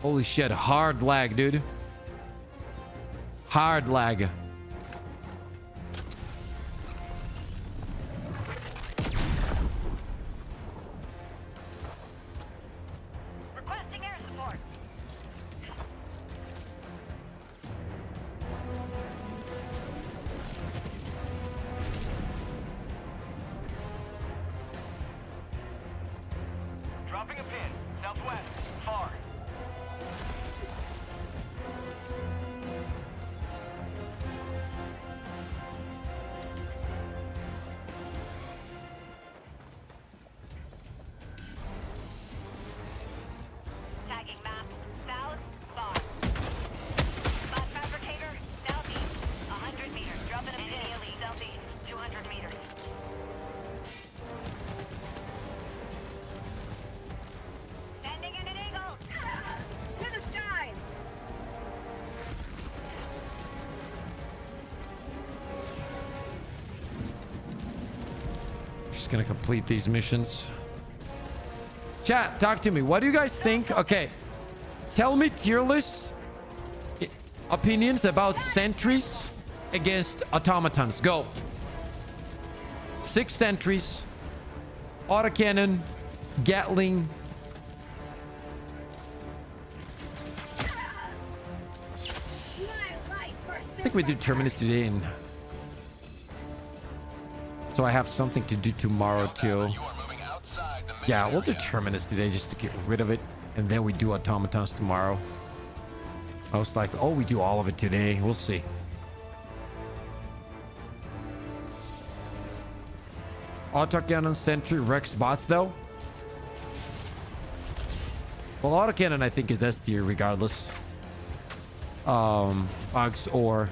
Holy shit, hard lag, dude. Hard lag. Requesting air support. Dropping a pin. Southwest. Far. Tagging map. South. Far. Spot fabricator. Southeast. 100 meters. Dropping a pin. Elite. Southeast. 200 meters. Sending in an eagle. To the skies. Just gonna complete these missions. Chat, talk to me. What do you guys think? Okay, tell me tier lists, opinions about sentries against automatons. Go. 6 sentries, autocannon, Gatling. I think we do Terminus today, and so I have something to do tomorrow too. You are moving outside the main Yeah, we'll do area. Terminus today just to get rid of it, and then we do automatons tomorrow. Most likely. Oh, we do all of it today. We'll see. Autocannon, Sentry, Rex bots though. Well, autocannon I think is S tier regardless. Bugs or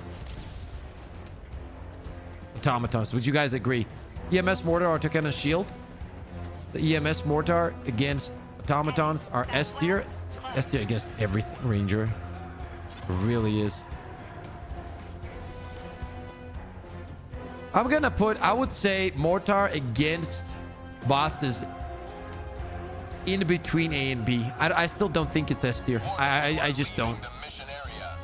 automatons. Would you guys agree? EMS mortar, autocannon, shield. The EMS mortar against automatons are S tier. It's S tier against every ranger. It really is. I'm gonna put, I would say mortar against bots is in between A and B. I still don't think it's S tier. I just don't. The mission area.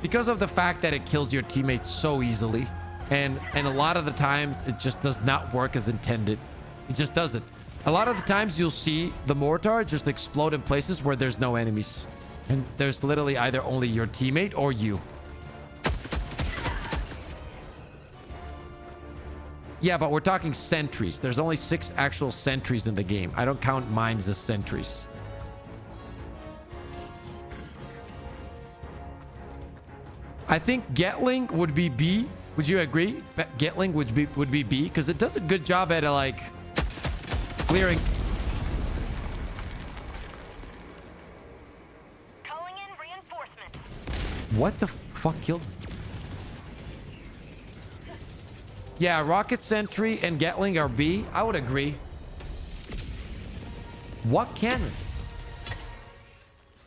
Because of the fact that it kills your teammates so easily, and a lot of the times it just does not work as intended. It just doesn't. A lot of the times you'll see the mortar just explode in places where there's no enemies, and there's literally either only your teammate or you. Yeah, but we're talking sentries. There's only 6 actual sentries in the game. I don't count mines as sentries. I think Gatling would be B. Would you agree? Gatling would be B because it does a good job at like clearing. Calling in reinforcements. What the fuck killed me? Yeah, Rocket Sentry and Gatling are B. I would agree. What cannon?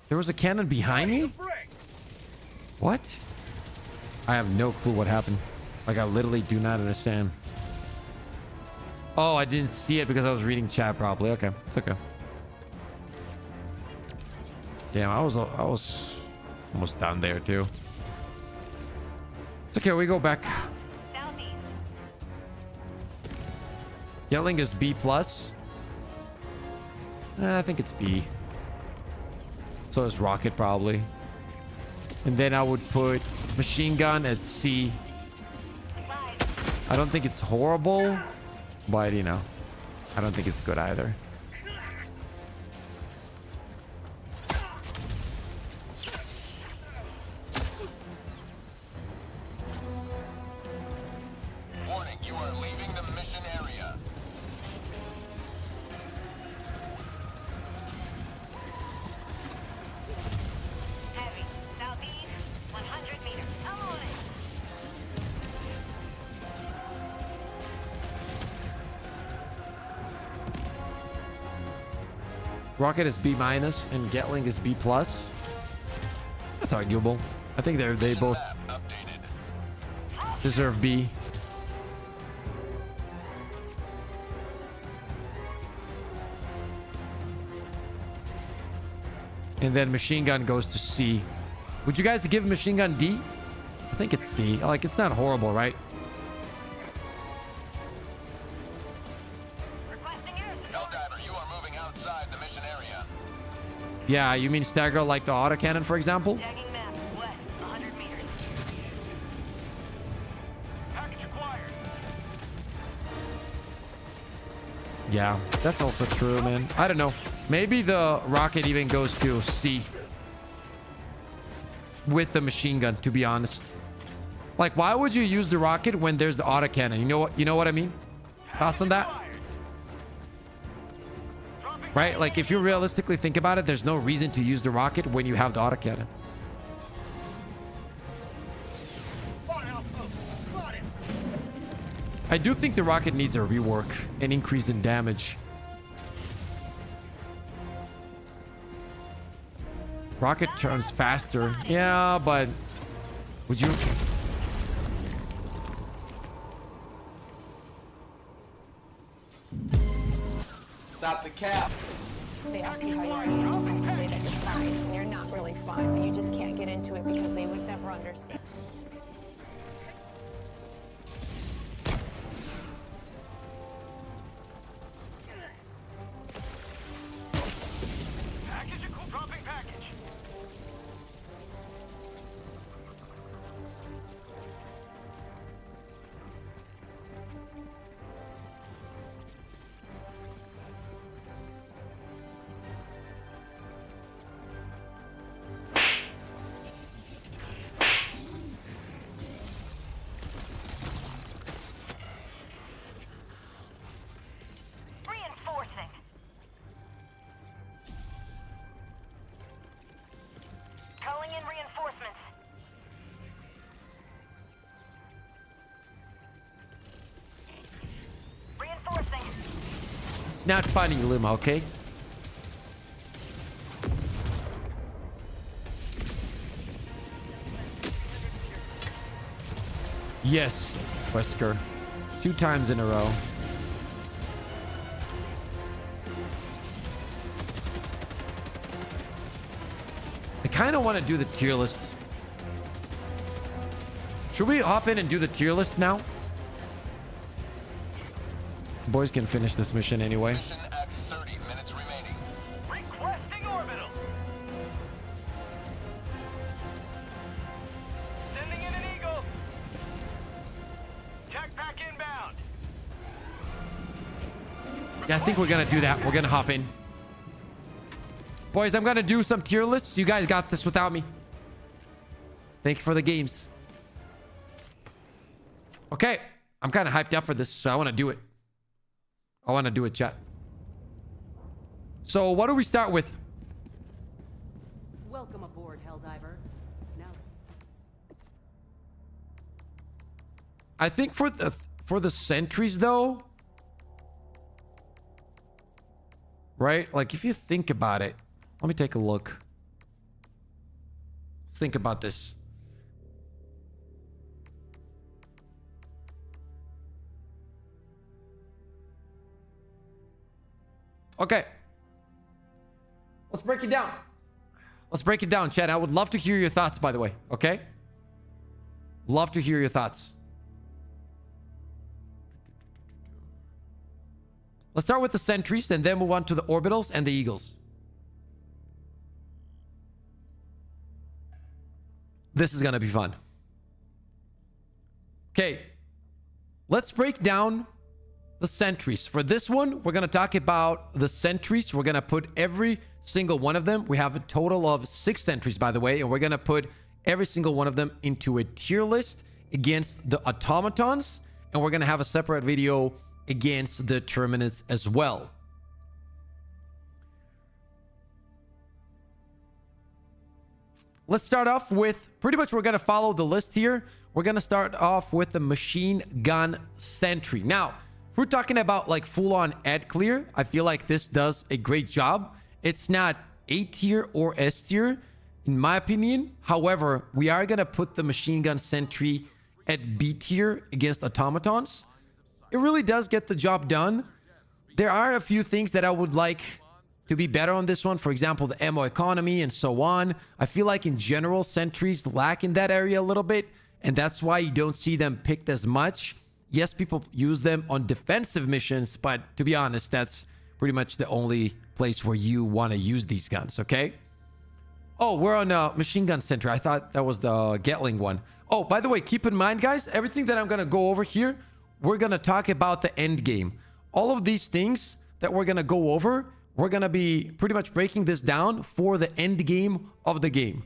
There was a cannon behind me? What? I have no clue what happened. Like, I literally do not understand. Oh, I didn't see it because I was reading chat properly. Okay, it's okay. Damn, I was almost down there too. It's okay, we go back. Southeast. Yelling is B plus. I think it's B. So is Rocket probably. And then I would put machine gun at C. I don't think it's horrible, but you know, I don't think it's good either. Warning, you are leaving the mission area. Heavy. Southeast. 100 meters. I'm on it. Rocket is B minus and Gatling is B plus. That's arguable. I think they both Map updated. deserve B. And then machine gun goes to C. Would you guys give machine gun D? I think it's C. Like, it's not horrible, right? Requesting air support. Helldiver, you are moving outside the mission area. Yeah, you mean stagger like the autocannon, for example? Tagging map, west, 100 meters. Package acquired. Yeah, that's also true, man. I don't know. Maybe the rocket even goes to C with the machine gun, to be honest. Like, why would you use the rocket when there's the autocannon? You know what I mean? Thoughts on that? Right? Like, if you realistically think about it, there's no reason to use the rocket when you have the autocannon. I do think the rocket needs a rework, an increase in damage. Rocket turns faster. Yeah, but would you? Stop the cap. They ask you how you are, and you just have to say that you're fine, and you're not really fine, but you just can't get into it because they would never understand. Dropping package. Reinforcing. Calling in reinforcements. Reinforcing. Not funny, Luma, okay? Yes, Wesker. 2 times in a row. I kind of want to do the tier list. Should we hop in and do the tier list now? Boys can finish this mission anyway. Mission at 30 minutes remaining. Requesting orbital. Sending in an eagle. Tag pack inbound. Yeah, I think we're gonna do that. We're gonna hop in. Boys, I'm gonna do some tier lists. You guys got this without me. Thank you for the games. Okay. I'm kind of hyped up for this, so I want to do it. I want to do it, chat. So what do we start with? Welcome aboard, Helldiver. Now, I think for the sentries though, right? Like if you think about it, let me take a look. Think about this. Okay. Let's break it down. Let's break it down, Chad. I would love to hear your thoughts, by the way. Okay? Love to hear your thoughts. Let's start with the sentries and then move on to the orbitals and the eagles. This is going to be fun. Okay. Let's break down the sentries. For this one, we're going to talk about the sentries. We're going to put every single one of them. We have a total of 6 sentries, by the way, and we're going to put every single one of them into a tier list against the automatons, and we're going to have a separate video against the terminates as well. Let's start off with, pretty much we're going to follow the list here. We're going to start off with the machine gun sentry. Now, if we're talking about like full-on ad clear, I feel like this does a great job. It's not A tier or S tier, in my opinion. However, we are going to put the machine gun sentry at B tier against automatons. It really does get the job done. There are a few things that I would like to be better on this one. For example, the ammo economy and so on. I feel like in general, sentries lack in that area a little bit, and that's why you don't see them picked as much. Yes, people use them on defensive missions, but to be honest, that's pretty much the only place where you want to use these guns, okay? Oh, we're on Machine Gun Sentry. I thought that was the Gatling one. Oh, by the way, keep in mind, guys, everything that I'm going to go over here, we're going to talk about the end game. All of these things that we're going to go over, we're going to be pretty much breaking this down for the end game of the game.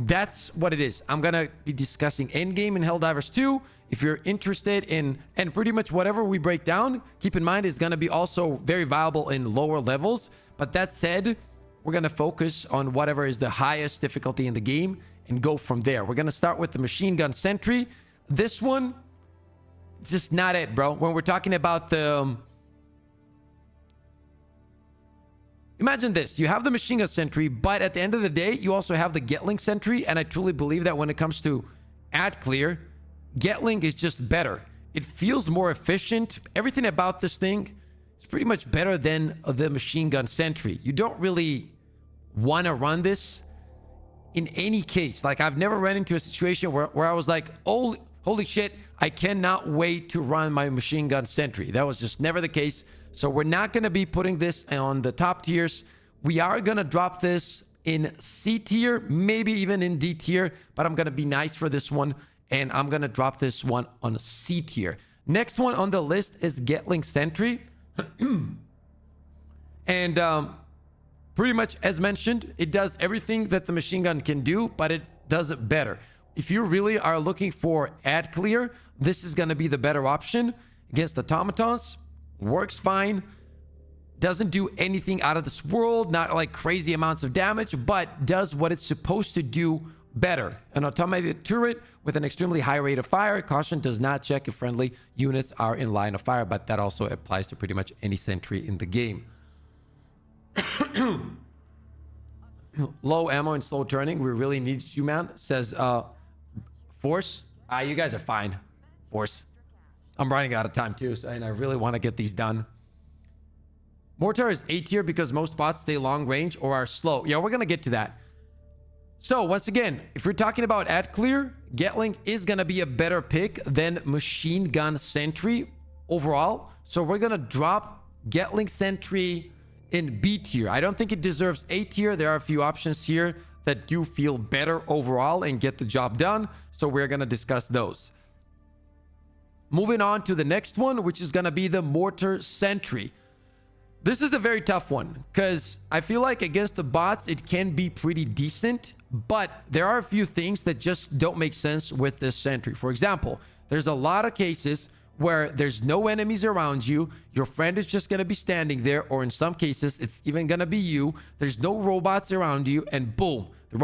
That's what it is. I'm going to be discussing end game in Helldivers 2. If you're interested in, and pretty much whatever we break down, keep in mind, is going to be also very viable in lower levels. But that said, we're going to focus on whatever is the highest difficulty in the game and go from there. We're going to start with the Machine Gun Sentry. This one, just not it, bro. When we're talking about the... Imagine this. You have the Machine Gun Sentry, but at the end of the day, you also have the Gatling Sentry. And I truly believe that when it comes to ad clear, Gatling is just better. It feels more efficient. Everything about this thing is pretty much better than the Machine Gun Sentry. You don't really want to run this in any case. Like, I've never run into a situation where I was like, oh, holy shit, I cannot wait to run my Machine Gun Sentry. That was just never the case. So we're not going to be putting this on the top tiers. We are going to drop this in C tier, maybe even in D tier, but I'm going to be nice for this one, and I'm going to drop this one on C tier. Next one on the list is Gatling Sentry. And pretty much as mentioned, it does everything that the machine gun can do, but it does it better. If you really are looking for ad clear, this is going to be the better option against automatons. Works fine, doesn't do anything out of this world, not like crazy amounts of damage, but does what it's supposed to do better. An automated turret with an extremely high rate of fire. Caution, does not check if friendly units are in line of fire, but that also applies to pretty much any sentry in the game. Low ammo and slow turning. We really need you, man. Says Force. You guys are fine. Force. I'm running out of time too, and I really want to get these done. Mortar is A tier because most bots stay long range or are slow. Yeah, we're going to get to that. So once again, if we're talking about ad clear, Gatling is going to be a better pick than Machine Gun Sentry overall. So we're going to drop Gatling Sentry in B tier. I don't think it deserves A tier. There are a few options here that do feel better overall and get the job done. So we're going to discuss those. Moving on to the next one, which is going to be the Mortar Sentry. This is a very tough one because I feel like against the bots, it can be pretty decent, but there are a few things that just don't make sense with this Sentry. For example, there's a lot of cases where there's no enemies around you. Your friend is just going to be standing there, or in some cases, it's even going to be you. There's no robots around you, and boom, the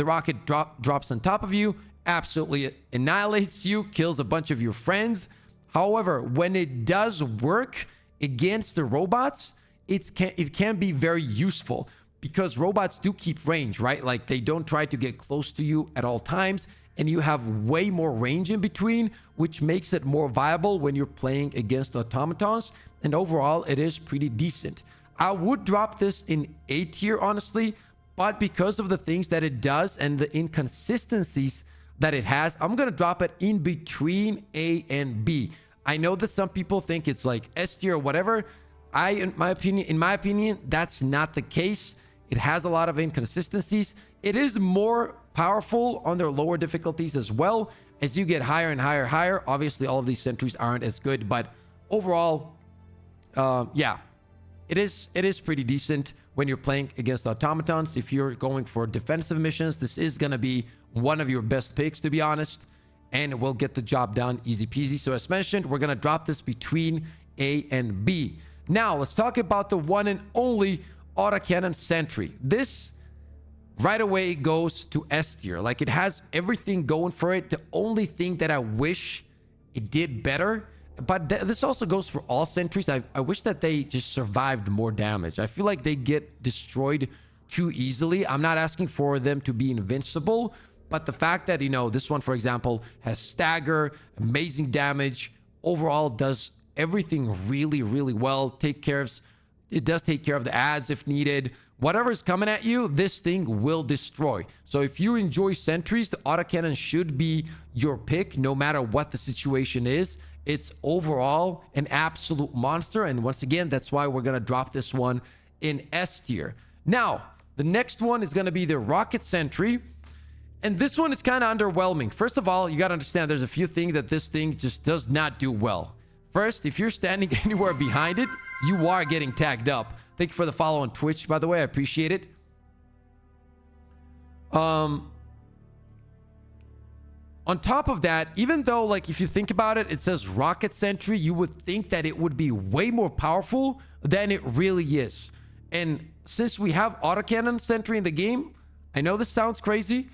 rocket drops on top of you, absolutely annihilates you, kills a bunch of your friends. However, when it does work against the robots, it can be very useful because robots do keep range, right? Like, they don't try to get close to you at all times, and you have way more range in between, which makes it more viable when you're playing against automatons. And overall, it is pretty decent. I would drop this in A tier, honestly, but because of the things that it does and the inconsistencies that it has, I'm going to drop it in between A and B. I know that some people think it's like S tier or whatever. In my opinion, that's not the case. It has a lot of inconsistencies. It is more powerful on their lower difficulties as well. As you get higher and higher, obviously all of these sentries aren't as good, but overall, yeah, it is pretty decent when you're playing against automatons. If you're going for defensive missions, this is going to be one of your best picks, to be honest, and it will get the job done easy peasy. So as mentioned, we're going to drop this between A and B. Now let's talk about the one and only autocannon Sentry. This right away goes to S tier. Like, it has everything going for it. The only thing that I wish it did better, but this also goes for all sentries, I wish that they just survived more damage. I feel like they get destroyed too easily. I'm not asking for them to be invincible, but the fact that, you know, this one, for example, has stagger, amazing damage, overall does everything really, really well. It does take care of the ads if needed. Whatever's coming at you, this thing will destroy. So if you enjoy sentries, the autocannon should be your pick no matter what the situation is. It's overall an absolute monster. And once again, that's why we're going to drop this one in S tier. Now, the next one is going to be the Rocket Sentry. And this one is kind of underwhelming. First of all, you got to understand there's a few things that this thing just does not do well. First, if you're standing anywhere behind it, you are getting tagged up. Thank you for the follow on Twitch, by the way. I appreciate it. On top of that, even though, like, if you think about it, it says Rocket Sentry, you would think that it would be way more powerful than it really is. And since we have autocannon Sentry in the game, I know this sounds crazy,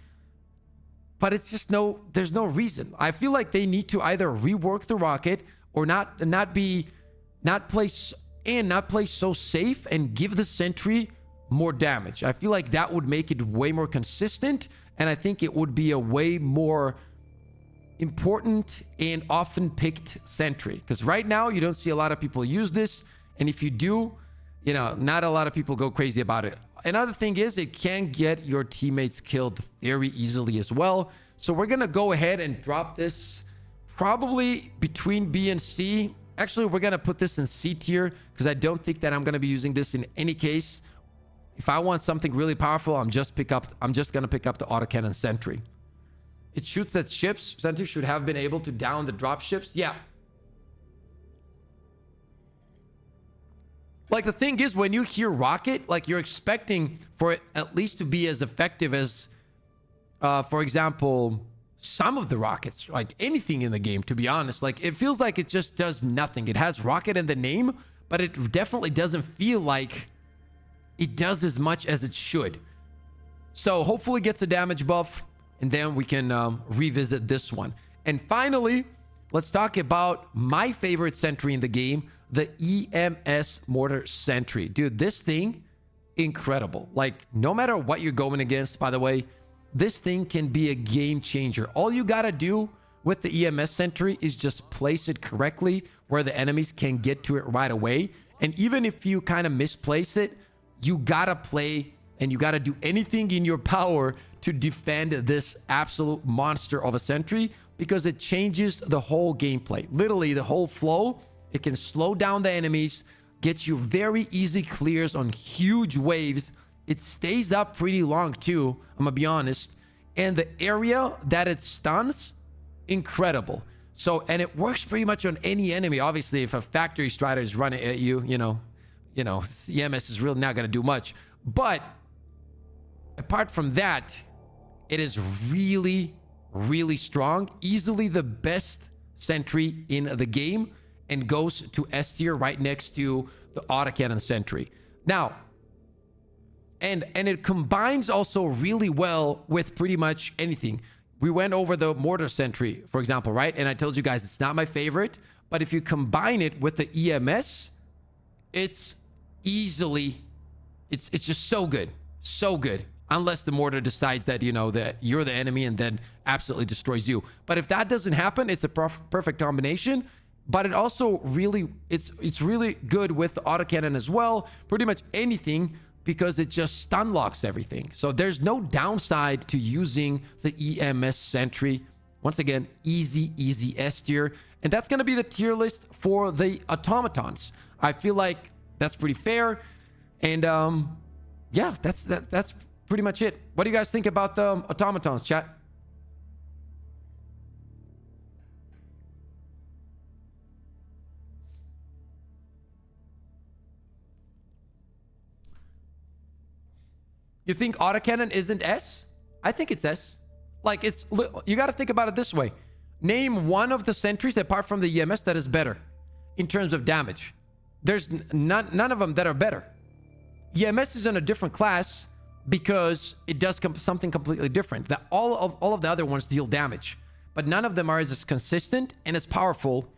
but it's just there's no reason. I feel like they need to either rework the rocket or not play so safe and give the Sentry more damage. I feel like that would make it way more consistent, and I think it would be a way more important and often picked Sentry, because right now you don't see a lot of people use this, and if you do, you know, not a lot of people go crazy about it. Another thing is it can get your teammates killed very easily as well. So we're gonna go ahead and drop this probably between B and C. Actually, we're gonna put this in C tier because I don't think that I'm gonna be using this in any case. If I want something really powerful, I'm just gonna pick up the autocannon Sentry. It shoots at ships. Sentry should have been able to down the drop ships. Yeah. Like, the thing is, when you hear rocket, like, you're expecting for it at least to be as effective as, for example, some of the rockets, like anything in the game, to be honest. Like, it feels like it just does nothing. It has rocket in the name, but it definitely doesn't feel like it does as much as it should. So hopefully it gets a damage buff, and then we can revisit this one. And finally, let's talk about my favorite Sentry in the game, the EMS Mortar Sentry. Dude, this thing, incredible. Like, no matter what you're going against, by the way, this thing can be a game changer. All you gotta do with the EMS Sentry is just place it correctly where the enemies can get to it right away. And even if you kind of misplace it, you gotta play and you gotta do anything in your power to defend this absolute monster of a Sentry, because it changes the whole gameplay. Literally, the whole flow. It can slow down the enemies, get you very easy clears on huge waves. It stays up pretty long too, I'm gonna be honest. And the area that it stuns, incredible. So, and it works pretty much on any enemy. Obviously, if a factory strider is running at you, you know, EMS is really not gonna do much. But apart from that, it is really, really strong. Easily the best Sentry in the game, and goes to S tier right next to the autocannon Sentry. Now, and it combines also really well with pretty much anything. We went over the Mortar Sentry, for example, right? And I told you guys it's not my favorite, but if you combine it with the EMS, it's easily, it's just so good. So good. Unless the Mortar decides that, you know, that you're the enemy and then absolutely destroys you. But if that doesn't happen, it's a perfect combination. But it also really, it's really good with the autocannon as well. Pretty much anything, because it just stun locks everything. So there's no downside to using the EMS Sentry. Once again, easy S tier. And that's going to be the tier list for the automatons. I feel like that's pretty fair. And yeah, that's pretty much it. What do you guys think about the automatons, chat? You think autocannon isn't S? I think it's S. Like, it's, you got to think about it this way. Name one of the Sentries apart from the EMS that is better in terms of damage. There's none of them that are better. EMS is in a different class because it does something completely different. That all of the other ones deal damage, but none of them are as consistent and as powerful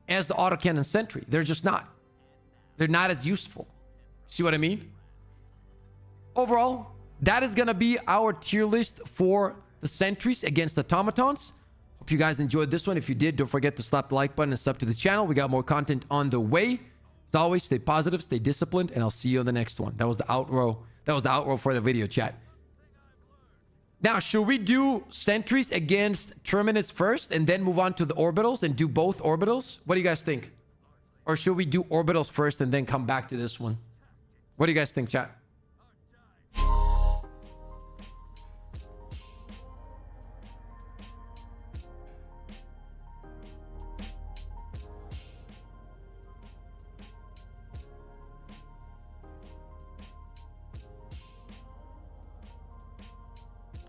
as the autocannon Sentry. They're just not. They're not as useful. See what I mean? Overall, that is going to be our tier list for the Sentries against automatons. Hope you guys enjoyed this one. If you did, don't forget to slap the like button and sub to the channel. We got more content on the way. As always, stay positive, stay disciplined, and I'll see you on the next one. That was the outro. That was the outro for the video, chat. Now, should we do sentries against Terminates first and then move on to the orbitals and do both orbitals? What do you guys think? Or should we do orbitals first and then come back to this one? What do you guys think, chat?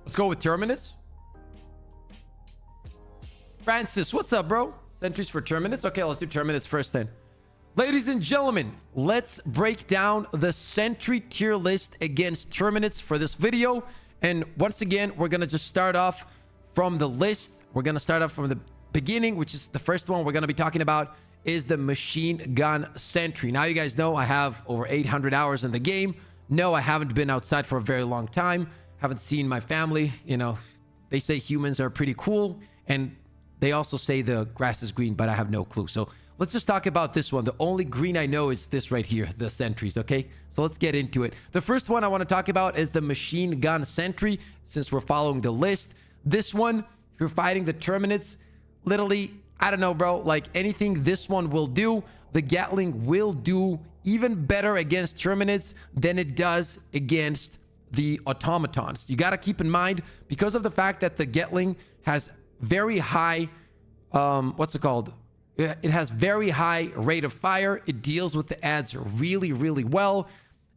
Let's go with Terminates. Francis, what's up, bro? Sentries for Terminates? Okay, let's do Terminates first then. Ladies and gentlemen, let's break down the Sentry tier list against Terminates for this video. And once again, we're going to just start off from the list. We're going to start off from the beginning, which is the first one we're going to be talking about is the Machine Gun Sentry. Now, you guys know I have over 800 hours in the game. No, I haven't been outside for a very long time. Haven't seen my family. You know, they say humans are pretty cool. And they also say the grass is green, but I have no clue. So let's just talk about this one. The only green I know is this right here, the sentries, okay? So let's get into it. The first one I want to talk about is the Machine Gun Sentry, since we're following the list. This one, if you're fighting the Terminates, literally, I don't know, bro, like anything this one will do, the Gatling will do even better against Terminates than it does against the automatons. You got to keep in mind, because of the fact that the Gatling has very high, what's it called? It has very high rate of fire. It deals with the ads really, really well.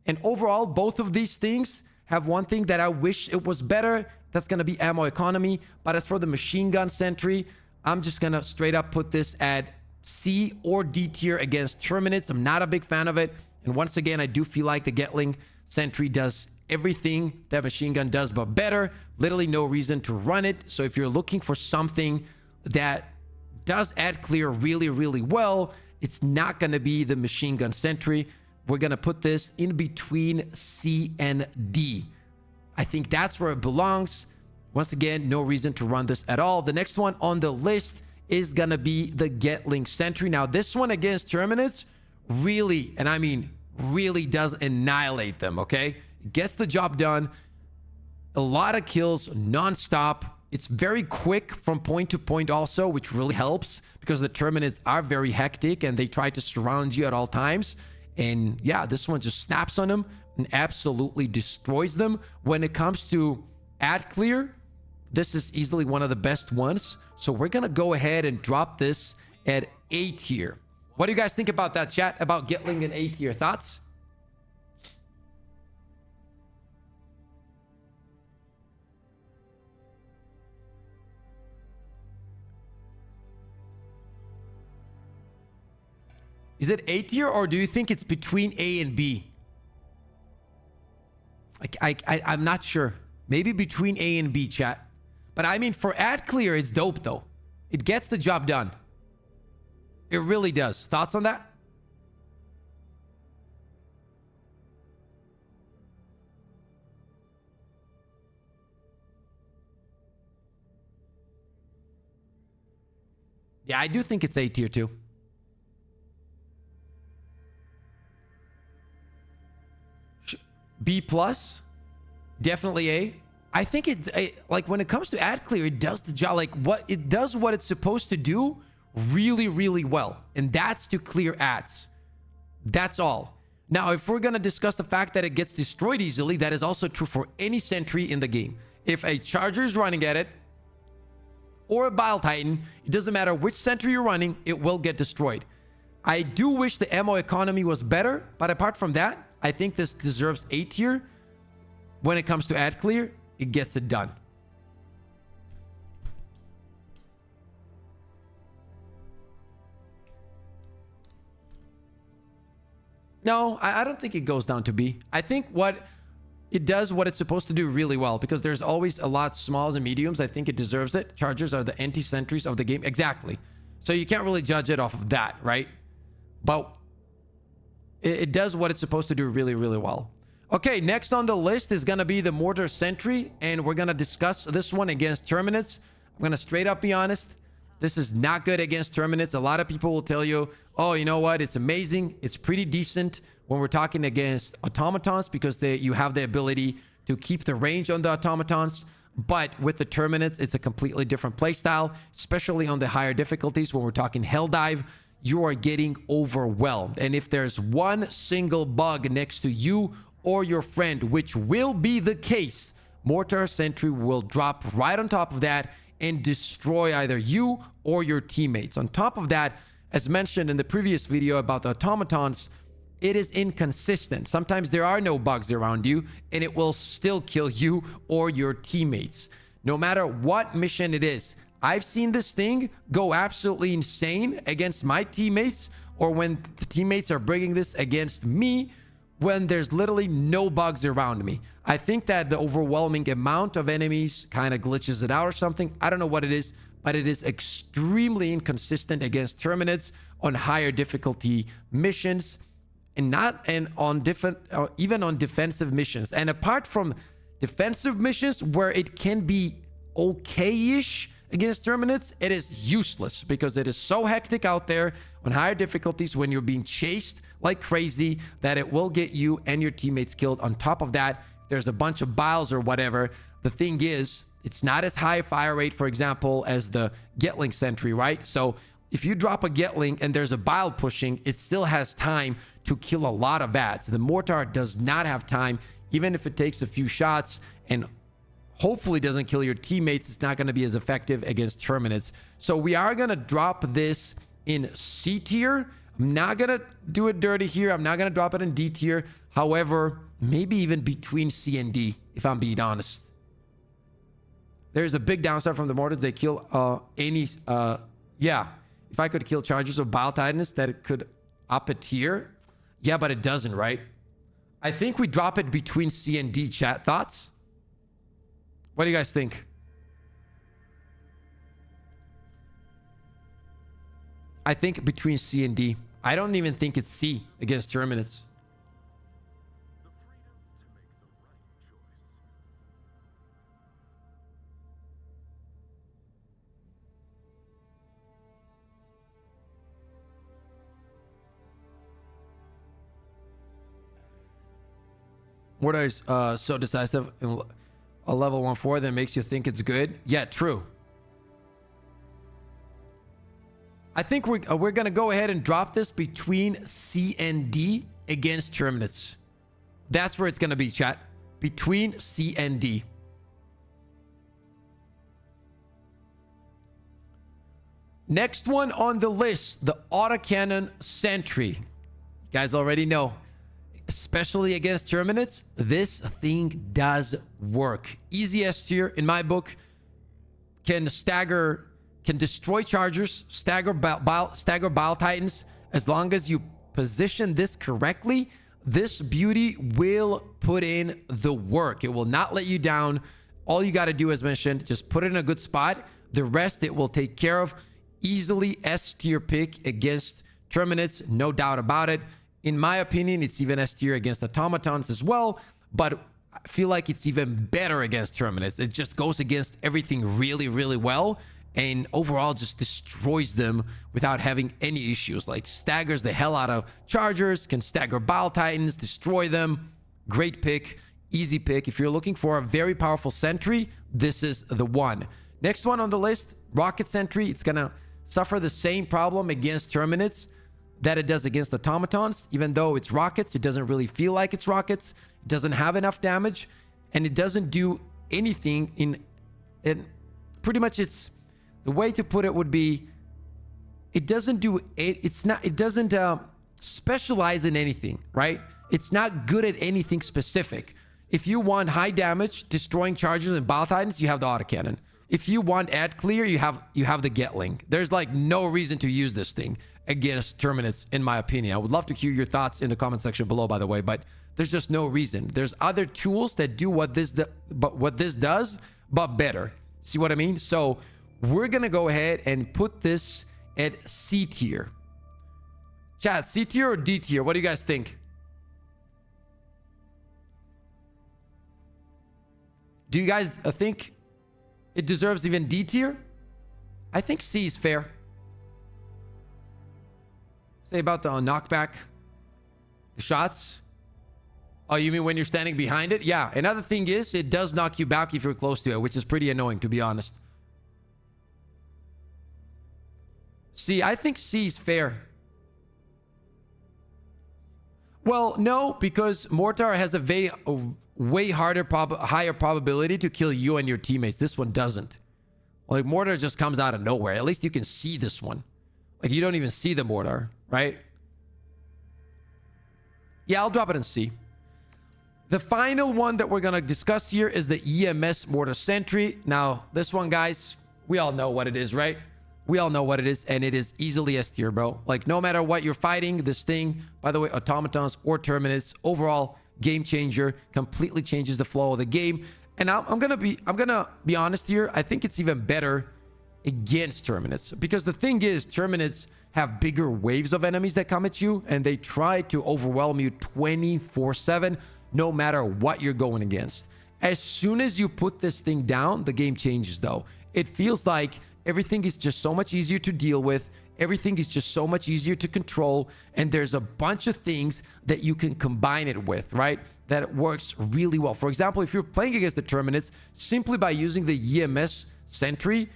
And overall, both of these things have one thing that I wish it was better. That's going to be ammo economy. But as for the Machine Gun Sentry, I'm just going to straight up put this at C or D tier against Terminates. I'm not a big fan of it. And once again, I do feel like the Gatling Sentry does everything that Machine Gun does, but better. Literally no reason to run it. So if you're looking for something that does ad clear really, really well, it's not going to be the Machine Gun Sentry. We're going to put this in between C and D. I think that's where it belongs. Once again, no reason to run this at all. The next one on the list is going to be the Gatling Sentry. Now, this one against Terminates really, and I mean really, does annihilate them, okay? Gets the job done. A lot of kills non-stop. It's very quick from point to point also, which really helps because the Terminates are very hectic and they try to surround you at all times. And yeah, this one just snaps on them and absolutely destroys them. When it comes to ad clear, this is easily one of the best ones. So we're going to go ahead and drop this at A tier. What do you guys think about that, chat? About Gatling and A tier? Thoughts? Is it A tier or do you think it's between A and B? I'm not sure. Maybe between A and B, chat. But I mean, for ad clear, it's dope though. It gets the job done. It really does. Thoughts on that? Yeah, I do think it's A tier too. B plus, definitely A. I think like when it comes to ad clear, it does the job. Like what it does, what it's supposed to do, really, really well, and that's to clear ads. That's all. Now, if we're gonna discuss the fact that it gets destroyed easily, that is also true for any sentry in the game. If a charger is running at it or a Bile Titan, it doesn't matter which sentry you're running, it will get destroyed. I do wish the ammo economy was better, but apart from that, I think this deserves A tier. When it comes to ad clear, it gets it done. No, I don't think it goes down to B. I think what it does, what it's supposed to do really well, because there's always a lot smalls and mediums. I think it deserves it. Chargers are the anti-sentries of the game. Exactly. So you can't really judge it off of that, right? But it does what it's supposed to do really, really well. Okay, next on the list is going to be the Mortar Sentry, and we're going to discuss this one against Terminates. I'm going to straight up be honest. This is not good against Terminates. A lot of people will tell you, oh, you know what? It's amazing. It's pretty decent when we're talking against automatons because you have the ability to keep the range on the automatons. But with the Terminates, it's a completely different playstyle, especially on the higher difficulties. When we're talking Helldive, you are getting overwhelmed. And if there's one single bug next to you or your friend, which will be the case, Mortar Sentry will drop right on top of that and destroy either you or your teammates. On top of that, as mentioned in the previous video about the automatons, it is inconsistent. Sometimes there are no bugs around you and it will still kill you or your teammates. No matter what mission it is, I've seen this thing go absolutely insane against my teammates, or when the teammates are bringing this against me when there's literally no bugs around me. I think that the overwhelming amount of enemies kind of glitches it out or something. I don't know what it is, but it is extremely inconsistent against Terminates on higher difficulty missions, and on different, even on defensive missions. And apart from defensive missions where it can be okay-ish against Terminates, it is useless because it is so hectic out there on higher difficulties when you're being chased like crazy that it will get you and your teammates killed. On top of that, there's a bunch of biles or whatever. The thing is, it's not as high fire rate, for example, as the Gatling Sentry, right? So if you drop a Gatling and there's a bile pushing, it still has time to kill a lot of VATs. The Mortar does not have time, even if it takes a few shots and hopefully doesn't kill your teammates. It's not going to be as effective against Terminates. So we are going to drop this in C tier. I'm not going to do it dirty here. I'm not going to drop it in D tier. However, maybe even between C and D, if I'm being honest. There's a big downside from the Mortars. They kill yeah. If I could kill charges of Bile Titans, that it could up a tier. Yeah, but it doesn't, right? I think we drop it between C and D, chat. Thoughts? What do you guys think? I think between C and D. I don't even think it's C against Terminates. Mortar is so decisive in a level 1-4 that makes you think it's good. Yeah, true. I think we're going to go ahead and drop this between C and D against Terminates. That's where it's going to be, chat. Between C and D. Next one on the list, the autocannon Sentry. You guys already know. Especially against Terminates, this thing does work. Easy S tier in my book. Can destroy chargers, stagger bile titans. As long as you position this correctly, this beauty will put in the work. It will not let you down. All you got to do, as mentioned, just put it in a good spot. The rest it will take care of. Easily S tier pick against Terminates, no doubt about it. In my opinion, it's even S tier against automatons as well, but I feel like it's even better against Terminates. It just goes against everything really, really well, and overall just destroys them without having any issues. Like staggers the hell out of chargers, can stagger Bile Titans, destroy them. Great pick, easy pick. If you're looking for a very powerful Sentry, this is the one. Next one on the list, Rocket Sentry. It's gonna suffer the same problem against Terminates that it does against automatons. Even though it's rockets, it doesn't really feel like it's rockets. It doesn't have enough damage, and it doesn't do anything in pretty much. It's the way to put it would be, it doesn't do it. It doesn't specialize in anything, right? It's not good at anything specific. If you want high damage, destroying chargers and Bile Titans, you have the autocannon. If you want ad clear, you have the Gatling. There's like no reason to use this thing against Terminates, in my opinion. I would love to hear your thoughts in the comment section below, by the way, but there's just no reason. There's other tools that do what this does, but better. See what I mean? So we're gonna go ahead and put this at C tier. Chat, C tier or D tier? What do you guys think? Do you guys think it deserves even D tier? I think C is fair. Say about the knockback, the shots. Oh, you mean when you're standing behind it? Yeah. Another thing is it does knock you back if you're close to it, which is pretty annoying, to be honest. C, I think C is fair. Well, no, because Mortar has a way higher probability to kill you and your teammates. This one doesn't. Like, Mortar just comes out of nowhere. At least you can see this one. Like, you don't even see the Mortar, right? Yeah, I'll drop it in C. The final one that we're going to discuss here is the EMS Mortar Sentry. Now, this one, guys, we all know what it is, right? We all know what it is, and it is easily S tier, bro. Like, no matter what you're fighting, this thing, by the way, automatons or terminates, overall game changer, completely changes the flow of the game. And I'm gonna be honest here. I think it's even better against terminates, because the thing is, terminates have bigger waves of enemies that come at you, and they try to overwhelm you 24/7, no matter what you're going against. As soon as you put this thing down, the game changes, though. It feels like everything is just so much easier to deal with. Everything is just so much easier to control. And there's a bunch of things that you can combine it with, right? That works really well. For example, if you're playing against the terminates, simply by using the EMS Sentry,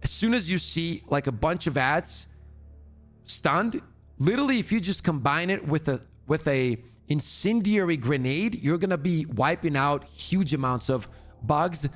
as soon as you see like a bunch of ads stunned, literally, if you just combine it with a incendiary grenade, you're gonna be wiping out huge amounts of bugs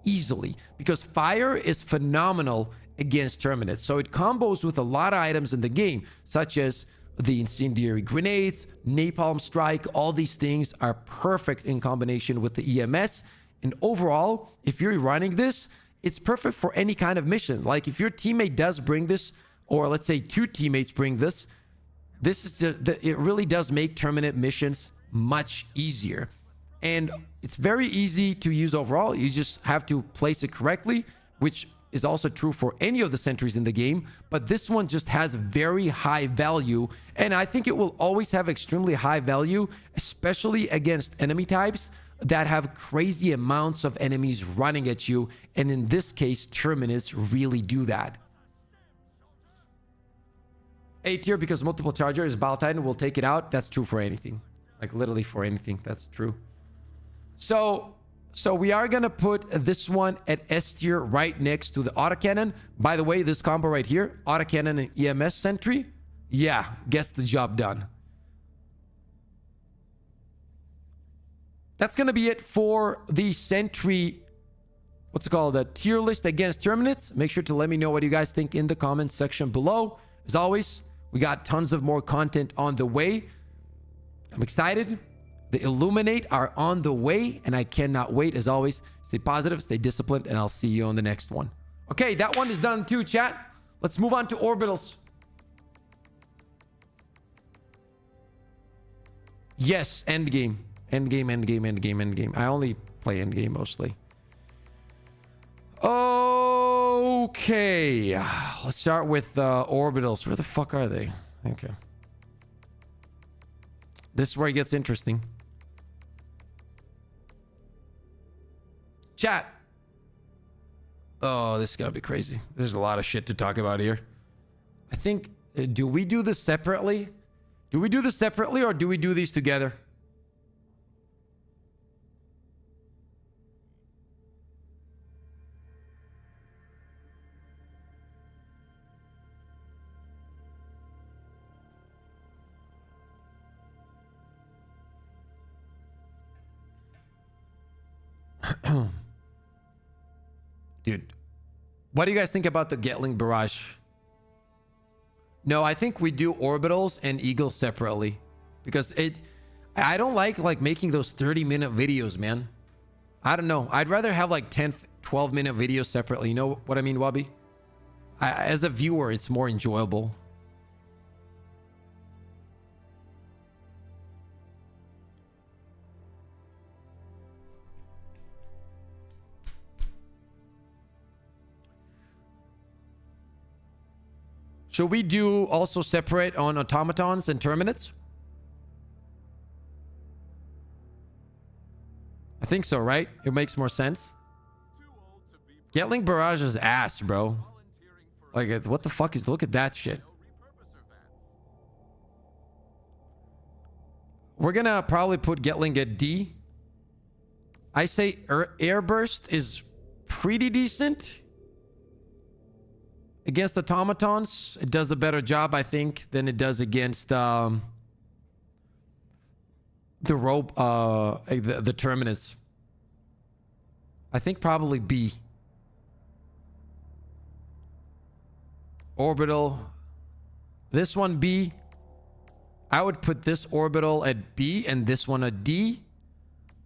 easily, because fire is phenomenal against terminates. So it combos with a lot of items in the game, such as the incendiary grenades, napalm strike. All these things are perfect in combination with the EMS. And overall, if you're running this, it's perfect for any kind of mission. Like, if your teammate does bring this, or let's say two teammates bring this, it really does make terminate missions much easier. And it's very easy to use overall. You just have to place it correctly, which is also true for any of the sentries in the game. But this one just has very high value. And I think it will always have extremely high value, especially against enemy types that have crazy amounts of enemies running at you. And in this case, terminates really do that. A tier because multiple charger is Battle Titan will take it out. That's true for anything. Like, literally for anything. That's true. So we are going to put this one at S tier right next to the autocannon. By the way, this combo right here, autocannon and EMS Sentry, yeah, gets the job done. That's going to be it for the Sentry, what's it called, the tier list against terminates. Make sure to let me know what you guys think in the comments section below. As always, we got tons of more content on the way. I'm excited. The Illuminate are on the way, and I cannot wait. As always, stay positive, stay disciplined, and I'll see you on the next one. Okay, that one is done too, chat. Let's move on to orbitals. Yes, endgame. Endgame, endgame, endgame, endgame. I only play endgame mostly. Okay. Let's start with orbitals. Where the fuck are they? Okay. This is where it gets interesting. Chat. Oh, this is gonna be crazy. There's a lot of shit to talk about here. I think, do we do this separately? Do we do this separately, or do we do these together? Dude, what do you guys think about the Gatling Barrage? No, I think we do orbitals and eagles separately, because I don't like making those 30-minute videos, man. I don't know. I'd rather have like 10, 12-minute videos separately. You know what I mean, Wobby? As a viewer, it's more enjoyable. Should we do also separate on automatons and terminates? I think so, right? It makes more sense. Gatling Barrage is ass, bro. Like, what the fuck is... Look at that shit. We're gonna probably put Gatling at D. I say Airburst is pretty decent against automatons. It does a better job, I think, than it does against the rope, the Terminus. I think probably B. Orbital. This one B. I would put this orbital at B and this one at D.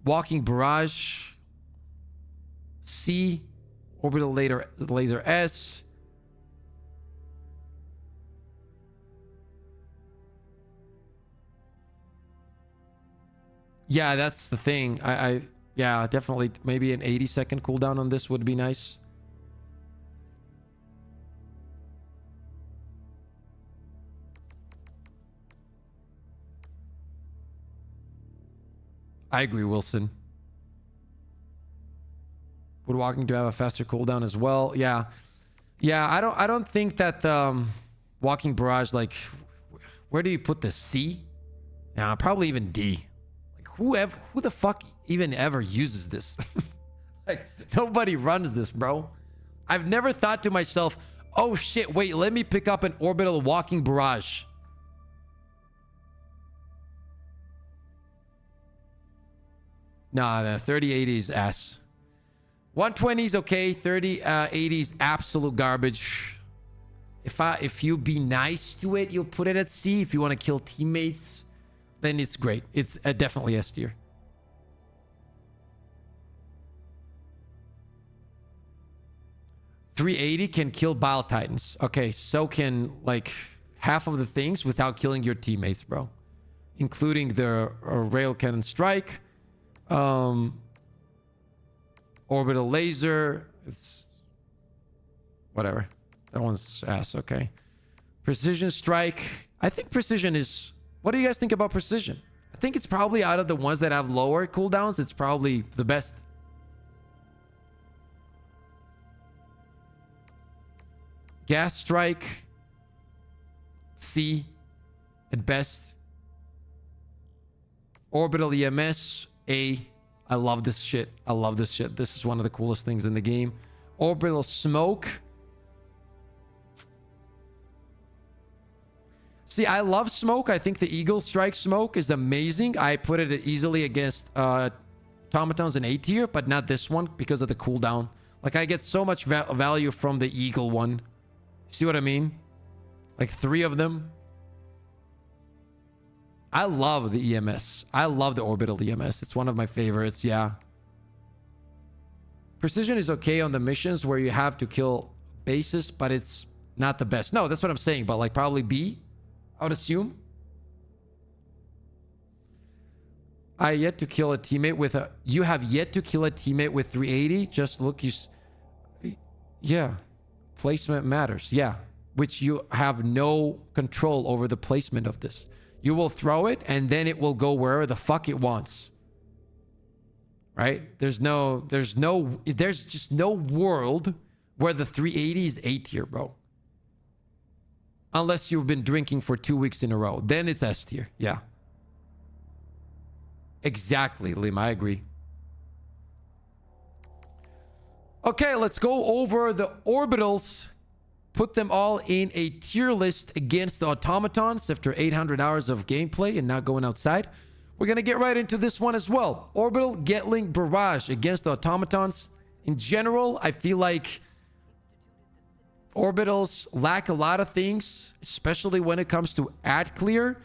Walking barrage C. Orbital laser S. Yeah, that's the thing. Yeah, definitely maybe an 80-second cooldown on this would be nice. I agree, Wilson. Would walking to have a faster cooldown as well? Yeah. Yeah, I don't think that walking barrage, like, where do you put the C? Yeah, probably even D. Like, who the fuck even ever uses this? Like, nobody runs this, bro. I've never thought to myself, oh shit, wait, let me pick up an orbital walking barrage. Nah, the 3080 is S. 120 is okay. 3080 is absolute garbage. If you be nice to it, you'll put it at C. If you want to kill teammates, then it's great. It's definitely S tier. .380 can kill Bile Titans. Okay, so can like half of the things without killing your teammates, bro. Including the rail cannon strike. Orbital laser. It's whatever. That one's ass. Okay. Precision strike. I think precision is... What do you guys think about precision? I think it's probably out of the ones that have lower cooldowns, it's probably the best. Gas strike. C. At best. Orbital EMS. A. I love this shit. I love this shit. This is one of the coolest things in the game. Orbital smoke. See, I love smoke. I think the Eagle Strike smoke is amazing. I put it easily against automatons in A tier, but not this one because of the cooldown. Like, I get so much value from the Eagle one. See what I mean? Like 3 of them. I love the EMS. I love the orbital EMS. It's one of my favorites. Yeah. Precision is okay on the missions where you have to kill bases, but it's not the best. No, that's what I'm saying. But like probably B, I would assume. I yet to kill a teammate with a... You have yet to kill a teammate with 380. Just look. Yeah. Placement matters. Yeah. Which you have no control over the placement of this. You will throw it and then it will go wherever the fuck it wants. Right? There's just no world where the 380 is A tier, bro. Unless you've been drinking for 2 weeks in a row. Then it's S tier. Yeah. Exactly, Lim. I agree. Okay, let's go over the orbitals. Put them all in a tier list against the automatons after 800 hours of gameplay and not going outside. We're going to get right into this one as well. Orbital Gatling Barrage against the automatons. In general, I feel like orbitals lack a lot of things, especially when it comes to ad clear.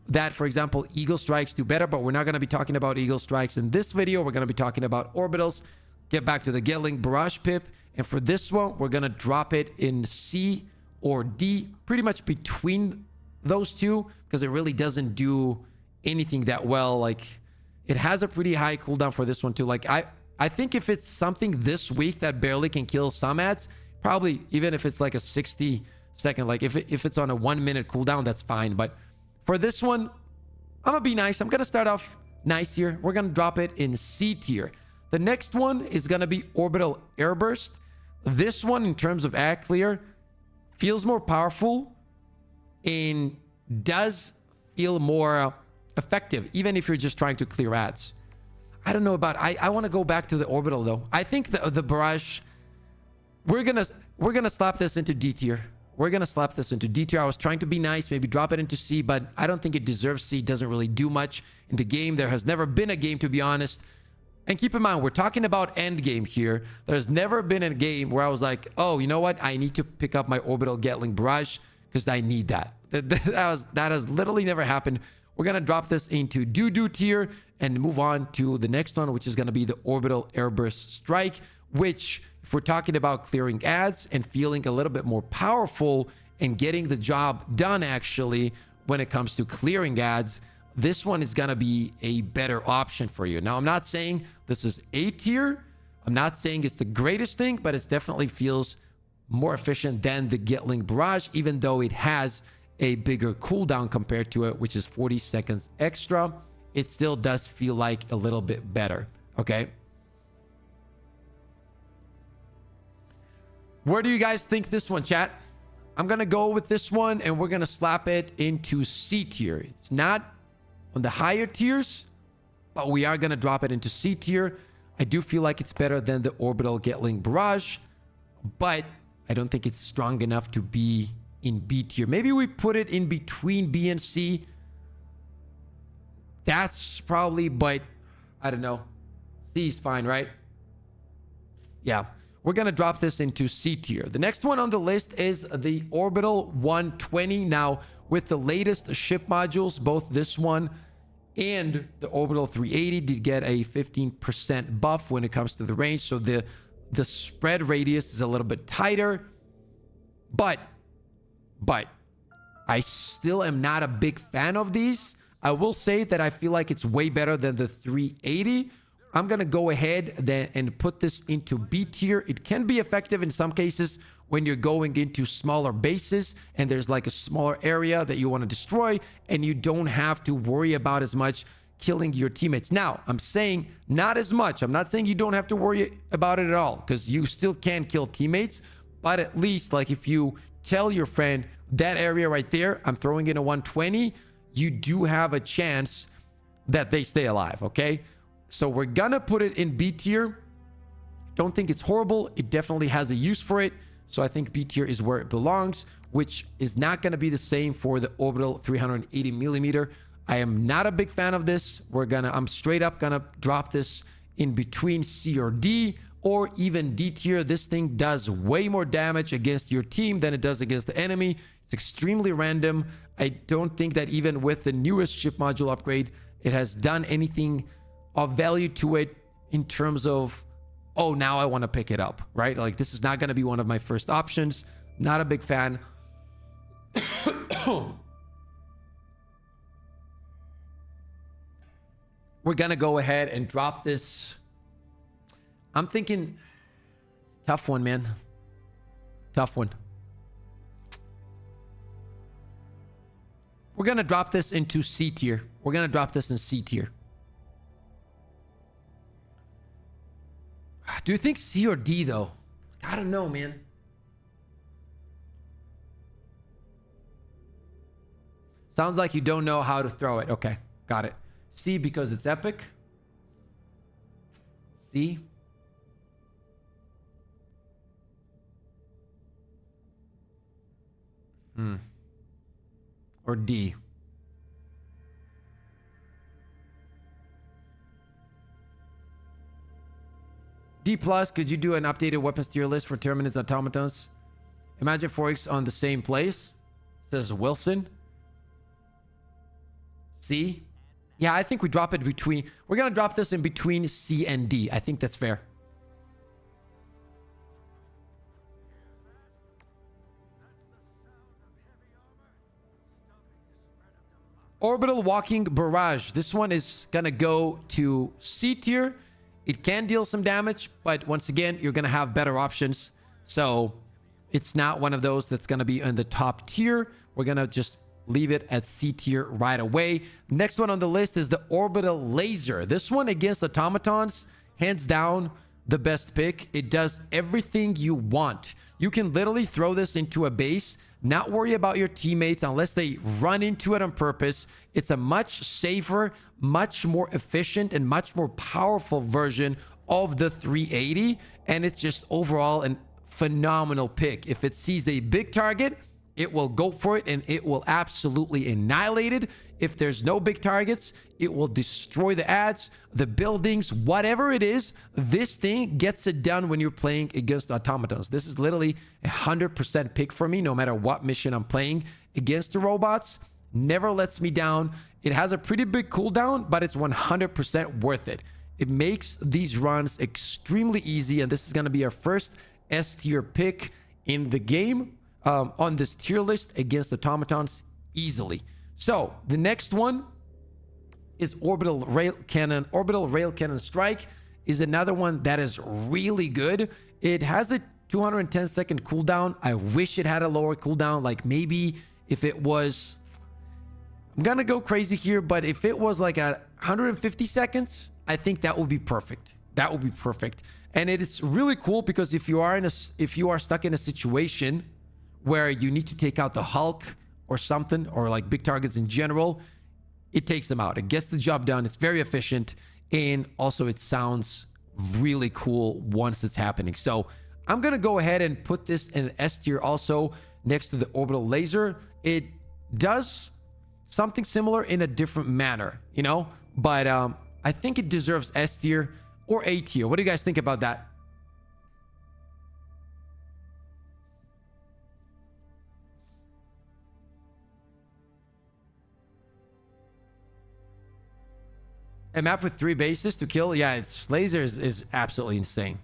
That, for example, Eagle Strikes do better, but we're not going to be talking about Eagle Strikes in this video. We're going to be talking about orbitals. Get back to the Gatling Barrage pip. And for this one, we're going to drop it in C or D, pretty much between those two, because it really doesn't do anything that well. Like, it has a pretty high cooldown for this one too. Like, I think if it's something this week that barely can kill some ads, probably even if it's like a 60-second, like if it's on a 1-minute cooldown, that's fine. But for this one, I'm going to be nice. I'm going to start off nice here. We're going to drop it in C tier. The next one is going to be Orbital Airburst. This one, in terms of ad clear, feels more powerful and does feel more effective, even if you're just trying to clear ads. I don't know about, I want to go back to the orbital though. I think the barrage, we're gonna slap this into D tier. We're gonna slap this into D tier. I was trying to be nice, maybe drop it into C, but I don't think it deserves C. It doesn't really do much in the game. There has never been a game, to be honest. And keep in mind, we're talking about end game here. There's never been a game where I was like, oh, you know what? I need to pick up my orbital Gatling barrage because I need that. That has literally never happened. We're gonna drop this into doo-doo tier and move on to the next one, which is gonna be the orbital airburst strike, which, if we're talking about clearing ads and feeling a little bit more powerful and getting the job done, actually, when it comes to clearing ads, this one is going to be a better option for you. Now, I'm not saying this is A tier. I'm not saying it's the greatest thing, but it definitely feels more efficient than the Gatling barrage, even though it has a bigger cooldown compared to it, which is 40 seconds extra. It still does feel like a little bit better. Okay. Where do you guys think this one, chat? I'm going to go with this one and we're going to slap it into C tier. It's not on the higher tiers, but we are going to drop it into C tier. I do feel like it's better than the orbital Gatling barrage, but I don't think it's strong enough to be in B tier. Maybe we put it in between B and C. That's probably, but I don't know. C is fine, right? Yeah. We're going to drop this into C tier. The next one on the list is the Orbital 120. Now, with the latest ship modules, both this one and the Orbital 380 did get a 15% buff when it comes to the range. So the spread radius is a little bit tighter. But I still am not a big fan of these. I will say that I feel like it's way better than the 380. I'm going to go ahead then and put this into B tier. It can be effective in some cases when you're going into smaller bases and there's like a smaller area that you want to destroy and you don't have to worry about as much killing your teammates. Now, I'm saying not as much. I'm not saying you don't have to worry about it at all because you still can kill teammates. But at least, like, if you tell your friend that area right there, I'm throwing in a 120, you do have a chance that they stay alive, okay? So we're gonna put it in B tier. Don't think it's horrible. It definitely has a use for it. So I think B tier is where it belongs, which is not gonna be the same for the Orbital 380 millimeter. I am not a big fan of this. I'm straight up gonna drop this in between C or D, or even D tier. This thing does way more damage against your team than it does against the enemy. It's extremely random. I don't think that even with the newest ship module upgrade, it has done anything of value to it in terms of, oh, now I want to pick it up, right? Like, this is not going to be one of my first options. Not a big fan. We're going to go ahead and drop this. I'm thinking, tough one, man. Tough one. We're going to drop this into C tier. We're going to drop this in C tier. Do you think C or D, though? I don't know, man. Sounds like you don't know how to throw it. Okay, got it. C because it's epic. C. Or D. D plus, could you do an updated weapons tier list for Terminus automatons? Imagine 4x on the same place. Says Wilson. C. Yeah, I think we drop it between. We're going to drop this in between C and D. I think that's fair. Orbital Walking Barrage. This one is going to go to C tier. It can deal some damage, but once again, you're going to have better options. So it's not one of those that's going to be in the top tier. We're going to just leave it at C tier right away. Next one on the list is the Orbital Laser. This one against automatons, hands down, the best pick. It does everything you want. You can literally throw this into a base, not worry about your teammates unless they run into it on purpose. It's a much safer, much more efficient, and much more powerful version of the 380. And it's just overall a phenomenal pick. If it sees a big target, it will go for it and it will absolutely annihilate it. If there's no big targets, it will destroy the ads, the buildings, whatever it is. This thing gets it done when you're playing against automatons. This is literally 100% pick for me, no matter what mission I'm playing against the robots. Never lets me down. It has a pretty big cooldown, but it's 100% worth it. It makes these runs extremely easy, and this is going to be our first S tier pick in the game on this tier list against automatons easily. So the next one is Orbital Rail Cannon. Orbital Rail Cannon Strike is another one that is really good. It has a 210-second cooldown. I wish it had a lower cooldown. Like maybe if it was, I'm gonna go crazy here, but if it was like 150 seconds, I think that would be perfect. That would be perfect. And it's really cool because if you are stuck in a situation where you need to take out the Hulk or something, or like big targets in general, it takes them out. It gets the job done. It's very efficient. And also it sounds really cool once it's happening. So I'm going to go ahead and put this in S tier also next to the orbital laser. It does something similar in a different manner, you know, but I think it deserves S tier or A tier. What do you guys think about that? A map with 3 bases to kill? Yeah, its lasers is absolutely insane.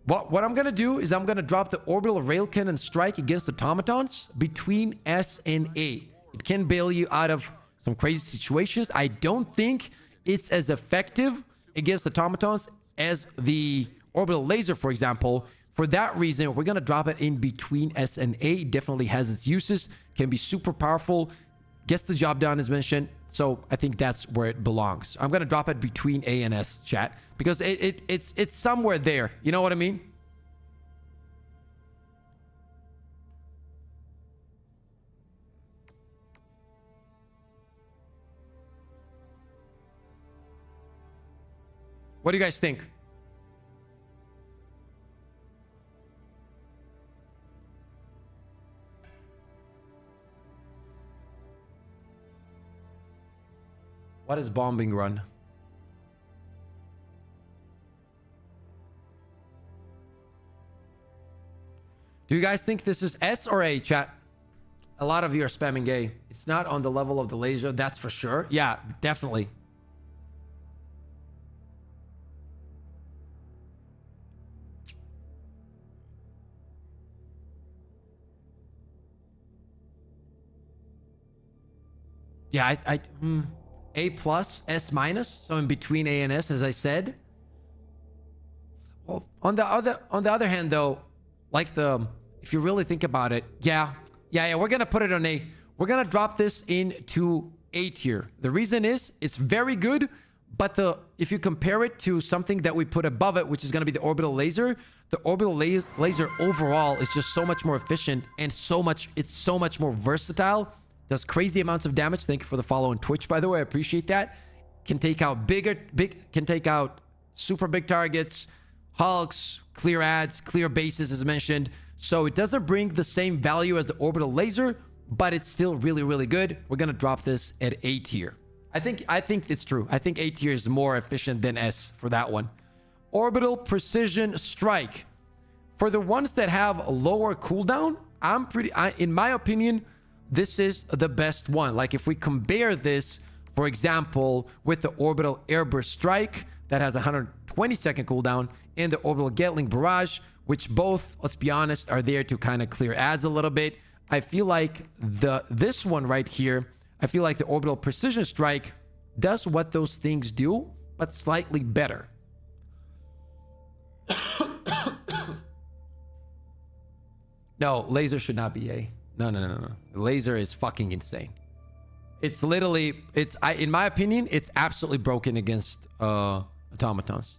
What I'm going to do is I'm going to drop the Orbital Rail Cannon Strike against automatons between S and A. It can bail you out of some crazy situations. I don't think it's as effective against automatons as the orbital laser, for example. For that reason, we're going to drop it in between S and A. It definitely has its uses, can be super powerful, gets the job done as mentioned. So I think that's where it belongs. I'm going to drop it between A and S, chat, because it's somewhere there. You know what I mean? What do you guys think? What is bombing run? Do you guys think this is S or A, chat? A lot of you are spamming A. It's not on the level of the laser, that's for sure. Yeah, definitely. Yeah, A plus, S minus, so in between A and S, as I said. Well, on the other hand, though, like if you really think about it, yeah, we're gonna put it on A. We're gonna drop this into A tier. The reason is it's very good, but if you compare it to something that we put above it, which is gonna be the orbital laser, the orbital laser overall is just so much more efficient and it's so much more versatile. Does crazy amounts of damage. Thank you for the follow on Twitch, by the way. I appreciate that. Can take out can take out super big targets, Hulks, clear ads, clear bases as mentioned. So it doesn't bring the same value as the orbital laser, but it's still really, really good. We're gonna drop this at A tier. I think it's true. I think A tier is more efficient than S for that one. Orbital Precision Strike. For the ones that have a lower cooldown, in my opinion, this is the best one. Like if we compare this, for example, with the Orbital Airburst Strike that has a 120-second cooldown and the Orbital Gatling Barrage, which both, let's be honest, are there to kind of clear ads a little bit. I feel like this one right here, I feel like the Orbital Precision Strike does what those things do, but slightly better. No, laser should not be A. No. Laser is fucking insane. It's literally, in my opinion, it's absolutely broken against automatons.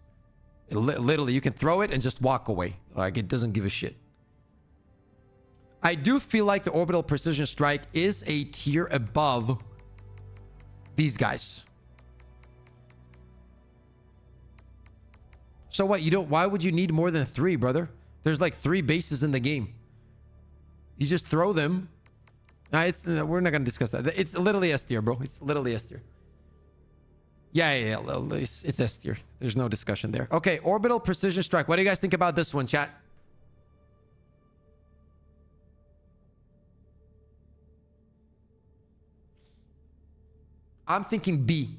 Literally, you can throw it and just walk away. Like, it doesn't give a shit. I do feel like the orbital precision strike is a tier above these guys. So what? Why would you need more than 3, brother? There's like 3 bases in the game. You just throw them. Nah, we're not going to discuss that. It's literally S tier, bro. It's literally S tier. Yeah. It's S tier. There's no discussion there. Okay, orbital precision strike. What do you guys think about this one, chat? I'm thinking B.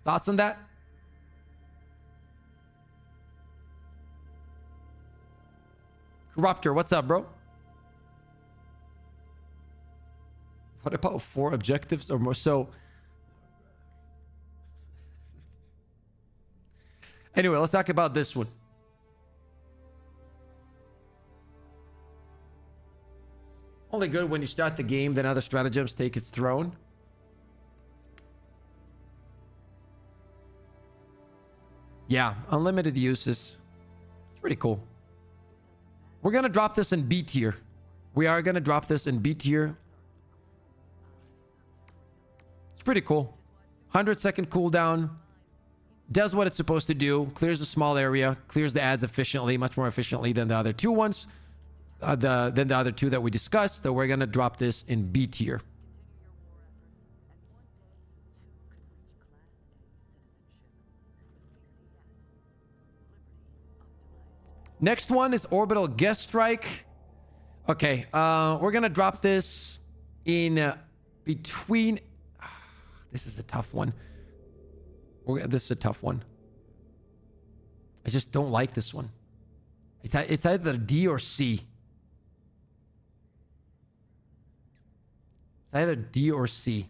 Thoughts on that? Corruptor, what's up, bro? What about 4 objectives or more? So, anyway, let's talk about this one. Only good when you start the game, then other stratagems take its throne. Yeah, unlimited uses. It's pretty cool. We're going to drop this in B tier. We are going to drop this in B tier. It's pretty cool. 100-second cooldown. Does what it's supposed to do. Clears a small area. Clears the ads efficiently. Much more efficiently than the other 2 ones. Than the other 2 that we discussed. So we're going to drop this in B tier. Next one is Orbital Guest Strike. Okay, we're going to drop this in between... This is a tough one. This is a tough one. I just don't like this one. It's either D or C. It's either D or C.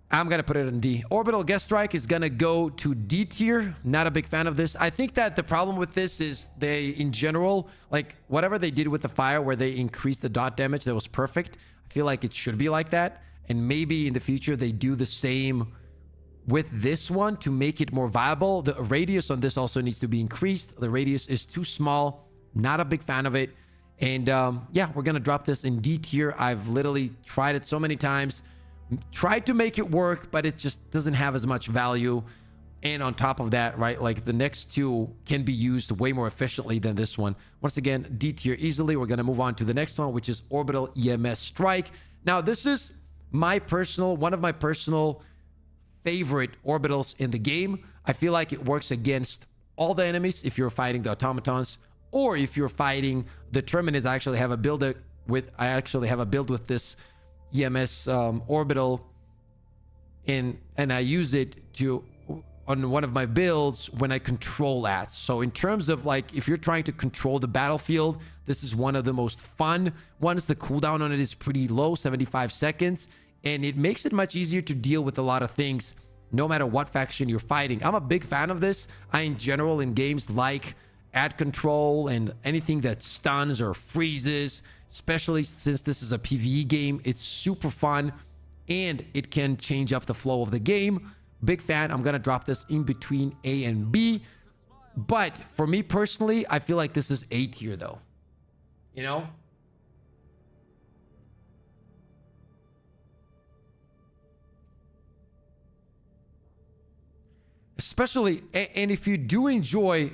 I'm going to put it in D. Orbital Guest Strike is going to go to D tier. Not a big fan of this. I think that the problem with this is they, in general, like whatever they did with the fire where they increased the dot damage, that was perfect. I feel like it should be like that. And maybe in the future they do the same with this one to make it more viable. The radius on this also needs to be increased. The radius is too small. Not a big fan of it. And yeah, we're going to drop this in D tier. I've literally tried it so many times. Tried to make it work, but it just doesn't have as much value. And on top of that, right, like the next 2 can be used way more efficiently than this one. Once again, D tier easily. We're going to move on to the next one, which is Orbital EMS Strike. Now, this is one of my personal favorite orbitals in the game. I feel like it works against all the enemies if you're fighting the automatons, or if you're fighting the Terminids. I actually have a build with this EMS orbital and I use it on one of my builds when I control ads. So in terms of like, if you're trying to control the battlefield, this is one of the most fun ones. The cooldown on it is pretty low, 75 seconds, and it makes it much easier to deal with a lot of things no matter what faction you're fighting. I'm a big fan of this. In general, in games like ad control and anything that stuns or freezes, especially since this is a PvE game, it's super fun and it can change up the flow of the game. Big fan. I'm going to drop this in between A and B. But for me personally, I feel like this is A tier though. You know? Especially, and if you do enjoy,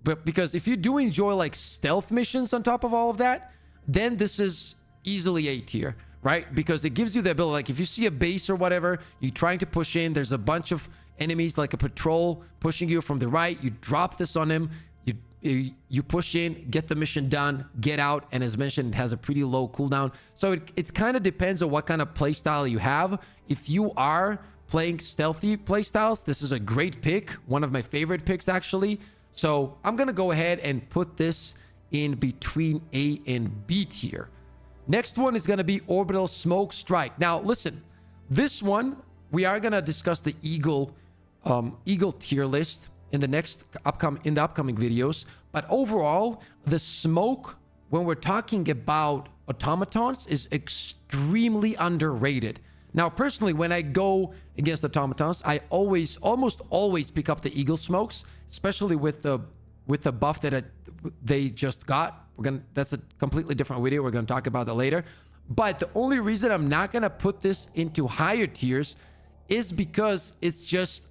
but because if you do enjoy like stealth missions on top of all of that, then this is easily A tier, right? Because it gives you the ability, like if you see a base or whatever, you're trying to push in, there's a bunch of enemies like a patrol pushing you from the right, you drop this on them, you push in, get the mission done, get out, and as mentioned, it has a pretty low cooldown. So it kind of depends on what kind of playstyle you have. If you are playing stealthy playstyles, this is a great pick, one of my favorite picks actually. So I'm gonna go ahead and put this in between A and B tier. Next one is gonna be Orbital Smoke Strike. Now listen, this one we are gonna discuss the Eagle tier list in the upcoming videos. But overall, the smoke, when we're talking about automatons, is extremely underrated. Now, personally, when I go against automatons, I almost always pick up the eagle smokes, especially with the buff that they just got. That's a completely different video. We're gonna talk about that later. But the only reason I'm not gonna put this into higher tiers is because it's just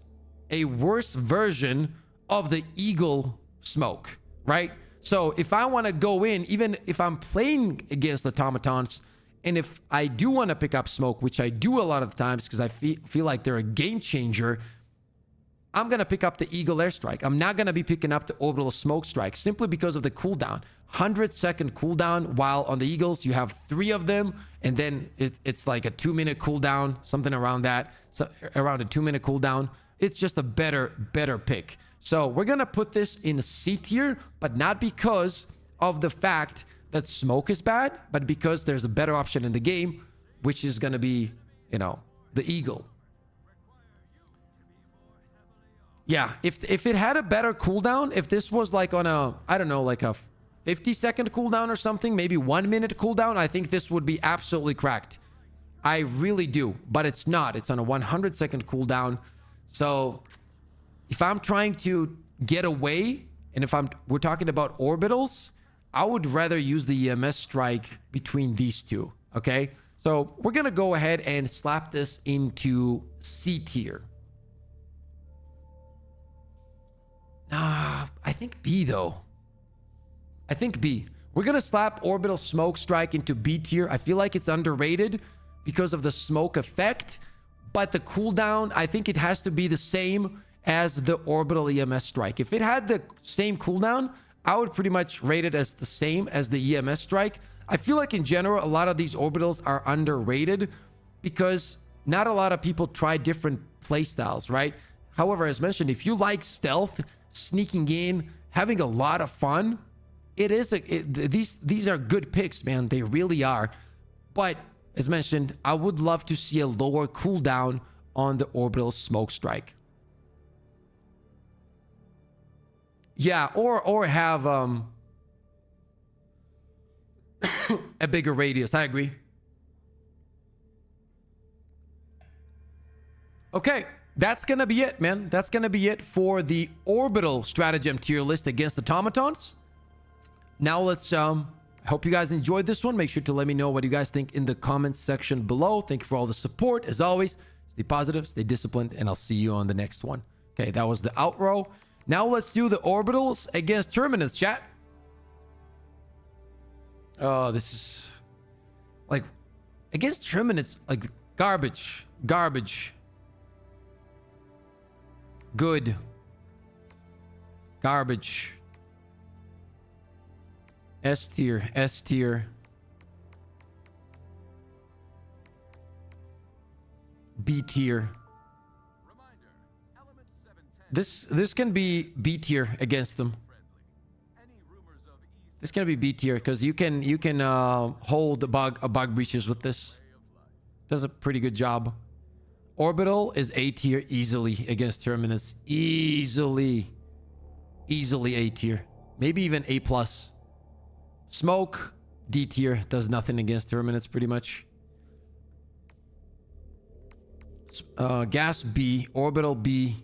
a worse version of the eagle smoke, right? So if I want to go in, even if I'm playing against automatons, and if I do want to pick up smoke, which I do a lot of times because I feel like they're a game changer, I'm going to pick up the Eagle Airstrike. I'm not going to be picking up the Orbital Smoke Strike simply because of the cooldown. 100-second cooldown, while on the Eagles, you have 3 of them, and then it's like a 2-minute cooldown, something around that, so around a 2-minute cooldown. It's just a better pick. So we're going to put this in C tier, but not because of the fact that smoke is bad, but because there's a better option in the game, which is going to be, you know, the Eagle. Yeah, if it had a better cooldown, if this was like on a, I don't know, like a 50-second cooldown or something, maybe 1-minute cooldown, I think this would be absolutely cracked. I really do, but it's not. It's on a 100-second cooldown. So if I'm trying to get away, and if we're talking about orbitals, I would rather use the EMS strike between these two, okay? So we're going to go ahead and slap this into C tier. I think B, though. I think B. We're going to slap Orbital Smoke Strike into B tier. I feel like it's underrated because of the smoke effect, but the cooldown, I think it has to be the same as the Orbital EMS Strike. If it had the same cooldown, I would pretty much rate it as the same as the EMS Strike. I feel like in general, a lot of these orbitals are underrated because not a lot of people try different playstyles, right? However, as mentioned, if you like stealth, sneaking in, having a lot of fun, these are good picks, man. They really are. But as mentioned, I would love to see a lower cooldown on the Orbital Smoke Strike. Yeah, or have a bigger radius. I agree. Okay, that's gonna be it, man. That's gonna be it for the Orbital Stratagem tier list against automatons. Now let's I hope you guys enjoyed this one. Make sure to let me know what you guys think in the comments section below. Thank you for all the support. As always, stay positive, stay disciplined, and I'll see you on the next one. Okay, that was the outro. Now let's do the orbitals against Terminus, chat. Oh, this is like against Terminus, like garbage. Good. Garbage. S tier. B tier. This can be B tier against them. This can be B tier because you can hold bug breaches with this. Does a pretty good job. Orbital is A tier easily against Terminus. Easily A tier. Maybe even A plus. Smoke D tier, does nothing against Terminus pretty much. Gas B, Orbital B.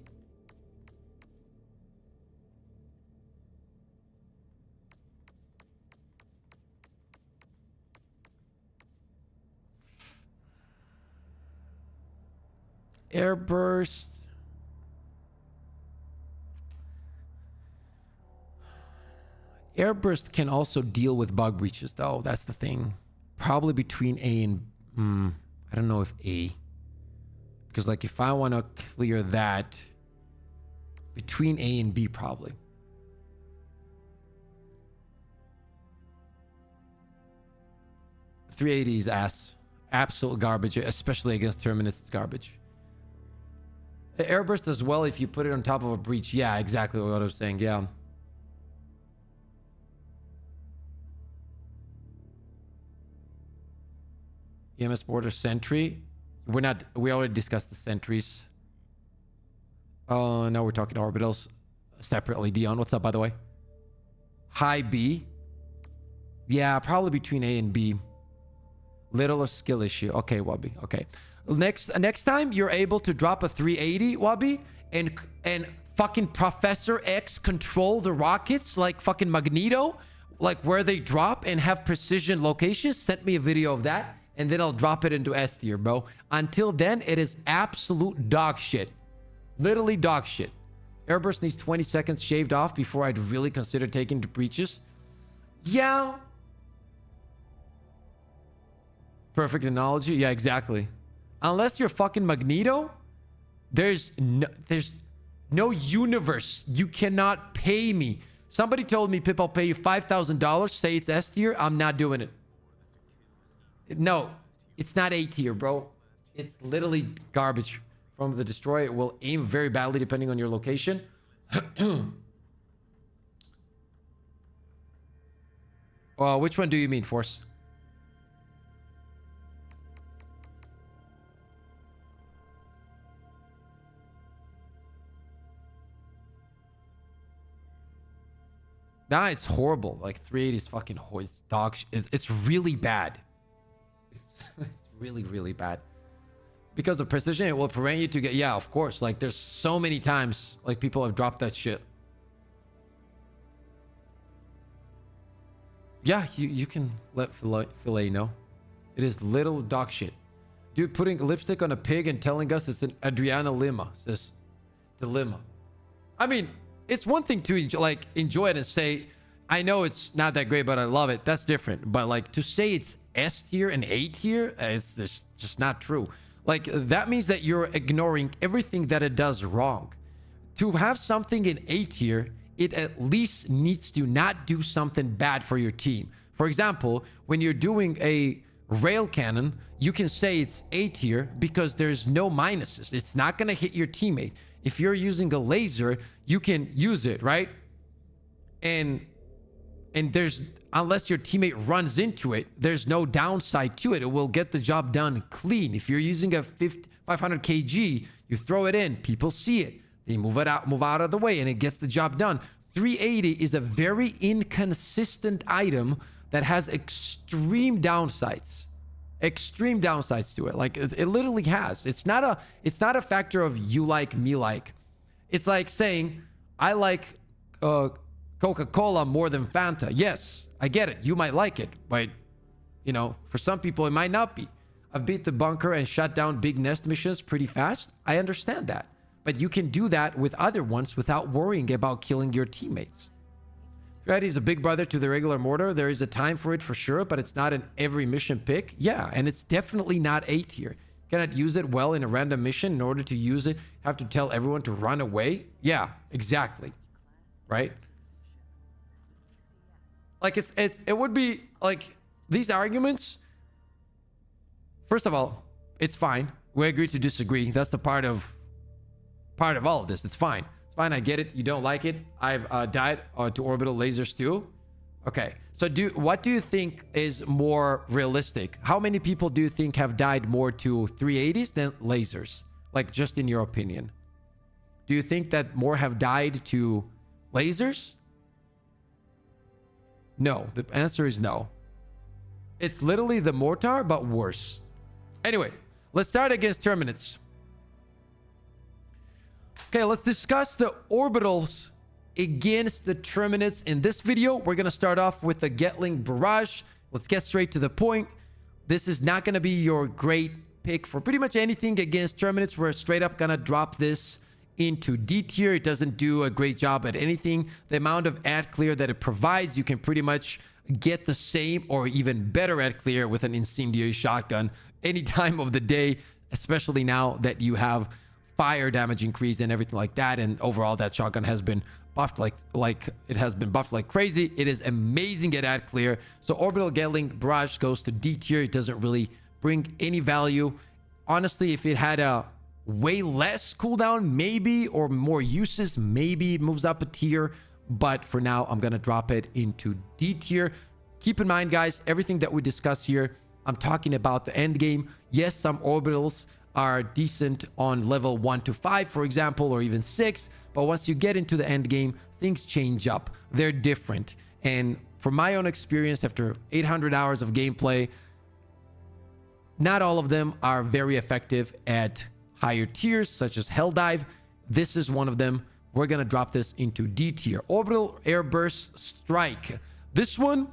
Airburst. Airburst can also deal with bug breaches, though. That's the thing. Probably between A and... I don't know if A. Because, like, if I want to clear that... Between A and B, probably. .380 is ass. Absolute garbage. Especially against Terminus, it's garbage. Airburst as well if you put it on top of a breach. Yeah, exactly what I was saying. Yeah. EMS border Sentry. We already discussed the Sentries. Now we're talking orbitals. separately. Dion, what's up, by the way? High B. Yeah, probably between A and B. Little skill issue. Okay, Wabi. Okay. Next time you're able to drop a 380, Wabi, and fucking Professor X control the rockets like fucking Magneto, like where they drop and have precision locations, send me a video of that, and then I'll drop it into S tier, bro. Until then, it is absolute dog shit. Literally dog shit. Airburst needs 20 seconds shaved off before I'd really consider taking the breaches. Yeah. Perfect analogy. Yeah, exactly. Unless you're fucking Magneto, there's no universe. You cannot pay me. Somebody told me, Pip, I'll pay you $5,000. Say it's S tier. I'm not doing it. No, it's not A tier, bro. It's literally garbage. From the destroyer, it will aim very badly depending on your location. Well, which one do you mean, Force? Nah, it's horrible. Like 380 is fucking horrible. It's dog shit. It's really bad. It's really, really bad. Because of precision, it will prevent you to get... Yeah, of course. Like, there's so many times, like, people have dropped that shit. Yeah, you can let Filet know. It is little dog shit. Dude putting lipstick on a pig and telling us it's an Adriana Lima. Says, dilemma. I mean, it's one thing to enjoy it and say, I know it's not that great, but I love it. That's different. But, like, to say it's S tier and A tier, it's just not true. Like, that means that you're ignoring everything that it does wrong. To have something in A tier, it at least needs to not do something bad for your team. For example, when you're doing a rail cannon, you can say it's A tier because there's no minuses. It's not going to hit your teammate. If you're using a laser, you can use it, right? And there's, unless your teammate runs into it, there's no downside to it. It will get the job done clean. If you're using a 500 kg, you throw it in, people see it, they move out of the way, and it gets the job done. 380 is a very inconsistent item that has extreme downsides. Extreme downsides to it. Like, it literally has. It's not a factor of you like, me like. It's like saying, I like Coca-Cola more than Fanta. Yes, I get it. You might like it, but, you know, for some people, it might not be. I've beat the bunker and shut down big nest missions pretty fast. I understand that. But you can do that with other ones without worrying about killing your teammates. Freddy is a big brother to the regular mortar. There is a time for it for sure, but it's not an every mission pick. Yeah, and it's definitely not A tier. Cannot use it well in a random mission. In order to use it, have to tell everyone to run away. Yeah, exactly. Right? Like, it would be like these arguments. First of all, it's fine. We agree to disagree. That's the part of all of this. It's fine. It's fine. I get it. You don't like it. I've died to orbital lasers too. Okay. So what do you think is more realistic? How many people do you think have died more to 380s than lasers? Like, just in your opinion. Do you think that more have died to lasers? No. The answer is no. It's literally the mortar, but worse. Anyway, let's start against Terminites. Okay, let's discuss the orbitals against the Terminites. In this video, we're going to start off with the Gatling Barrage. Let's get straight to the point. This is not going to be your great pick for pretty much anything against Terminites. We're straight up going to drop this into D tier. It doesn't do a great job at anything. The amount of ad clear that it provides, you can pretty much get the same or even better ad clear with an incendiary shotgun any time of the day, especially now that you have fire damage increase and everything like that. And overall, that shotgun has been buffed like it has been buffed like crazy. It is amazing at ad clear. So orbital Gatling Barrage goes to D tier. It doesn't really bring any value. Honestly, if it had a way less cooldown, maybe, or more uses, maybe it moves up a tier. But for now, I'm going to drop it into D tier. Keep in mind, guys, everything that we discuss here, I'm talking about the end game. Yes, some orbitals are decent on level 1 to 5, for example, or even 6. But once you get into the end game, things change up. They're different. And from my own experience, after 800 hours of gameplay, not all of them are very effective at higher tiers, such as Helldive. This is one of them. We're going to drop this into D tier. Orbital Airburst Strike. This one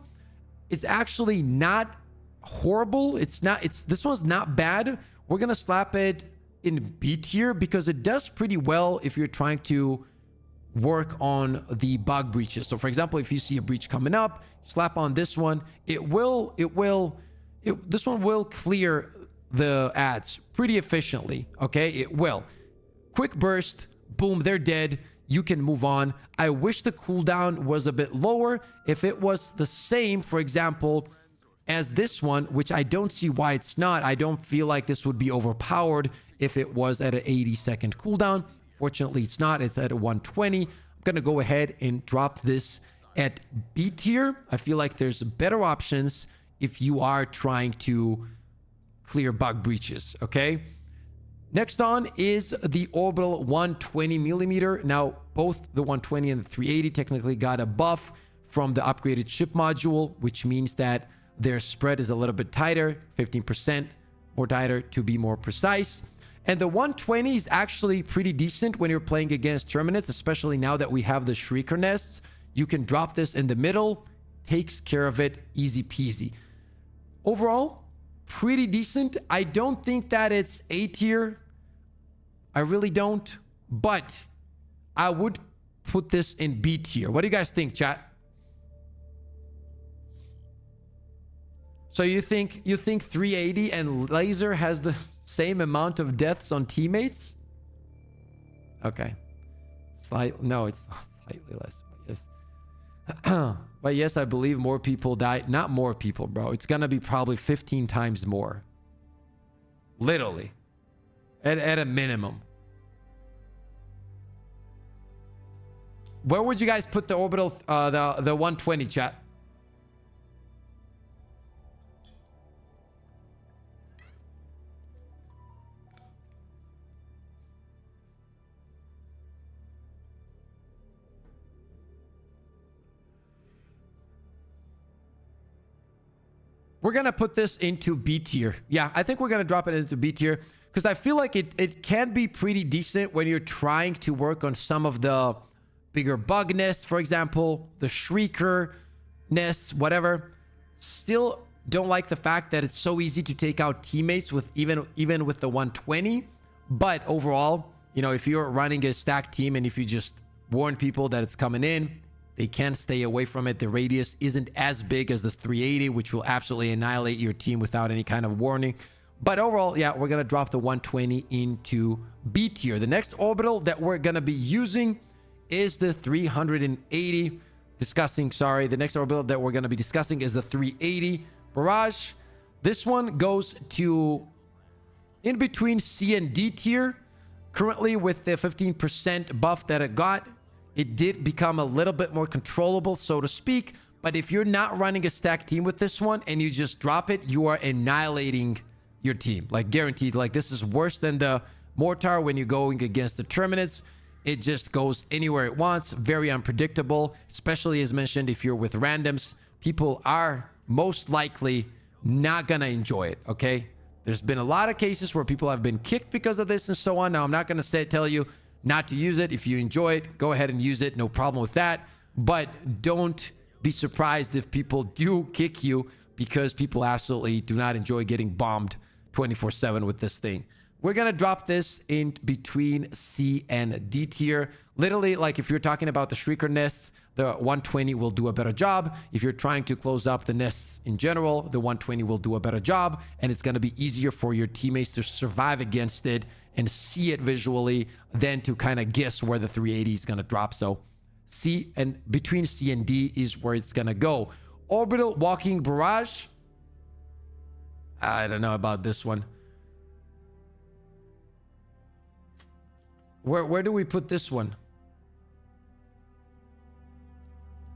is actually not horrible. This one's not bad. We're going to slap it in B tier because it does pretty well if you're trying to work on the bug breaches. So for example, if you see a breach coming up, slap on this one. This one will clear the ads pretty efficiently. Okay, it will. Quick burst, boom, they're dead. You can move on. I wish the cooldown was a bit lower. If it was the same, for example, as this one, which I don't see why it's not. I don't feel like this would be overpowered if it was at an 80-second cooldown. Fortunately, it's not. It's at a 120. I'm going to go ahead and drop this at B tier. I feel like there's better options if you are trying to clear bug breaches, okay? Next on is the Orbital 120mm. Now, both the 120 and the 380 technically got a buff from the upgraded ship module, which means that their spread is a little bit tighter, 15% more tighter to be more precise. And the 120 is actually pretty decent when you're playing against Terminates, especially now that we have the Shrieker nests. You can drop this in the middle, takes care of it, easy peasy. Overall, pretty decent. I don't think that it's A tier. I really don't. But I would put this in B tier. What do you guys think, chat? So you think 380 and Laser has the same amount of deaths on teammates? Okay. No, it's not slightly less. But yes. But yes, I believe more people die. Not more people, bro. It's gonna be probably 15 times more. Literally. At a minimum. Where would you guys put the orbital, the 120, chat? We're going to put this into B tier. Yeah, I think we're going to drop it into B tier because I feel like it can be pretty decent when you're trying to work on some of the bigger bug nests, for example, the Shrieker nests, whatever. Still don't like the fact that it's so easy to take out teammates with even with the 120. But overall, you know, if you're running a stacked team and if you just warn people that it's coming in, they can stay away from it. The radius isn't as big as the 380, which will absolutely annihilate your team without any kind of warning. But overall, yeah, we're going to drop the 120 into B tier. The next orbital that we're going to be using is the 380. The next orbital that we're going to be discussing is the 380 Barrage. This one goes to in between C and D tier. Currently, with the 15% buff that it got, it did become a little bit more controllable, so to speak. But if you're not running a stacked team with this one and you just drop it, you are annihilating your team. Like, guaranteed. Like, this is worse than the Mortar when you're going against the Terminates. It just goes anywhere it wants. Very unpredictable, especially as mentioned, if you're with randoms. People are most likely not going to enjoy it, okay? There's been a lot of cases where people have been kicked because of this and so on. Now, I'm not going to tell you not to use it. If you enjoy it, go ahead and use it. No problem with that. But don't be surprised if people do kick you because people absolutely do not enjoy getting bombed 24/7 with this thing. We're going to drop this in between C and D tier. Literally, like if you're talking about the Shrieker nests, the 120 will do a better job. If you're trying to close up the nests in general, the 120 will do a better job. And it's going to be easier for your teammates to survive against it and see it visually than to kind of guess where the 380 is going to drop. So C and between C and D is where it's going to go. Orbital Walking Barrage. I don't know about this one. Where do we put this one?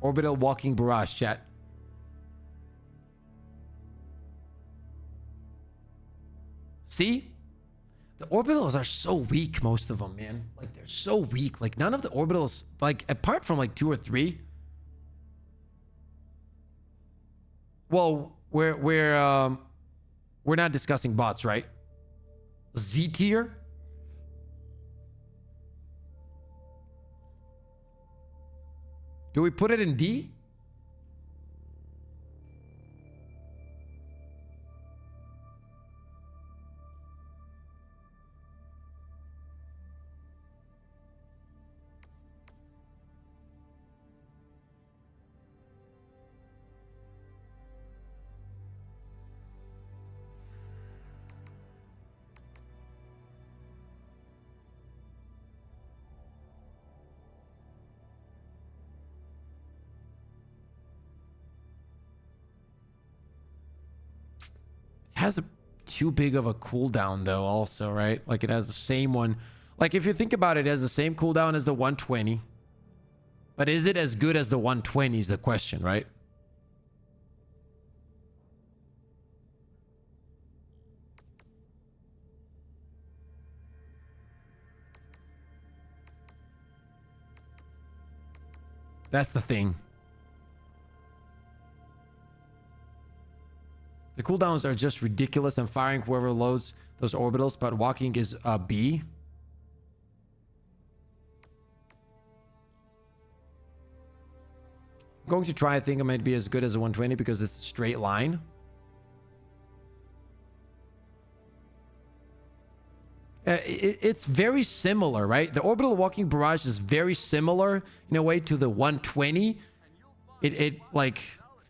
Orbital Walking Barrage, chat. C? The orbitals are so weak, most of them, man. Like, they're so weak. Like, none of the orbitals, like, apart from like 2 or 3. Well, we're not discussing bots, right? Z tier. Do we put it in D? Has too big of a cooldown though also, right? Like, it has the same one. Like, if you think about it, it has the same cooldown as the 120. But is it as good as the 120 is the question, right? That's the thing. The cooldowns are just ridiculous, and firing whoever loads those orbitals, but walking is B. I'm going to try. I think it might be as good as a 120 because it's a straight line. It's very similar, right? The orbital walking barrage is very similar in a way to the 120. It like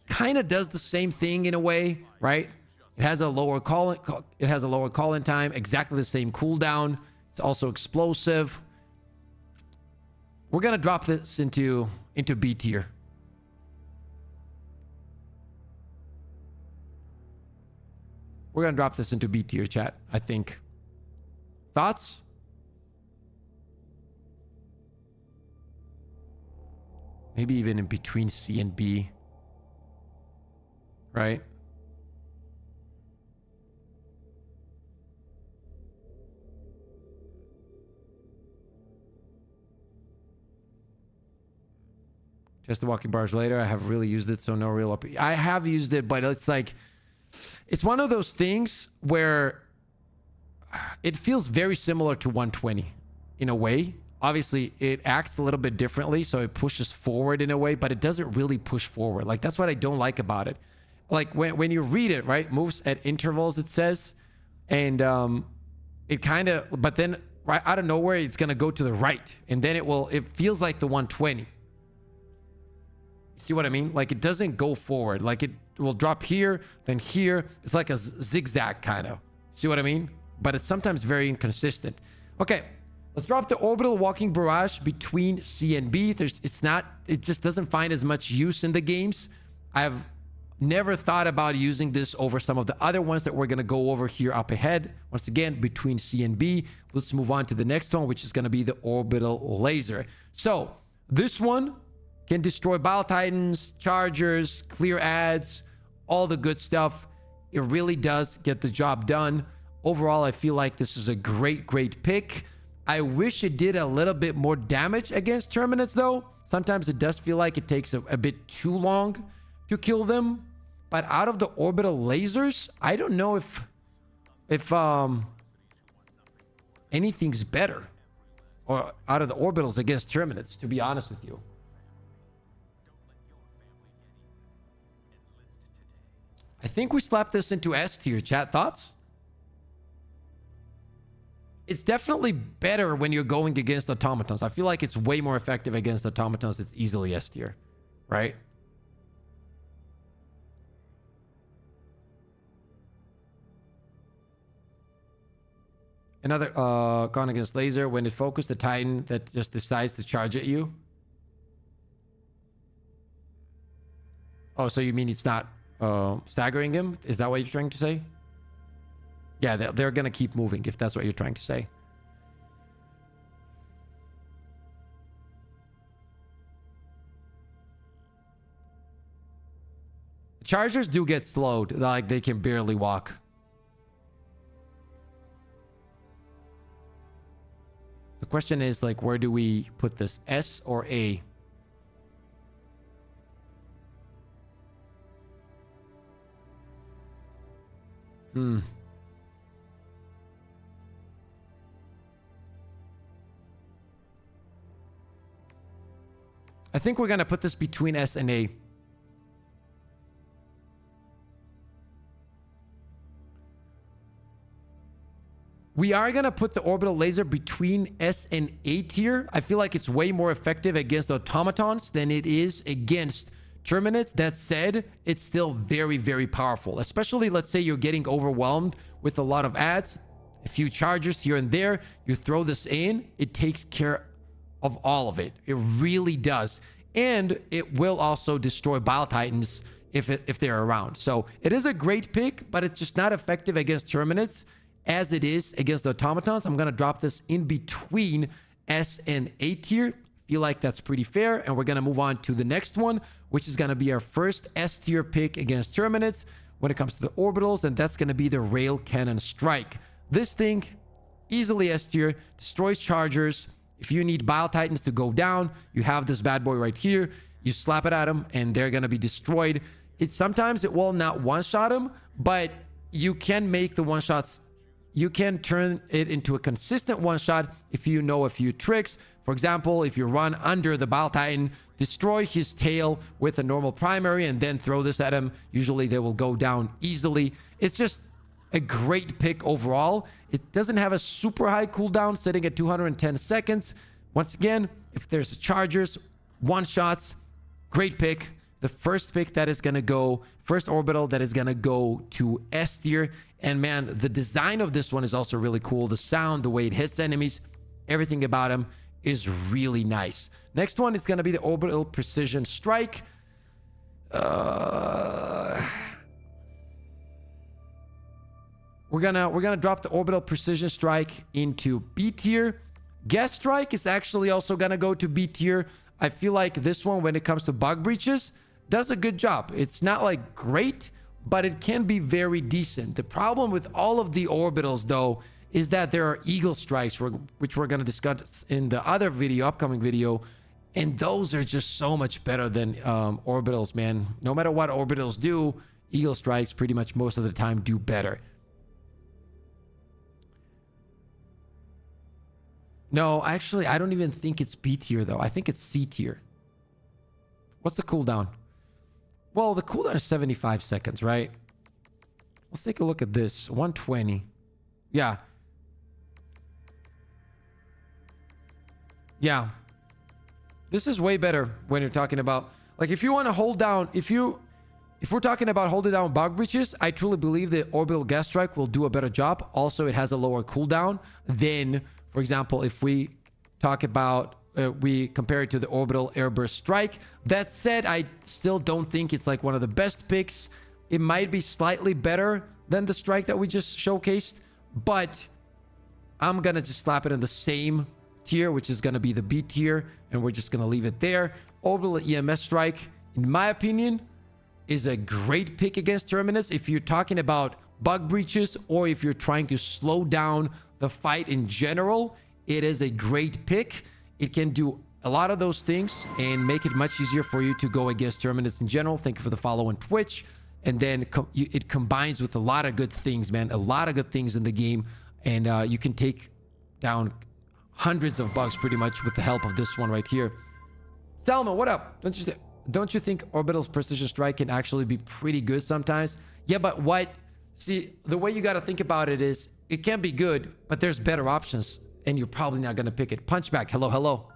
kind of does the same thing in a way, right? It has a lower call-in time, exactly the same cooldown. It's also explosive. We're gonna drop this into B tier. We're gonna drop this into B tier, chat, I think. Thoughts? Maybe even in between C and B. Right? Just the walking barrage later. I have really used it, so no real up. I have used it, but it's like, it's one of those things where it feels very similar to 120 in a way. Obviously, it acts a little bit differently, so it pushes forward in a way, but it doesn't really push forward. Like, that's what I don't like about it. Like, when you read it, right, moves at intervals, it says, and it kind of, but then right out of nowhere, it's going to go to the right, and then it feels like the 120. You see what I mean? Like, it doesn't go forward. Like, it will drop here, then here. It's like a zigzag kind of. See what I mean? But it's sometimes very inconsistent. Okay, let's drop the orbital walking barrage between C and B. It just doesn't find as much use in the games. I've never thought about using this over some of the other ones that we're going to go over here up ahead. Once again, between C and B. Let's move on to the next one, which is going to be the orbital laser. So this one can destroy Bile Titans, Chargers, clear ads, all the good stuff. It really does get the job done. Overall, I feel like this is a great pick. I wish it did a little bit more damage against Terminates, though. Sometimes it does feel like it takes a bit too long to kill them. But out of the orbital lasers, I don't know if anything's better, or out of the orbitals against Terminates, to be honest with you. I think we slapped this into S tier. Chat, thoughts? It's definitely better when you're going against automatons. I feel like it's way more effective against automatons. It's easily S tier, right? Another gone against laser. When it focused the Titan that just decides to charge at you. Oh, so you mean it's not staggering him? Is that what you're trying to say? Yeah, they're going to keep moving if that's what you're trying to say. Chargers do get slowed. Like, they can barely walk. question is like, where do we put this? S or A? I think we're gonna put this between S and A. We are going to put the orbital laser between S and A tier. I feel like it's way more effective against automatons than it is against Terminids. That said, it's still very, very powerful. Especially, let's say you're getting overwhelmed with a lot of ads, a few chargers here and there. You throw this in, it takes care of all of it. It really does. And it will also destroy Bile Titans if they're around. So it is a great pick, but it's just not effective against Terminids as it is against the automatons. I'm going to drop this in between S and A tier. Feel like that's pretty fair. And we're going to move on to the next one, which is going to be our first S tier pick against Terminids when it comes to the orbitals. And that's going to be the Rail Cannon Strike. This thing, easily S tier, destroys chargers. If you need Bile Titans to go down, you have this bad boy right here. You slap it at them and they're going to be destroyed. Sometimes it will not one-shot them, but you can make the one-shots. You can turn it into a consistent one-shot if you know a few tricks. For example, if you run under the Bile Titan, destroy his tail with a normal primary and then throw this at him. Usually they will go down easily. It's just a great pick overall. It doesn't have a super high cooldown, sitting at 210 seconds. Once again, if there's chargers, one-shots, great pick. The first pick that is going to go, first orbital that is going to go to S tier. And man, the design of this one is also really cool. The sound, the way it hits enemies, everything about him is really nice. Next one is going to be the Orbital Precision Strike. We're gonna drop the Orbital Precision Strike into B tier. Gas Strike is actually also gonna go to B tier. I feel like this one, when it comes to bug breaches, does a good job. It's not like great, but it can be very decent. The problem with all of the orbitals, though, is that there are Eagle Strikes, which we're going to discuss in the other video, upcoming video, and those are just so much better than orbitals, man. No matter what orbitals do, Eagle Strikes pretty much most of the time do better. No, actually, I don't even think it's B tier, though. I think it's C tier. What's the cooldown? Well, the cooldown is 75 seconds, right? Let's take a look at this. 120. Yeah. Yeah. This is way better when you're talking about... Like, if you want to hold down... If we're talking about holding down bug breaches, I truly believe the Orbital Gas Strike will do a better job. Also, it has a lower cooldown than, for example, if we talk about... we compare it to the Orbital Airburst Strike. That said, I still don't think it's like one of the best picks. It might be slightly better than the strike that we just showcased, but I'm gonna just slap it in the same tier, which is gonna be the B tier, and we're just gonna leave it there. Orbital EMS Strike, in my opinion, is a great pick against Terminus if you're talking about bug breaches or if you're trying to slow down the fight in general. It is a great pick. It can do a lot of those things and make it much easier for you to go against Terminus in general. Thank you for the follow on Twitch. And then it combines with a lot of good things, man. A lot of good things in the game. And you can take down hundreds of bugs pretty much with the help of this one right here. Salma, what up? Don't you think Orbital's Precision Strike can actually be pretty good sometimes? Yeah, but what... See, the way you got to think about it is it can be good, but there's better options. And you're probably not going to pick it. Punchback. Hello, hello.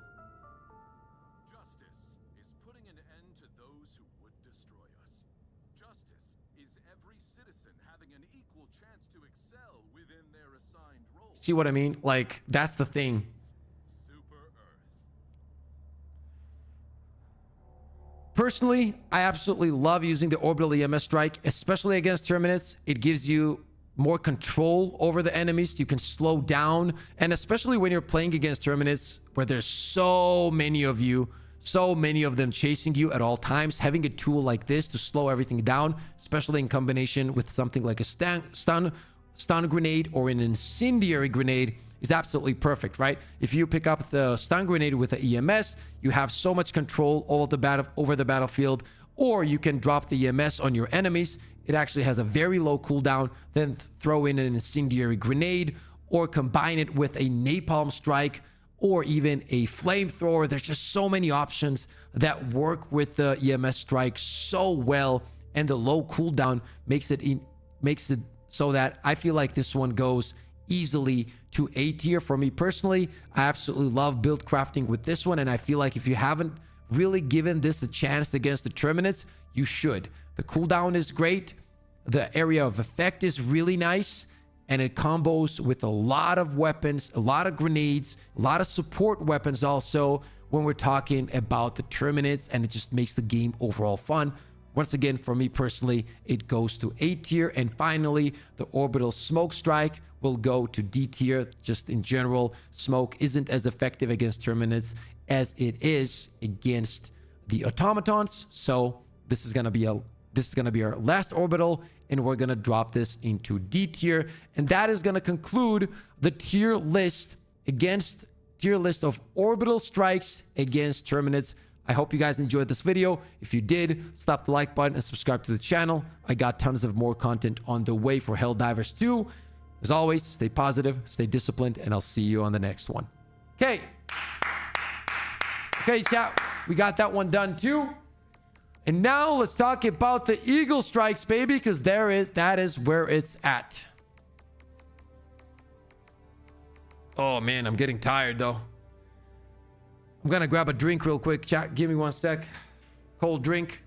Justice is putting an end to those who would destroy us. Justice is every citizen having an equal chance to excel within their assigned role. See what I mean? Like, that's the thing. Personally, I absolutely love using the Orbital EMS Strike, especially against Terminids. It gives you more control over the enemies. You can slow down, and especially when you're playing against Terminids where there's so many of you, so many of them chasing you at all times, having a tool like this to slow everything down, especially in combination with something like a stun grenade or an incendiary grenade, is absolutely perfect, right? If you pick up the stun grenade with the EMS, you have so much control over the battlefield, or you can drop the EMS on your enemies. It actually has a very low cooldown, then throw in an incendiary grenade, or combine it with a napalm strike, or even a flamethrower. There's just so many options that work with the EMS strike so well, and the low cooldown makes it so that I feel like this one goes easily to A tier. For me personally, I absolutely love build crafting with this one, and I feel like if you haven't really given this a chance against the Terminates, you should. The cooldown is great, the area of effect is really nice, and it combos with a lot of weapons, a lot of grenades, a lot of support weapons also when we're talking about the Terminates, and it just makes the game overall fun. Once again, for me personally, it goes to A tier. And finally, the orbital smoke strike will go to D tier. Just in general, smoke isn't as effective against Terminates as it is against the automatons. So this is gonna be our last orbital, and we're gonna drop this into D tier. And that is gonna conclude the tier list of orbital strikes against Terminates. I hope you guys enjoyed this video. If you did, slap the like button and subscribe to the channel. I got tons of more content on the way for Helldivers 2. As always, stay positive, stay disciplined, and I'll see you on the next one. Okay, chat. We got that one done too. And now let's talk about the Eagle Strikes, baby, because that is where it's at. Oh man, I'm getting tired though. I'm gonna grab a drink real quick, chat. Give me 1 sec. Cold drink.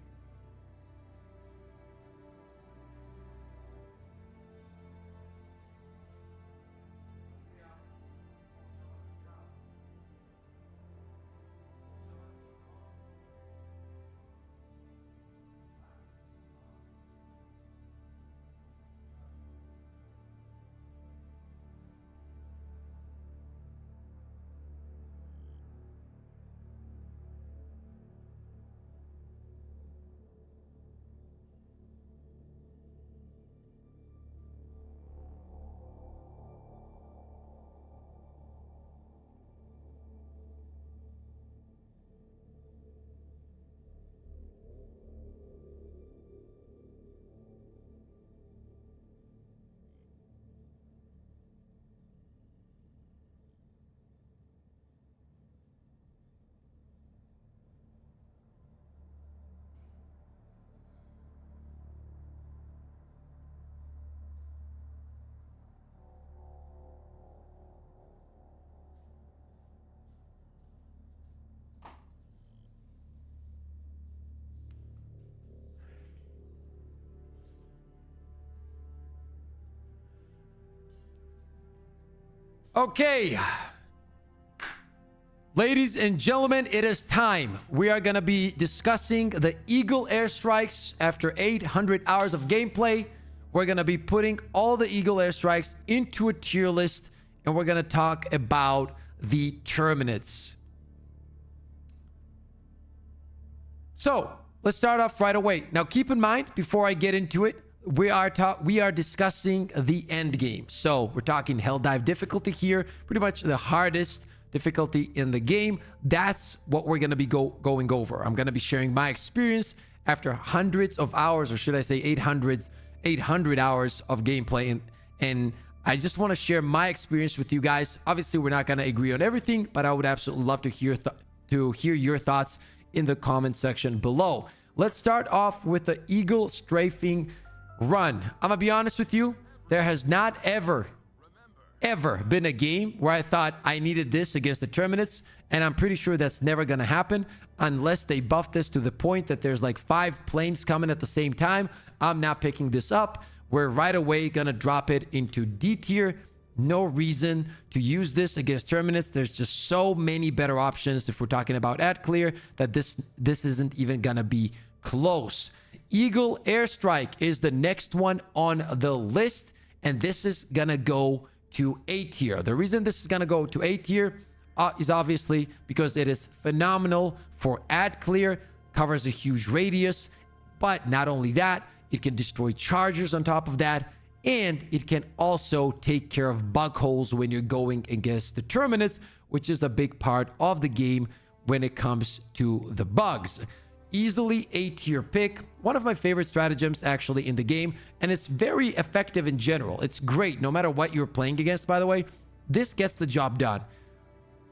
Okay, ladies and gentlemen, it is time. We are going to be discussing the Eagle airstrikes after 800 hours of gameplay. We're going to be putting all the Eagle airstrikes into a tier list, and we're going to talk about the Terminates. So let's start off right away. Now, keep in mind, before I get into it, we are discussing the end game. So we're talking Helldive difficulty here, pretty much the hardest difficulty in the game. That's what we're going to be going over. I'm going to be sharing my experience after hundreds of hours, or should I say 800 hours of gameplay, and I just want to share my experience with you guys. Obviously, we're not going to agree on everything, but I would absolutely love to hear your thoughts in the comment section below. Let's start off with the Eagle strafing run. I'm gonna be honest with you, there has not ever been a game where I thought I needed this against the Terminates, and I'm pretty sure that's never gonna happen unless they buff this to the point that there's like 5 planes coming at the same time. I'm not picking this up. We're right away gonna drop it into D tier. No reason to use this against Terminates. There's just so many better options if we're talking about at clear that this isn't even gonna be close. Eagle airstrike is the next one on the list, and this is gonna go to A tier. The reason this is gonna go to A tier is obviously because it is phenomenal for ad clear, covers a huge radius, but not only that, it can destroy chargers on top of that, And it can also take care of bug holes when you're going against the Terminates, which is a big part of the game when it comes to the bugs. Easily A tier pick, one of my favorite stratagems actually in the game, and it's very effective in general. It's great no matter what you're playing against, by the way. This gets the job done.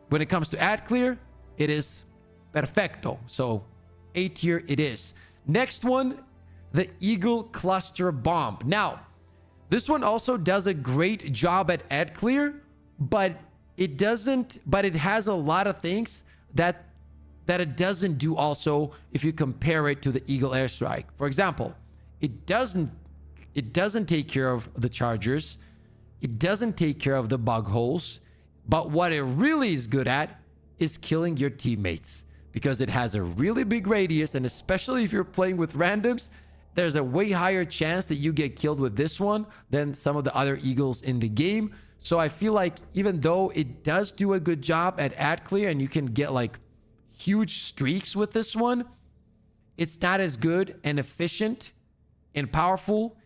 When it comes to ad clear, it is perfecto. So A tier it is. Next one, the Eagle Cluster Bomb. Now, this one also does a great job at ad clear, but it has a lot of things that it doesn't do also if you compare it to the Eagle Airstrike. For example, it doesn't take care of the chargers. It doesn't take care of the bug holes. But what it really is good at is killing your teammates, because it has a really big radius, and especially if you're playing with randoms, there's a way higher chance that you get killed with this one than some of the other Eagles in the game. So I feel like even though it does do a good job at ad clear and you can get like huge streaks with this one, it's not as good and efficient and powerful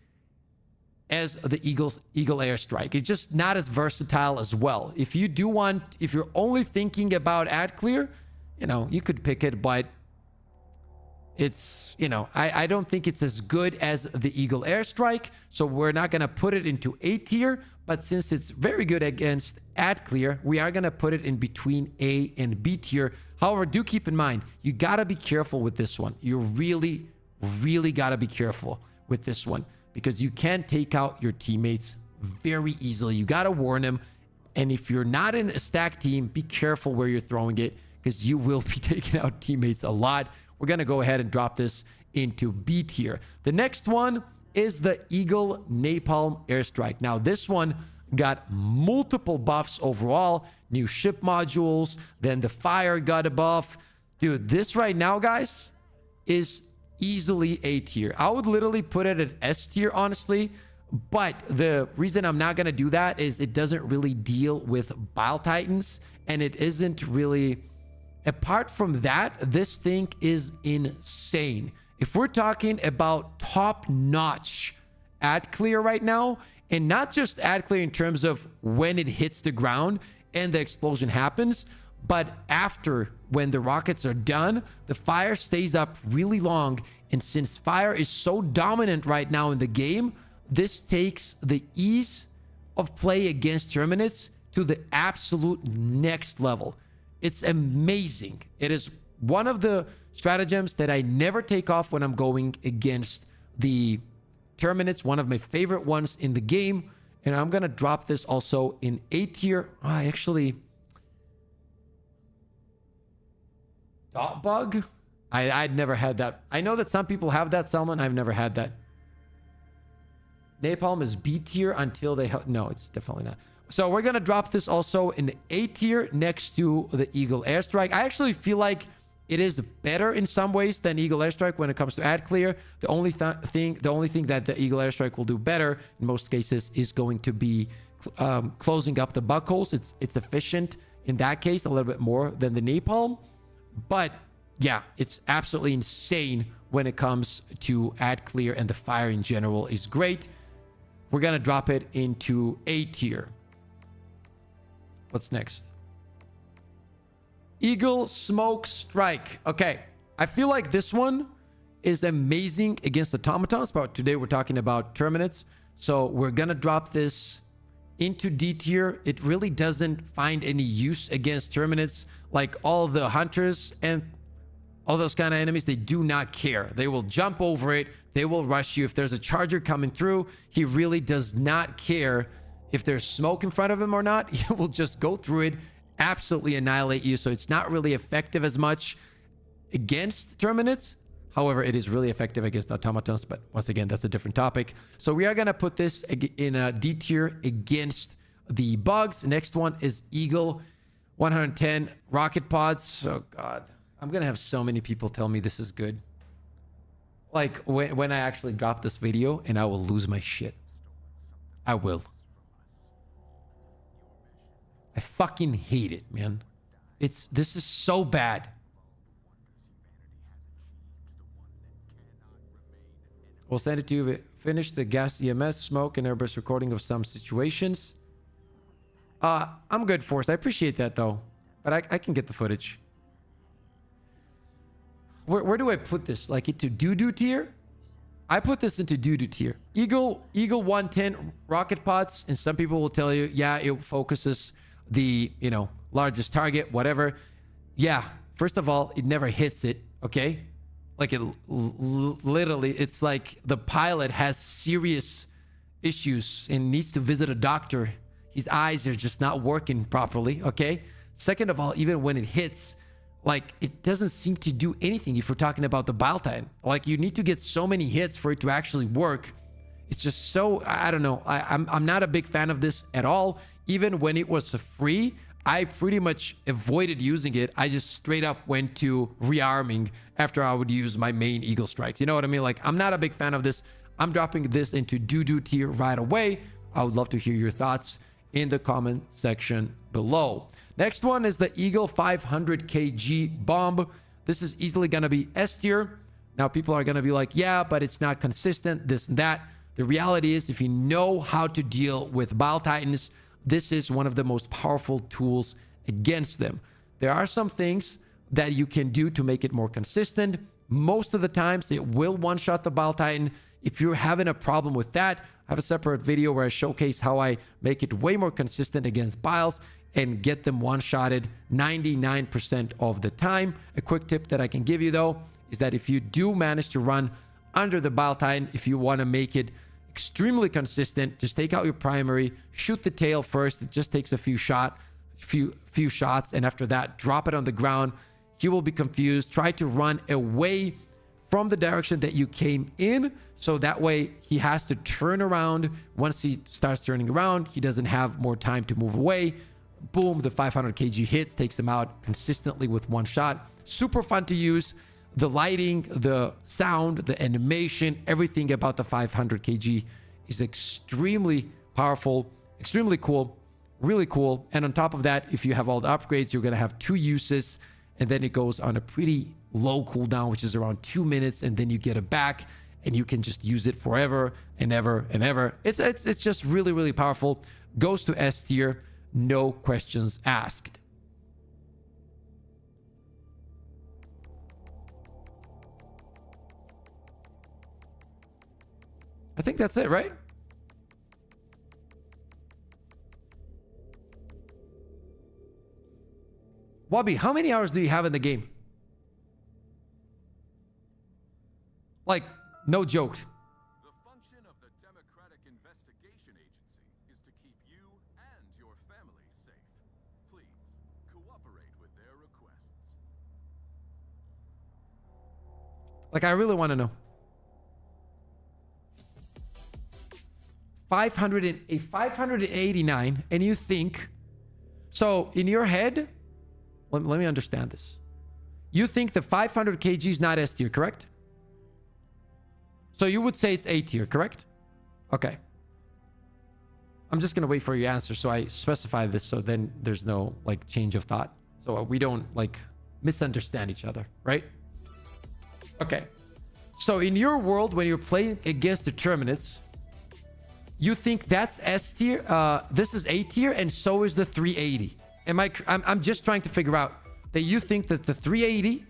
as the Eagle Airstrike. It's just not as versatile as well. If you're only thinking about ad clear, you could pick it, but it's, I don't think it's as good as the Eagle Airstrike, so we're not going to put it into A tier. But since it's very good against ad clear, we are going to put it in between A and B tier. However, do keep in mind, you got to be careful with this one. You really, really got to be careful with this one, because you can take out your teammates very easily. You got to warn them. And if you're not in a stack team, be careful where you're throwing it, because you will be taking out teammates a lot. We're going to go ahead and drop this into B tier. The next one is the Eagle Napalm Airstrike. Now, this one got multiple buffs overall, new ship modules, then the fire got a buff. Dude, this right now, guys, is easily A tier. I would literally put it at S tier, honestly. But the reason I'm not going to do that is it doesn't really deal with Bile Titans, and it isn't really... Apart from that, this thing is insane. If we're talking about top-notch ad clear right now, and not just ad clear in terms of when it hits the ground and the explosion happens, but after, when the rockets are done, the fire stays up really long. And since fire is so dominant right now in the game, this takes the ease of play against Terminates to the absolute next level. It's amazing. It is one of the stratagems that I never take off when I'm going against the Terminates, one of my favorite ones in the game. And I'm going to drop this also in A tier. Dot bug? I'd never had that. I know that some people have that, Salman. I've never had that. Napalm is B tier until they... No, it's definitely not. So we're going to drop this also in A tier next to the Eagle Airstrike. I actually feel like it is better in some ways than Eagle Airstrike when it comes to ad clear. The only thing that the Eagle Airstrike will do better in most cases is going to be closing up the bug holes. It's efficient in that case a little bit more than the Napalm. But yeah, it's absolutely insane when it comes to ad clear, and the fire in general is great. We're going to drop it into A tier. What's next? Eagle Smoke Strike. Okay, I feel like this one is amazing against automatons, but today we're talking about Terminates. So we're going to drop this into D tier. It really doesn't find any use against Terminates. Like all the hunters and all those kind of enemies, they do not care. They will jump over it. They will rush you. If there's a charger coming through, he really does not care if there's smoke in front of him or not. He will just go through it, absolutely annihilate you. So it's not really effective as much against Terminates. However, it is really effective against automatons. But once again, that's a different topic. So we are going to put this in a D tier against the bugs. Next one is Eagle 110 rocket pods. Oh, God. I'm going to have so many people tell me this is good. Like when I actually drop this video, and I will lose my shit. I will. I fucking hate it, man. This is so bad. We'll send it to you finish the gas EMS, smoke, and airburst recording of some situations. I'm good, Force. I appreciate that, though. But I can get the footage. Where do I put this? Like into doo-doo tier? I put this into doo-doo tier. Eagle 110 rocket pods, and some people will tell you, yeah, it focuses the, you know, largest target, whatever. Yeah, first of all, it never hits it, okay? Like it literally, it's like the pilot has serious issues and needs to visit a doctor. His eyes are just not working properly, okay? Second of all, even when it hits, like it doesn't seem to do anything if we're talking about the Bile Titan. Like you need to get so many hits for it to actually work. It's just so, I don't know. I'm not a big fan of this at all. Even when it was free, I pretty much avoided using it. I just straight up went to rearming after I would use my main Eagle strikes. You know what I mean? Like I'm not a big fan of this. I'm dropping this into doo-doo tier right away. I would love to hear your thoughts in the comment section below. Next one is the Eagle 500 kg bomb. This is easily going to be S tier. Now people are going to be like, yeah, but it's not consistent, this and that. The reality is, if you know how to deal with Bile Titans, this is one of the most powerful tools against them. There are some things that you can do to make it more consistent. Most of the times it will one-shot the Bile Titan. If you're having a problem with that, I have a separate video where I showcase how I make it way more consistent against Biles and get them one-shotted 99% of the time. A quick tip that I can give you though is that if you do manage to run under the Bile Titan, if you want to make it extremely consistent, just take out your primary, shoot the tail first. It just takes a few shots, and after that, drop it on the ground. He will be confused. Try to run away from the direction that you came in, so that way he has to turn around. Once he starts turning around, he doesn't have more time to move away. Boom, the 500 kg hits, takes him out consistently with one shot. Super fun to use. The lighting, the sound, the animation, everything about the 500 kg is extremely powerful, extremely cool, really cool. And on top of that, if you have all the upgrades, you're going to have 2 uses, and then it goes on a pretty low cooldown, which is around 2 minutes, and then you get it back and you can just use it forever and ever and ever. It's just really, really powerful. Goes to S tier, no questions asked. I think that's it, right? Wobby, how many hours do you have in the game? Like, no joke. The function of the Democratic Investigation Agency is to keep you and your family safe. Please cooperate with their requests. Like, I really want to know. 589, and you think, so in your head, let me understand this. You think the 500 kg is not S tier, correct? So you would say it's A tier, correct? Okay. I'm just going to wait for your answer, so I specify this so then there's no like change of thought. So we don't like misunderstand each other, right? Okay. So in your world, when you're playing against the Terminates, you think that's S tier, this is A tier, and so is the 380. I'm just trying to figure out that you think that the 380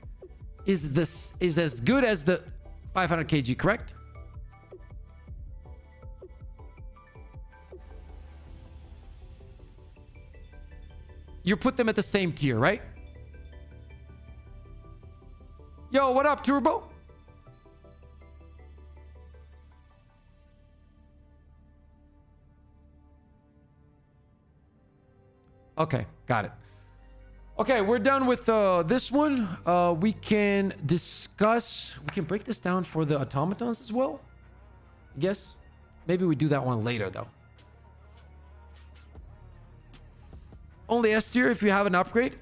is as good as the 500 kg, correct? You put them at the same tier, right? Yo, what up, Turbo? Okay, got it. Okay, we're done with this one. We can discuss... We can break this down for the automatons as well. I guess. Maybe we do that one later, though. Only S tier if you have an upgrade.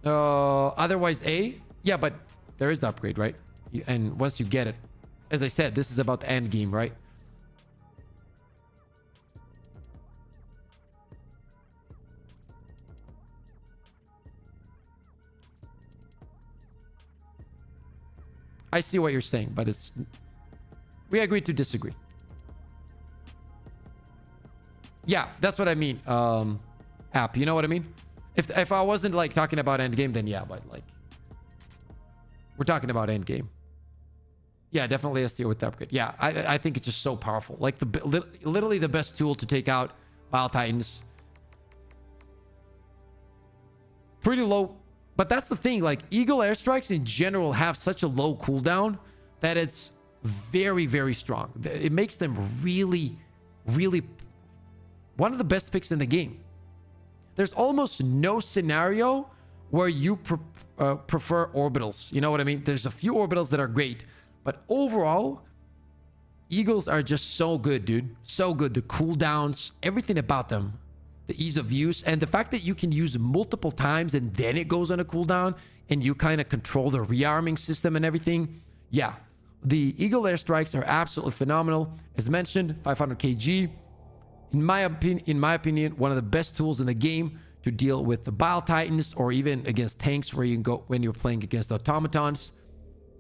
Otherwise A. Yeah, but there is the upgrade, right? And once you get it... As I said, this is about the end game, right? I see what you're saying, but it's We agree to disagree. Yeah, that's what I mean. App, you know what I mean? If I wasn't like talking about endgame, then yeah, but like we're talking about endgame. Yeah, definitely S tier with the upgrade. Yeah, I think it's just so powerful. Like literally the best tool to take out Bile Titans. Pretty low, but that's the thing. Like Eagle airstrikes in general have such a low cooldown that it's very, very strong. It makes them really, really one of the best picks in the game. There's almost no scenario where you prefer orbitals. You know what I mean? There's a few orbitals that are great, but overall, Eagles are just so good, dude. So good. The cooldowns, everything about them, the ease of use, and the fact that you can use multiple times and then it goes on a cooldown and you kind of control the rearming system and everything. Yeah, the Eagle airstrikes are absolutely phenomenal. As mentioned, 500 kg. In my opinion, one of the best tools in the game to deal with the Bile Titans or even against tanks where you can go when you're playing against automatons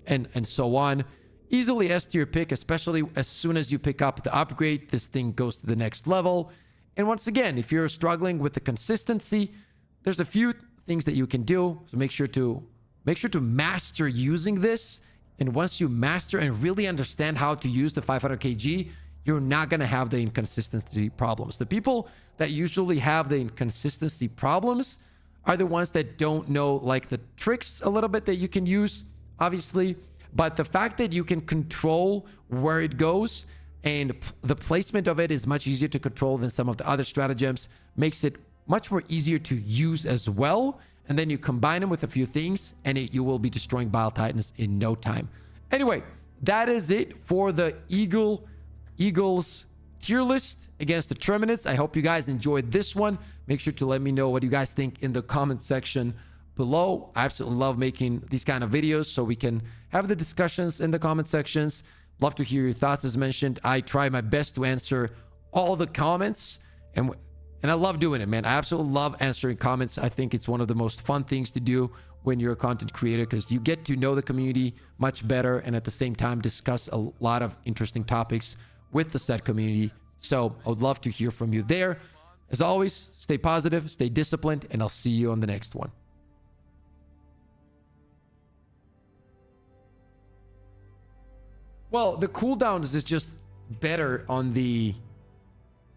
and so on. Easily S tier pick, especially as soon as you pick up the upgrade, this thing goes to the next level. And once again, if you're struggling with the consistency, there's a few things that you can do. So make sure to master using this. And once you master and really understand how to use the 500 kg, you're not going to have the inconsistency problems. The people that usually have the inconsistency problems are the ones that don't know like the tricks a little bit that you can use, obviously. But the fact that you can control where it goes and the placement of it is much easier to control than some of the other stratagems makes it much more easier to use as well. And then you combine them with a few things and you will be destroying Bile Titans in no time. Anyway, that is it for the Eagles tier list against the Terminids. I hope you guys enjoyed this one. Make sure to let me know what you guys think in the comment section below. I absolutely love making these kind of videos so we can have the discussions in the comment sections. Love to hear your thoughts. As mentioned, I try my best to answer all the comments and I love doing it, man. I absolutely love answering comments. I think it's one of the most fun things to do when you're a content creator because you get to know the community much better and at the same time discuss a lot of interesting topics with the said community. So I would love to hear from you there. As always, stay positive, stay disciplined, and I'll see you on the next one. Well, the cooldowns is just better on the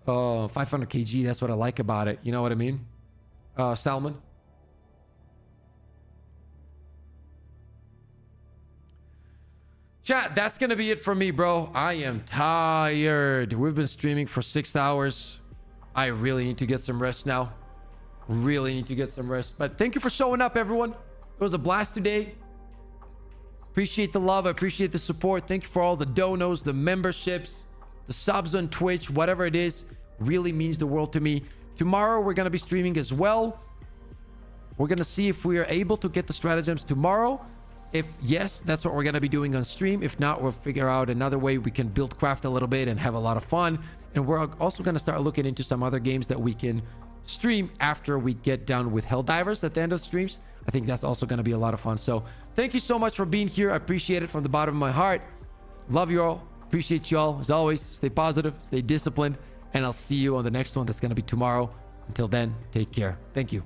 500 kg. That's what I like about it. You know what I mean? Salmon. Chat, that's going to be it for me, bro. I am tired. We've been streaming for 6 hours. I really need to get some rest now. Really need to get some rest. But thank you for showing up, everyone. It was a blast today. Appreciate the love. I appreciate the support. Thank you for all the donos, the memberships, the subs on Twitch, whatever it is. Really means the world to me. Tomorrow, we're going to be streaming as well. We're going to see if we are able to get the stratagems tomorrow. If yes, that's what we're going to be doing on stream. If not, we'll figure out another way we can build craft a little bit and have a lot of fun. And we're also going to start looking into some other games that we can stream after we get done with Helldivers at the end of the streams. I think that's also going to be a lot of fun. So thank you so much for being here. I appreciate it from the bottom of my heart. Love you all. Appreciate you all. As always, stay positive, stay disciplined, and I'll see you on the next one that's going to be tomorrow. Until then, take care. Thank you.